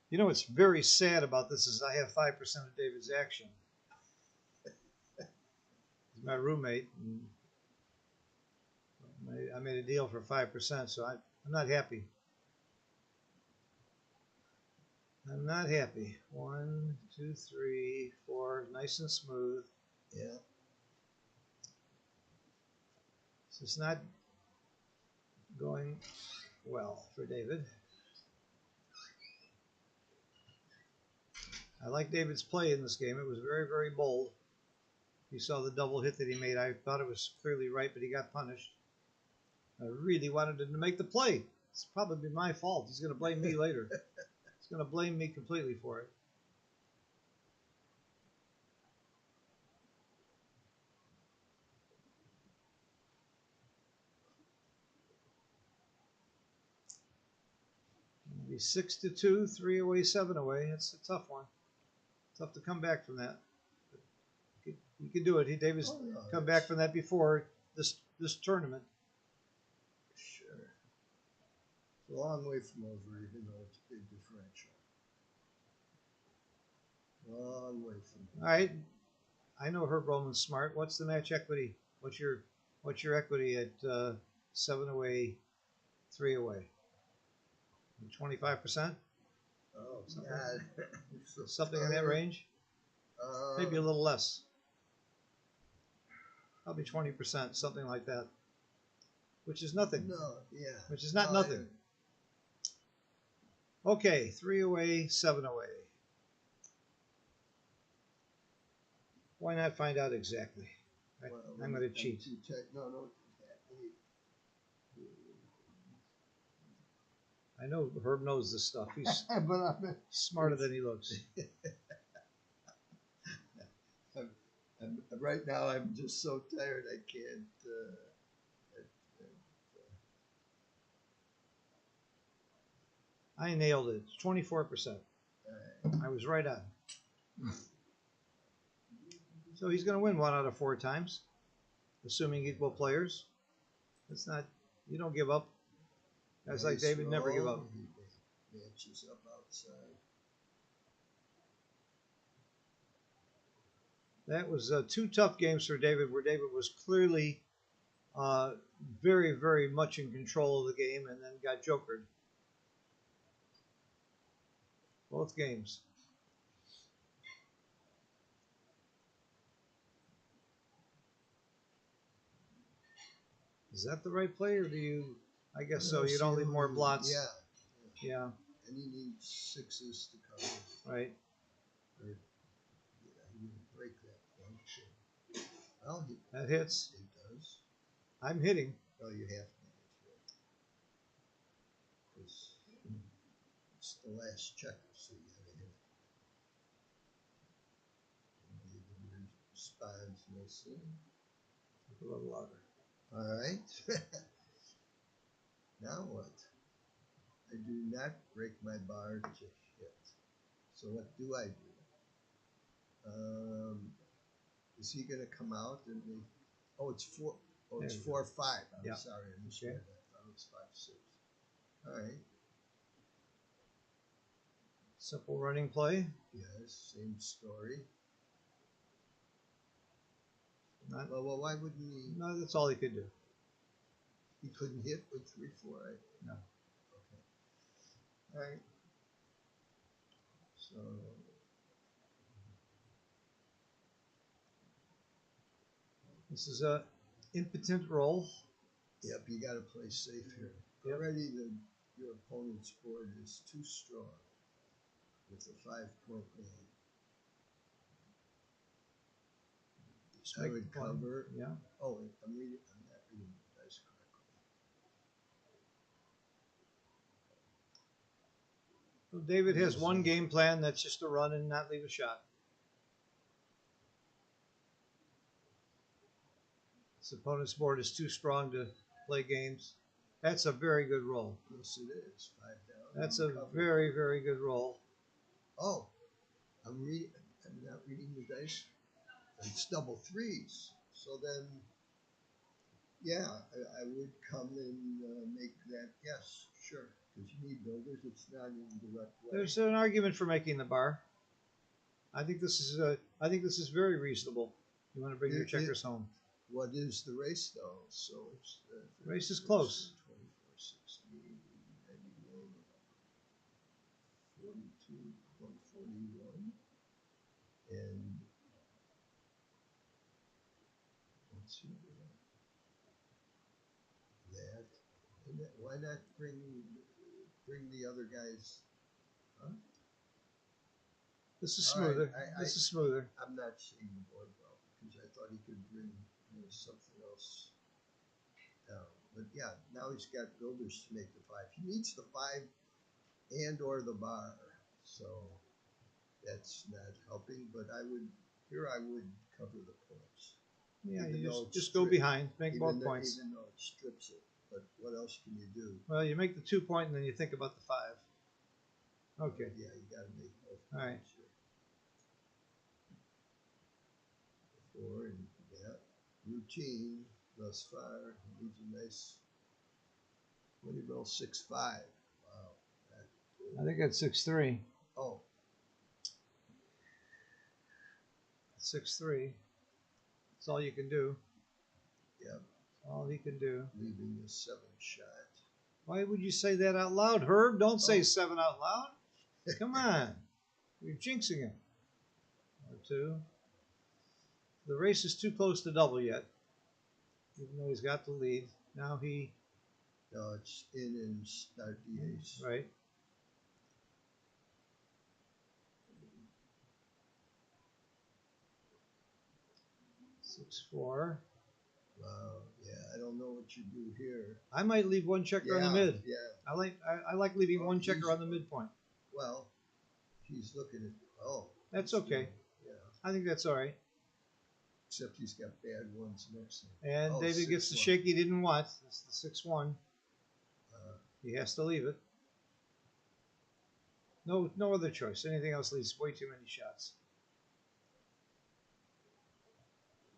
You know what's very sad about this is I have 5% of David's action. He's my roommate. And I made a deal for 5%, so I'm not happy. I'm not happy. 1, 2, 3, 4, nice and smooth. Yeah. So it's not going well for David. I like David's play in this game. It was very, very bold. You saw the double hit that he made. I thought it was clearly right, but he got punished. I really wanted him to make the play. It's probably my fault. He's going to blame me later. He's going to blame me completely for it. It'll be 6-2, 3 away, 7 away. It's a tough one. Tough to come back from that. He could do it. David's come back from that before this tournament. Sure. It's a long way from over, even though it's a big differential. Long way from. All right. I know Herb Roman's smart. What's the match equity? What's your equity at 7 away, 3 away? 25%? Oh, something, God. something in that range? Maybe a little less. Probably 20%, something like that. Which is nothing. No, yeah. Which is not nothing. Okay, 3 away, 7 away. Why not find out exactly? I'm going to cheat. No. I know Herb knows this stuff. He's But I'm smarter than he looks. right now, I'm just so tired I can't. I nailed it. 24%. I was right on. So he's going to win 1 out of 4 times, assuming equal players. It's not. You don't give up. Guys like David never give up. He matches up outside. That was 2 tough games for David, where David was clearly very, very much in control of the game and then got jokered. Both games. Is that the right play, or do you? I guess so. You don't leave more blots. Yeah. And he needs 6s to cover. Right. Or, he didn't break that point. Well, that hits. It does. I'm hitting. Well, you have to hit. Because it's the last checker, so you got to hit it. David responds nicely. A little louder. All right. Now what? I do not break my bar to hit. So what do I do? Is he going to come out and make? Oh, it's 4. Oh, it's 4-5. I'm sorry, I misread that. I thought it was 5-6. All right. Simple running play. Yes, same story. Not, well, why wouldn't he? No, that's all he could do. He couldn't hit with 3-4, right? No. Okay. All right. So. This is a impotent roll. Yep, you got to play safe here. Yep. Already your opponent's board is too strong with a 5-point lead. I would cover. Yeah. Oh, I'm not reading the dice correctly. So David has one game plan. That's just to run and not leave a shot. His opponent's board is too strong to play games. That's a very good roll. Yes, it is. 5 down. That's a very, very good roll. Oh, I'm not reading the dice. It's double 3s. So then, Yeah, I would come and make that. Yes, sure. Because you need builders. It's not in direct way. There's an argument for making the bar. I think this is very reasonable. You want to bring your checkers home. What is the race though? So it's Race is close. 24, 60, 91, 42, 141, and let's see that. And that, why not bring the other guys? Huh? This is All right, smoother. This is smoother. I'm not seeing the board well because I thought he could bring something else down. But yeah, now he's got builders to make the 5. He needs the 5 and or the bar. So that's not helping. But I would cover the points. Yeah, Even you though just it's go stripped. behind, make both Even points. though it strips it. But what else can you do? Well, you make the 2 point and then you think about the 5. Okay. Yeah, you got to make both All right. points here. 4 and yeah, routine thus far needs a nice. What do you roll? 6-5. Wow. I think that's 6-3. Oh, 6-3. That's all you can do. yeah. All he can do. Leaving a 7 shot. Why would you say that out loud, Herb? Don't say Oh. 7 out loud. Come on. You're jinxing it. Or 2. The race is too close to double yet. Even though he's got the lead. Now he, No, it's in and start the ace. right. 6-4. Wow. Yeah, I don't know what you do here. I might leave one checker on the mid. Yeah. I like leaving Oh, one checker he's- on the midpoint. Well, he's looking at. Oh. That's he's okay. doing- Yeah. I think that's all right. Except he's got bad ones next to him. And Oh, David gets the 6-1. shake he didn't want. That's the 6-1. Uh, He has to leave it. No other choice. Anything else leaves way too many shots.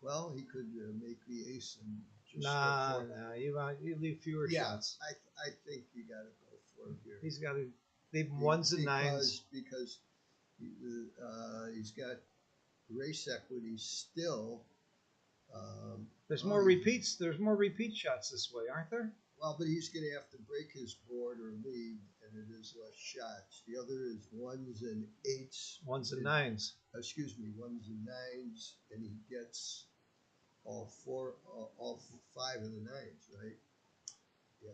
well, he could make the ace and just Nah, go for it. you leave fewer Yeah, shots. I think you got to go for it here. He's got to leave ones and nines. Because he's got race equity still. There's well, more repeats. There's more repeat shots this way, aren't there? Well, but he's going to have to break his board or lead, and it is less shots. The other is 1s and 8s. Ones and nines. Excuse me, 1s and 9s, and he gets all 5 of the 9s, right? Yeah.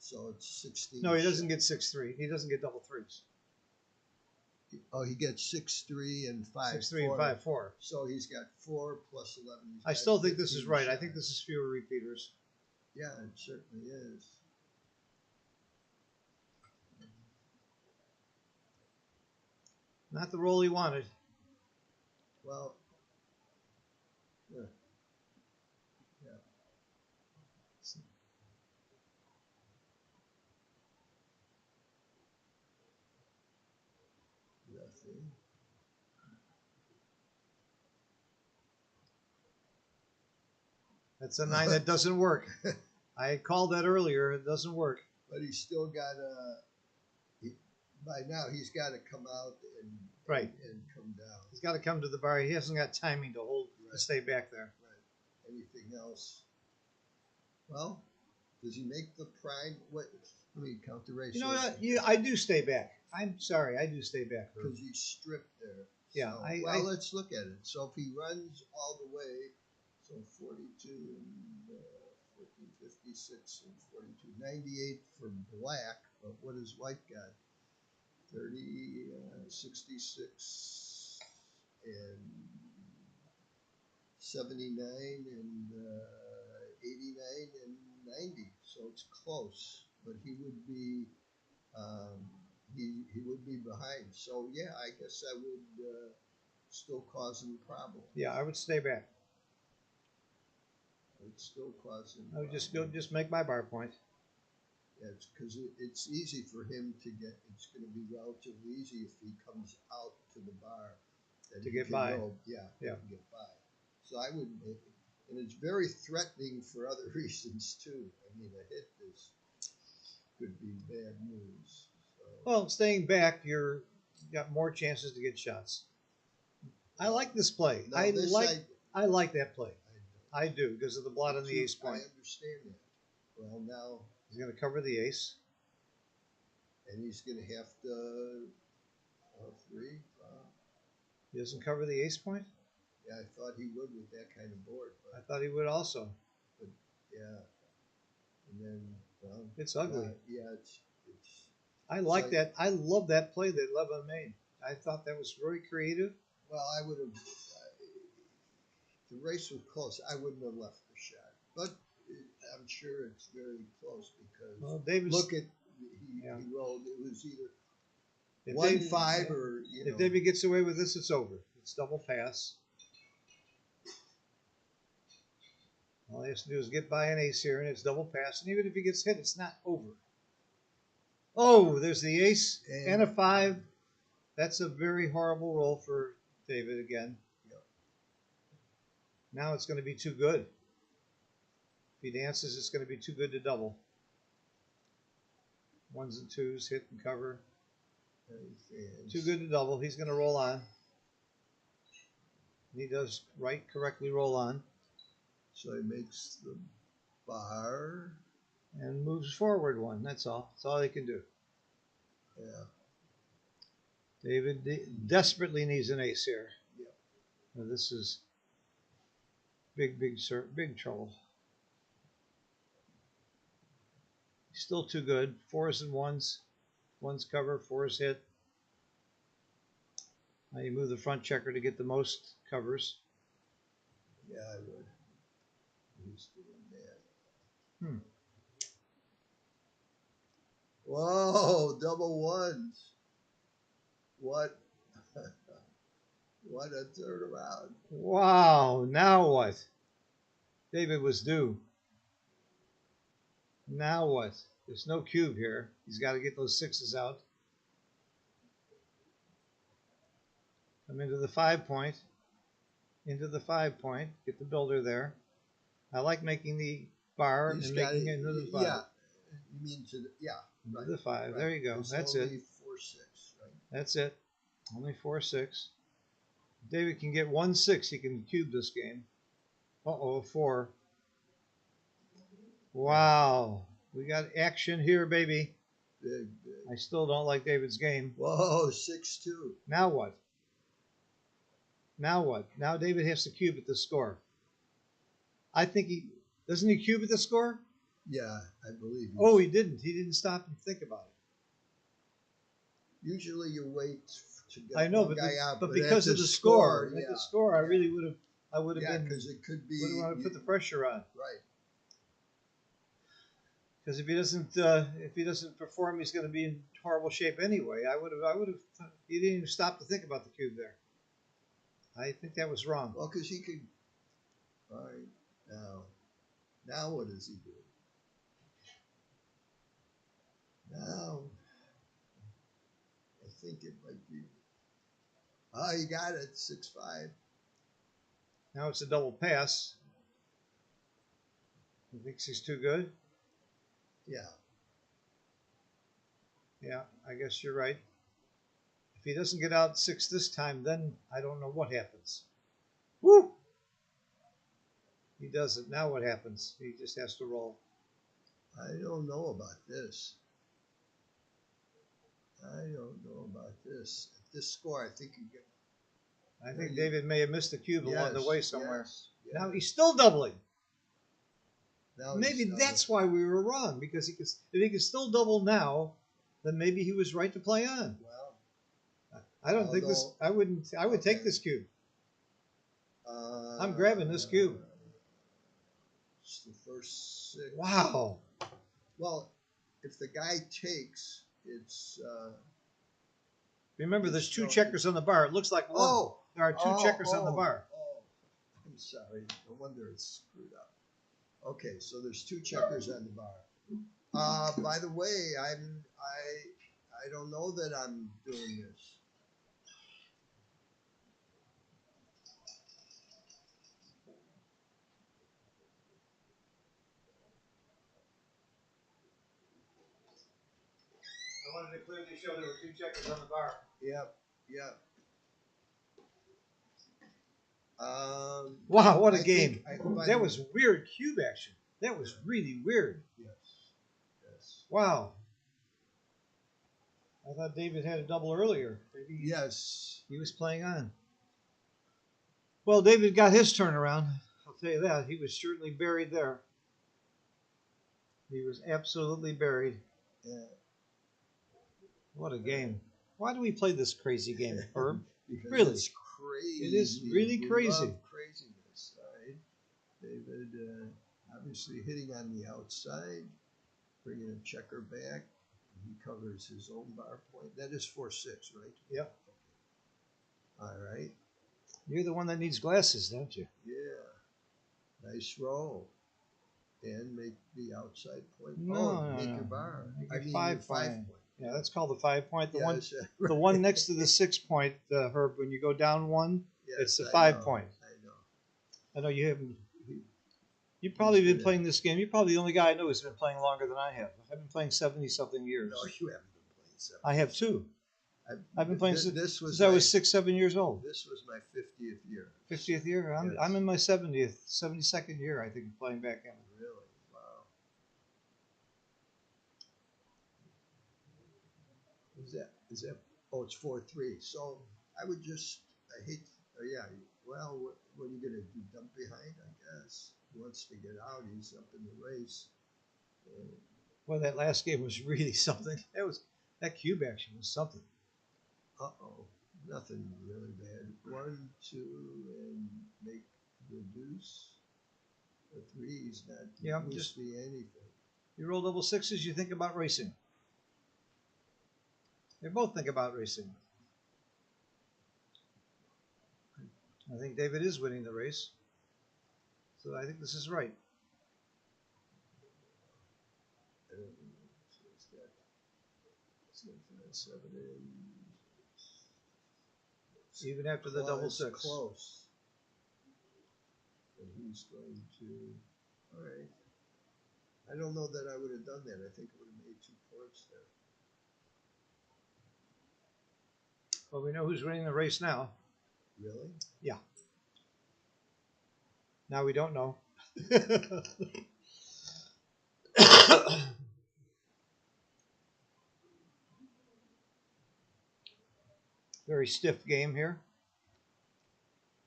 So it's 16. No, he doesn't get 6-3. He doesn't get double threes. Oh, he gets 6-3 and 5-4. 6-3 and 5-4. So he's got 4 plus 11. He's I got still think this is 15 right. I think shots. this is fewer repeaters. Yeah, it certainly is. Not the roll he wanted. Well, yeah. Yeah. Nothing. That's a 9 that doesn't work. I called that earlier. It doesn't work. But he's still got by now he's got to come out and Right. and come down. He's got to come to the bar. He hasn't got timing to hold to Right. stay back there. Right. Anything else? Well, does he make the prime? What? Let me count the race. You know what? I do stay back. I'm sorry. I do stay back. Because he's stripped there. Yeah, So, let's look at it. So if he runs all the way, so 42 and 14, 56 and 42, 98 for black. But what has white got? 30, 66 and 79 and 89 and 90. So it's close, but he would be he would be behind. So yeah, I guess I would still cause him problems. Yeah, I would stay back. I would still cause him. I would just problems. make my bar point. Yeah, it's because it's easy for him to get. It's going to be relatively easy if he comes out to the bar. That To he get can by. go- yeah, he Yeah. can get by. So I would, And it's very threatening for other reasons too. I mean, a hit could be bad news. So. Well, staying back, you got more chances to get shots. I like this play. Now, I this like that play. I I do because of the blot on the ace point. I understand that. Well, now, He's going to cover the ace. and he's going to have to 3. He doesn't cover the ace point. Yeah, I thought he would with that kind of board, I but thought he would also. yeah. And then, well, It's ugly. yeah, it's. I like So- that. I love that play that Levin made. I thought that was very creative. Well, I would have. The race was close. I wouldn't have left the shot, but I'm sure it's very close because Well, David, look at Yeah. he rolled. It was either if 1-5 David, or if David gets away with this, it's over. It's double pass. All he has to do is get by an ace here, and it's double pass. And even if he gets hit, it's not over. Oh, there's the ace and a 5. That's a very horrible roll for David again. Yep. Now it's going to be too good. If he dances, it's going to be too good to double. 1s and 2s, hit and cover. Too good to double. He's going to roll on. He does correctly roll on. So he makes the bar. And moves forward 1. That's all. That's all he can do. Yeah. David desperately needs an ace here. Yep. Now this is big trouble. He's still too good. 4s and 1s. 1s cover, 4s hit. Now you move the front checker to get the most covers. Yeah, I would. He's doing that. Whoa, double 1s. What? What a turnaround. Wow, now what? David was due. Now what? There's no cube here. He's got to get those 6s out. Come into the 5 point. Into the 5 point. Get the builder there. I like making the bar He's and got making it. it into the 5. Yeah. You mean Into right, the 5. right. There you go. It's That's it. only 4-6, right? That's it. Only 4-6. David can get 1-6. He can cube this game. Uh-oh, 4. Wow. We got action here, baby. Big. I still don't like David's game. Whoa, 6-2. Now what? Now what? Now David has to cube at the score. I think doesn't he cube at the score? Yeah, I believe. Oh, he didn't. He didn't stop and think about it. Usually you wait to get I know, one but, guy out, but at because the of the score, yeah. at the score, I really would have. I would have Yeah, been. because it could be. Would have wanted to put the pressure on. Right. Because if he doesn't perform, he's going to be in horrible shape anyway. I would have. He didn't even stop to think about the cube there. I think that was wrong. Well, because he could. All right. Now what does he do? Now, I think it might be. Oh, he got it. 6-5. Now it's a double pass. He thinks he's too good. Yeah. Yeah, I guess you're right. If he doesn't get out 6 this time, then I don't know what happens. Woo! He doesn't. Now what happens? He just has to roll. I don't know about this. I don't know about this. At this score, I think you get. I think David may have missed the cube along the way somewhere. Yes. Now he's still doubling. Now Maybe he's that's why we were wrong, because if he can still double now, then maybe he was right to play on. Well, I don't think this. I would take Okay. this cube. I'm grabbing this cube. It's the first 6. Wow. Well, if the guy takes, it's. Remember, there's 2 So- checkers on the bar. It looks like one. Oh, There are 2 checkers on the bar. Oh, I'm sorry. No wonder it's screwed up. Okay, so there's 2 checkers on the bar. By the way, I don't know that I'm doing this. wanted to clearly show there were 2 checkers on the bar. Yep. Yep. Wow, what a I game! think by That the- was weird cube action. That was really weird. Yes. Yes. Wow. I thought David had a double earlier. Maybe Yes. he was playing on. Well, David got his turnaround. I'll tell you that. He was certainly buried there. He was absolutely buried. Yeah. What a game. Why do we play this crazy game, Herb? Because Really? it's crazy. It is really We crazy. love craziness, right? David obviously hitting on the outside, bringing a checker back. He covers his own bar point. That is 4-6, right? Yep. All right. You're the one that needs glasses, don't you? Yeah. Nice roll. And make the outside point. No, make no, your no. bar. Make I your mean, five your 5 point. point. Yeah, that's called the 5 point. The one, Yes, the one next to the 6 point, Herb. When you go down 1, it's the 5 point. I know. I know you haven't. You've probably been good playing this game. You're probably the only guy I know who's been playing longer than I have. I've been playing 70-something years. No, you haven't been playing 7. I have too. I've been playing this was since I was my- 6, 7 years old. This was my 50th year. 50th year. I'm, Yes. I'm in my 70th, 72nd year, I think, of playing backgammon. Really? Wow. Is that? Oh, it's 4-3. So I would just, I hate, yeah. Well, what are you gonna do? Dump behind? I guess he wants to get out. He's up in the race. Well, that last game was really something. That cube action was something. Uh-oh. Nothing really bad. 1, 2, and make the deuce. The 3's not Yeah, just be anything. You roll double sixes, you think about racing. They both think about racing. I think David is winning the race. So I think this is right. So it's got 7 in. Even after the double It's six. close. And he's going to. All right. I don't know that I would have done that. I think I would have made 2 points there. Well, we know who's winning the race now. Really? Now we don't know. Very stiff game here.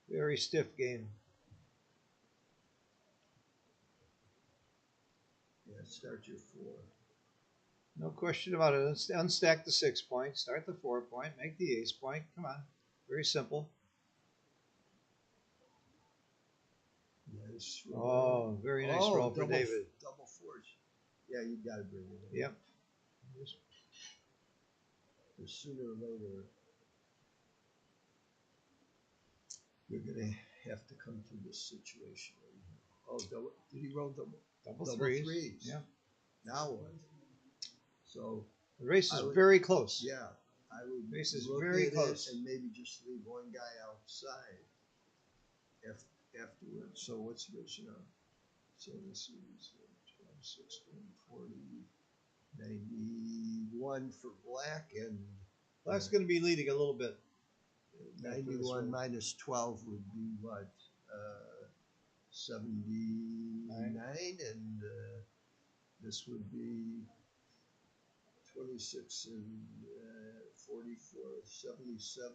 Very stiff game. Yeah. Start your 4. No question about it. Unstack the 6 point, start the 4 point, make the ace point. Come on. Very simple. Nice roll. Oh, very nice roll for David. Double 4s. Yeah, you got to bring it in. Yep. Because sooner or later, you're going to have to come to this situation. Oh, double, did he roll double? Double Double threes. threes. Yeah. Now what? So, The race is I would- very close. yeah, I would Race is look very at close. it and maybe just leave one guy outside afterwards. So what's this now? So this is 12, 16, 40, 91 for black and Black's going to be leading a little bit. 91 minus 12 would be what? 79, and this would be 26 and 44, 77,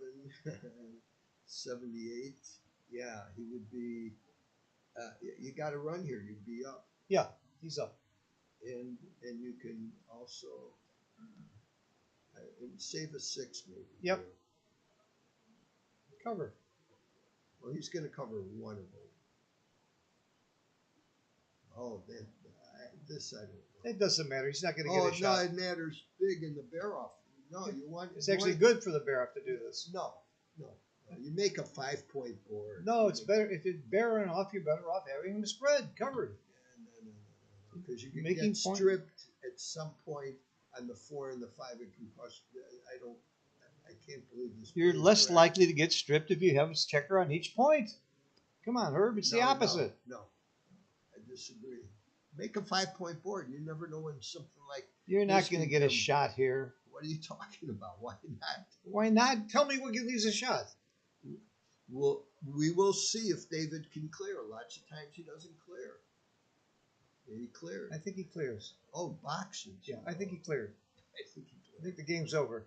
78. Yeah, he would be. You got to run here. You'd be up, Yeah, he's up. and you can also save a 6 maybe. Yep. here. Cover. Well, he's going to cover one of them. Oh, this I don't know. It doesn't matter. He's not going to get Oh, a no, shot. it matters big in the bear off. No, you want. It's you actually want- good for the bear up to do this. No. You make a 5-point board. No, it's better if it's bearing off. You're better off having him spread covered. No. Because you can Making get point- stripped at some point on the 4 and the 5. It can cost. I can't believe this. You're player less crap. likely to get stripped if you have a checker on each point. Come on, Herb. It's the No, opposite. No, I disagree. Make a 5-point board. You never know when something like You're not This going to can get a come- shot here. What are you talking about? Why not? Why not? Tell me what leaves a shot. Well, we will see if David can clear. Lots of times he doesn't clear. He cleared. I think he clears. Oh, boxes. Yeah, I think he cleared. I think he I cleared. think the game's over.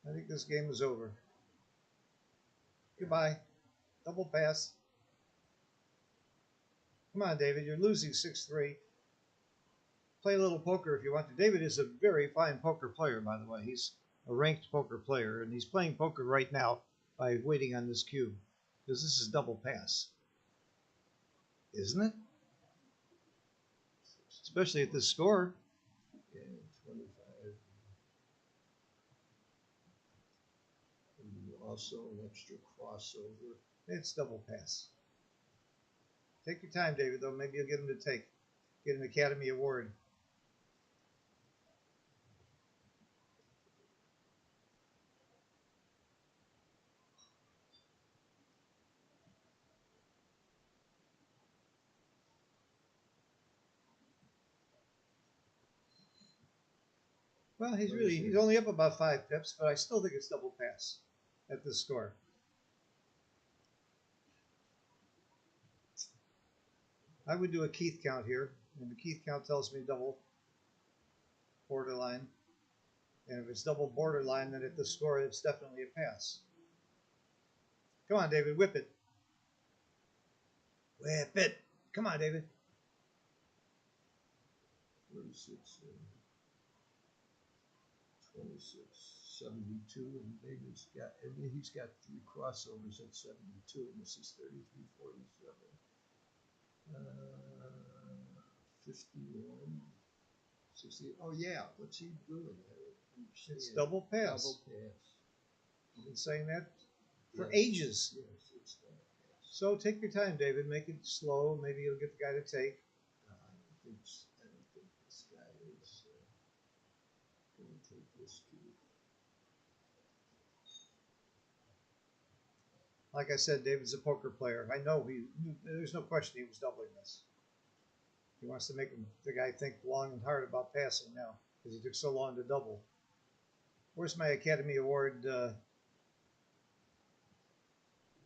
I think this game is over. Goodbye. Double pass. Come on, David. You're losing 6-3. Play a little poker if you want to. David is a very fine poker player, by the way. He's a ranked poker player, and he's playing poker right now by waiting on this cube, because this is double pass. Isn't it? Especially at this score. Yeah, 25. And also an extra crossover. It's double pass. Take your time, David, though. Maybe you'll get him to get an Academy Award. Well, he's only up about 5 pips, but I still think it's double pass at this score. I would do a Keith count here, and the Keith count tells me double borderline. And if it's double borderline, then at the score, it's definitely a pass. Come on, David, whip it. Whip it. Come on, David. 36, 26, 72, and David's got, and he's got 3 crossovers at 72, and this is 33, 47. 51, 60. Oh yeah, what's he doing? It's double pass. Double pass. I've been saying that for Yes. ages. Yes, it's double pass. So take your time, David. Make it slow. Maybe you'll get the guy to take. I don't think this guy is going to take this cube. Like I said, David's a poker player. I know there's no question he was doubling this. He wants to make the guy think long and hard about passing now because he took so long to double. Where's my Academy Award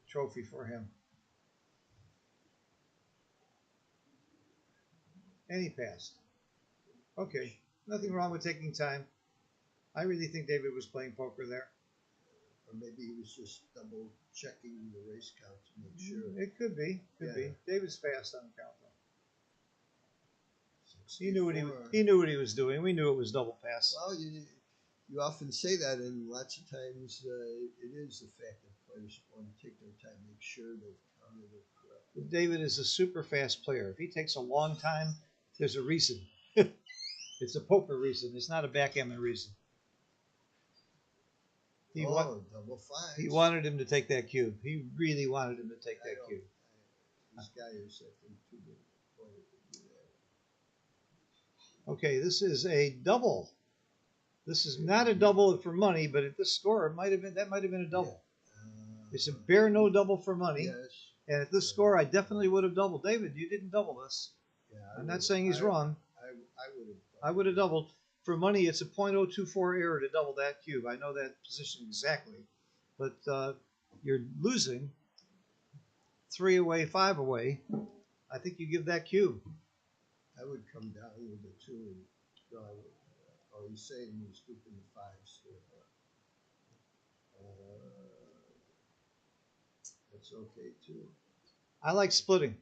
trophy for him? And he passed. Okay, nothing wrong with taking time. I really think David was playing poker there. Or maybe he was just double checking the race count to make sure. It could be. Could be. Yeah. David's fast on the count though. 64. He knew what he was doing. We knew it was double pass. Well, you often say that, and lots of times it is the fact that players want to take their time, make sure they've counted it correctly. David is a super fast player. If he takes a long time, there's a reason. It's a poker reason. It's not a backgammon reason. He double fives. He wanted him to take that cube. He really wanted him to take that cube. This guy is, I think, too big a player to do that. Okay, this is a double. This is not a double for money, but at this score, that might have been a double. It's a bare no double for money. Yes. And at this score, I definitely would have doubled. David, you didn't double this. Yeah, I'm not saying he's wrong. I I would have doubled. For money, it's a .024 error to double that cube. I know that position exactly. But you're losing 3 away, 5 away. I think you give that cube. I would come down with the 2 and no, I would. Oh, he's saying he's keeping the 5s here. That's okay too. I like splitting.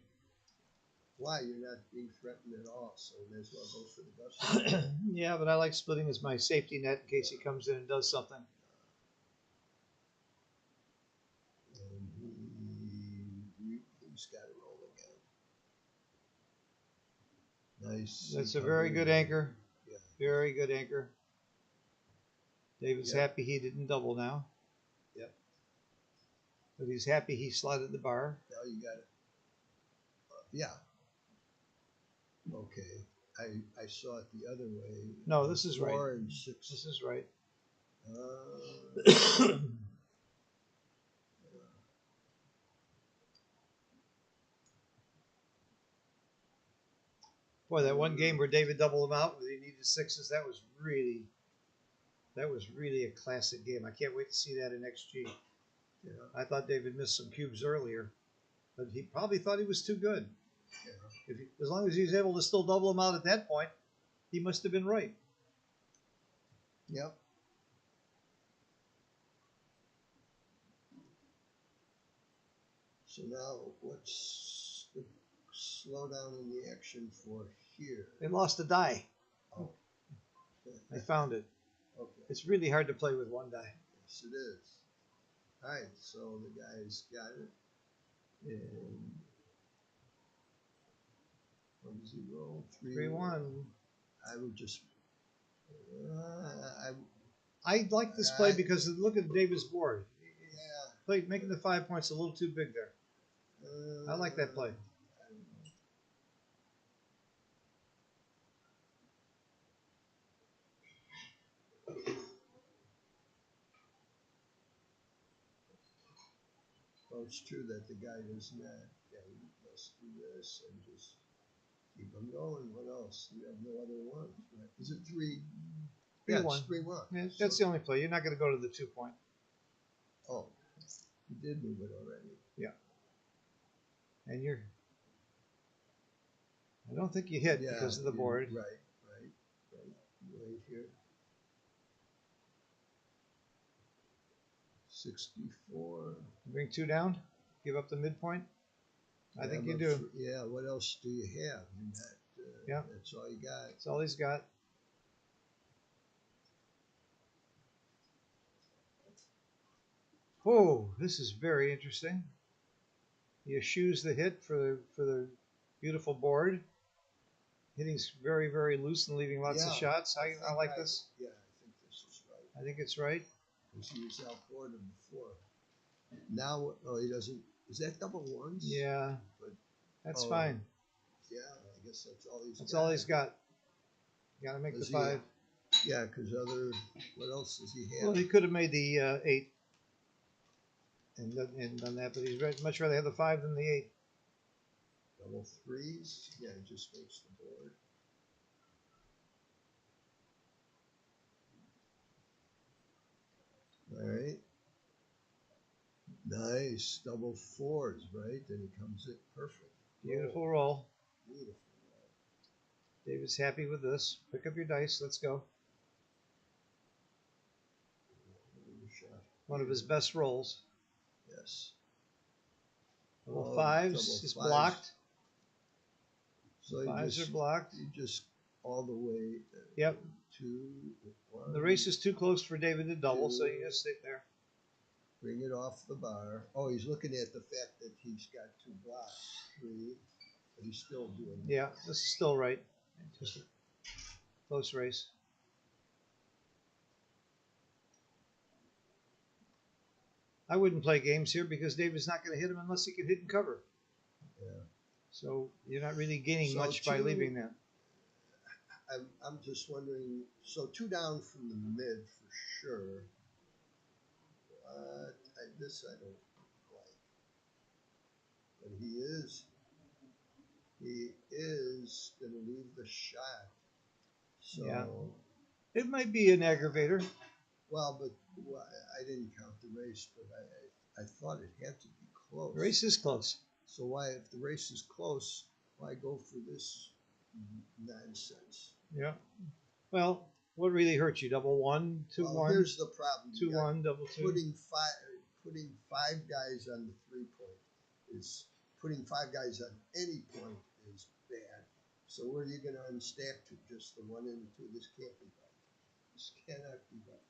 Why? You're not being threatened at all, so you may as well go for the gusto. Yeah, but I like splitting as my safety net in case he comes in and does something. And he's got it roll again. Nice. That's a very good anchor. Yeah. Very good anchor. David's Yep. happy he didn't double now. Yep. But he's happy he slotted the bar. Now you got it. Yeah. Okay. I saw it the other way. No, this is right. 4 and 6. This is right. Boy, that one game where David doubled him out, where he needed sixes, that was really a classic game. I can't wait to see that in XG. Yeah. I thought David missed some cubes earlier, but he probably thought he was too good. Yeah. As long as he was able to still double him out at that point, he must have been right. Yep. So now, what's the slowdown in the action for here? They lost a die. Oh. I found it. Okay. It's really hard to play with one die. Yes, it is. All right, so the guy's got it. And what does he roll? 3-1. I would just. I like this play because look at David's board. Yeah. Making the 5 points a little too big there. I like that play. I don't know. Well, it's true that the guy does not. Yeah, he must do this and just keep him going. What else? You have no other ones, right? Is it 3? Yeah, 3-1. it's 3-1. Yeah, that's the only play. You're not going to go to the 2 point. Oh, you did move it already. And I don't think you hit because of the board. Right here. 64. Bring 2 down. Give up the midpoint. I think you but do. Yeah, what else do you have? In that, Yeah. That's all you got. That's all he's got. Oh, this is very interesting. He eschews the hit for the beautiful board. Hitting's very, very loose and leaving lots of shots. I like this. Yeah, I think this is right. I think it's right. Because he was outboarded before. Now, he doesn't. Is that double ones? Yeah, But, that's fine. Yeah, I guess that's all he's got. That's all he's got. Got to make Does the 5. Yeah, because what else does he have? Well, he could have made the 8 and done that, but he's much rather have the 5 than the 8. Double 3s? Yeah, he just makes the board. All right. Nice. Double 4s, right? Then he comes in perfect. Beautiful roll. Beautiful. David's happy with this. Pick up your dice. Let's go. One of his best rolls. Yes. Double Oh, 5s double is 5s. blocked. So 5s are blocked. you just all the way. Yep. 2, 1. The race is too close for David to double, so you just sit there. Bring it off the bar. Oh, he's looking at the fact that he's got 2 blocks. 3, but he's still doing it. Yeah, this is still right. Just a close race. I wouldn't play games here because David's not going to hit him unless he can hit and cover. Yeah. So you're not really gaining So much by leaving that. I'm just wondering. So 2 down from the mid for sure. This I don't like. But he is going to leave the shot. So. Yeah. It might be an aggravator. Well, but I didn't count the race, but I thought it had to be close. The race is close. So why, if the race is close, why go for this nonsense? Yeah. Well, what really hurts you? Double 1, 2, Well, 1. here's the problem. 2, 1, double 2. Putting 5 guys on the 3-point is putting 5 guys on any point is bad. So where are you going to unstack to? Just the 1 and the 2? This can't be right. This cannot be right.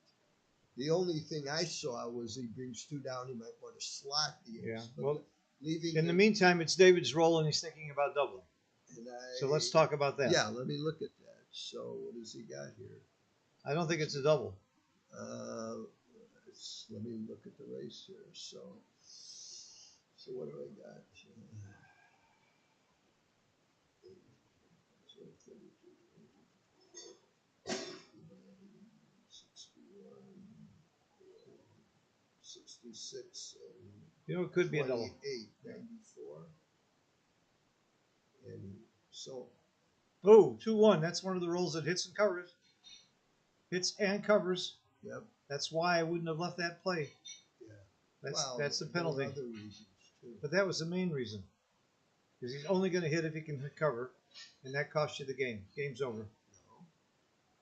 The only thing I saw was he brings 2 down. He might want to slot the ace. Yeah. But Well, leaving in the meantime, it's David's roll, and he's thinking about doubling. and So let's talk about that. Yeah, let me look at that. So what does he got here? I don't think it's a double. Let me look at the race here. So what do I got? So 32, 61, 66, and You know, it could be a double. 28, 94. And so Oh, 2-1. That's one of the rolls that hits and covers. Hits and covers. Yep. That's why I wouldn't have left that play. Yeah. That's the there were penalty. other reasons too. But that was the main reason. Because he's only going to hit if he can cover, and that costs you the game. Game's over. No.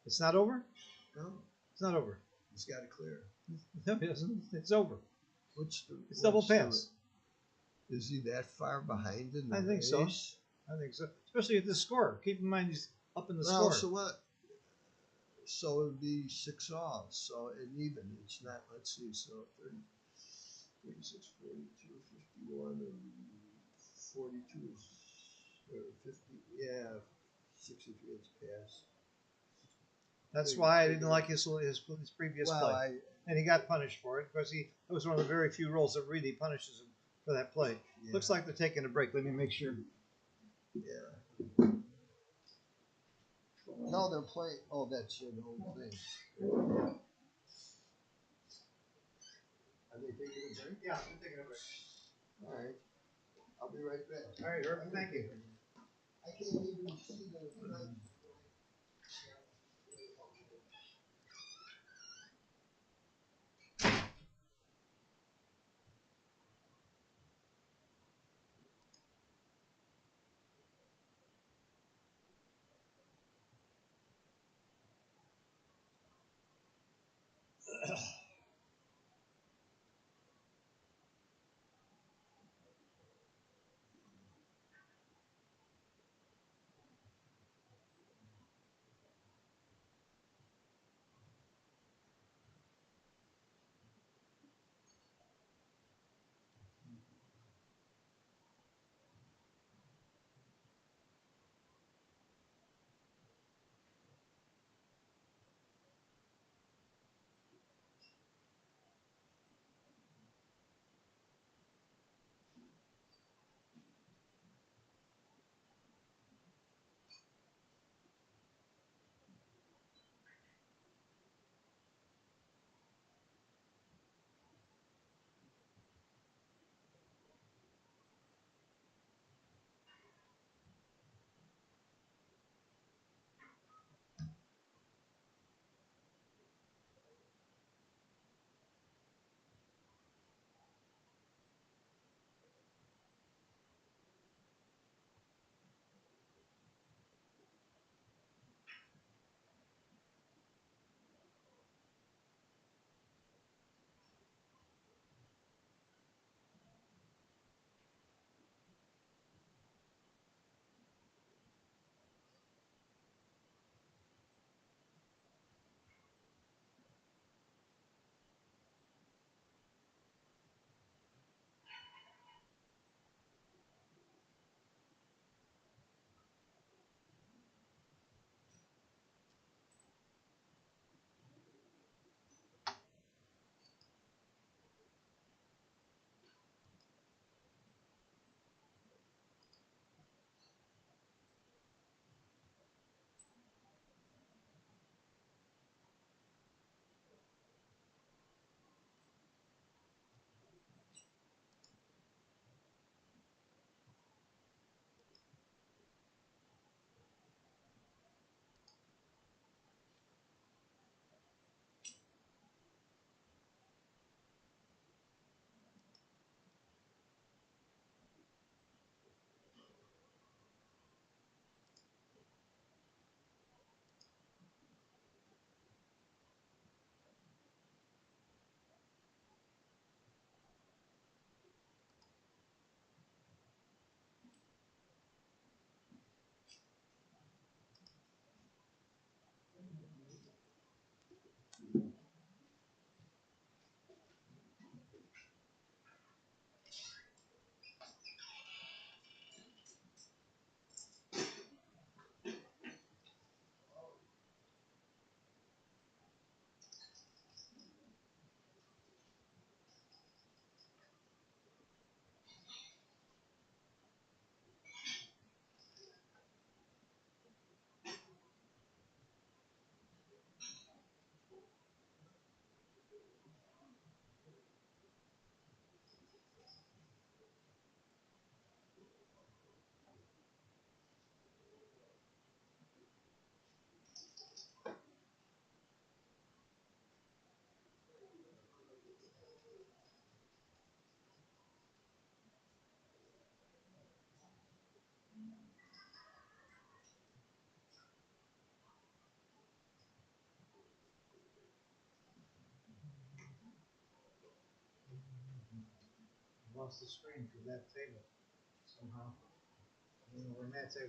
It's not over? No. It's not over. He's got to clear. No, it isn't. It's over. It's double what's the- pass. Is he that far behind in the I think so. race? I think so. Especially at the score. Keep in mind he's up in the Well, score. so what? So it would be 6 off. So an even. It's not. Let's see. So 30, 36, 42, 51, and 42 is or 50. Yeah, 63 is pass. That's why I didn't like his previous Well, play. And he got punished for it because it was one of the very few rolls that really punishes him for that play. yeah, Looks like they're taking a break. Let me make sure. yeah. No, they're playing. Oh, that's an old thing. Are they taking a break? Yeah, they're taking a break. All right. I'll be right back. All right, Herb, thank you. I can't even see the front. lost the screen for that table somehow. I don't know where Matt's at.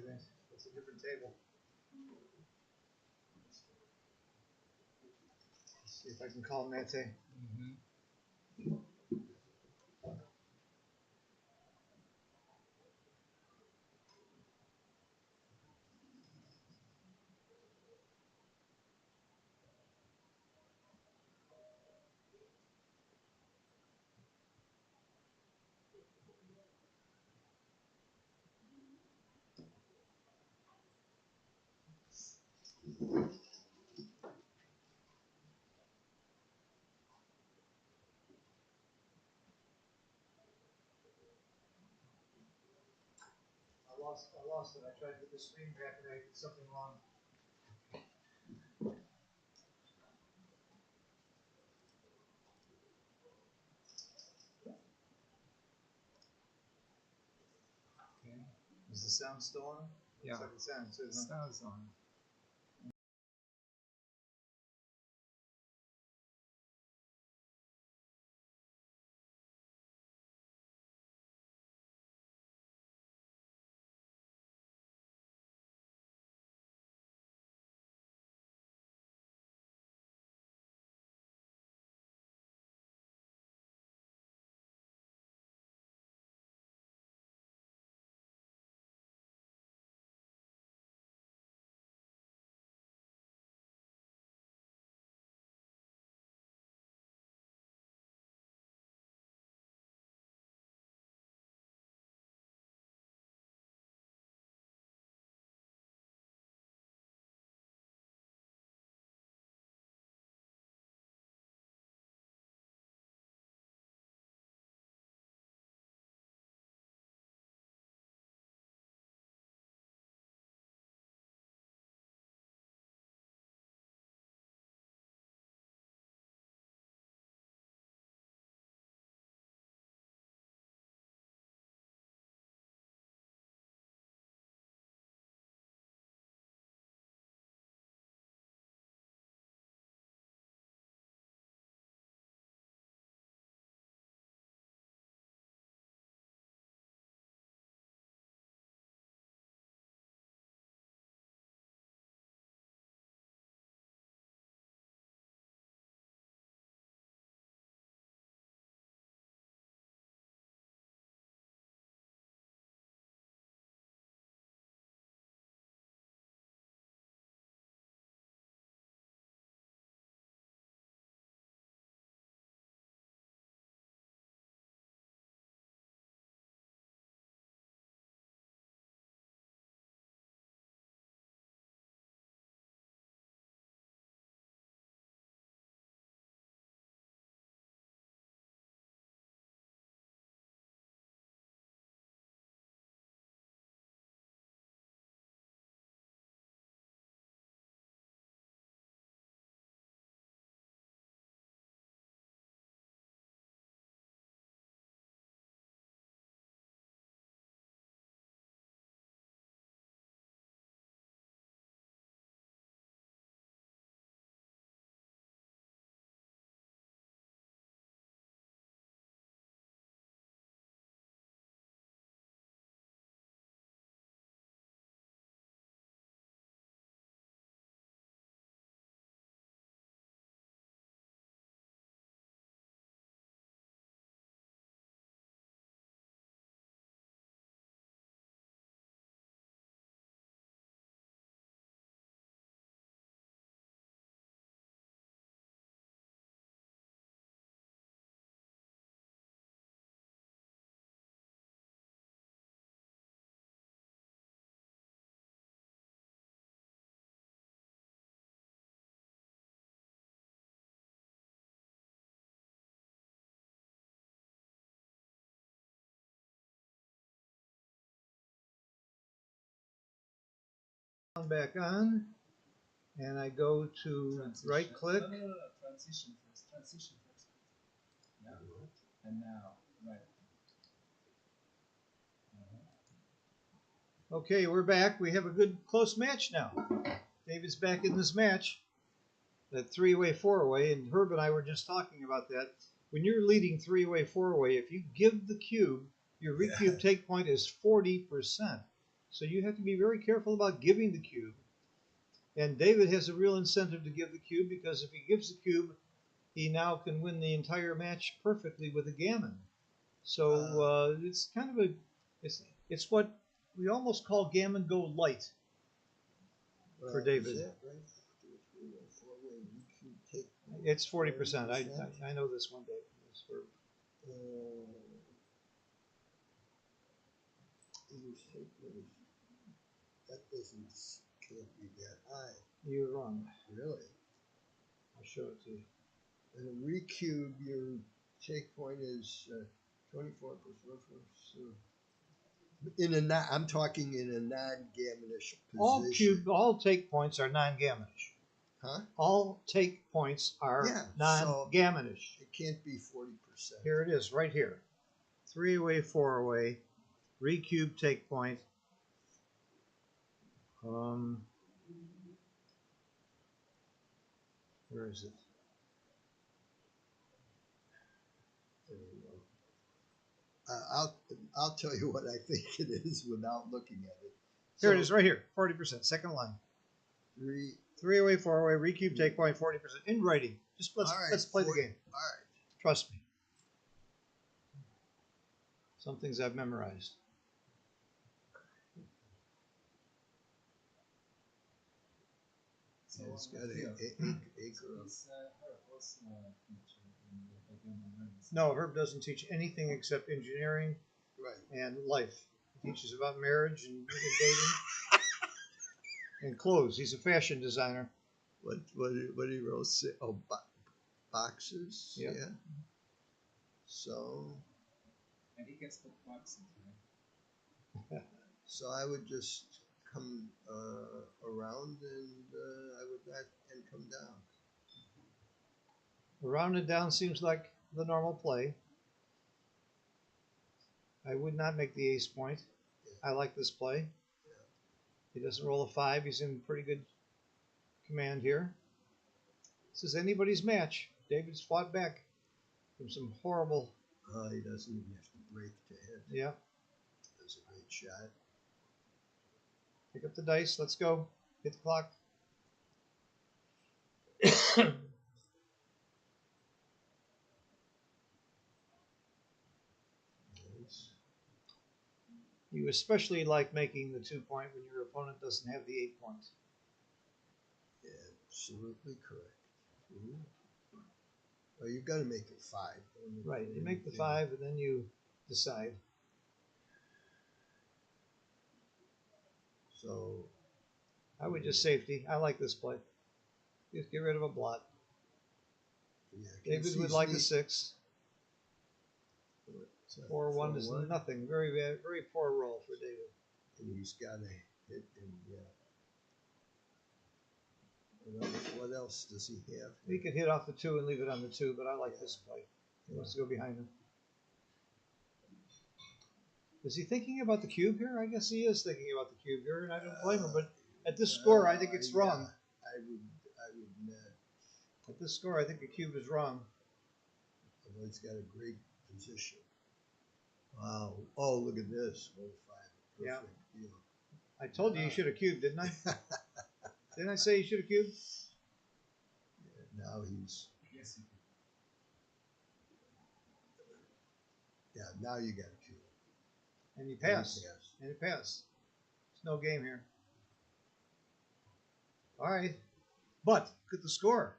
It's a different table. Let's see if I can call Matt. I lost it. I tried to get the screen back and I did something wrong. Okay. Is the sound still on? Yeah. Looks like the sound is, huh? Sounds on. Back on, and I go to Transition. right click. No. Transition first. Transition first. Yeah. And now, right. Okay, we're back. We have a good close match now. David's back in this match, that three-way, four-way, and Herb and I were just talking about that. when you're leading 3-way, 4-way, if you give the cube, your recube take point is 40%. So you have to be very careful about giving the cube. And David has a real incentive to give the cube because if he gives the cube, he now can win the entire match perfectly with a gammon. So it's kind of it's what we almost call gammon go light for David. Is that right? 3-way, 4-way, recube take point. It's 40%. I know this one, David. It's for, English take place. That can't be that high. you're wrong. Really? I'll show it to you. And a recube, your take point is 24 plus 1. I'm talking in a non-gammonish position. All take points are non-gammonish. Huh? All take points are non-gammonish. It can't be 40%. Here it is, right here. 3-way, 4-way, recube take point. Where is it? There we go. I'll tell you what I think it is without looking at it. Here it is, right here. 40%, second line. 3-way, 4-way, recube take point, 40% in writing. Just let's play the game. All right. Trust me. Some things I've memorized. So it's got an acre of. No, Herb doesn't teach anything except engineering Right. and life. He teaches about marriage and dating and clothes. He's a fashion designer. What he wrote say? Oh, boxes. Yep. Yeah. So. And he gets the boxes, right? So I would just come around and I would not and come down. Around and down seems like the normal play. I would not make the ace point. I like this play. He doesn't roll a 5. He's in pretty good command here. This is anybody's match. David's fought back from some horrible. He doesn't even have to break to hit. Yeah. That's a great shot. Pick up the dice. Let's go. Hit the clock. Nice. You especially like making the 2 point when your opponent doesn't have the 8 point. Absolutely correct. Well, you've got to make it 5. Right. You make the 5 and then you decide. So I would just safety. I like this play. Just get rid of a blot. yeah, David would like a 6. So 4-1 is 4-1. nothing. Very bad, very poor roll for David. And he's got to hit him. Yeah. What else does he have? He could hit off the 2 and leave it on the 2, but I like this play. He wants to go behind him. Is he thinking about the cube here? I guess he is thinking about the cube here, and I don't blame him. But at this score, I think it's wrong. I would not. At this score, I think the cube is wrong. Although he's got a great position. Wow. Oh, look at this. 1-5. Yeah. Perfect. Yeah. I told you you should have cubed, didn't I? Didn't I say you should have cubed? Now he's. Yes, Yeah. Now you got a cube. And you pass. Yes. And you pass. There's no game here. All right. But look at the score.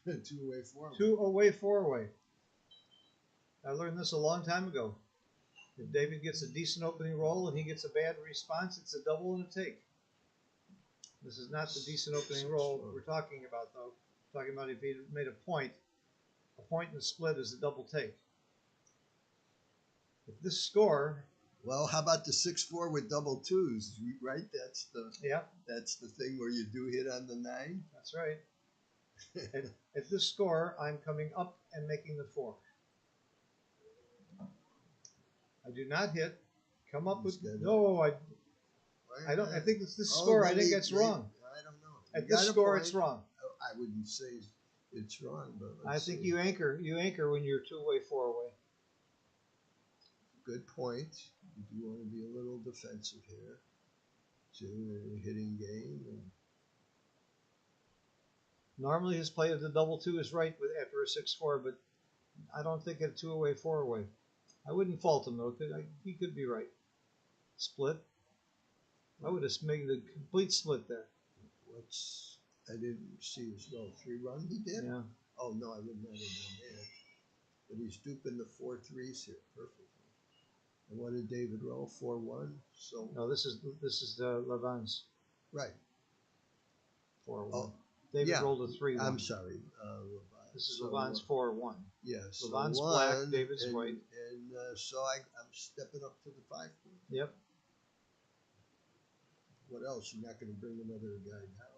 2-away, 4-away. 2-away, 4-away. I learned this a long time ago. If David gets a decent opening roll and he gets a bad response, it's a double and a take. This is not the decent opening roll we're talking about, though. We're talking about if he made a point and a split is a double take. If this score, Well, how about the 6-4 with double twos? Right, that's yeah, the thing where you do hit on the 9. that's right. At this score, I'm coming up and making the 4. I do not hit. Come up with no. I don't. I think it's this score. I think that's wrong. I don't know. At this score, it's wrong. I wouldn't say it's wrong, but I let's think see. you anchor when you're 2-away, 4-away. Good point. You do want to be a little defensive here. To a hitting game. And Normally his play of the double 2 is right with after a 6-4, but I don't think at 2-away, 4-away. I wouldn't fault him though. He could be right. Split. I would have made the complete split there. I didn't see his goal. 3-run he did? Yeah. Oh, no, I would not have done that. But he's duping the 4-3s here perfectly. And what did David roll? 4-1? So, No, this is Levan's right. 4-1. Oh, David yeah. rolled a 3-1. I'm sorry. Levant. This is So, Levan's 4-1. Yeah, so Levant's one, black, David's and, white. And so I'm stepping up to the 5 point. Yep. What else? You're not going to bring another guy down.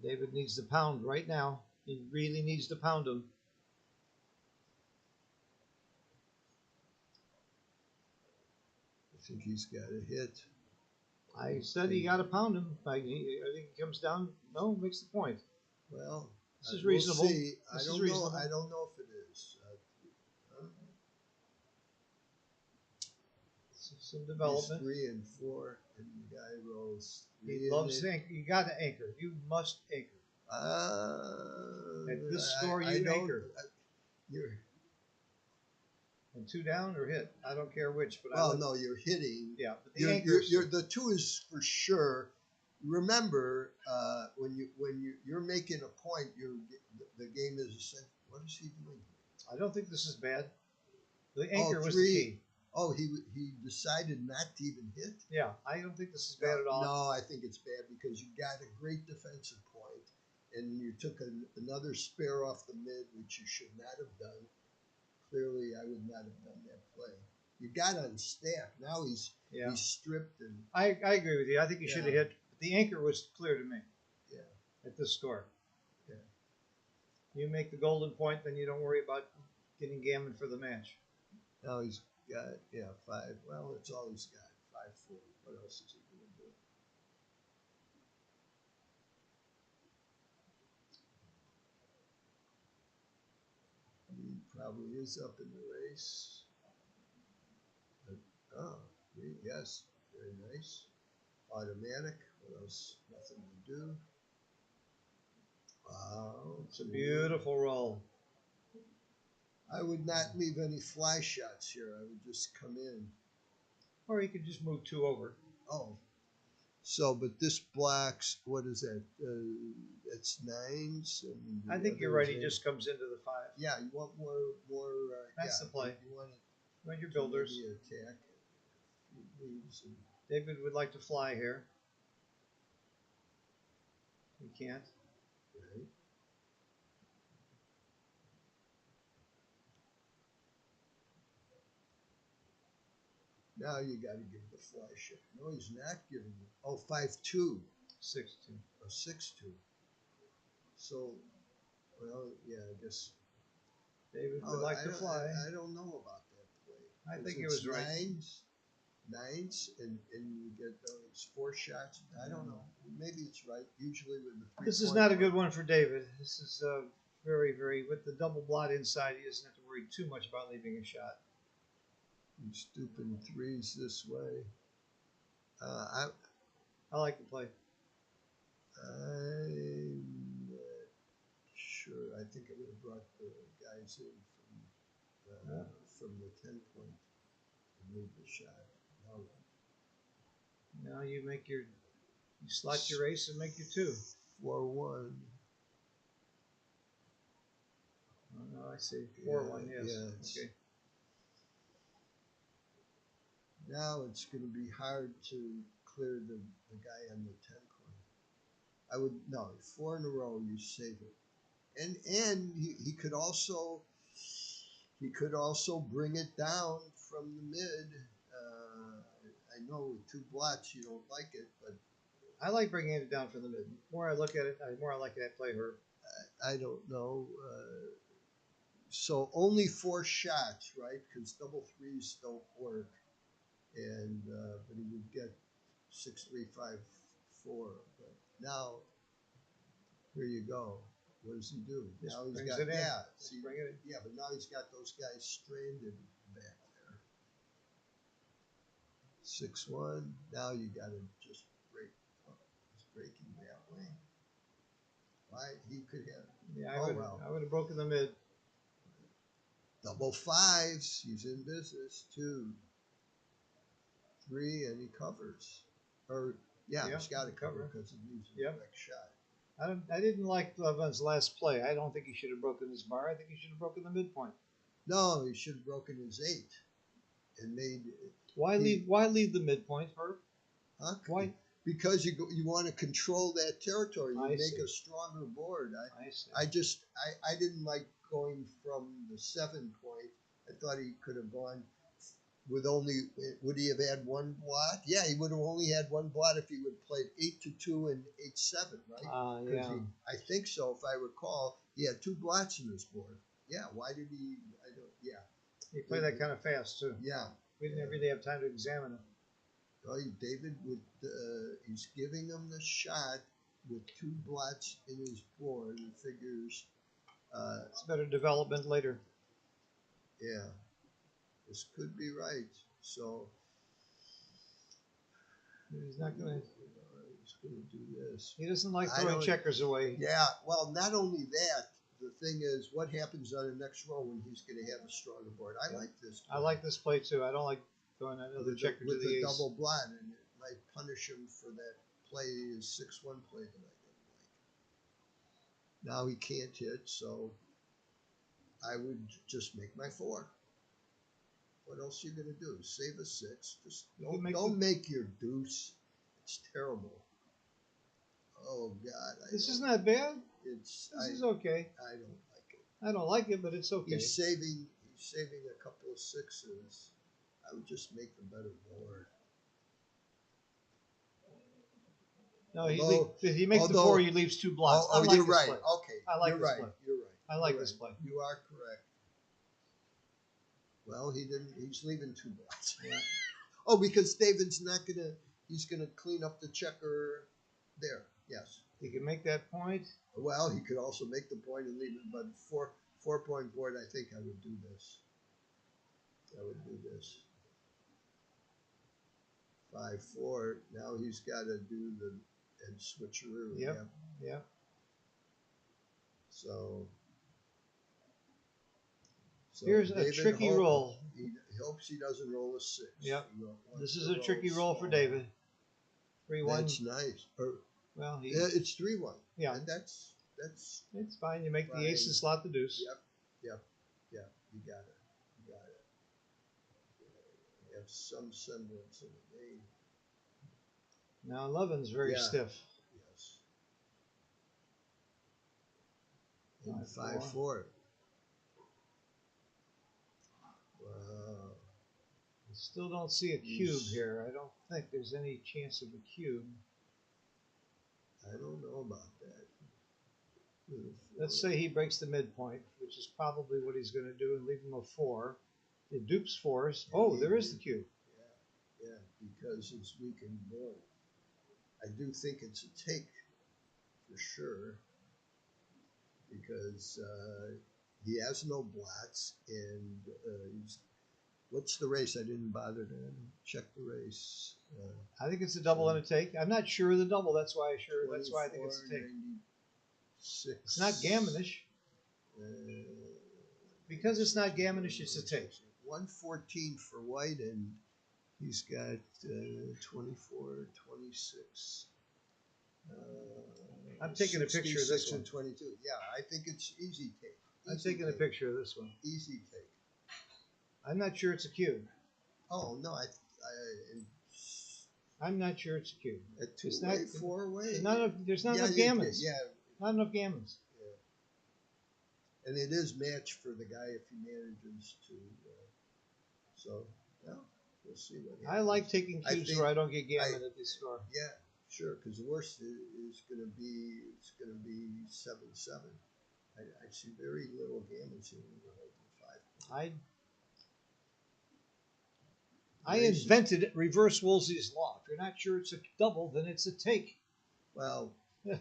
David needs to pound right now. He really needs to pound him. I think he's got a hit. I said he got to pound him. I think he comes down. No, makes the point. Well, This is we'll reasonable. see. This is I don't reasonable. know. I don't know if it is. Some development. 3 and 4, and the guy rolls 3. He loves to anchor. You got to anchor. You must anchor. At this score, you don't- anchor. You're And 2 down or hit. I don't care which, but well. No, you're hitting. yeah, but the anchors. The 2 is for sure. Remember, when you're making a point, the game is essential. What is he doing? I don't think this is bad. The anchor was 3. the key. Oh, he decided not to even hit. Yeah, I don't think this is bad at all. No, I think it's bad because you got a great defensive point, and you took another spare off the mid, which you should not have done. Clearly, I would not have done that play. You got on stack. Now he's stripped and I agree with you. I think he should have hit. But the anchor was clear to me. Yeah. At this score. Yeah. You make the golden point, then you don't worry about getting gammon for the match. now he's got 5. Well, that's all he's got. 5-4. What else is he going to do? He probably is up in the race. But, yes, very nice. Automatic. What else? Nothing to do. Wow, It's a beautiful roll. I would not leave any fly shots here. I would just come in. Or you could just move 2 over. Oh, so but this blocks. What is that? It's 9s. And I think you're right. He just comes into the 5. Yeah, you want more. That's the play. You want it. Run your builders. To maybe attack. Leaves and David would like to fly here. He can't. right. Now you got to give the fly shot. No, he's not giving it. Oh, 5-2. 6-2. Or 6-2. So, well, yeah, I guess. David would like to fly. I don't know about that play. I think it was right. 9s, and you get those 4 shots. I don't know. Maybe it's right. Usually with the 3. This is not a good one for David. This is very, very, with the double blot inside, he doesn't have to worry too much about leaving a shot. He's stooping 3s this way. I like the play. I'm not sure. I think I would have brought the guys in from the 10 point and move the shot. Now you slot your ace and make your 2. 4-1. Oh, no, I see. 4-1, yes. Yeah, okay. Now it's going to be hard to clear the guy on the 10 coin. I would no 4 in a row. You save it, and he could also bring it down from the mid. I know with 2 blots you don't like it, but I like bringing it down from the mid. The more I look at it, the more I like that play, Herb. I don't know. So only 4 shots, right? Because double 3s don't work, and but he would get 6-3-5-4. But now, here you go. what does he do? Just Now he's brings got it in. yeah, Just see, bring it in. yeah, but now he's got those guys stranded back there. 6-1. Now you got to just break. Oh, he's breaking that way. Why he could have Yeah, Oh, well. I would have broken the mid. double fives. He's in business. 2, 3, and he covers. Or yeah, Yeah, he's got to cover cover. because he leaves a Yep. direct shot. I didn't like Levin's last play. I don't think he should have broken his bar. I think he should have broken the midpoint. No, he should have broken his 8 and made. Why leave the midpoint, Herb? Huh? Why? Because you want to control that territory. You I make see. a stronger board. I see. I didn't like going from the 7 point. I thought he could have gone with only. Would he have had one blot? Yeah, he would have only had one blot if he would have played 8-2 and 8-7, right? 'Cause Yeah. I think so. If I recall, he had 2 blots in his board. Yeah. Why did he? I don't. Yeah. He played that kind of fast too. Yeah. We didn't really have time to examine it. Well, David he's giving him the shot with 2 blots in his board. He figures, It's better development later. yeah, this could be right. So He's not gonna. he's going to do this. He doesn't like I throwing don't- checkers away. Yeah. Well, not only that, the thing is, what happens on the next row when he's going to have a stronger board? I Yeah. like this. I like this play too. I don't like throwing another with checker to with the the ace. double blot, and it might punish him for that play, his 6-1 play that I didn't like. Now he can't hit, so I would just make my 4. What else are you gonna do? Save a 6. Just You can make don't make your deuce. It's terrible. Oh God, This is not bad. It's This is okay. I don't like it. I don't like it, but it's okay. He's saving a couple of 6s. I would just make the better board. No, Although- if he makes the although- 4, he leaves 2 blocks. I Oh, like you're this right. play. Okay, I like you're this right. play. You're right. I like You're this right. play. You are correct. Well, he didn't. He's leaving 2 blocks. Yeah. Oh, because David's not gonna. He's gonna clean up the checker there. Yes. He can make that point. Well, he could also make the point and leave it, but 4-point board. I think I would do this. I would do this. 5-4. Now he's got to do the and switcheroo. Yep. Yeah. So Here's a David tricky hope- roll. He hopes he doesn't roll a 6. Yep. He wants This to is a tricky roll for small. David. 3-1. That's nice. Well, Yeah, it's 3-1. Yeah. And that's it's fine. You make the Fine. ace and slot the deuce. Yep. You got it. You got it. You have some semblance of a game. Now 11's very Yeah. stiff. Yes. And 5-4. 5-4. Wow. I still don't see a cube He's- here. I don't think there's any chance of a cube. I don't know about that. With a Let's 4. say he breaks the midpoint, which is probably what he's going to do, and leave him a 4. It dupes 4s. Oh, there is the cube. Yeah, because it's weakened board. I do think it's a take for sure because he has no blots and he's. What's the race? I didn't bother to check the race. I think it's a double and a take. I'm not sure of the double. That's why I think it's a take. 96. It's not gammonish. Because it's not gammonish, it's a take. 114 for white, and he's got 24, 26. I'm taking a picture of this 66 one. and 22. Yeah, I think it's easy take. I'm Easy taking a take. picture of this one. Easy take. I'm not sure it's a cube. Oh no, I'm not sure it's a cube. a It's two-way, not- four-way. There's not enough yeah, gammons. Yeah, Not enough gammons. and it is matched for the guy if he manages to. So, well, we'll see what happens. I like taking I cubes think where I don't get gammon at this score. Yeah, sure, because the worst is going to be 7-7. I see very little gammons here when we're holding 5. I Races. invented reverse Woolsey's law. If you're not sure it's a double, then it's a take. Well, Yeah.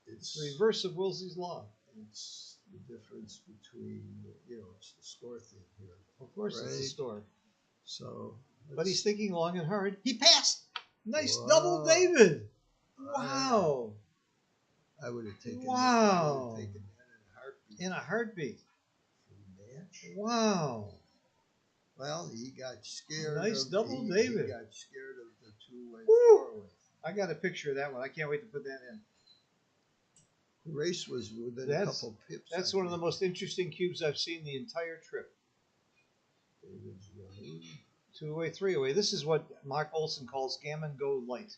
it's It's the reverse of Woolsey's law. it's the difference between, it's the score thing here. Of course, it's a Right. score. So, But he's let's- thinking long and hard. He passed. Nice Wow. double, David. Wow. Wow. I would have taken Wow. that in a heartbeat. In a heartbeat. For match. Wow. Well, he got scared. Nice of, double, he, David. He got scared of the two-way, Woo. four-way. I got a picture of that one. I can't wait to put that in. The race was within a That's- couple pips. That's I one of the think. most interesting cubes I've seen the entire trip. David's running. 2-away, 3-away. This is what Mark Olson calls gammon go light.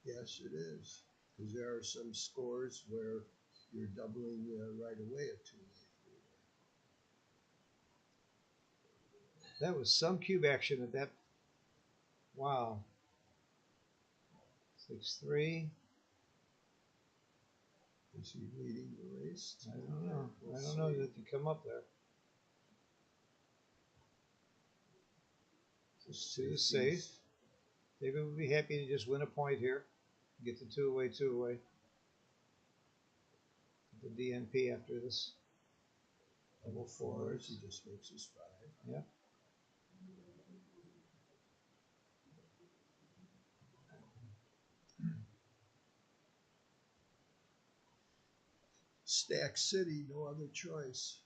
Yes, it is. Because there are some scores where you're doubling right away a two-way, three-way. That was some cube action at that. Wow. 6-3. Is he leading the race? I don't know. We'll I don't know see. that you come up there. Just Two is safeties. safe. David would be happy to just win a point here. Get the 2-away, 2-away. The DNP after this. Double fours. He just makes his 5. Yeah. Stack City, no other choice.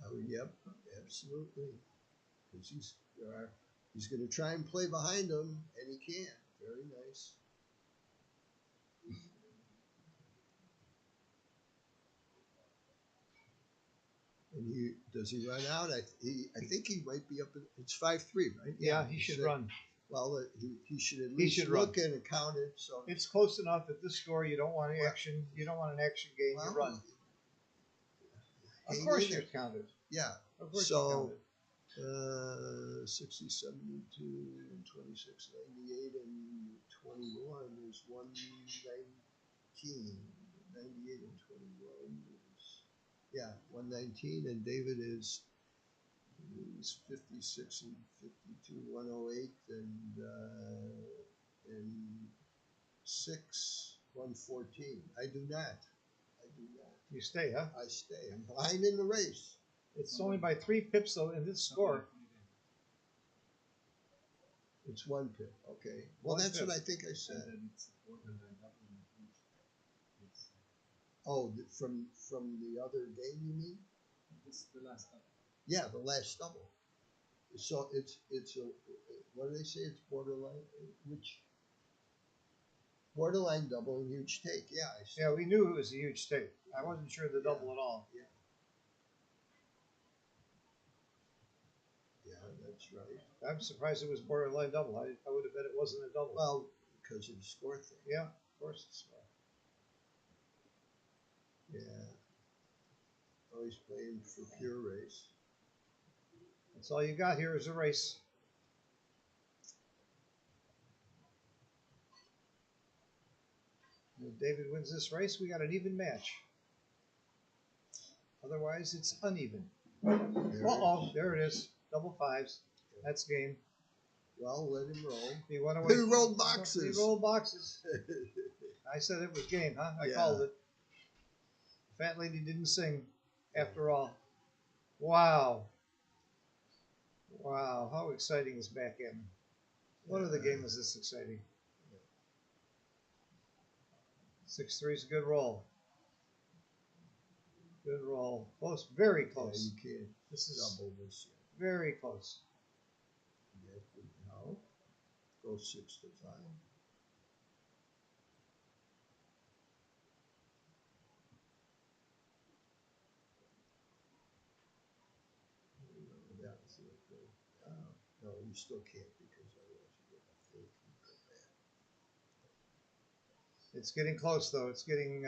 Oh, yep, absolutely. Because he's going to try and play behind him, and he can. Very nice. And does he run out? I think he might be up. It's 5-3, right? Yeah, he should run. Well, he should at He least should look and count it. So It's close enough at this score. You don't want an action. You don't want an action game. You run. Of hang course in you're there. counted. Yeah. Of course So, you're counted. 60, 72, and 26, 98, and 21 is 119. 98 and 21 is, 119. And David is 56 and 52, 108, and 6, 114. I do not. You stay, huh? I stay. I'm behind in the race. It's only by 3 pips though in this score. It's 1 pip. Okay. Well, 1 that's pip. what I think I said. And then it's a borderline double in each. It's, Oh, from the other game, you mean? this is the last double. Yeah, the last double. So it's a, what do they say? It's borderline, which borderline double and huge take. Yeah, I see. Yeah, we knew it was a huge take. I wasn't sure of the double at all. Yeah, that's right. I'm surprised it was borderline double. I would have bet it wasn't a double. Well, because of the score thing. Yeah, of course it's Yeah. Always playing for pure race. That's all you got here is a race. If David wins this race, we got an even match. Otherwise, it's uneven. Uh-oh, there it is. Double 5s. That's game. Well, let him roll. He went away. He rolled boxes. He rolled boxes. I said it was game, huh? I Yeah. called it. Fat lady didn't sing after all. Wow. Wow, how exciting is backgammon? What other game is this exciting? 6-3 is a good roll. Good roll. Close, very close. Yeah, you can't This is double this. very close. That would help. Go 6 to 5. That was it. No, you still can't because otherwise you get a full keep back. It's getting close though. It's getting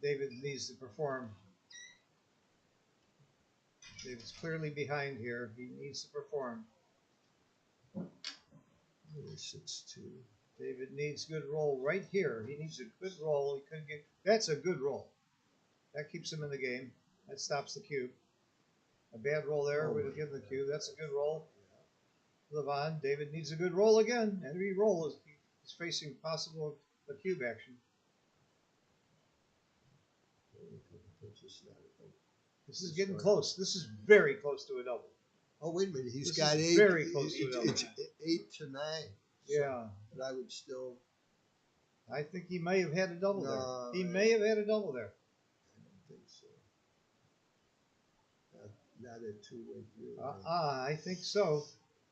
David needs to perform. David's clearly behind here. He needs to perform. 6-2. David needs good roll right here. He needs a good roll. He couldn't get. That's a good roll. That keeps him in the game. That stops the cube. A bad roll there would have given the cube. That's a good roll. Levon, David needs a good roll again. Every roll is he's facing possible a cube action. It's just not a double. This is getting close. This is very close to a double. Oh, wait a minute. He's This got is 8. very close to a double. It's 8 to 9. So, Yeah. but I would still. I think he may have had a double No, there. He may have had a double there. I don't think so. Not a two-way view. I think so.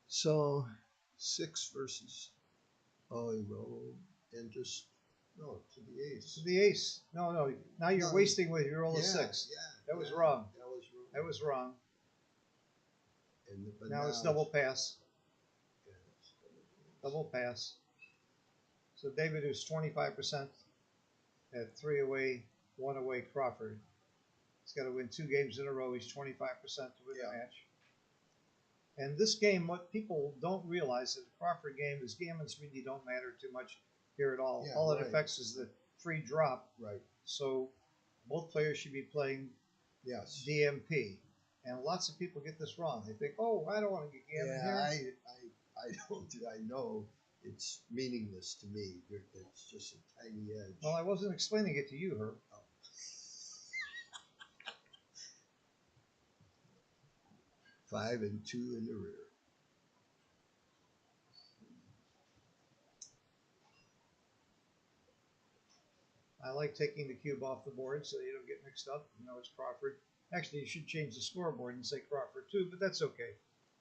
So 6 versus. Oh, he rolled and just no to the ace. The ace. No. Now you're No. wasting with your roll of Yeah, 6. Yeah, That was yeah, wrong. That was wrong. That was wrong. But Now it's double pass. yeah, it's Double pass. So David is 25% at 3 away, 1 away Crawford. He's got to win 2 games in a row. He's 25% to win the match. And this game, what people don't realize is the Crawford game is gammons really don't matter too much here at all. Yeah, All it right. affects is the free drop. Right. So both players should be playing Yes. DMP. And lots of people get this wrong. They think, oh, I don't want to get gammon Yeah, here. I don't. I know it's meaningless to me. It's just a tiny edge. Well, I wasn't explaining it to you, Herb. 5 and 2 in the rear. I like taking the cube off the board so you don't get mixed up. You know, it's Crawford. Actually, you should change the scoreboard and say Crawford too, but that's okay.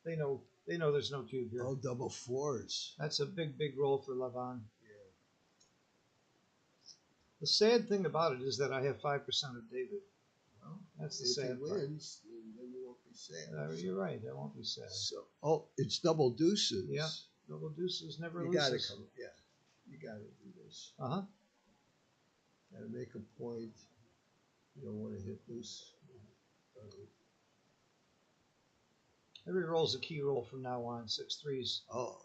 They know there's no cube here. Oh, double 4s. That's a big roll for Levon. Yeah. The sad thing about it is that I have 5% of David. Well, That's the if sad he part. wins, then you won't be sad. You're right. I won't be sad. So, oh, it's double deuces. Yeah. Double deuces never You gotta loses. come. Yeah, you gotta do this. Uh-huh. Gotta make a point. You don't want to hit loose. Every roll's a key roll from now on. 6 threes. Oh,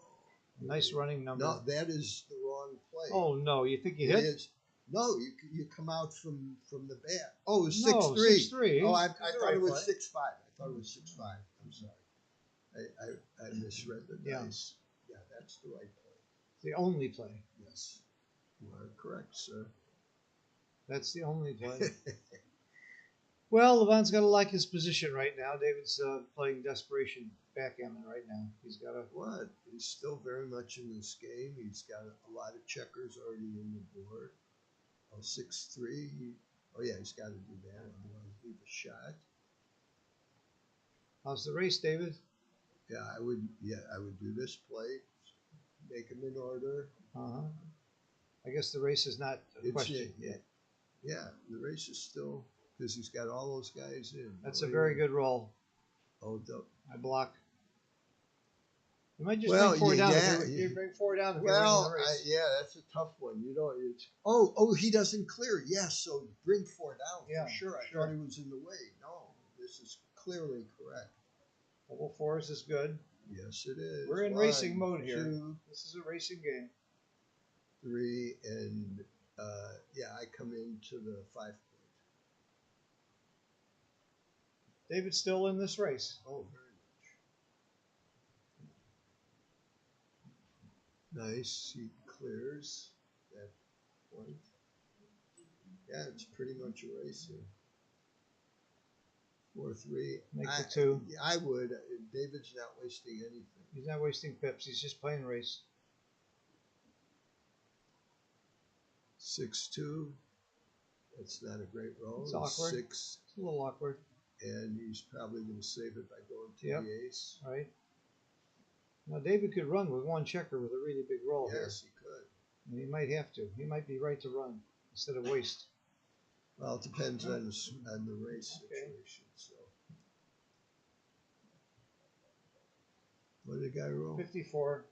Nice running number. no, that is the wrong play. Oh no! You think you It hit? is. No, you come out from the bat. Oh, it was No, 6-3. 6-3. Oh, I It's the thought right it was play. 6-5. I thought it was 6-5. I'm sorry. I misread the Yeah. dice. Yeah, that's the right play. The only play. Yes, you are correct, sir. That's the only play. Well, Levon's got to like his position right now. David's playing desperation backgammon right now. He's got to. What? He's still very much in this game. He's got a lot of checkers already in the board. Oh, 6-3. Oh, yeah, he's got to do that. Otherwise, leave a shot. How's the race, David? Yeah, I would do this play. Make him in order. I guess the race is not a question. Yeah, the race is still because he's got all those guys in. That's a very good roll. Oh, I block. You might just Well, bring 4 down. yeah, You bring 4 down. If well, you're winning the race. yeah, that's a tough one. You know, it's oh, he doesn't clear. Yes, so bring 4 down Yeah, for sure. I sure. thought he was in the way. No, this is clearly correct. Double 4s is good. Yes, it is. We're in 1, racing mode here. 2, This is a racing game. 3, and yeah, I come into the 5 point. David's still in this race. Oh, very much. Nice. He clears that point. Yeah, it's pretty much a race here. 4-3. Make the 2. I would. David's not wasting anything. He's not wasting pips. He's just playing race. 6-2. That's not a great roll. It's awkward. 6, It's a little awkward, and he's probably going to save it by going to Yep. the ace. right? Now David could run with 1 checker with a really big roll Yes, he could. here. And he might have to. He might be right to run instead of waste. Well, it depends on the race Okay. situation. So, what did the guy roll? 54.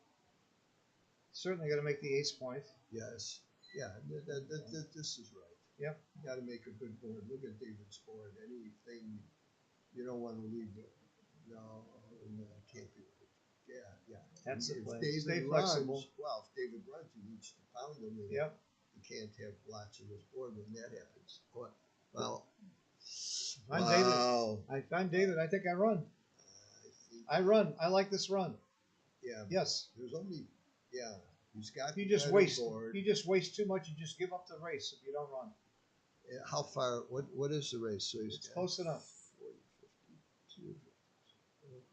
Certainly got to make the ace point. Yes. Yeah, this is right. Yep. You got to make a good board. Look at David's board. Anything you don't want to leave it. No, it can't be right. Yeah. That's the If play. David Stay runs, flexible. well, if David runs, he needs to pound him. And Yep. You can't have lots in his board when that happens. Well, I'm wow. David. I'm David. I think I run. I think, I run. I like this run. yeah. Yes. There's only, he's got You the just better waste. board. You just waste too much. You just give up the race if you don't run. How far? What is the race? So he's It's got close enough. 40, 52.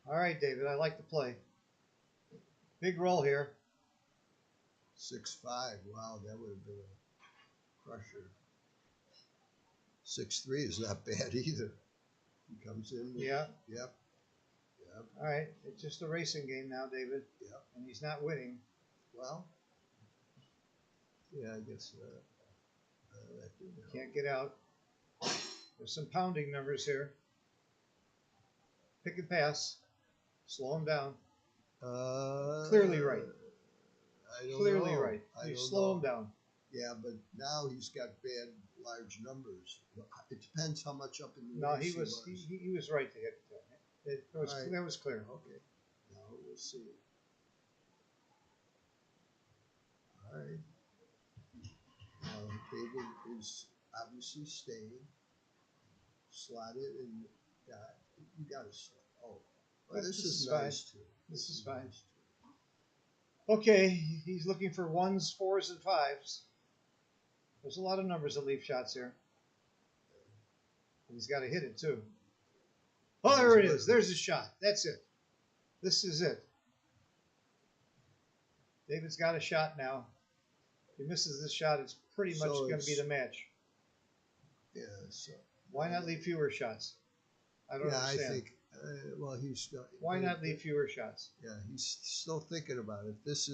All right, David, I like the play. Big roll here. 6-5. Wow, that would have been a crusher. 6-3 is not bad either. He comes in. Yeah. Yep. All right, it's just a racing game now, David. Yep. And he's not winning. Well, yeah, I guess that didn't help. Can't get out. There's some pounding numbers here. Pick and pass. Slow him down. Clearly right. I don't Clearly know. right. I You don't slow know. him down. Yeah, but now he's got bad large numbers. It depends how much up in the No, race he was right to hit that. All right. That was clear. Okay. Now we'll see. All right. David is obviously staying. Slot it and you got to slot. Oh, well, this is fine. nice too. This is fine. Nice too. Okay, he's looking for 1s, 4s, and 5s. There's a lot of numbers that leave shots here. And he's got to hit it too. Oh, there it is. There's a shot. That's it. This is it. David's got a shot now. If he misses this shot, it's pretty much So going to be it's- the match. Yeah. So. Why not leave fewer shots? I don't Yeah, understand. I think. Well, he's. Why not leave fewer shots? Yeah, he's still thinking about it. This.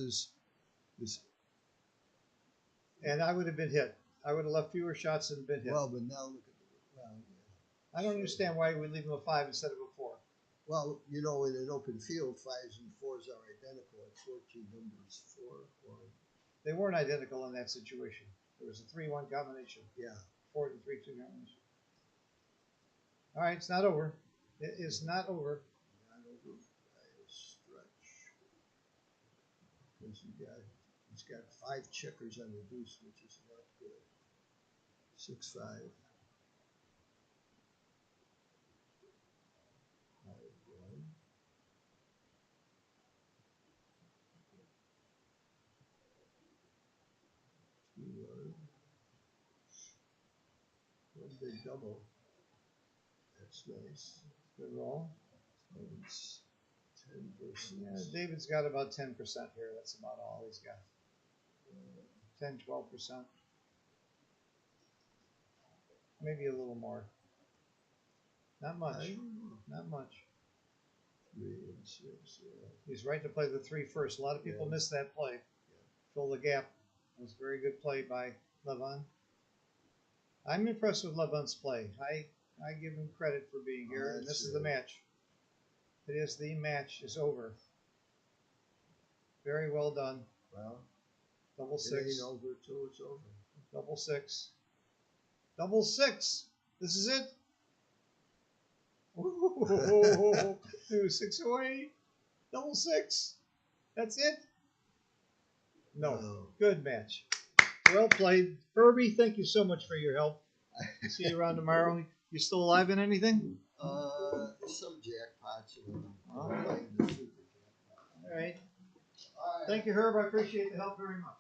And I would have been hit. I would have left fewer shots and been hit. Well, but now look at the. Well, yeah. I don't understand why we leave him a 5 instead of a 4. Well, in an open field, 5s and 4s are identical at 14 numbers. 4 or. They weren't identical in that situation. There was a 3-1 combination. Yeah. 4 and 3-2 combination. All right, it's not over. It is not over. Not over by a stretch. Because he's got 5 checkers on the deuce, which is not good. 6-5. 5-1. One big double. That's nice. Good roll. It's 10 versus. Yeah, David's got about 10% here. That's about all he's got. 10, 12%. Maybe a little more. Not much. Not much. 3 and 6. Yeah. He's right to play the 3 first. A lot of people Yeah. miss that play. Fill the gap. It was a very good play by Levon. I'm impressed with Levon's play. I give him credit for being here, and this is the match. It is the match. Is over. Very well done. Well, Double it 6. ain't over till it's over. Double 6. Double 6. This is it. Ooh, 6 away. Double 6. That's it. No. Good match. Well played. Herbie, thank you so much for your help. See you around tomorrow. You still alive in anything? Some jackpots. All Playing the super jackpot. All right. All right. Thank you, Herb. I appreciate the help very much.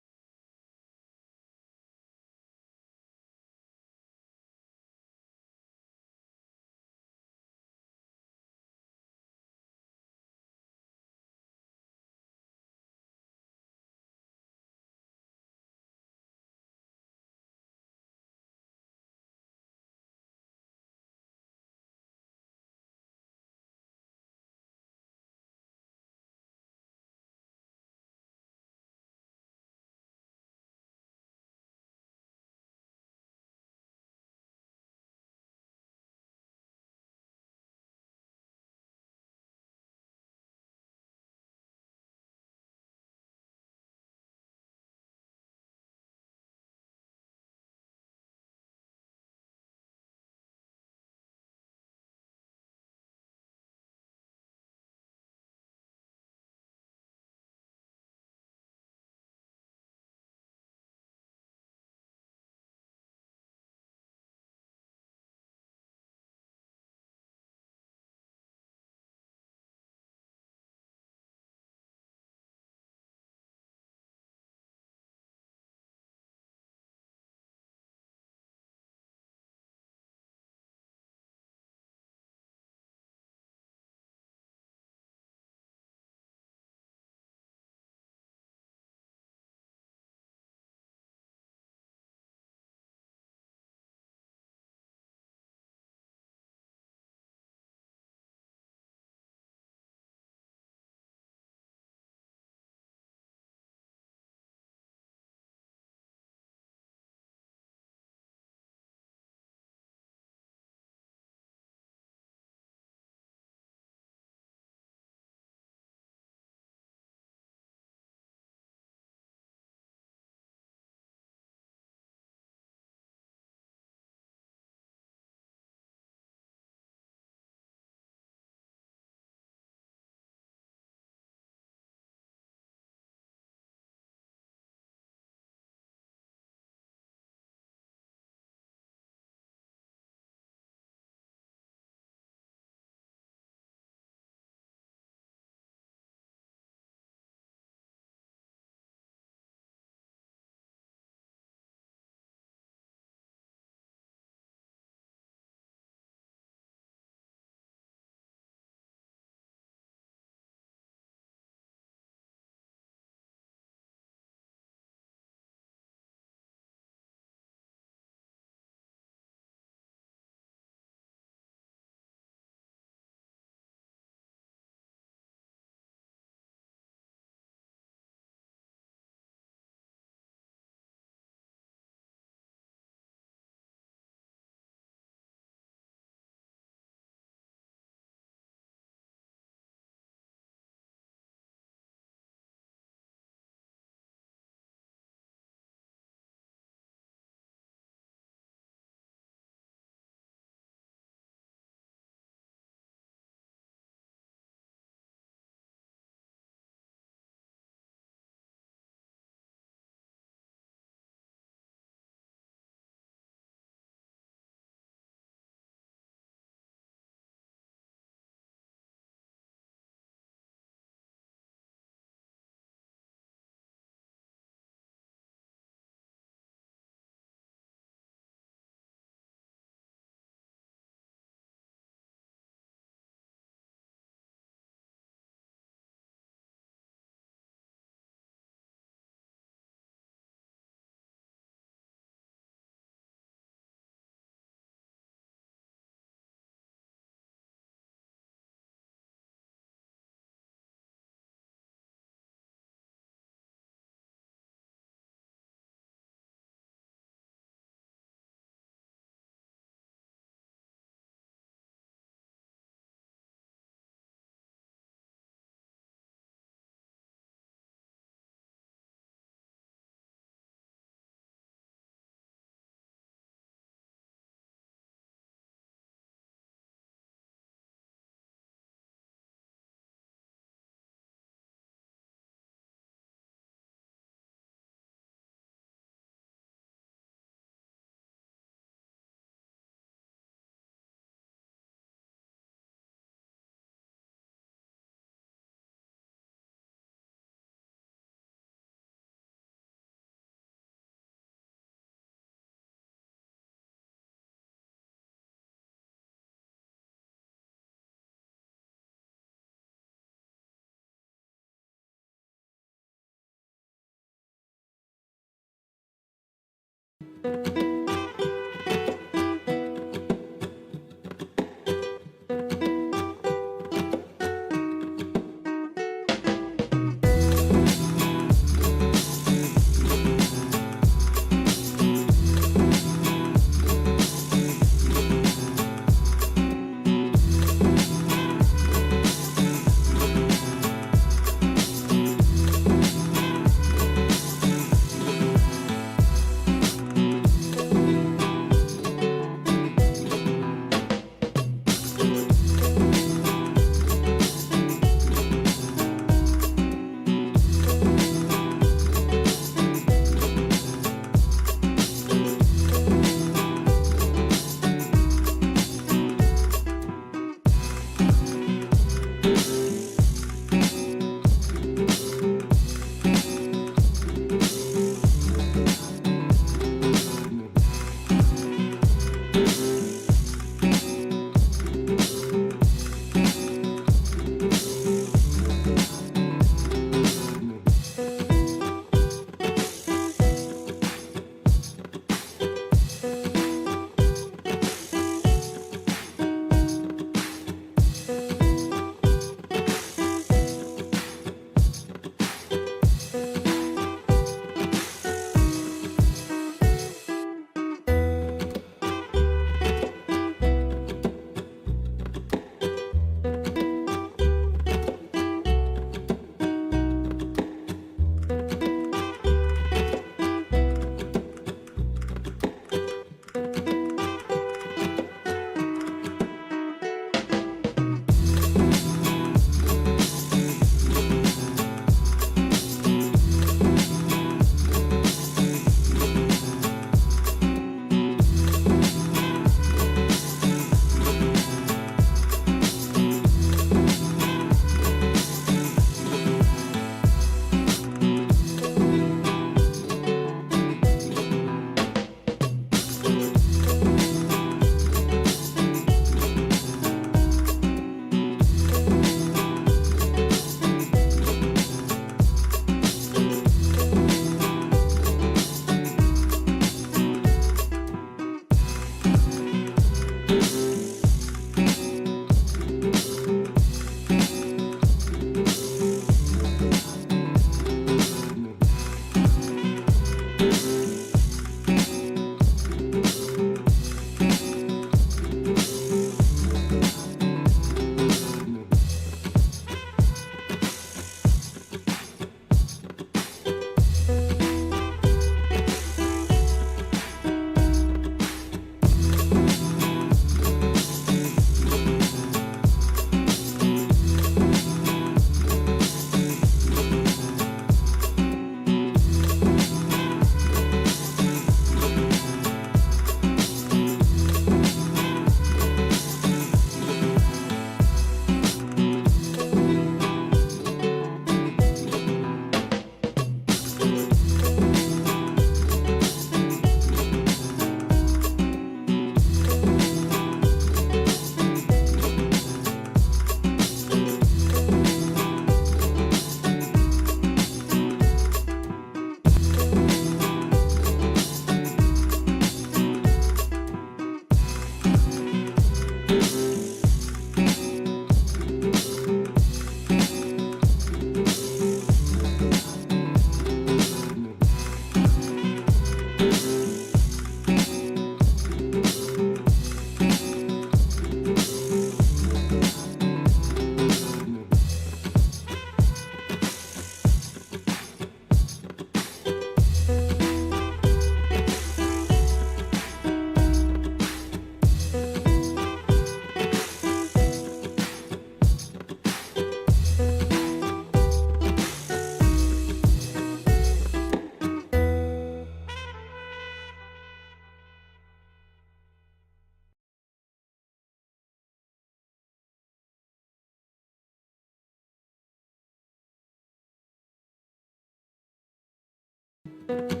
Thank you.